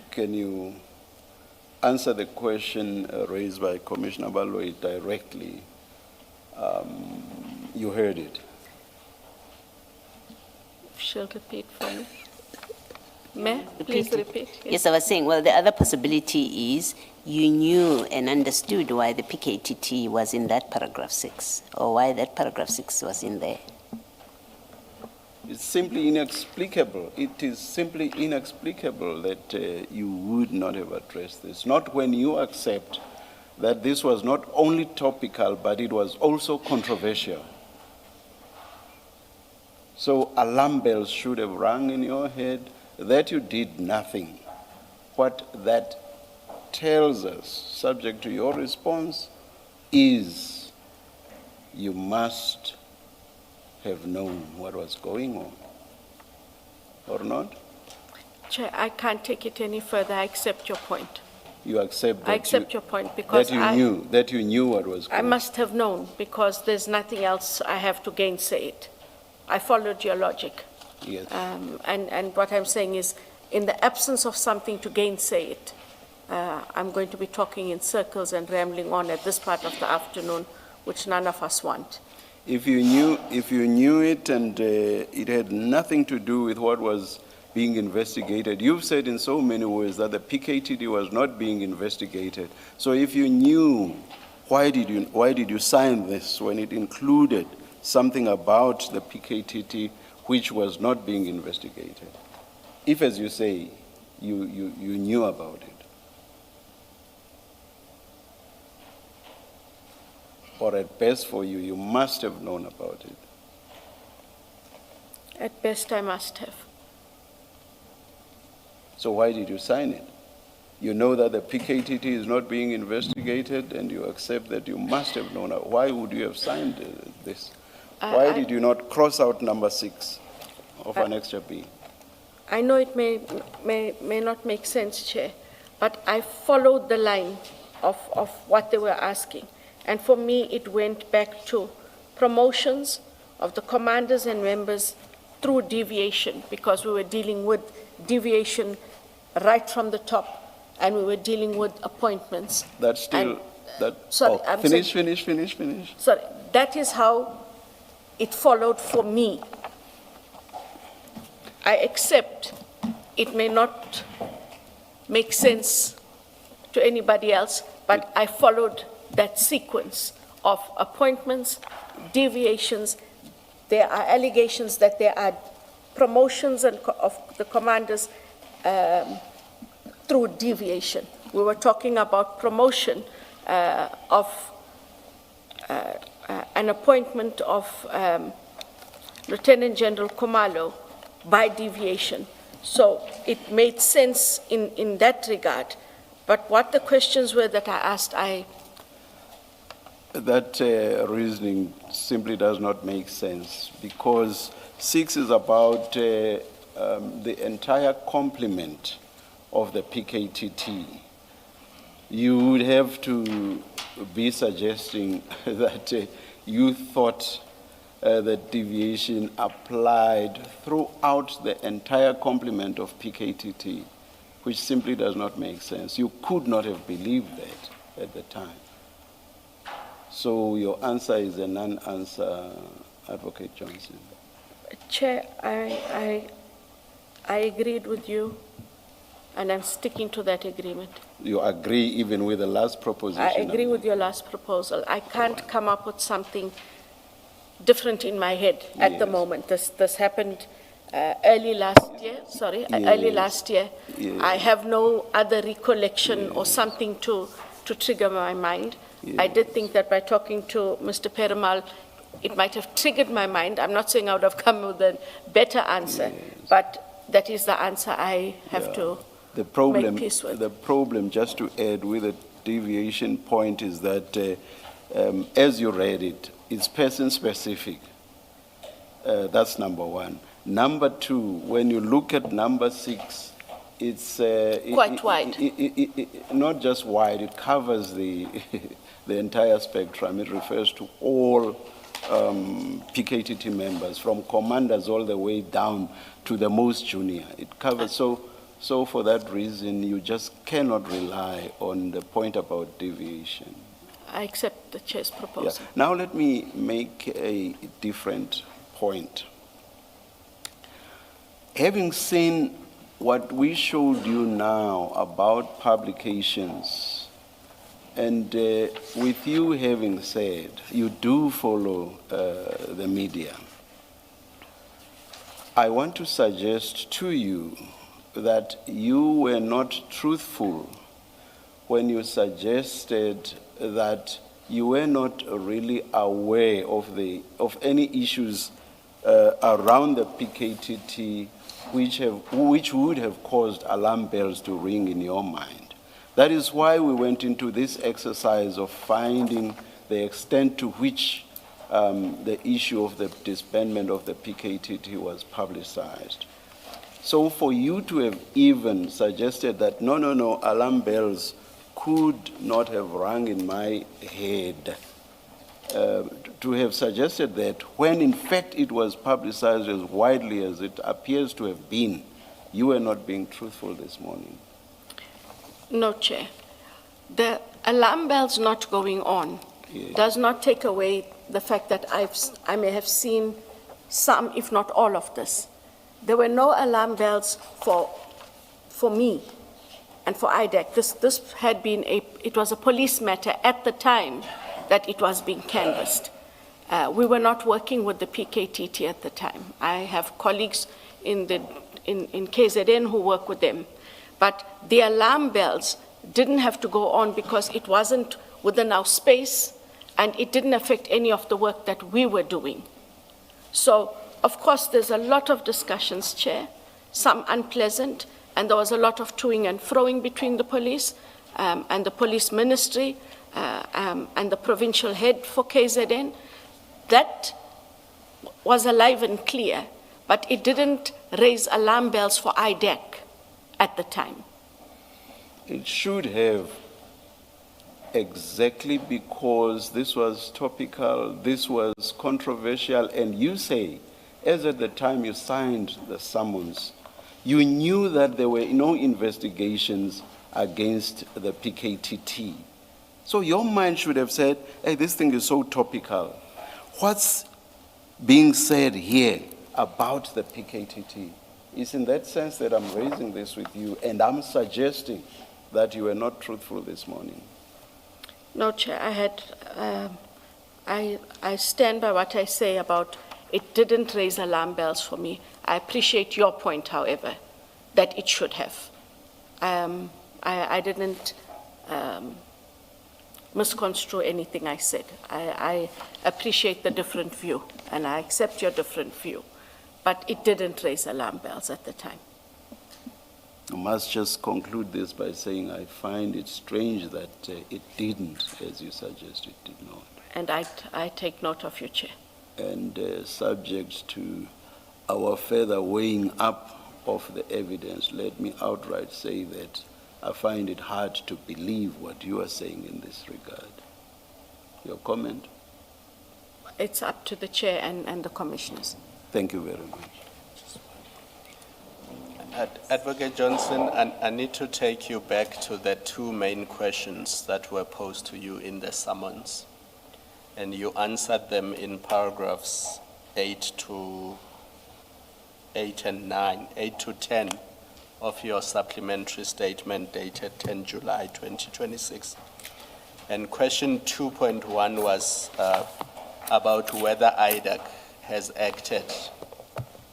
can you answer the question raised by Commissioner Baloyi directly? You heard it. She'll repeat for me. May, please repeat. Yes, I was saying, well, the other possibility is you knew and understood why the PKTT was in that paragraph 6, or why that paragraph 6 was in there. It's simply inexplicable. It is simply inexplicable that you would not have addressed this. Not when you accept that this was not only topical, but it was also controversial. So alarm bells should have rung in your head that you did nothing. What that tells us, subject to your response, is you must have known what was going on, or not? Chair, I can't take it any further. I accept your point. You accept that I accept your point because that you knew what was going on. I must have known because there's nothing else I have to gainsay it. I followed your logic. Yes. And what I'm saying is, in the absence of something to gainsay it, I'm going to be talking in circles and rambling on at this part of the afternoon, which none of us want. If you knew it and it had nothing to do with what was being investigated, you've said in so many ways that the PKTD was not being investigated. So if you knew, why did you sign this when it included something about the PKTT which was not being investigated? If, as you say, you knew about it. Or at best for you, you must have known about it. At best, I must have. So why did you sign it? You know that the PKTT is not being investigated and you accept that you must have known. Why would you have signed this? Why did you not cross out number 6 of Annexure B? I know it may not make sense, Chair, but I followed the line of what they were asking. And for me, it went back to promotions of the commanders and members through deviation, because we were dealing with deviation right from the top, and we were dealing with appointments. That's still, finish. Sorry, that is how it followed for me. I accept it may not make sense to anybody else, but I followed that sequence of appointments, deviations. There are allegations that there are promotions of the commanders through deviation. We were talking about promotion of an appointment of Lieutenant General Khumalo by deviation. So it made sense in that regard. But what the questions were that I asked, That reasoning simply does not make sense, because 6 is about the entire complement of the PKTT. You would have to be suggesting that you thought that deviation applied throughout the entire complement of PKTT, which simply does not make sense. You could not have believed that at the time. So your answer is a non-answer, Advocate Johnson. Chair, I agreed with you. and I'm sticking to that agreement. You agree even with the last proposition? I agree with your last proposal. I can't come up with something different in my head at the Yes. moment. This happened early last year, early Yes. last year. Yes. I have no other recollection or something to trigger my mind. I did think that by talking to Mr. Perumal, it might have triggered my mind. I'm not saying I would have come with a better answer, but that is the answer I have to The problem, make peace with. the problem, just to add with a deviation point, is that as you read it, it's person-specific. That's number one. Number two, when you look at number 6, it's Quite wide. Not just wide; it covers the the entire spectrum. It refers to all PKTT members, from commanders all the way down to the most junior. It covers so for that reason, you just cannot rely on the point about deviation. I accept the chair's proposal. Now let me make a different point. Having seen what we showed you now about publications, and with you having said you do follow the media, I want to suggest to you that you were not truthful when you suggested that you were not really aware of any issues around the PKTT which would have caused alarm bells to ring in your mind. That is why we went into this exercise of finding the extent to which the issue of the disbandment of the PKTT was publicized. So for you to have even suggested that, no, alarm bells could not have rung in my head, to have suggested that when in fact it was publicized as widely as it appears to have been, you were not being truthful this morning. No, Chair. The alarm bells not going on does not take away the fact that I may have seen some, if not all of this. There were no alarm bells for me and for IDEC. This had been it was a police matter at the time that it was being canvassed. We were not working with the PKTT at the time. I have colleagues in KZN who work with them. But the alarm bells didn't have to go on because it wasn't within our space and it didn't affect any of the work that we were doing. So, of course, there's a lot of discussions, Chair, some unpleasant, and there was a lot of toing and froing between the police and the police ministry and the provincial head for KZN. That was alive and clear, but it didn't raise alarm bells for IDEC at the time. It should have, exactly because this was topical, this was controversial, and you say, as at the time you signed the summons, you knew that there were no investigations against the PKTT. So your mind should have said, hey, this thing is so topical. What's being said here about the PKTT? It's in that sense that I'm raising this with you, and I'm suggesting that you were not truthful this morning. No, Chair, I stand by what I say about it didn't raise alarm bells for me. I appreciate your point, however, that it should have. I didn't misconstrue anything I said. I appreciate the different view, and I accept your different view, but it didn't raise alarm bells at the time. I must just conclude this by saying I find it strange that it didn't, as you suggest, it did not. And I take note of your, Chair. And subject to our further weighing up of the evidence, let me outright say that I find it hard to believe what you are saying in this regard. Your comment? It's up to the Chair and the Commissioners. Thank you very much. Advocate Johnson, I need to take you back to the two main questions that were posed to you in the summons. And you answered them in paragraphs 8 to 10 of your supplementary statement dated 10 July 2026. And question 2.1 was about whether IDAC has acted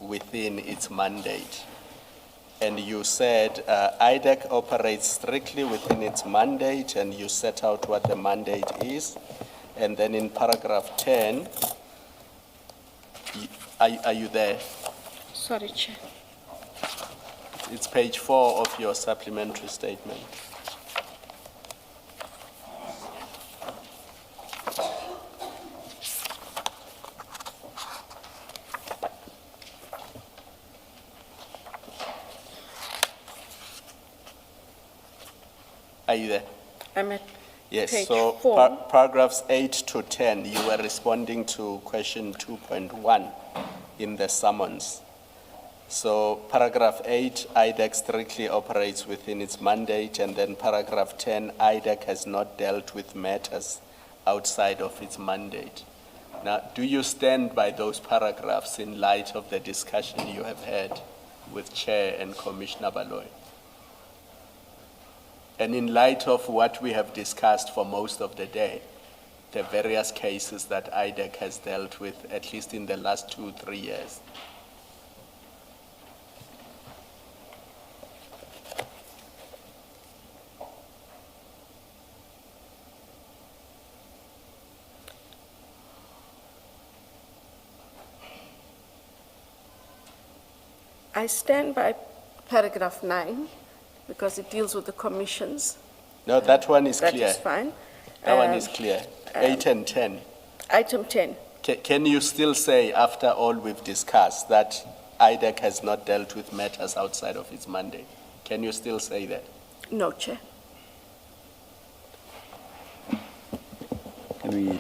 within its mandate. And you said IDAC operates strictly within its mandate, and you set out what the mandate is. And then in paragraph 10, are you there? Sorry, Chair. It's page 4 of your supplementary statement. Are you there? I'm at Yes, page so 4. paragraphs 8 to 10, you were responding to question 2.1 in the summons. So paragraph 8, IDAC strictly operates within its mandate, and then paragraph 10, IDAC has not dealt with matters outside of its mandate. Now, do you stand by those paragraphs in light of the discussion you have had with Chair and Commissioner Baloy? And in light of what we have discussed for most of the day, the various cases that IDAC has dealt with, at least in the last 2-3 years. I stand by paragraph 9 because it deals with the commissions. No, that one is That clear. is fine. That one is clear. 8 and 10. Item 10. Can you still say, after all we've discussed, that IDAC has not dealt with matters outside of its mandate? Can you still say that? No, Chair. Can we,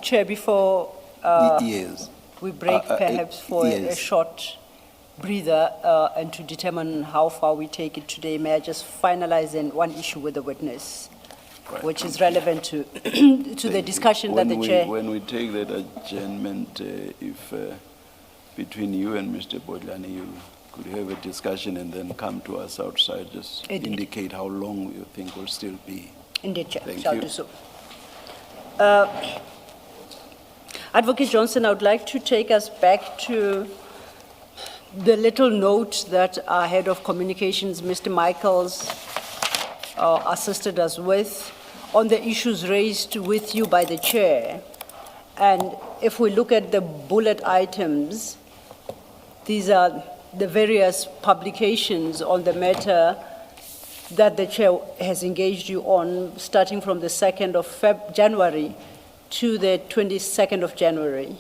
Chair, before yes. we break perhaps for a yes. short breather and to determine how far we take it today, may I just finalize in one issue with the witness, which is relevant to to the discussion that the Chair... When we take that adjournment, if between you and Mr. Bodlani, you could have a discussion and then come to us outside, just Indeed. indicate how long you think will still be. Indeed, Chair, Thank shall you. do so. Advocate Johnson, I would like to take us back to the little note that our head of communications, Mr. Michaels, assisted us with on the issues raised with you by the Chair. And if we look at the bullet items, these are the various publications on the matter that the Chair has engaged you on, starting from the 2nd of January to the 22nd of January.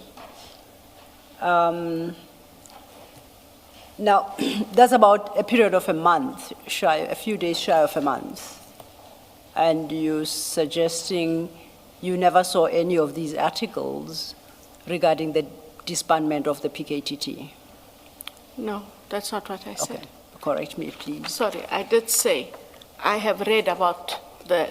Now, that's about a period of a month, a few days shy of a month. And you're suggesting you never saw any of these articles regarding the disbandment of the PKTT. No, that's not what I said. Okay, correct me, please. Sorry, I did say I have read about the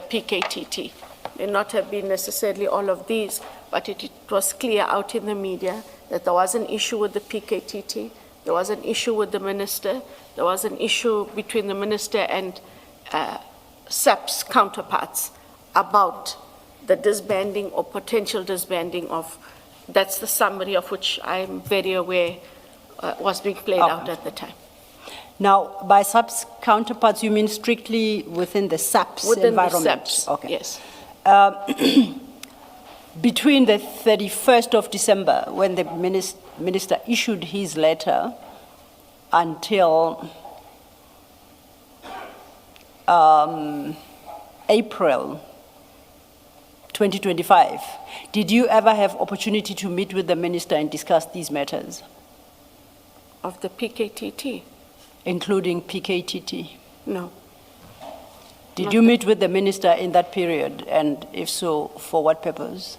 PKTT. May not have been necessarily all of these, but it was clear out in the media that there was an issue with the PKTT, there was an issue with the minister, there was an issue between the minister and SAP's counterparts about the disbanding or potential disbanding of, that's the summary of which I'm very aware was being played out at the time. Now, by SAP's counterparts, you mean strictly within the SAP's Within environment? the SAPs, Okay. yes. Between the 31st of December, when the minister issued his letter, until April 2025, did you ever have opportunity to meet with the minister and discuss these matters? Of the PKTT? Including PKTT? No. Did you meet with the minister in that period, and if so, for what purpose?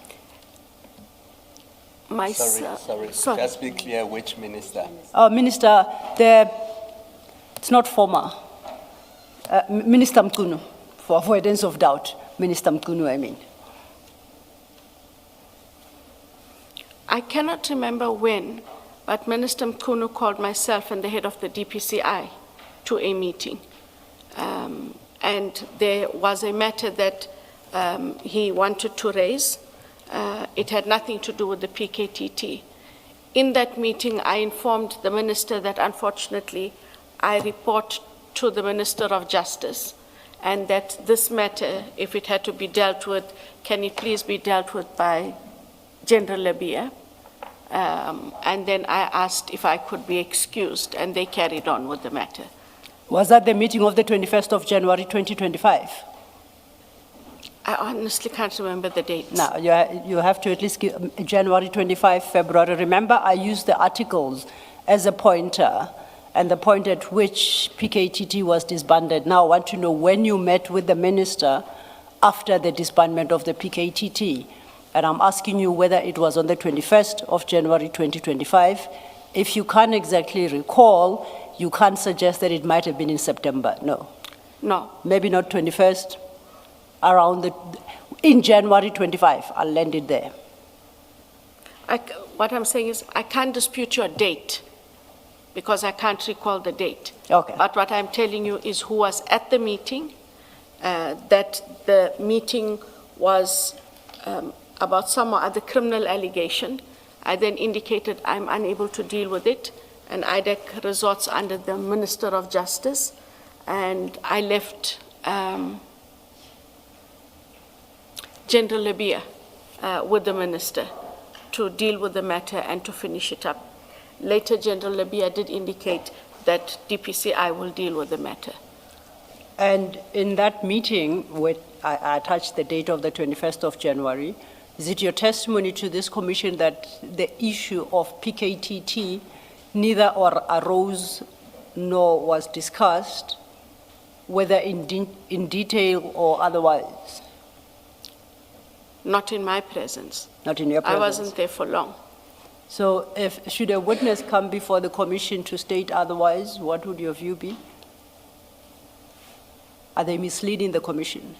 Sorry. Just be clear which minister. Minister, it's not former. Minister Mkunu, for avoidance of doubt. Minister Mkunu, I mean. I cannot remember when but Minister Mkhunu called myself and the head of the DPCI to a meeting. And there was a matter that he wanted to raise. It had nothing to do with the PKTT. In that meeting, I informed the minister that unfortunately I report to the Minister of Justice, and that this matter, if it had to be dealt with, can it please be dealt with by General Labia? And then I asked if I could be excused, and they carried on with the matter. Was that the meeting of the 21st of January 2025? I honestly can't remember the dates. Now, you have to at least give January 25, February. Remember, I used the articles as a pointer, and the point at which PKTT was disbanded. Now, I want to know when you met with the minister after the disbandment of the PKTT. And I'm asking you whether it was on the 21st of January 2025. If you can't exactly recall, you can't suggest that it might have been in September. No. No. Maybe not 21st, in January 25. I'll land it there. What I'm saying is I can't dispute your date because I can't recall the date. Okay. But what I'm telling you is who was at the meeting, that the meeting was about some other criminal allegation. I then indicated I'm unable to deal with it, and IDEC resorts under the Minister of Justice, and I left General Labia with the minister to deal with the matter and to finish it up. Later, General Labia did indicate that DPCI will deal with the matter. And in that meeting, I attached the date of the 21st of January. Is it your testimony to this commission that the issue of PKTT neither arose nor was discussed, whether in detail or otherwise? Not in my presence. Not in your presence? I wasn't there for long. So should a witness come before the commission to state otherwise, what would your view be? Are they misleading the commission?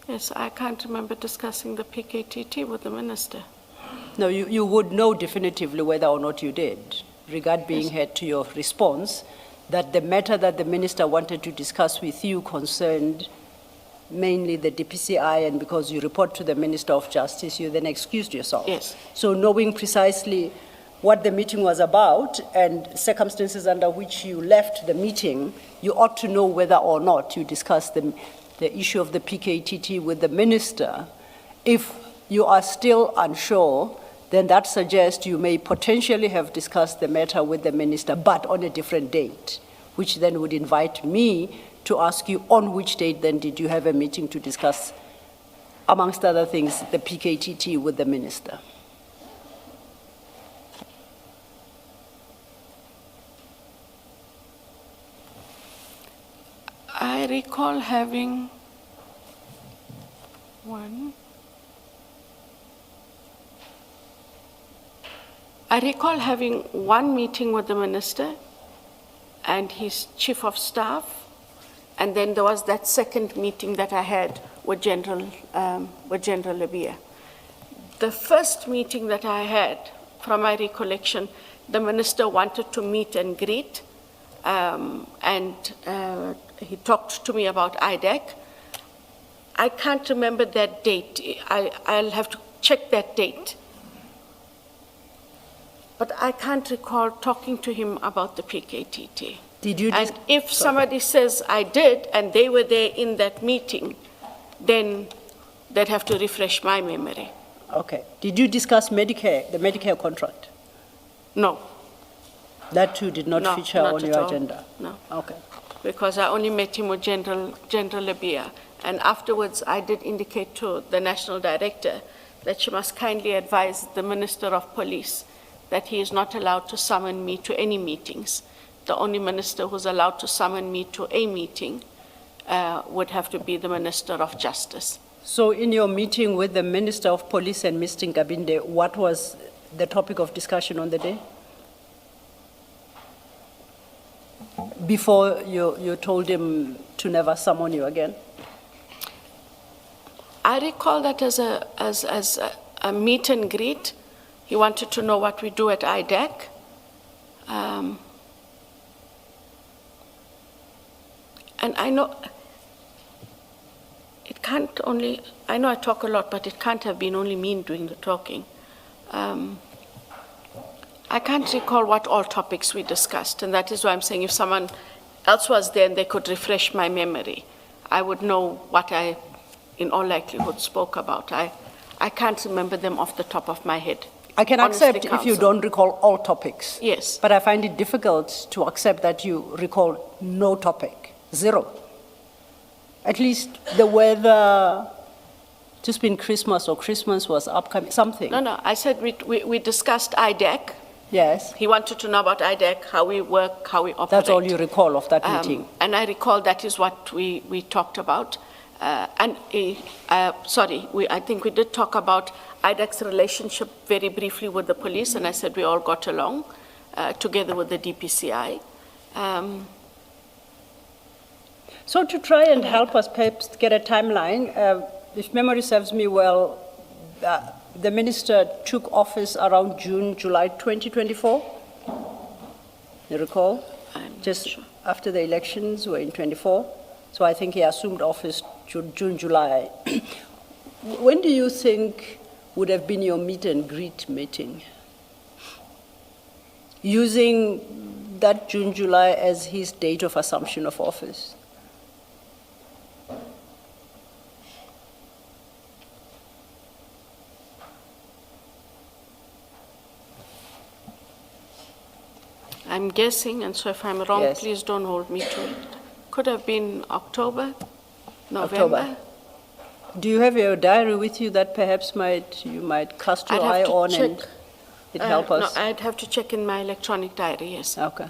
Yes, I can't remember discussing the PKTT with the minister. No, you would know definitively whether or not you did. Regard being heard to your response, that the matter that the minister wanted to discuss with you concerned mainly the DPCI, and because you report to the Minister of Justice, you then excused yourself. Yes. So knowing precisely what the meeting was about and circumstances under which you left the meeting, you ought to know whether or not you discussed the issue of the PKTT with the minister. If you are still unsure, then that suggests you may potentially have discussed the matter with the minister, but on a different date, which then would invite me to ask you on which date then did you have a meeting to discuss, amongst other things, the PKTT with the minister. I recall having one meeting with the minister and his chief of staff, and then there was that second meeting that I had with General Labia. The first meeting that I had, from my recollection, the minister wanted to meet and greet, and he talked to me about IDEC. I can't remember that date. I'll have to check that date. But I can't recall talking to him about the PKTT. Did you? And if somebody says I did and they were there in that meeting, then they'd have to refresh my memory. Okay. Did you discuss Medicare, the Medicare contract? No. That too did not feature not on at your all. agenda? No. Okay. Because I only met him with General Labia. And afterwards, I did indicate to the National Director that she must kindly advise the Minister of Police that he is not allowed to summon me to any meetings. The only minister who's allowed to summon me to a meeting would have to be the Minister of Justice. So in your meeting with the Minister of Police and Mr. Nkabinde, what was the topic of discussion on the day? Before you told him to never summon you again? I recall that as a meet and greet He wanted to know what we do at IDEC. And I know it can't only, I know I talk a lot, but it can't have been only me doing the talking. I can't recall what all topics we discussed, and that is why I'm saying if someone else was there and they could refresh my memory, I would know what I, in all likelihood, spoke about. I can't remember them off the top of my head. I can Honestly, accept if you Council. don't recall all topics. Yes. But I find it difficult to accept that you recall no topic, zero. At least the weather, just been Christmas or Christmas was upcoming, something. No, I said we discussed IDEC. Yes, He wanted to know about IDEC, how we work, how we operate. that's all you recall of that meeting. And I recall that is what we talked about. I think we did talk about IDEC's relationship very briefly with the police, and I said we all got along together with the DPCI. So to try and help us perhaps get a timeline, if memory serves me well, the minister took office around June, July 2024. You recall? I'm Just sure. after the elections were in 24. So I think he assumed office June, July. When do you think would have been your meet and greet meeting? Using that June, July as his date of assumption of office. I'm guessing, and so if I'm wrong, Yes. please don't hold me to it. Could have been October, November. October. Do you have your diary with you that perhaps you might cast your I'd have eye to on check. and it help us? No, I'd have to check in my electronic diary, yes. Okay.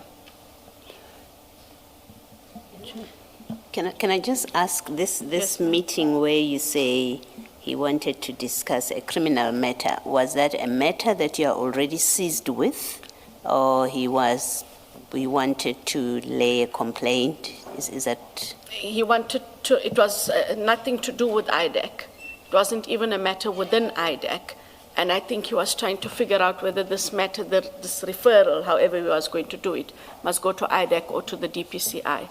Can I just ask this Yes. meeting where you say he wanted to discuss a criminal matter, was that a matter that you are already seized with, or he wanted to lay a complaint? Is that? He wanted to, it was nothing to do with IDEC. It wasn't even a matter within IDEC. And I think he was trying to figure out whether this matter, this referral, however he was going to do it, must go to IDEC or to the DPCI.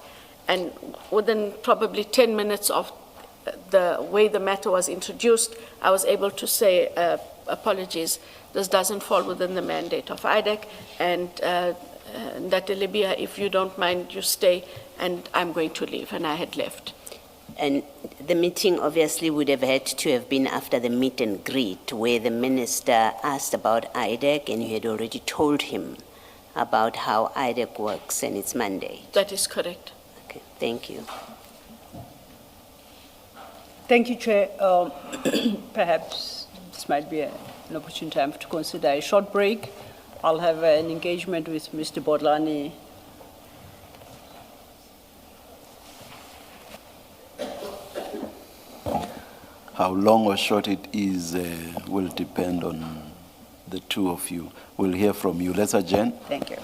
And within probably 10 minutes of the way the matter was introduced, I was able to say, apologies, this doesn't fall within the mandate of IDEC, and that Libya, if you don't mind, you stay, and I'm going to leave, and I had left. And the meeting obviously would have had to have been after the meet and greet, where the minister asked about IDEC, and you had already told him about how IDEC works and its mandate. That is correct. Okay, thank you. Thank you, Chair. Perhaps this might be an opportune time to consider a short break. I'll have an engagement with Mr. Bodlani. How long or short it is will depend on the two of you. We'll hear from you. Let's adjourn. Thank you.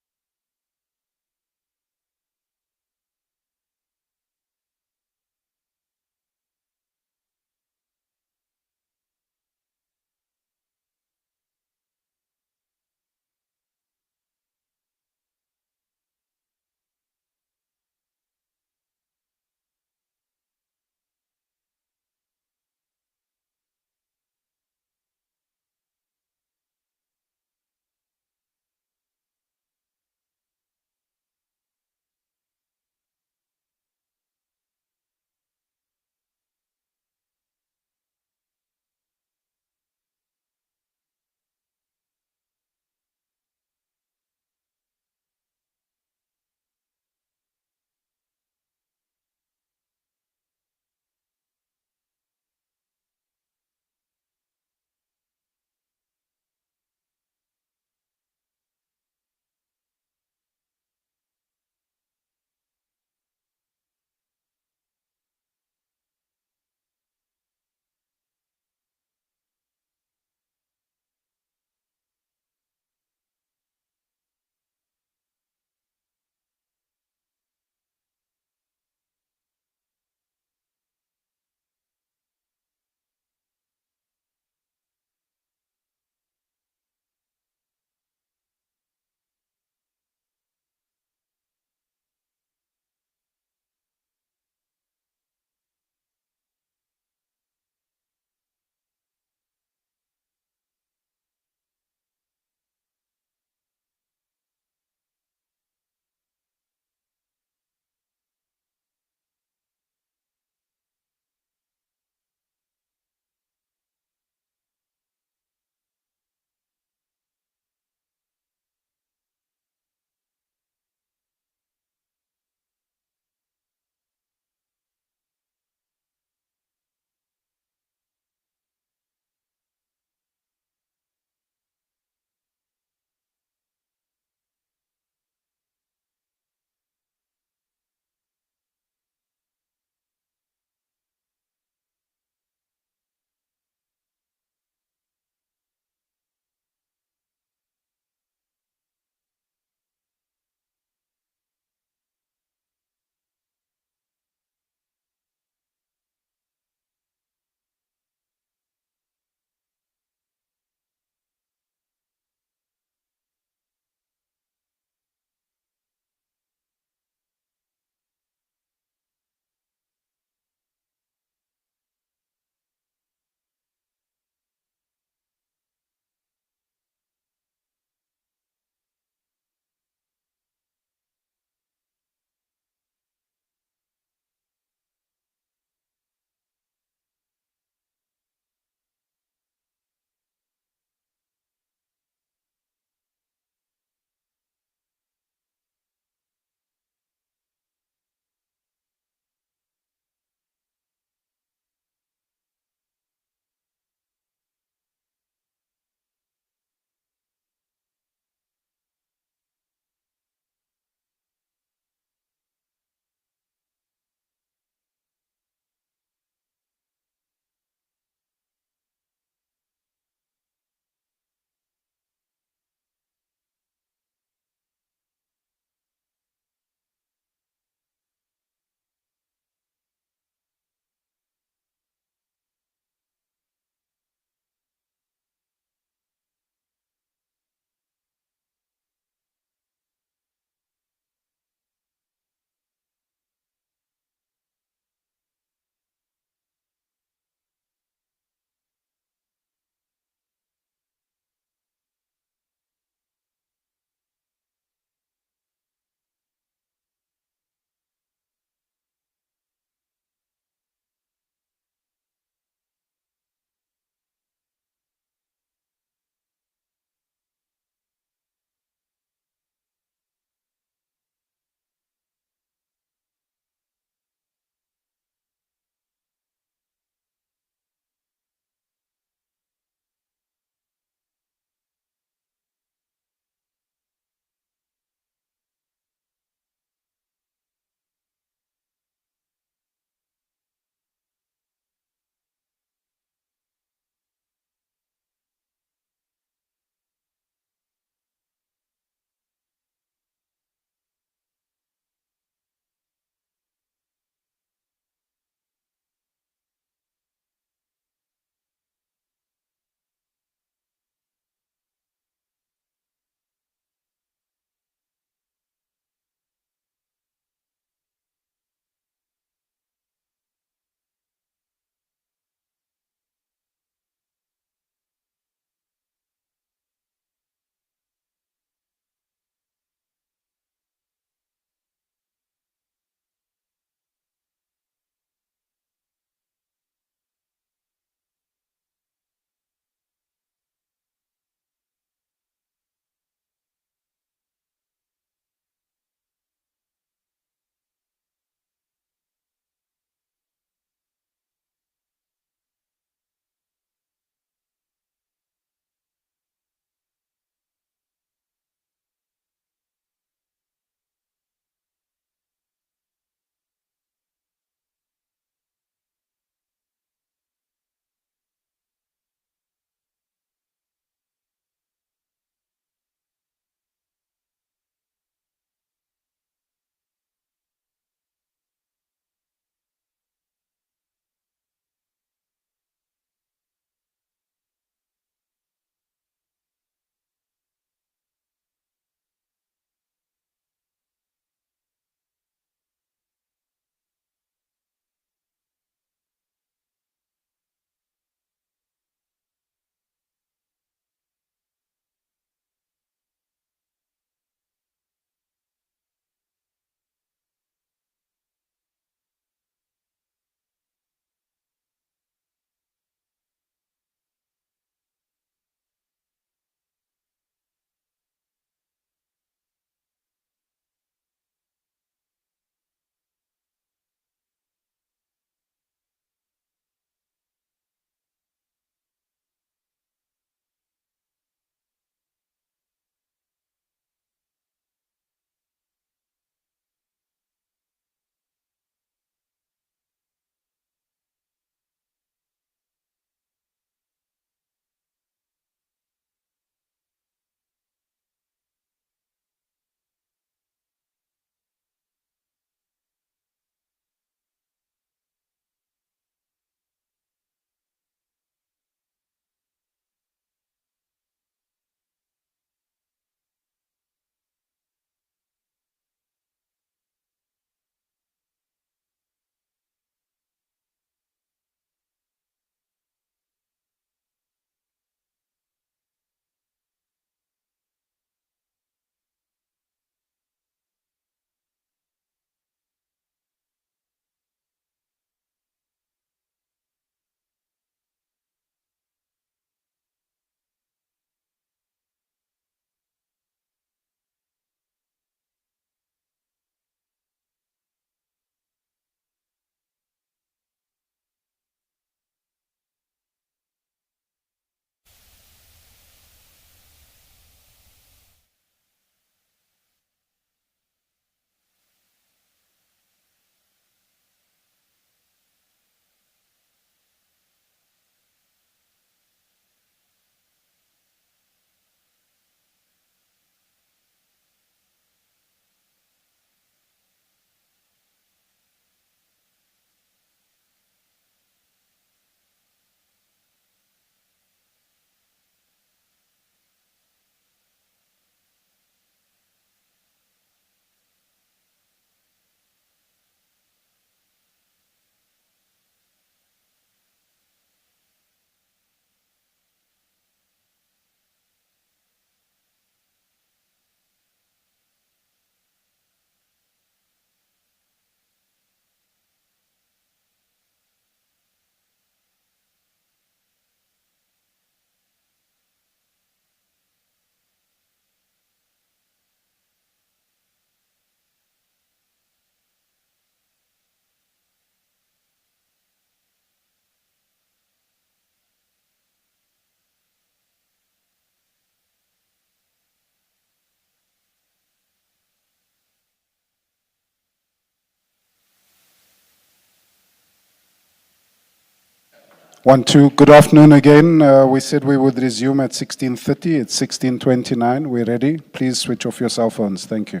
1, 2. Good afternoon again. We said we would resume at 16:30. It's 16:29. We're ready. Please switch off your cell phones. Thank you.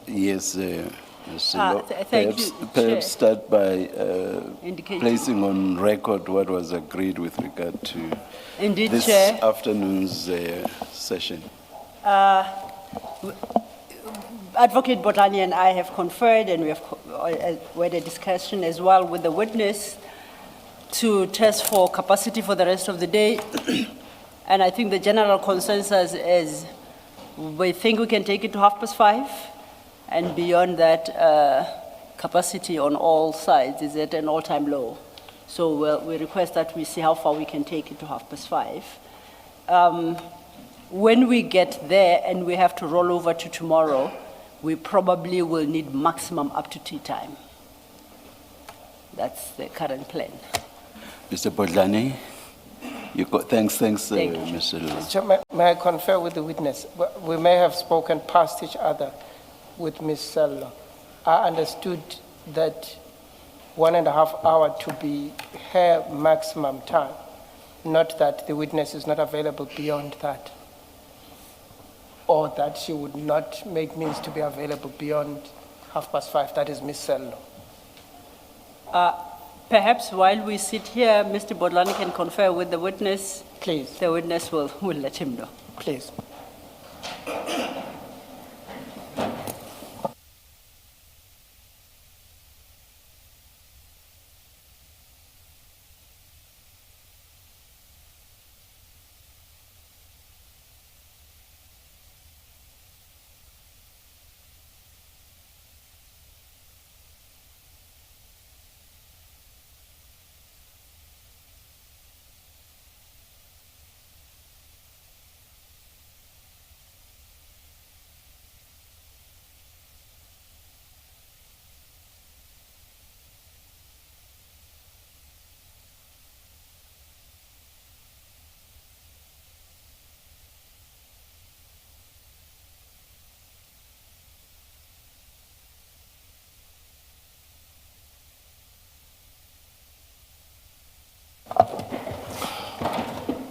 Yes, Mr. Law, thank you, Chair. perhaps start by Indicating. placing on record what was agreed with regard to Indeed, this Chair. afternoon's session. Advocate Botlani and I have conferred, and we have had a discussion as well with the witness to test for capacity for the rest of the day. And I think the general consensus is we think we can take it to 5:30, and beyond that, capacity on all sides is at an all-time low. So we request that we see how far we can take it to 5:30. When we get there and we have to roll over to tomorrow, we probably will need maximum up to tea time. That's the current plan. Mr. Bodlani, you got, thanks, Thank you. Mr. Law. Chair, may I confer with the witness? We may have spoken past each other with Ms. Sello. I understood that 1.5 hours to be her maximum time, not that the witness is not available beyond that, or that she would not make means to be available beyond 5:30. That is Ms. Sello. Perhaps while we sit here, Mr. Bodlani can confer with the witness. Please, The witness will let him know. please.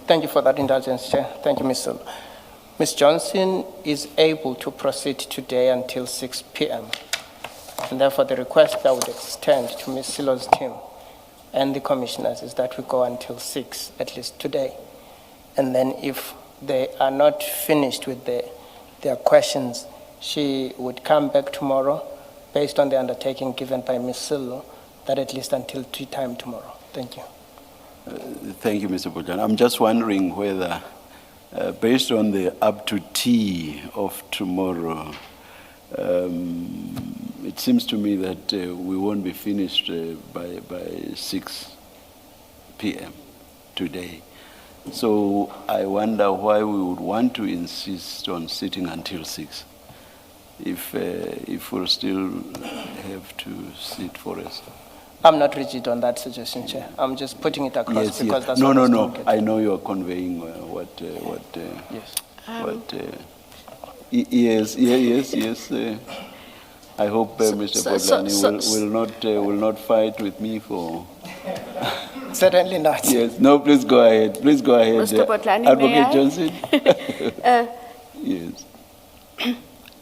Thank you for that indulgence, Chair. Thank you, Ms. Sello. Ms. Johnson is able to proceed today until 6 p.m. And therefore, the request I would extend to Ms. Sello's team and the commissioners is that we go until 6, at least today. And then if they are not finished with their questions, she would come back tomorrow based on the undertaking given by Ms. Sello, that at least until tea time tomorrow. Thank you. Thank you, Mr. Bodlani. I'm just wondering whether, based on the up to tea of tomorrow, it seems to me that we won't be finished by 6 p.m. today. So I wonder why we would want to insist on sitting until 6 if we'll still have to sit for us. I'm not rigid on that suggestion, Chair. I'm just putting it across Yes, because yes. that's No, what no, was no. communicated. I know you are conveying Yes. Yes. I hope Mr. Bodlani will not fight with me for. Certainly not. Yes. No, please go ahead. Please go ahead. Mr. Bodlani, Advocate may I? Johnson. Yes.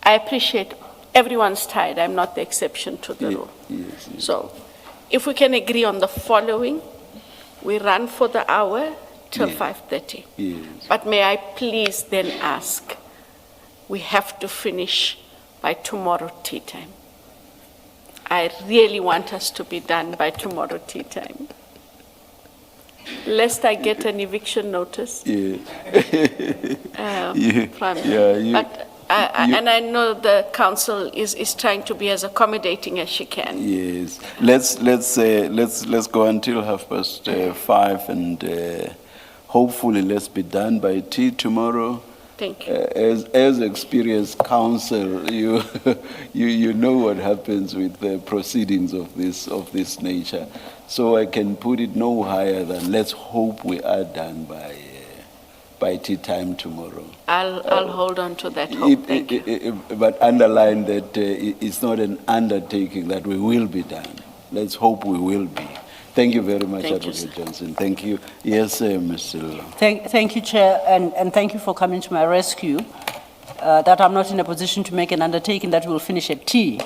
I appreciate everyone's tired. I'm not the exception to the rule. Yes. So if we can agree on the following, we run for the hour till Yeah. 5:30. Yes. But may I please then ask, we have to finish by tomorrow tea time. I really want us to be done by tomorrow tea time. Lest I get an eviction notice. Yeah. From, Yeah, but and I know the council is trying to be as accommodating as she can. Yes. Let's go until 5:30, and hopefully let's be done by tea tomorrow. Thank you. As experienced counsel, you know what happens with the proceedings of this nature. So I can put it no higher than, let's hope we are done by tea time tomorrow. I'll hold on to that hope. Thank you. But underline that it's not an undertaking that we will be done. Let's hope we will be. Thank you very much, Thank you, Advocate sir. Johnson. Thank you. Yes, Mr. Lilo. Thank you, Chair, and thank you for coming to my rescue. That I'm not in a position to make an undertaking that will finish at tea,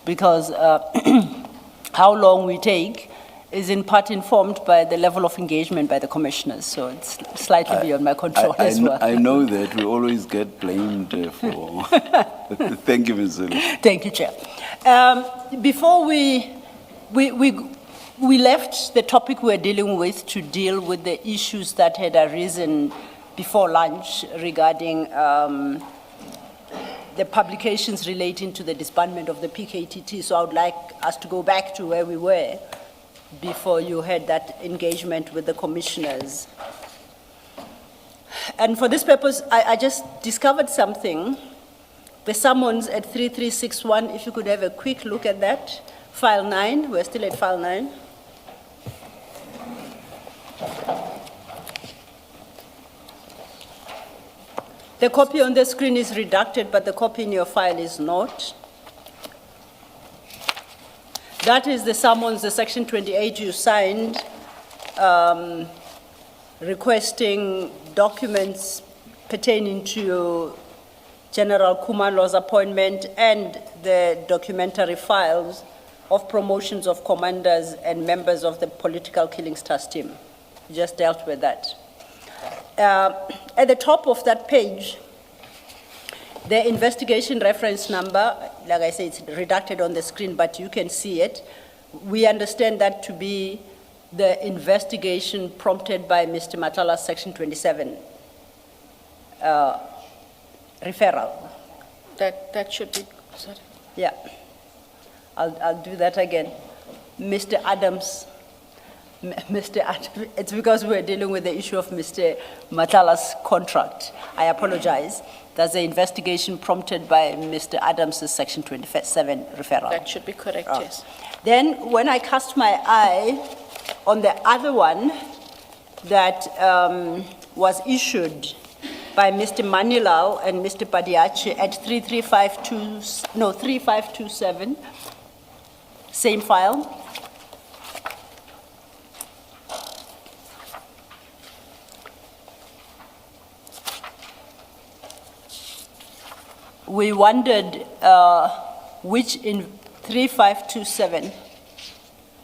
because how long we take is in part informed by the level of engagement by the commissioners, so it's slightly beyond my control as well. I know that we always get blamed for. Thank you, Mr. Lilo. Thank you, Chair. Before we left the topic we're dealing with to deal with the issues that had arisen before lunch regarding the publications relating to the disbandment of the PKTT. So I would like us to go back to where we were before you had that engagement with the commissioners. And for this purpose, I just discovered something. The summons at 3361, if you could have a quick look at that. File 9, we're still at file 9. The copy on the screen is redacted, but the copy in your file is not. That is the summons, the section 28 you signed, requesting documents pertaining to General Kumalo's appointment and the documentary files of promotions of commanders and members of the political killings task team. We just dealt with that. At the top of that page, the investigation reference number, like I say, it's redacted on the screen, but you can see it. We understand that to be the investigation prompted by Mr. Matala's Section 27 referral. That should be, sorry. Yeah, I'll do that again. Mr. Adams, it's because we're dealing with the issue of Mr. Matala's contract. I apologize. That's the investigation prompted by Mr. Adams' Section 27 referral. That should be correct, yes. Then when I cast my eye on the other one that was issued by Mr. Manilau and Mr. Padiachi at 3527, same file. We wondered which in 3527,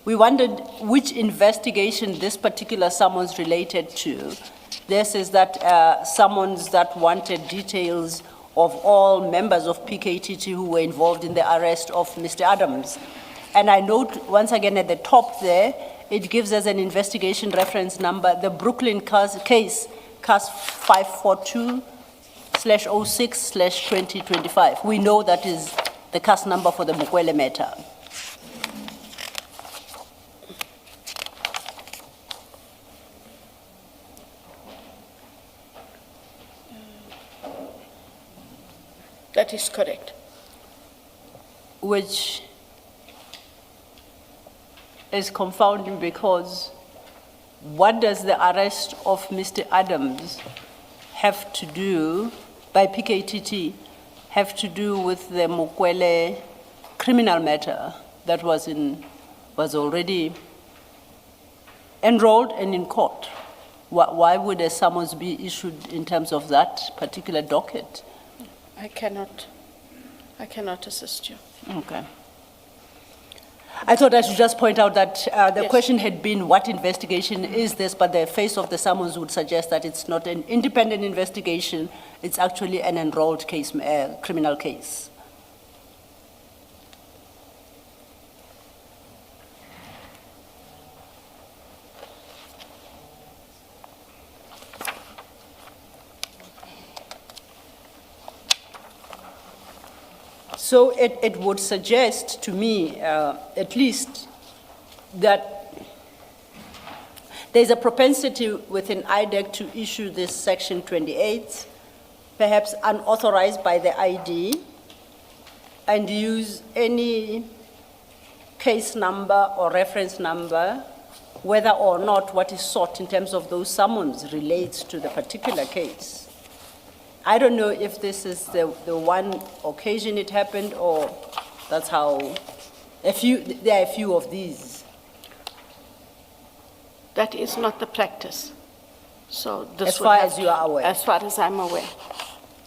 we wondered which investigation this particular summons related to. This is that summons that wanted details of all members of PKTT who were involved in the arrest of Mr. Adams. And I note once again at the top there, it gives us an investigation reference number, the Brooklyn case, CAS 542/06/2025. We know that is the CAS number for the Mukwele matter. That is correct. Which is confounding because what does the arrest of Mr. Adams have to do, by PKTT, have to do with the Mukwele criminal matter that was already enrolled and in court? Why would a summons be issued in terms of that particular docket? I cannot assist you. Okay. I thought I should just point out that the question had been, what investigation is this? But the face of the summons would suggest that it's not an independent investigation. It's actually an enrolled case, criminal case. So it would suggest to me, at least, that there's a propensity within IDEC to issue this Section 28, perhaps unauthorized by the ID, and use any case number or reference number, whether or not what is sought in terms of those summons relates to the particular case. I don't know if this is the one occasion it happened, or that's how there are a few of these. That is not the practice. So this As would far have as you are aware. As far as I'm aware.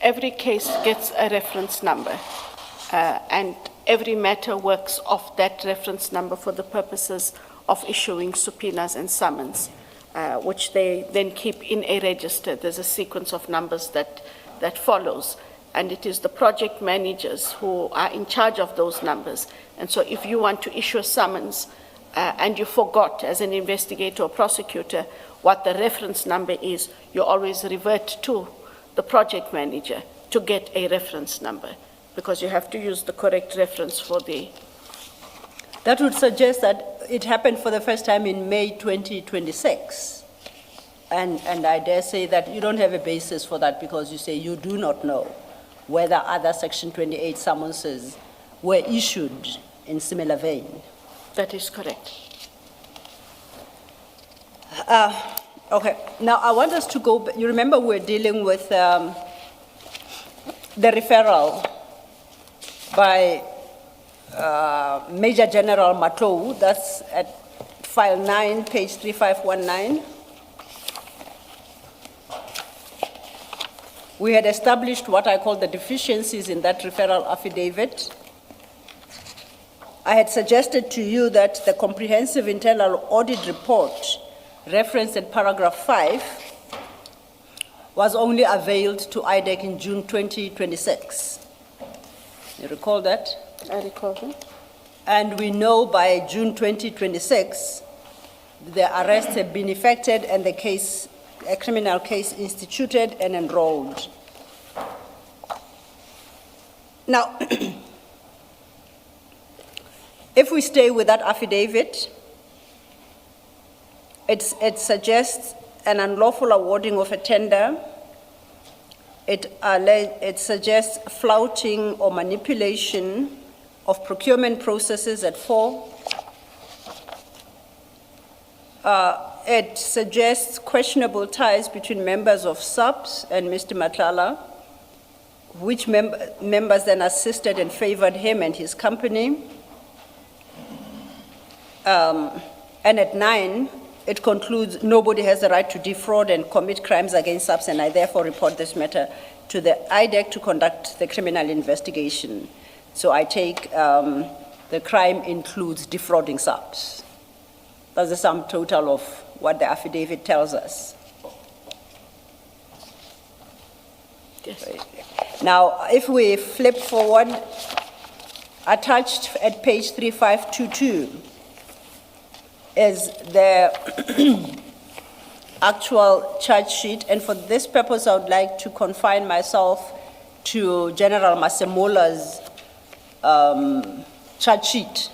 Every case gets a reference number, and every matter works off that reference number for the purposes of issuing subpoenas and summons, which they then keep in a register. There's a sequence of numbers that follows, and it is the project managers who are in charge of those numbers. And so if you want to issue a summons and you forgot as an investigator or prosecutor what the reference number is, you always revert to the project manager to get a reference number, because you have to use the correct reference for the... That would suggest that it happened for the first time in May 2026. And I dare say that you don't have a basis for that, because you say you do not know whether other Section 28 summonses were issued in similar vein. That is correct. Okay, now I want us to go, you remember we're dealing with the referral by Major General Matou, that's at file 9, page 3519. We had established what I call the deficiencies in that referral affidavit. I had suggested to you that the comprehensive internal audit report referenced in paragraph 5 was only availed to IDEC in June 2026. You recall that? I recall that. And we know by June 2026, the arrests have been effected and the case, a criminal case instituted and enrolled. Now, if we stay with that affidavit, it suggests an unlawful awarding of a tender. It suggests flouting or manipulation of procurement processes at 4. It suggests questionable ties between members of SAPS and Mr. Matlala, which members then assisted and favored him and his company. And at 9, it concludes, nobody has the right to defraud and commit crimes against SAPS, and I therefore report this matter to the IDEC to conduct the criminal investigation. So I take the crime includes defrauding SAPS. That's the sum total of what the affidavit tells us. Yes. Now, if we flip forward, attached at page 3522 is the actual charge sheet, and for this purpose, I would like to confine myself to General Masemola's charge sheet.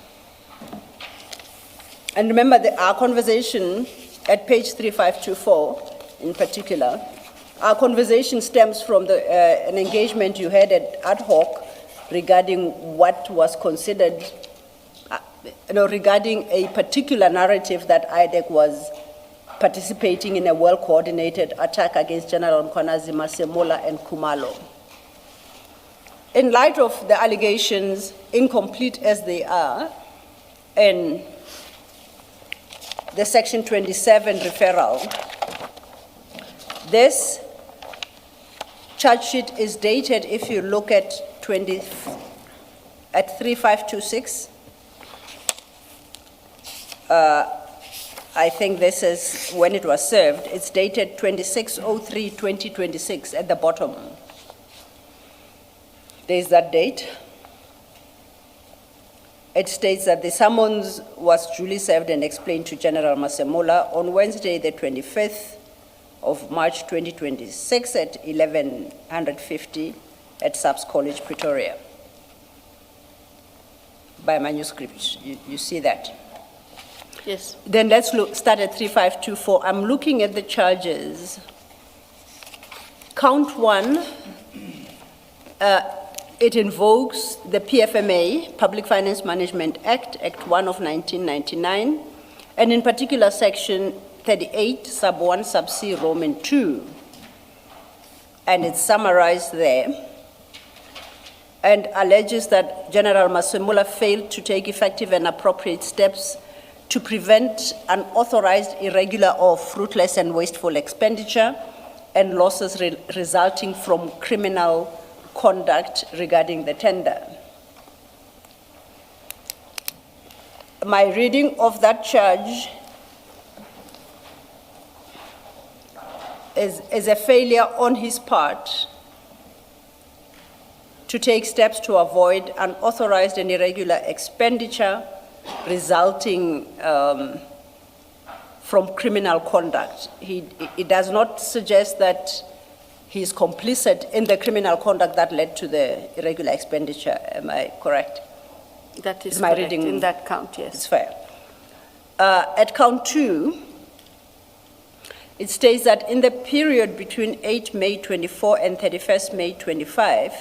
And remember, our conversation at page 3524 in particular, our conversation stems from an engagement you had at ad hoc regarding what was considered, regarding a particular narrative that IDEC was participating in a well-coordinated attack against General Mkhwanazi, Masemola, and Khumalo. In light of the allegations, incomplete as they are, and the Section 27 referral, this charge sheet is dated, if you look at 3526. I think this is when it was served. It's dated 26/03/2026 at the bottom. There's that date. It states that the summons was duly served and explained to General Masemola on Wednesday, the 25th of March 2026 at 11:50 at SAPS College, Pretoria. By manuscript, you see that. Yes. Then let's start at 3524. I'm looking at the charges. Count 1 It invokes the PFMA, Public Finance Management Act, Act 1 of 1999, and in particular Section 38, Sub 1, Sub C, Roman 2. And it's summarized there, and alleges that General Masemula failed to take effective and appropriate steps to prevent unauthorized, irregular, or fruitless and wasteful expenditure and losses resulting from criminal conduct regarding the tender. My reading of that charge is a failure on his part to take steps to avoid unauthorized and irregular expenditure resulting from criminal conduct. It does not suggest that he is complicit in the criminal conduct that led to the irregular expenditure. Am I correct? That is my correct. reading? In that count, yes. It's fair. At count 2, it states that in the period between 8 May 24 and 31st May 25,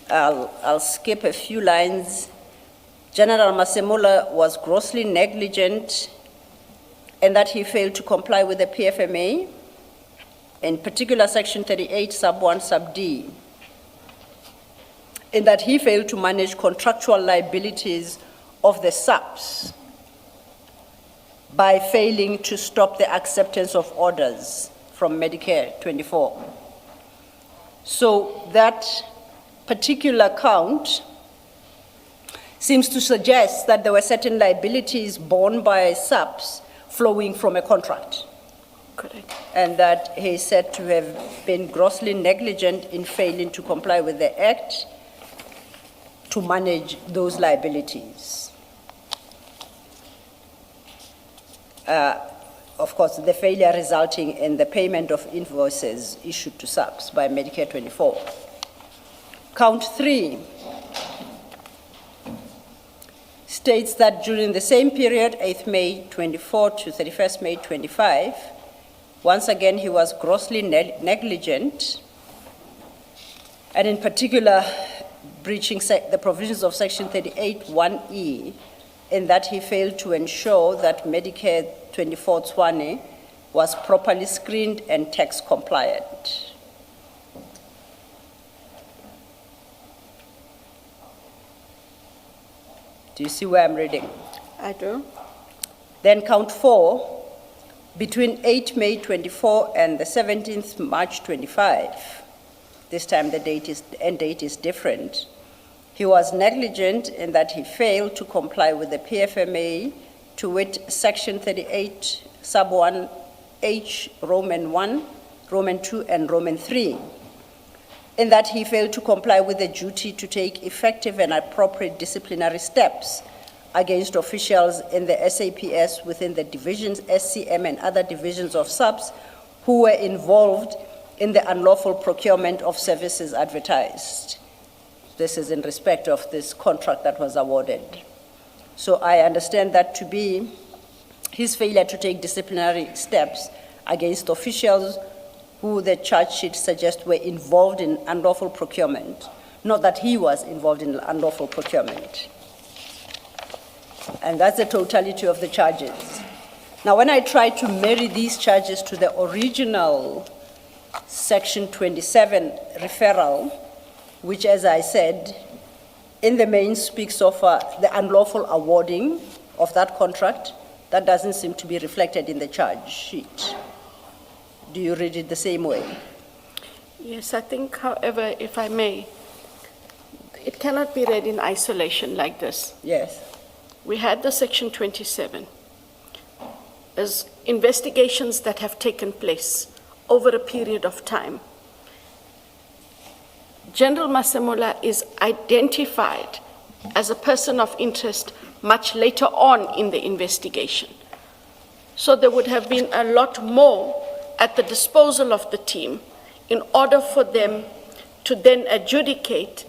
I'll skip a few lines. General Masemula was grossly negligent and that he failed to comply with the PFMA, in particular Section 38, Sub 1, Sub D, in that he failed to manage contractual liabilities of the subs by failing to stop the acceptance of orders from Medicare 24. So that particular count seems to suggest that there were certain liabilities borne by subs flowing from a contract. Correct. And that he is said to have been grossly negligent in failing to comply with the Act to manage those liabilities. Of course, the failure resulting in the payment of invoices issued to subs by Medicare 24. Count 3 states that during the same period, 8th May 24 to 31st May 25, once again he was grossly negligent, and in particular breaching the provisions of Section 38(1)(e), in that he failed to ensure that Medicare 24 Tswane was properly screened and tax compliant. Do you see where I'm reading? I do. Then count 4, between 8 May 24 and the 17th March 25, this time the end date is different. He was negligent in that he failed to comply with the PFMA, to wit Section 38, Sub 1H, Roman 1, Roman 2, and Roman 3, in that he failed to comply with the duty to take effective and appropriate disciplinary steps against officials in the SAPS within the divisions, SCM, and other divisions of subs who were involved in the unlawful procurement of services advertised. This is in respect of this contract that was awarded. So I understand that to be his failure to take disciplinary steps against officials who the charge sheet suggests were involved in unlawful procurement, not that he was involved in unlawful procurement. And that's the totality of the charges. Now, when I try to marry these charges to the original Section 27 referral, which, as I said, in the main speaks of the unlawful awarding of that contract, that doesn't seem to be reflected in the charge sheet. Do you read it the same way? Yes, I think, however, if I may, it cannot be read in isolation like this. Yes. We had the Section 27 as investigations that have taken place over a period of time. General Masemula is identified as a person of interest much later on in the investigation. So there would have been a lot more at the disposal of the team in order for them to then adjudicate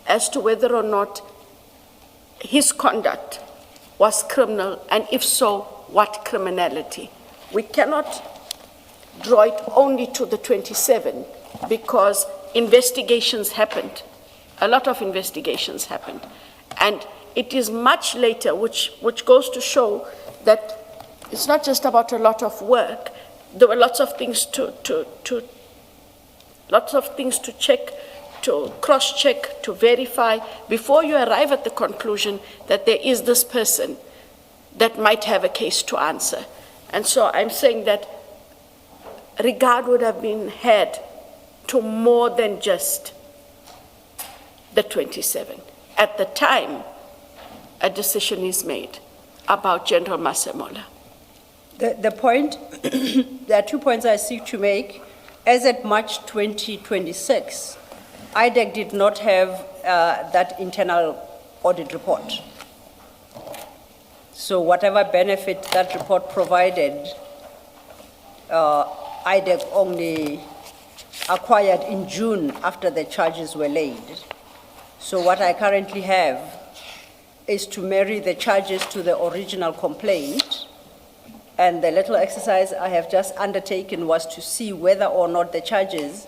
as to whether or not his conduct was criminal, and if so, what criminality. We cannot draw it only to the 27 because investigations happened a lot of investigations happened. And it is much later, which goes to show that it's not just about a lot of work. There were lots of things to check, to cross-check, to verify, before you arrive at the conclusion that there is this person that might have a case to answer. And so I'm saying that regard would have been had to more than just the 27. At the time, a decision is made about General Masemola. The point, there are 2 points I seek to make. As at March 2026, IDEC did not have that internal audit report. So whatever benefit that report provided, IDEC only acquired in June after the charges were laid. So what I currently have is to marry the charges to the original complaint, and the little exercise I have just undertaken was to see whether or not the charges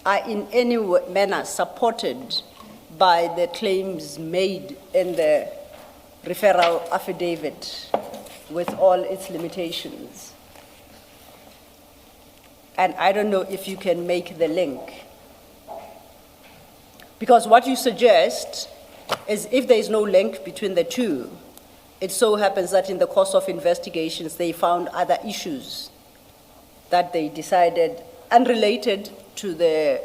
are in any manner supported by the claims made in the referral affidavit with all its limitations. And I don't know if you can make the link. Because what you suggest is if there is no link between the two, it so happens that in the course of investigations, they found other issues that they decided unrelated to the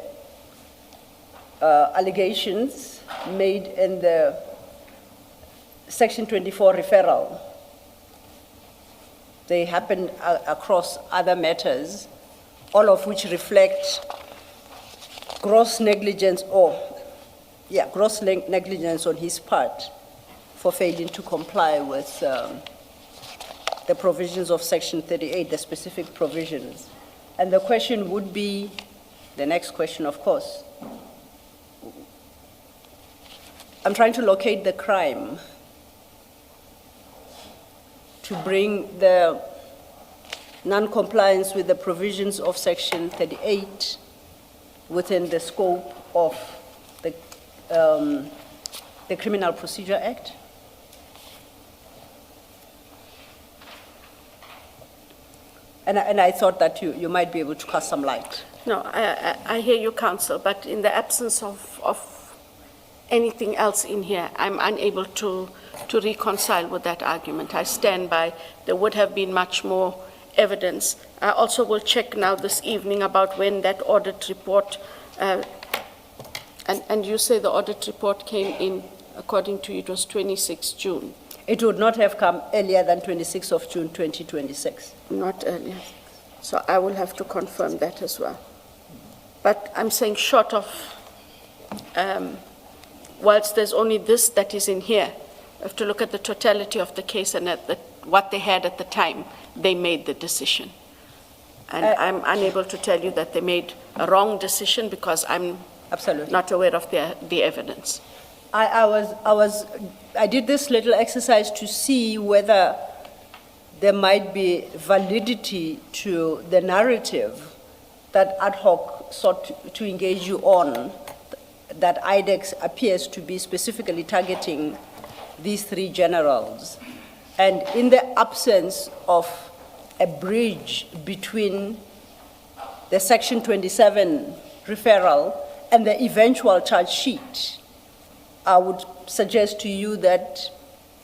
allegations made in the Section 24 referral. They happened across other matters, all of which reflect gross negligence gross negligence on his part for failing to comply with the provisions of Section 38, the specific provisions. And the question would be, the next question, of course, I'm trying to locate the crime to bring the non-compliance with the provisions of Section 38 within the scope of the Criminal Procedure Act. And I thought that you might be able to cast some light. No, I hear you, counsel, but in the absence of anything else in here, I'm unable to reconcile with that argument. I stand by, there would have been much more evidence. I also will check now this evening about when that audit report, and you say the audit report came in, according to you, it was 26 June. It would not have come earlier than 26th of June, 2026. Not earlier. So I will have to confirm that as well. But I'm saying short of, whilst there's only this that is in here, I have to look at the totality of the case and at what they had at the time they made the decision. And I'm unable to tell you that they made a wrong decision because I'm absolutely not aware of the evidence. I did this little exercise to see whether there might be validity to the narrative that ad hoc sought to engage you on, that IDEX appears to be specifically targeting these three generals. And in the absence of a bridge between the Section 27 referral and the eventual charge sheet, I would suggest to you that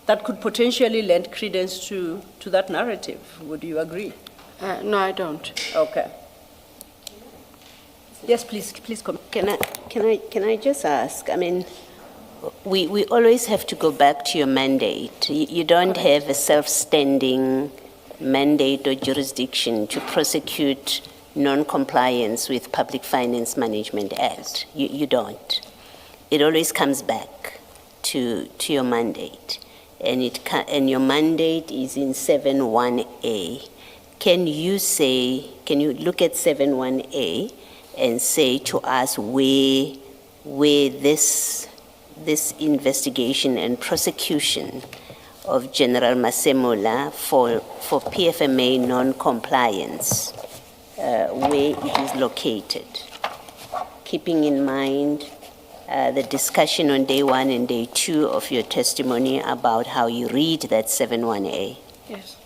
that could potentially lend credence to that narrative. Would you agree? No, I don't. Okay. Yes, please come. Can I just ask? I mean, we always have to go back to your mandate. You don't have a self-standing mandate or jurisdiction to prosecute non-compliance with Public Finance Management Act. You don't. It always comes back to your mandate, and your mandate is in 7.1a. Can you look at 7.1a and say to us where this investigation and prosecution of General Masemola for PFMA non-compliance, where it is located, keeping in mind the discussion on day 1 and day 2 of your testimony about how you read that 71A. Yes.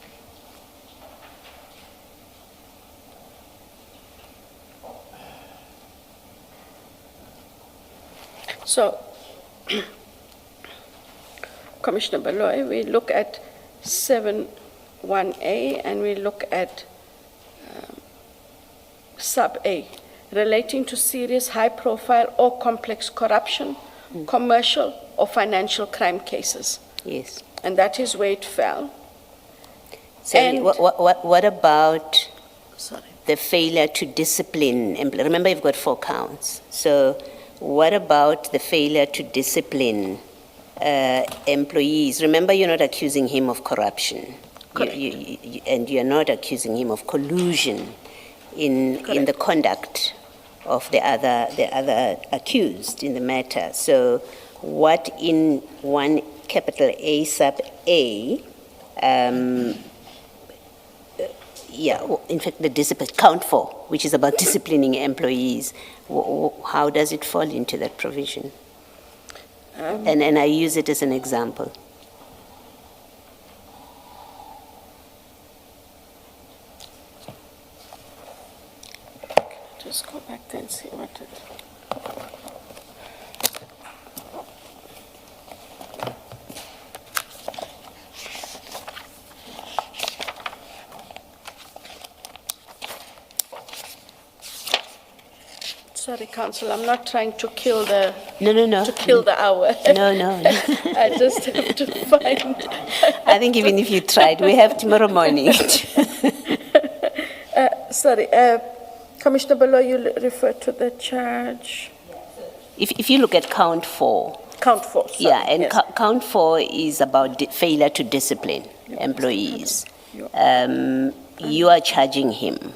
So, Commissioner Baloy, we look at 7.1A and we look at sub A, relating to serious, high-profile or complex corruption, commercial or financial crime cases. Yes. And that is where it fell. So And- what about Sorry. the failure to discipline? Remember, you've got 4 counts. So what about the failure to discipline employees? Remember, you're not accusing him of corruption. Correct. And you're not accusing him of collusion in the conduct of the other accused in the matter. So what in 1 capital A sub A, in fact, the discipline, count 4, which is about disciplining employees, how does it fall into that provision? And I use it as an example. Just go back there and see what it. Sorry, Council, I'm not trying to kill the No. to kill the hour. No. I just have to find. I think even if you tried, we have tomorrow morning. Sorry, Commissioner Baloy, you referred to the charge. If you look at count 4, Count 4. Sorry, yeah, and yes. count 4 is about failure to discipline employees. You are charging him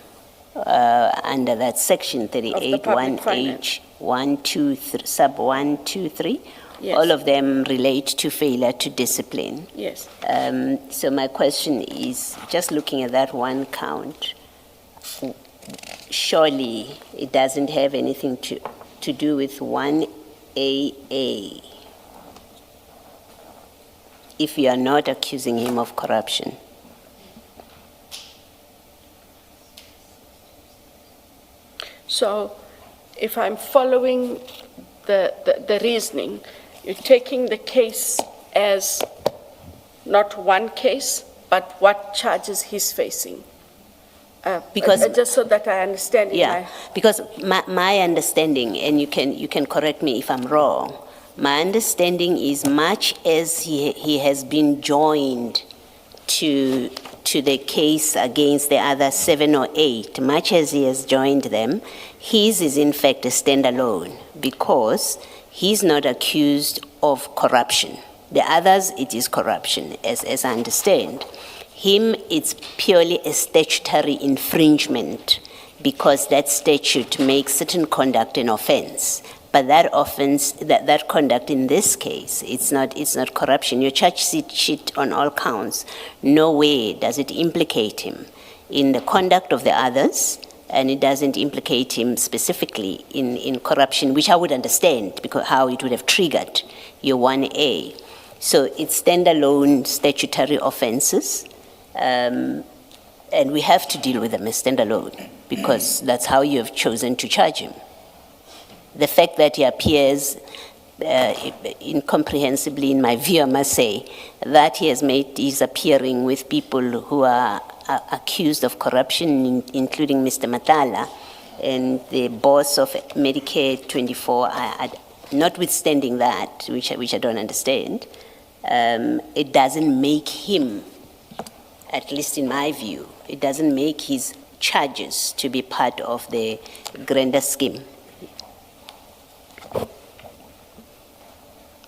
under that section 38, public 1H, 1, 2, sub 1, 2, 3. Yes. All of them relate to failure to discipline. Yes. So my question is, just looking at that 1 count, surely it doesn't have anything to do with 1AA if you are not accusing him of corruption. So if I'm following the reasoning, you're taking the case as not 1 case, but what charges he's facing. Because- just so that I understand it. Yeah, because my understanding, and you can correct me if I'm wrong, my understanding is much as he has been joined to the case against the other 7 or 8, much as he has joined them, his is in fact a standalone because he's not accused of corruption. The others, it is corruption, as I understand. Him, it's purely a statutory infringement because that statute makes certain conduct an offense. But that offense, that conduct in this case, it's not corruption. Your charge sheet on all counts, no way does it implicate him in the conduct of the others, and it doesn't implicate him specifically in corruption, which I would understand because how it would have triggered your 1A. So it's standalone statutory offenses. And we have to deal with them as standalone because that's how you have chosen to charge him. The fact that he appears incomprehensibly, in my view, I must say, that he's appearing with people who are accused of corruption, including Mr. Madlanga and the boss of Medicare 24, notwithstanding that, which I don't understand, it doesn't make him, at least in my view, it doesn't make his charges to be part of the grander scheme.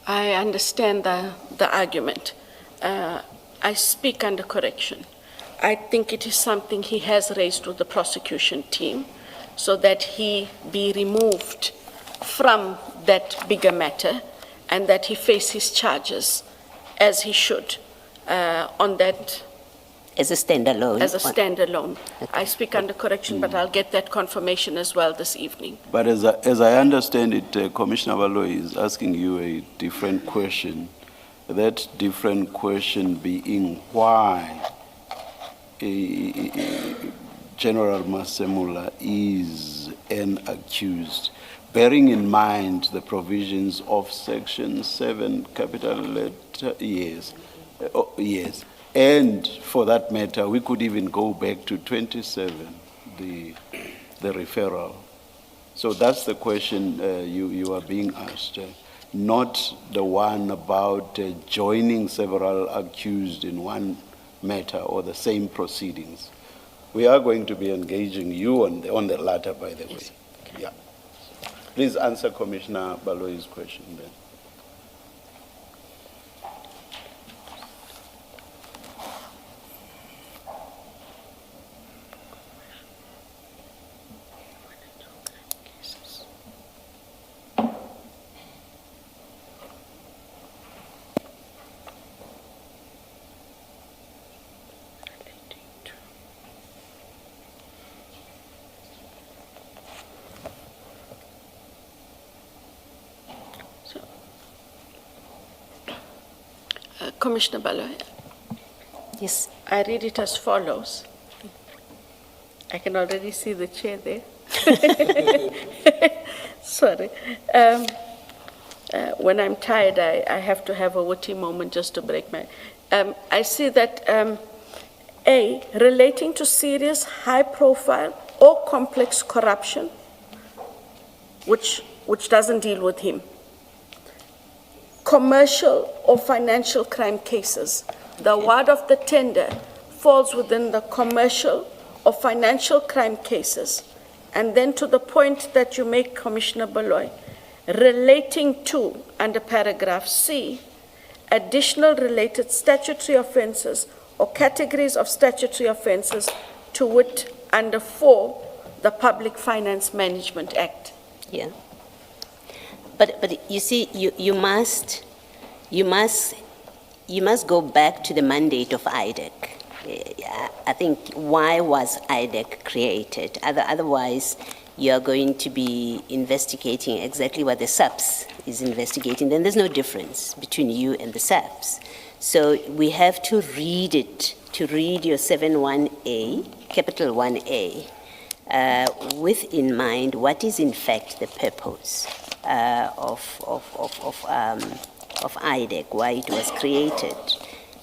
I understand the argument. I speak under correction. I think it is something he has raised with the prosecution team so that he be removed from that bigger matter and that he face his charges as he should on that As a standalone? as a standalone. I speak under correction, but I'll get that confirmation as well this evening. But as I understand it, Commissioner Baloyi is asking you a different question. That different question being why General Masemula is an accused, bearing in mind the provisions of Section 7, capital letter, yes. And for that matter, we could even go back to 27, the referral. So that's the question you are being asked, not the one about joining several accused in one matter or the same proceedings. We are going to be engaging you on the latter, by the way. Yes. Yeah. Please answer Commissioner Baloyi's question then. Commissioner Baloyi, Yes. I read it as follows. I can already see the chair there. Sorry. When I'm tired, I have to have a witty moment just to break my... I see that A, relating to serious, high-profile or complex corruption, which doesn't deal with him. Commercial or financial crime cases. The award of the tender falls within the commercial or financial crime cases. And then to the point that you make, Commissioner Baloyi, relating to, under paragraph C, additional related statutory offenses or categories of statutory offenses to wit under 4, the Public Finance Management Act. Yeah. But you see, you must go back to the mandate of IDEC. I think, why was IDEC created? Otherwise, you are going to be investigating exactly what the SAPS is investigating. Then there's no difference between you and the SAPS. So we have to read it, to read your 7.1a, capital 1a, with in mind what is in fact the purpose of IDEC, why it was created.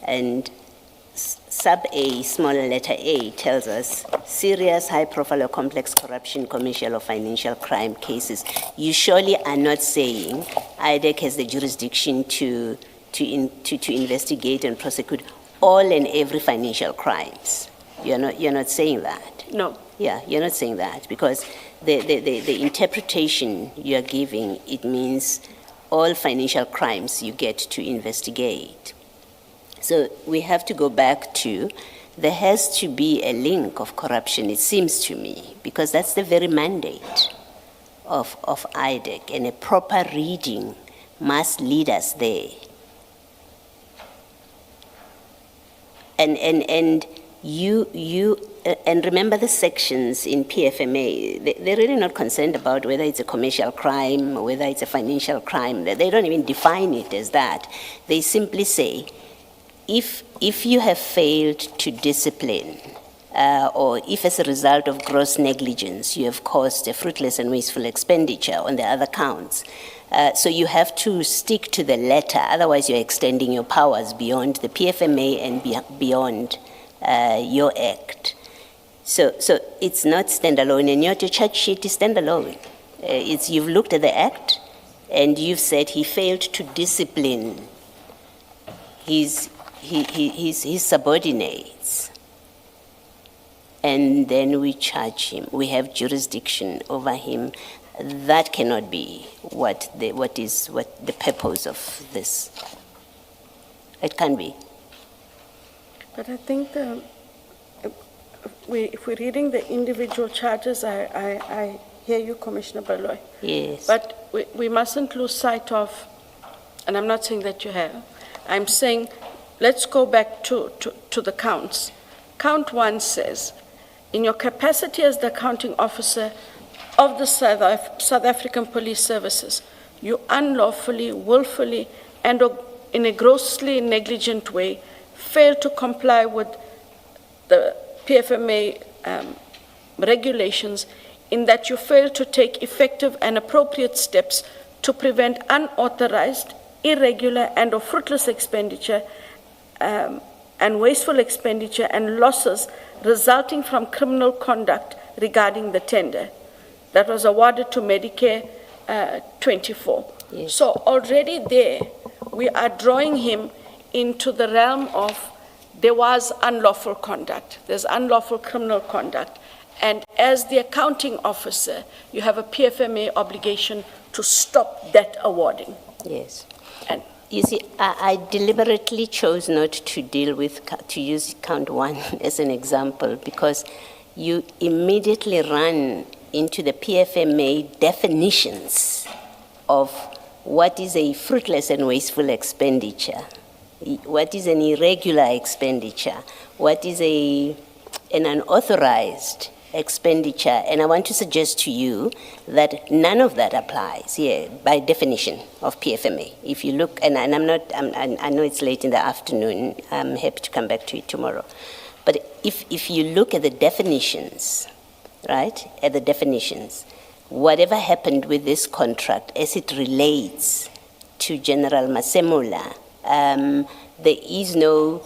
And sub A, smaller letter A, tells us serious, high-profile or complex corruption, commercial or financial crime cases. You surely are not saying IDEC has the jurisdiction to investigate and prosecute all and every financial crimes. You're not saying that. No. Yeah, you're not saying that, because the interpretation you're giving, it means all financial crimes you get to investigate. So we have to go back to, there has to be a link of corruption, it seems to me, because that's the very mandate of IDEC, and a proper reading must lead us there. And remember the sections in PFMA, they're really not concerned about whether it's a commercial crime or whether it's a financial crime. They don't even define it as that. They simply say, if you have failed to discipline, or if as a result of gross negligence you have caused a fruitless and wasteful expenditure on the other counts, so you have to stick to the letter, otherwise you're extending your powers beyond the PFMA and beyond your act. So it's not standalone, and your charge sheet is standalone. You've looked at the act, and you've said he failed to discipline his subordinates, and then we charge him. We have jurisdiction over him. That cannot be what the purpose of this. It can be. But I think if we're reading the individual charges, I hear you, Commissioner Baloyi. Yes. But we mustn't lose sight of, and I'm not saying that you have, I'm saying let's go back to the counts. Count 1 says, in your capacity as the accounting officer of the South African Police Services, you unlawfully, willfully, and in a grossly negligent way fail to comply with the PFMA regulations, in that you fail to take effective and appropriate steps to prevent unauthorized, irregular, and/or fruitless expenditure and wasteful expenditure and losses resulting from criminal conduct regarding the tender that was awarded to Medicare 24. Yes. So already there, we are drawing him into the realm of there was unlawful conduct, there's unlawful criminal conduct, and as the accounting officer, you have a PFMA obligation to stop that awarding. Yes. And you see, I deliberately chose not to deal with, to use count 1 as an example, because you immediately run into the PFMA definitions of what is a fruitless and wasteful expenditure, what is an irregular expenditure, what is an unauthorized expenditure, and I want to suggest to you that none of that applies here by definition of PFMA. If you look, and I know it's late in the afternoon, I'm happy to come back to it tomorrow, but if you look at the definitions, right, at the definitions, whatever happened with this contract as it relates to General Masemola, there is no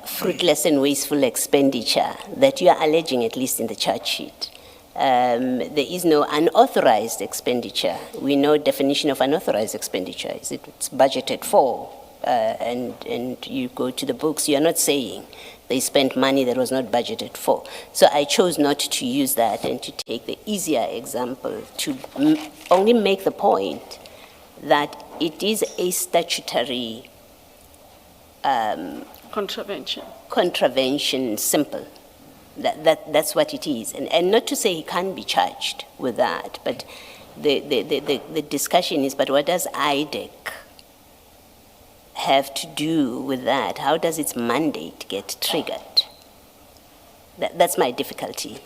fruitless and wasteful expenditure that you are alleging, at least in the charge sheet. There is no unauthorized expenditure. We know definition of unauthorized expenditure. It's budgeted for, and you go to the books, you're not saying they spent money that was not budgeted for. So I chose not to use that and to take the easier example to only make the point that it is a statutory contravention, simple. That's what it is. And not to say he can't be charged with that, but the discussion is, but what does IDEC have to do with that? How does its mandate get triggered? That's my difficulty.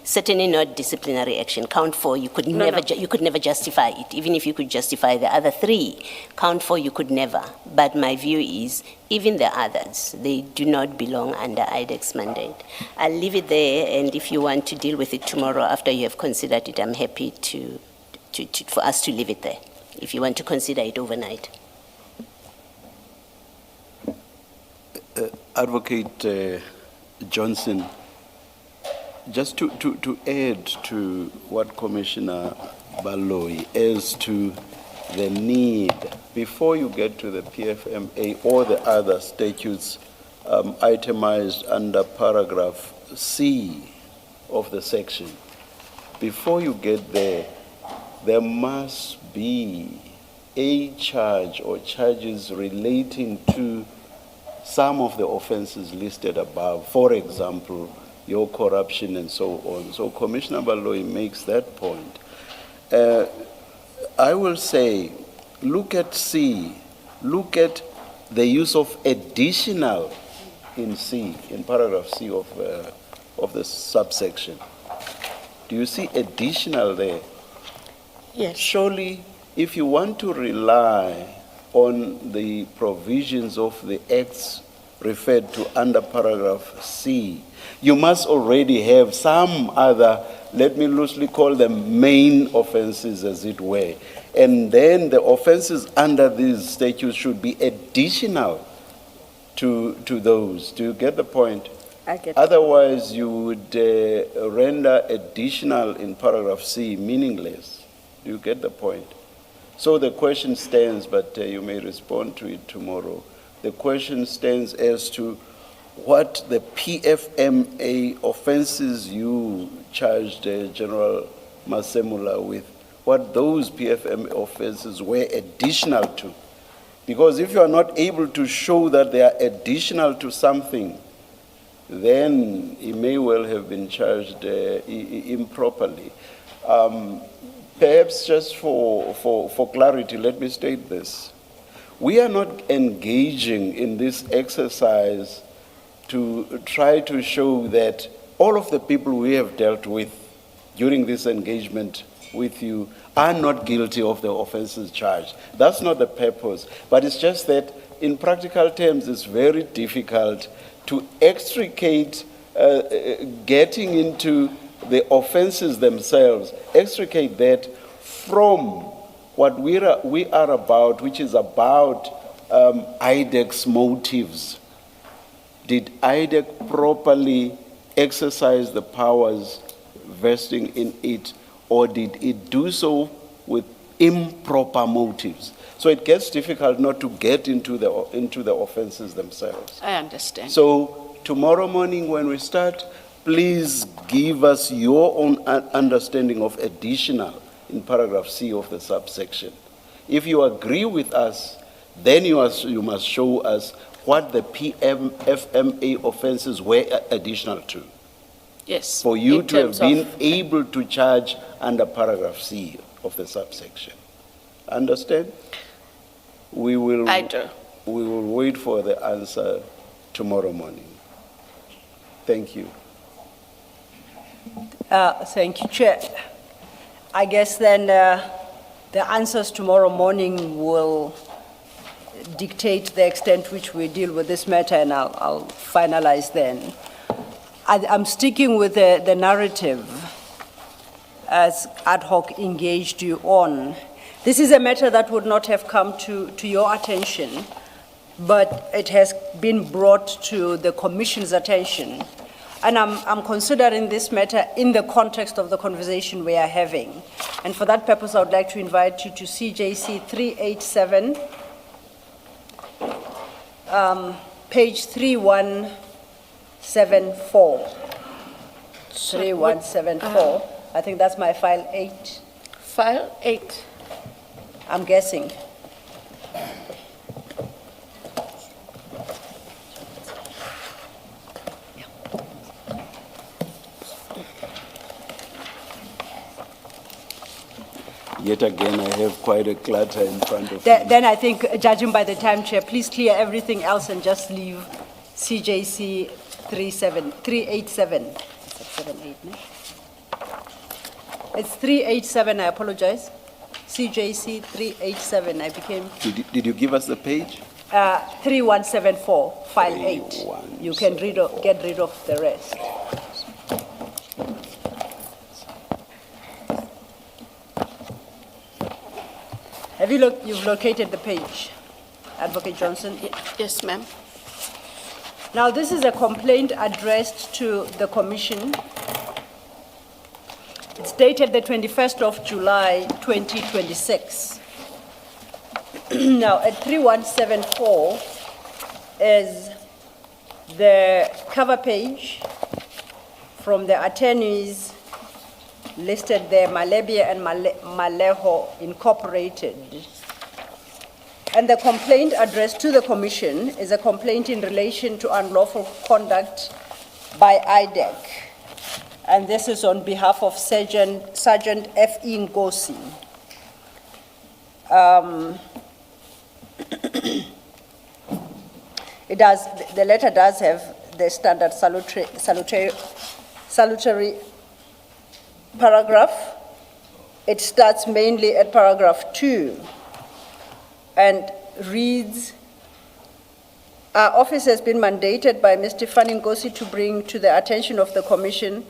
Certainly not disciplinary action. Count 4, you could never justify it. Even if you could justify the other 3, count 4 you could never. But my view is, even the others, they do not belong under IDEC's mandate. I'll leave it there, and if you want to deal with it tomorrow after you have considered it, I'm happy for us to leave it there, if you want to consider it overnight. Advocate Johnson, just to add to what Commissioner Baloyi as to the need, before you get to the PFMA or the other statutes itemized under paragraph C of the section, before you get there, there must be a charge or charges relating to some of the offenses listed above, for example, your corruption and so on. So Commissioner Baloyi makes that point. I will say, look at C, look at the use of additional in C, in paragraph C of the subsection. Do you see additional there? yes. Surely, if you want to rely on the provisions of the acts referred to under paragraph C, you must already have some other, let me loosely call them main offenses, as it were. And then the offenses under these statutes should be additional to those. Do you get the point? I get it. Otherwise, you would render additional in paragraph C meaningless. Do you get the point? So the question stands, but you may respond to it tomorrow. The question stands as to what the PFMA offenses you charged General Masemola with, what those PFMA offenses were additional to. Because if you are not able to show that they are additional to something, then he may well have been charged improperly. Perhaps just for clarity, let me state this. We are not engaging in this exercise to try to show that all of the people we have dealt with during this engagement with you are not guilty of the offenses charged. That's not the purpose, but it's just that in practical terms, it's very difficult to extricate getting into the offenses themselves, extricate that from what we are about, which is about IDEC's motives. Did IDEC properly exercise the powers vesting in it, or did it do so with improper motives? So it gets difficult not to get into the offenses themselves. I understand. So tomorrow morning when we start, please give us your own understanding of additional in paragraph C of the subsection. If you agree with us, then you must show us what the PMFMA offenses were additional to, Yes. for you in to have terms been of- able to charge under paragraph C of the subsection. Understand? We will wait for the answer tomorrow morning. Thank you. Thank you, Chair. I guess then the answers tomorrow morning will dictate the extent which we deal with this matter, and I'll finalize then. I'm sticking with the narrative as ad hoc engaged you on. This is a matter that would not have come to your attention, but it has been brought to the Commission's attention. And I'm considering this matter in the context of the conversation we are having. And for that purpose, I would like to invite you to CJC 387, page 3174. 3174. I think that's my file 8. File 8. I'm guessing. Yet again, I have quite a clutter in front of me. Then I think, judging by the time, Chair, please clear everything else and just leave CJC 387. It's at 78, no? It's 387, I apologize. CJC 387, I became... Did you give us the page? 3174, file 8. You can get rid of the rest. Have you've located the page, Advocate Johnson? Yes, ma'am. Now, this is a complaint addressed to the Commission. It's dated the 21st of July, 2026. Now, at 3174 is the cover page from the attorneys listed there, Malebia and Maleho Incorporated. And the complaint addressed to the Commission is a complaint in relation to unlawful conduct by IDEC. And this is on behalf of Sergeant F.E. Ngosi. The letter does have the standard salutary paragraph. It starts mainly at paragraph 2 and reads, our office has been mandated by Mr. Fanny Ngosi to bring to the attention of the Commission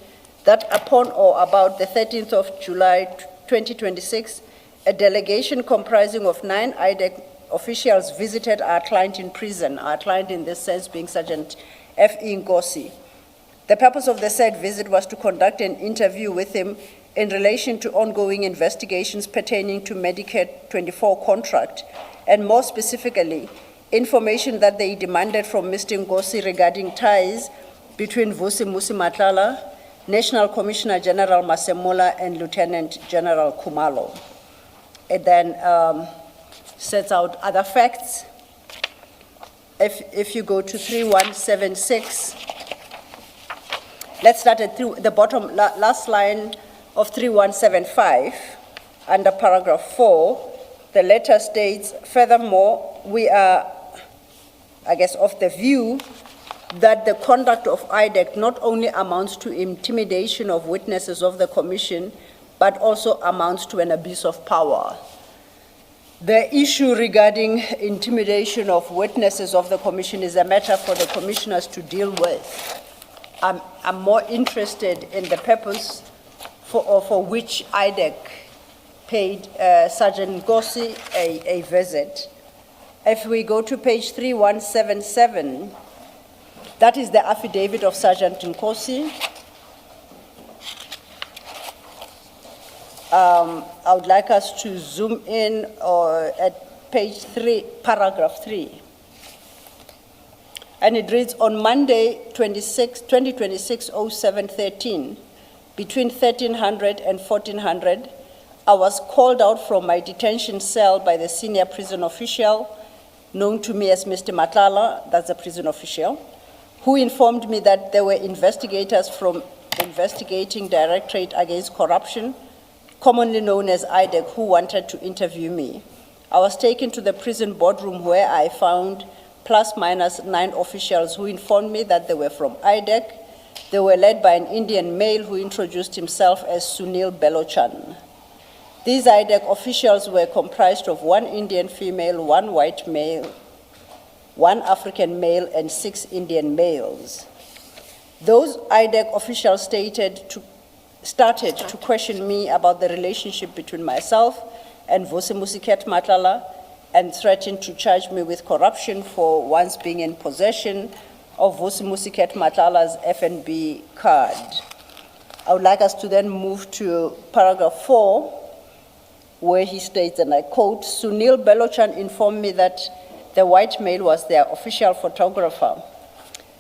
that upon or about the 13th of July 2026, a delegation comprising of 9 IDEC officials visited our client in prison, our client in this sense being Sergeant F.E. Ngosi. The purpose of the said visit was to conduct an interview with him in relation to ongoing investigations pertaining to Medicare 24 contract, and more specifically, information that they demanded from Mr. Ngosi regarding ties between Vusi Musi Matlala, National Commissioner General Masemola, and Lieutenant General Kumalo. It then sets out other facts. If you go to 3176, let's start at the bottom, last line of 3175, under paragraph 4, the letter states, furthermore, we are, I guess, of the view that the conduct of IDEC not only amounts to intimidation of witnesses of the Commission, but also amounts to an abuse of power. The issue regarding intimidation of witnesses of the Commission is a matter for the commissioners to deal with. I'm more interested in the purpose for which IDEC paid Sergeant Ngosi a visit. If we go to page 3177, that is the affidavit of Sergeant Ngosi. I would like us to zoom in at page 3, paragraph 3. And it reads, on Monday, 2026-07-13, between 1300 and 1400, I was called out from my detention cell by the senior prison official, known to me as Mr. Madlanga, that's a prison official, who informed me that there were investigators from Investigating Directorate Against Corruption, commonly known as IDEC, who wanted to interview me. I was taken to the prison boardroom where I found plus minus 9 officials who informed me that they were from IDEC. They were led by an Indian male who introduced himself as Sunil Belochan. These IDEC officials were comprised of 1 Indian female, 1 white male, 1 African male, and 6 Indian males. Those IDEC officials started to question me about the relationship between myself and Vusimusiket Madlanga and threatened to charge me with corruption for once being in possession of Vusimusiket Madlanga's FNB card. I would like us to then move to paragraph 4, where he states, and I quote, Sunil Belochan informed me that the white male was their official photographer.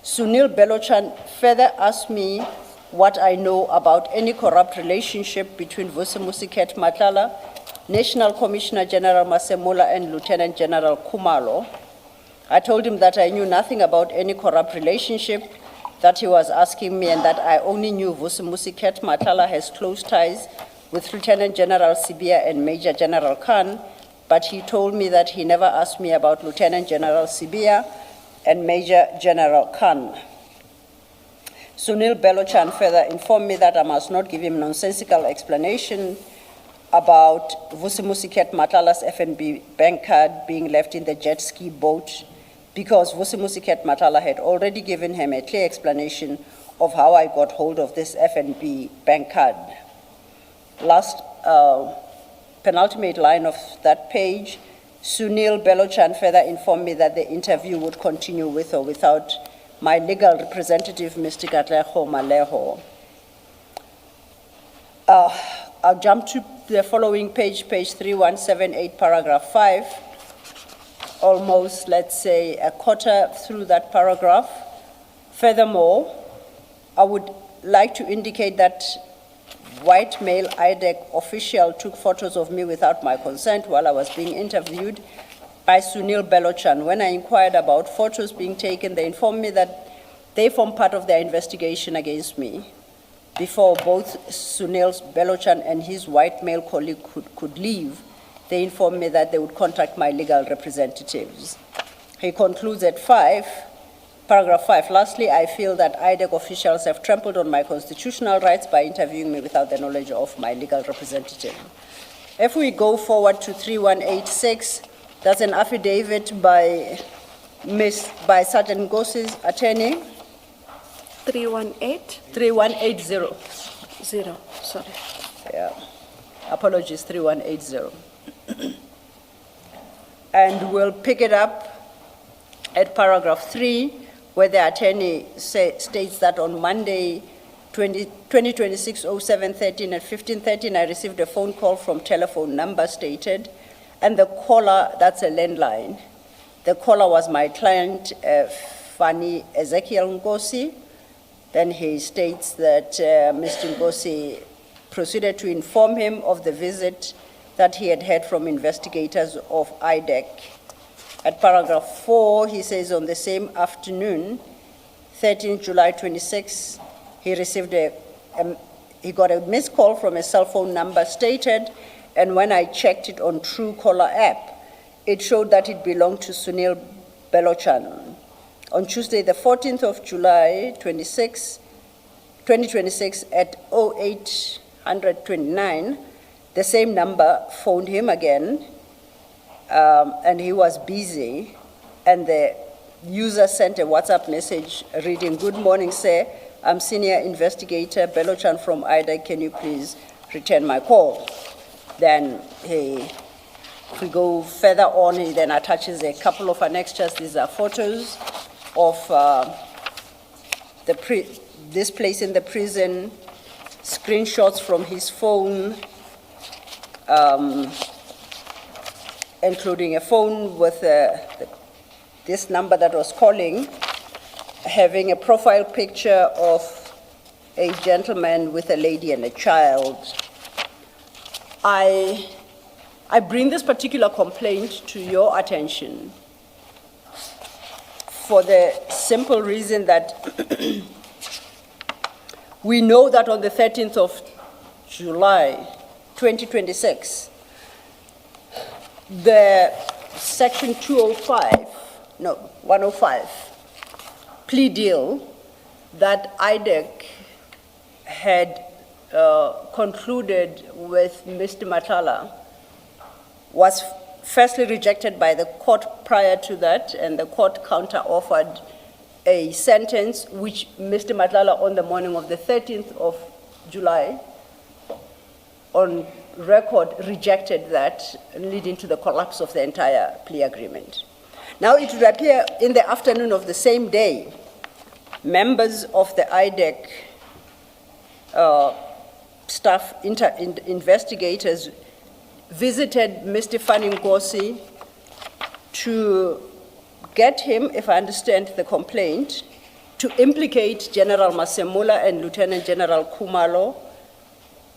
Sunil Belochan further asked me what I know about any corrupt relationship between Vusimusiket Madlanga, National Commissioner General Masemula, and Lieutenant General Kumalo. I told him that I knew nothing about any corrupt relationship that he was asking me, and that I only knew Vusimusiket Madlanga has close ties with Lieutenant General Sibia and Major General Khan, but he told me that he never asked me about Lieutenant General Sibia and Major General Khan. Sunil Belochan further informed me that I must not give him nonsensical explanation about Vusimusiket Madlanga's FNB bank card being left in the jet ski boat, because Vusimusiket Madlanga had already given him a clear explanation of how I got hold of this FNB bank card. Last penultimate line of that page, Sunil Belochan further informed me that the interview would continue with or without my legal representative, Mr. Katleho Maleho. I'll jump to the following page, page 3178, paragraph 5. Almost, let's say, a quarter through that paragraph. Furthermore, I would like to indicate that white male IDEC official took photos of me without my consent while I was being interviewed by Sunil Belochan. When I inquired about photos being taken, they informed me that they formed part of their investigation against me. Before both Sunil Belochan and his white male colleague could leave, they informed me that they would contact my legal representatives. He concludes at paragraph 5, lastly, I feel that IDEC officials have trampled on my constitutional rights by interviewing me without the knowledge of my legal representative. If we go forward to 3186, that's an affidavit by Sergeant Ngosi's attorney. 3180. Sorry. Yeah. Apologies, 3180. And we'll pick it up at paragraph 3, where the attorney states that on Monday, 2026-07-13 at 15:13, I received a phone call from telephone number stated, and the caller, that's a landline. The caller was my client, Fanny Ezekiel Ngosi. Then he states that Mr. Ngosi proceeded to inform him of the visit that he had heard from investigators of IDEC. At paragraph 4, he says on the same afternoon, 13 July 26, he received he got a missed call from a cell phone number stated, and when I checked it on Truecaller app, it showed that it belonged to Sunil Belochan. on Tuesday, the 14th of July, 2026 at 0829, the same number phoned him again, and he was busy, and the user sent a WhatsApp message reading, "Good morning, sir. I'm senior investigator Belochan from IDA. Can you please return my call?" Then if we go further on, he then attaches a couple of annexures. These are photos of this place in the prison, screenshots from his phone, including a phone with this number that was calling, having a profile picture of a gentleman with a lady and a child. I bring this particular complaint to your attention for the simple reason that we know that on the 13th of July, 2026, the section 105 plea deal that IDEC had concluded with Mr. Matlala was firstly rejected by the court prior to that, and the court counter-offered a sentence which Mr. Matlala, on the morning of the 13th of July, on record, rejected that, leading to the collapse of the entire plea agreement. Now, it would appear in the afternoon of the same day, members of the IDEC staff investigators visited Mr. Ngozi to get him, if I understand the complaint, to implicate General Masemula and Lieutenant General Kumalo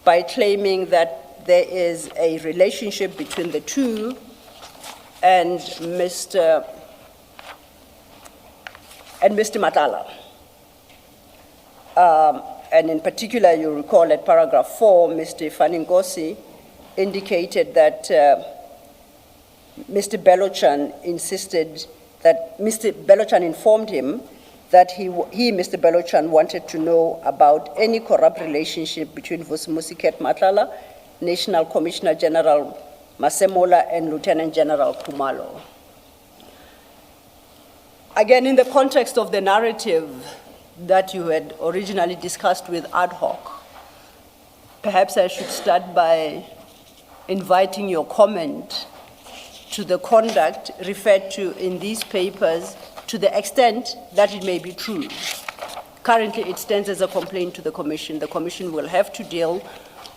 by claiming that there is a relationship between the two and Mr. Matlala. And in particular, you recall at paragraph 4, Mr. Ngozi indicated that Mr. Belochan insisted that Mr. Belochan informed him that he, Mr. Belochan, wanted to know about any corrupt relationship between Vusimusiket Matlala, National Commissioner General Masemola, and Lieutenant General Kumalo. Again, in the context of the narrative that you had originally discussed with ad hoc, perhaps I should start by inviting your comment to the conduct referred to in these papers, to the extent that it may be true. Currently, it stands as a complaint to the Commission. The Commission will have to deal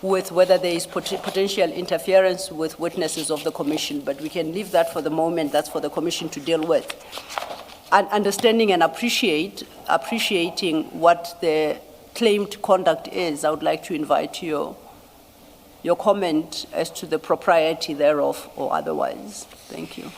with whether there is potential interference with witnesses of the Commission, but we can leave that for the moment. That's for the Commission to deal with. And understanding and appreciating what the claimed conduct is, I would like to invite your comment as to the propriety thereof or otherwise. Thank you.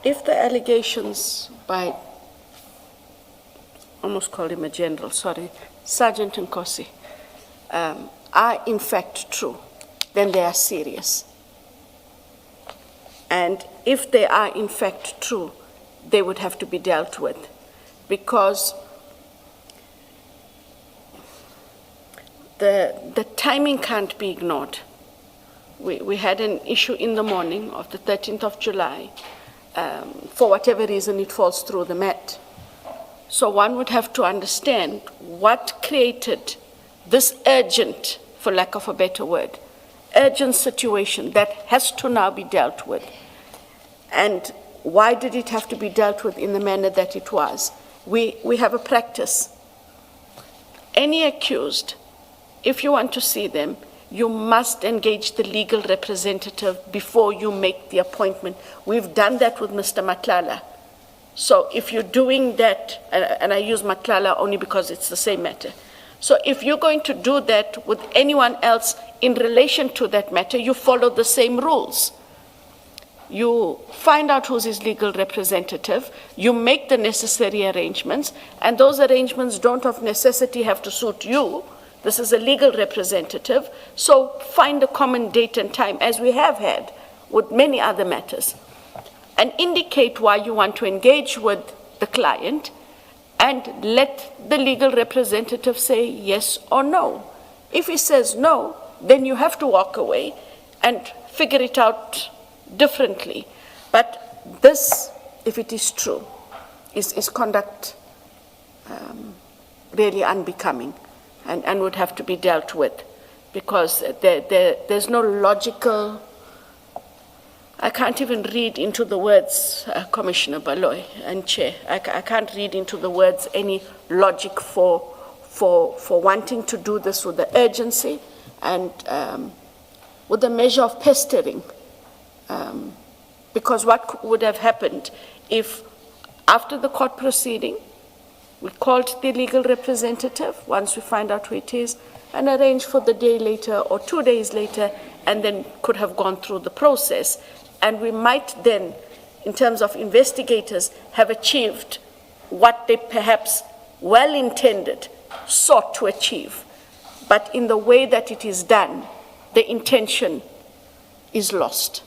If the allegations by, almost called him a general, sorry, Sergeant Nkosi, are in fact true, then they are serious. And if they are in fact true, they would have to be dealt with, because the timing can't be ignored. We had an issue in the morning of the 13th of July. For whatever reason, it falls through the Met. So one would have to understand what created this urgent, for lack of a better word, urgent situation that has to now be dealt with. And why did it have to be dealt with in the manner that it was? We have a practice. Any accused, if you want to see them, you must engage the legal representative before you make the appointment. We've done that with Mr. Matlala. So if you're doing that, and I use Matlala only because it's the same matter. So if you're going to do that with anyone else in relation to that matter, you follow the same rules. you find out who's his legal representative, you make the necessary arrangements, and those arrangements don't of necessity have to suit you. This is a legal representative, so find a common date and time, as we have had with many other matters, and indicate why you want to engage with the client, and let the legal representative say yes or no. If he says no, then you have to walk away and figure it out differently. But this, if it is true, is conduct really unbecoming and would have to be dealt with, because there's no logical, I can't even read into the words, Commissioner Baloy and Chair, I can't read into the words any logic for wanting to do this with the urgency and with the measure of pestering. Because what would have happened if, after the court proceeding, we called the legal representative, once we find out who it is, and arranged for the day later or 2 days later, and then could have gone through the process. And we might then, in terms of investigators, have achieved what they perhaps well-intended sought to achieve. But in the way that it is done, the intention is lost.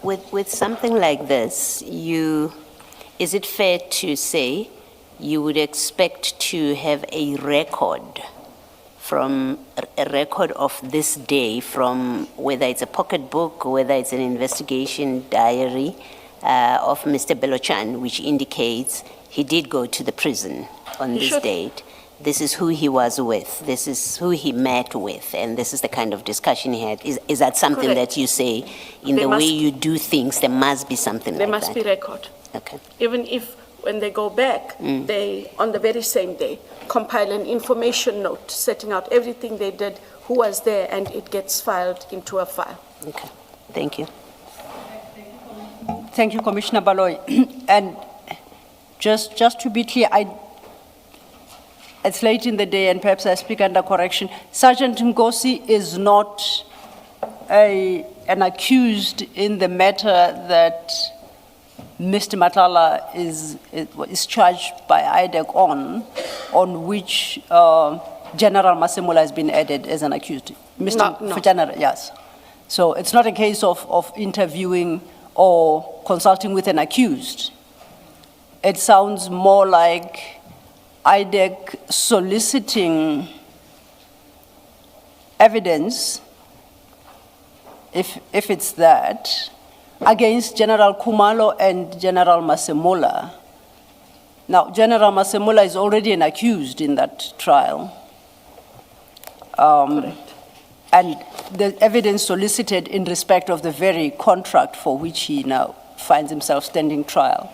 With something like this, is it fair to say you would expect to have a record of this day, from whether it's a pocketbook, whether it's an investigation diary of Mr. Belochan, which indicates he did go to the prison on this date. This is who he was with, this is who he met with, and this is the kind of discussion he had. Is that something Correct. that you say, in the way you do things, there must be something like that? There must be record. Okay. Even if, when they go back, they, on the very same day, compile an information note setting out everything they did, who was there, and it gets filed into a file. Okay, thank you. Thank you, Commissioner Baloy. And just to be clear, it's late in the day and perhaps I speak under correction. Sergeant Ngosi is not an accused in the matter that Mr. Matala is charged by IDEC on which General Masemola has been added as an accused. No. For General, yes. So it's not a case of interviewing or consulting with an accused. It sounds more like IDEC soliciting evidence, if it's that, against General Kumalo and General Masemola. Now, General Masemola is already an accused in that trial. Correct. And the evidence solicited in respect of the very contract for which he now finds himself standing trial.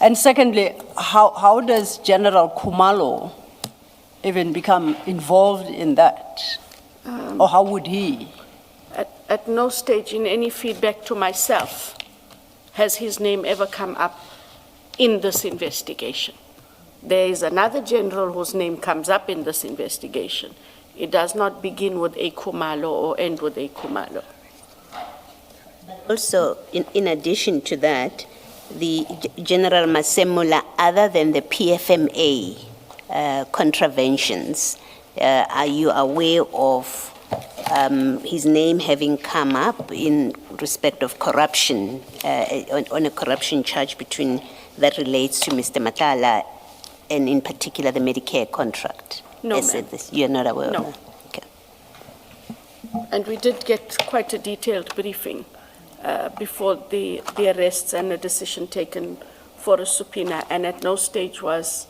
And secondly, how does General Kumalo even become involved in that? Or how would he? At no stage in any feedback to myself has his name ever come up in this investigation. There is another general whose name comes up in this investigation. It does not begin with a Kumalo or end with a Kumalo. Also, in addition to that, the General Masemola, other than the PFMA contraventions, are you aware of his name having come up in respect of corruption, on a corruption charge that relates to Mr. Matala, and in particular the Medicare contract? No, ma'am. You're not aware No. of that? Okay. And we did get quite a detailed briefing before the arrests and a decision taken for a subpoena, and at no stage was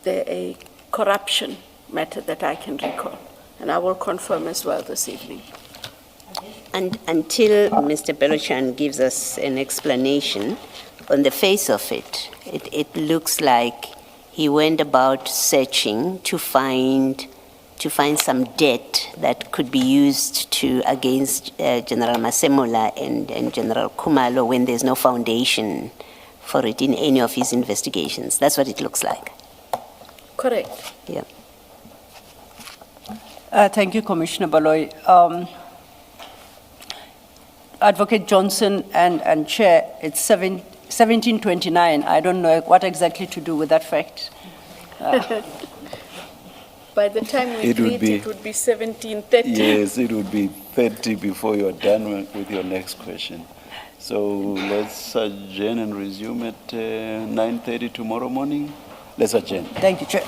there a corruption matter that I can recall. And I will confirm as well this evening. And until Mr. Belochan gives us an explanation, on the face of it, it looks like he went about searching to find some debt that could be used against General Masemola and General Kumalo when there's no foundation for it in any of his investigations. That's what it looks like. Correct. Yeah. Thank you, Commissioner Baloy. Advocate Johnson and Chair, it's 1729. I don't know what exactly to do with that fact. By the time we It would greet, be- it would be 1730. Yes, it would be 30 before you're done with your next question. So let's adjourn and resume at 9:30 tomorrow morning. Let's adjourn. Thank you, Chair.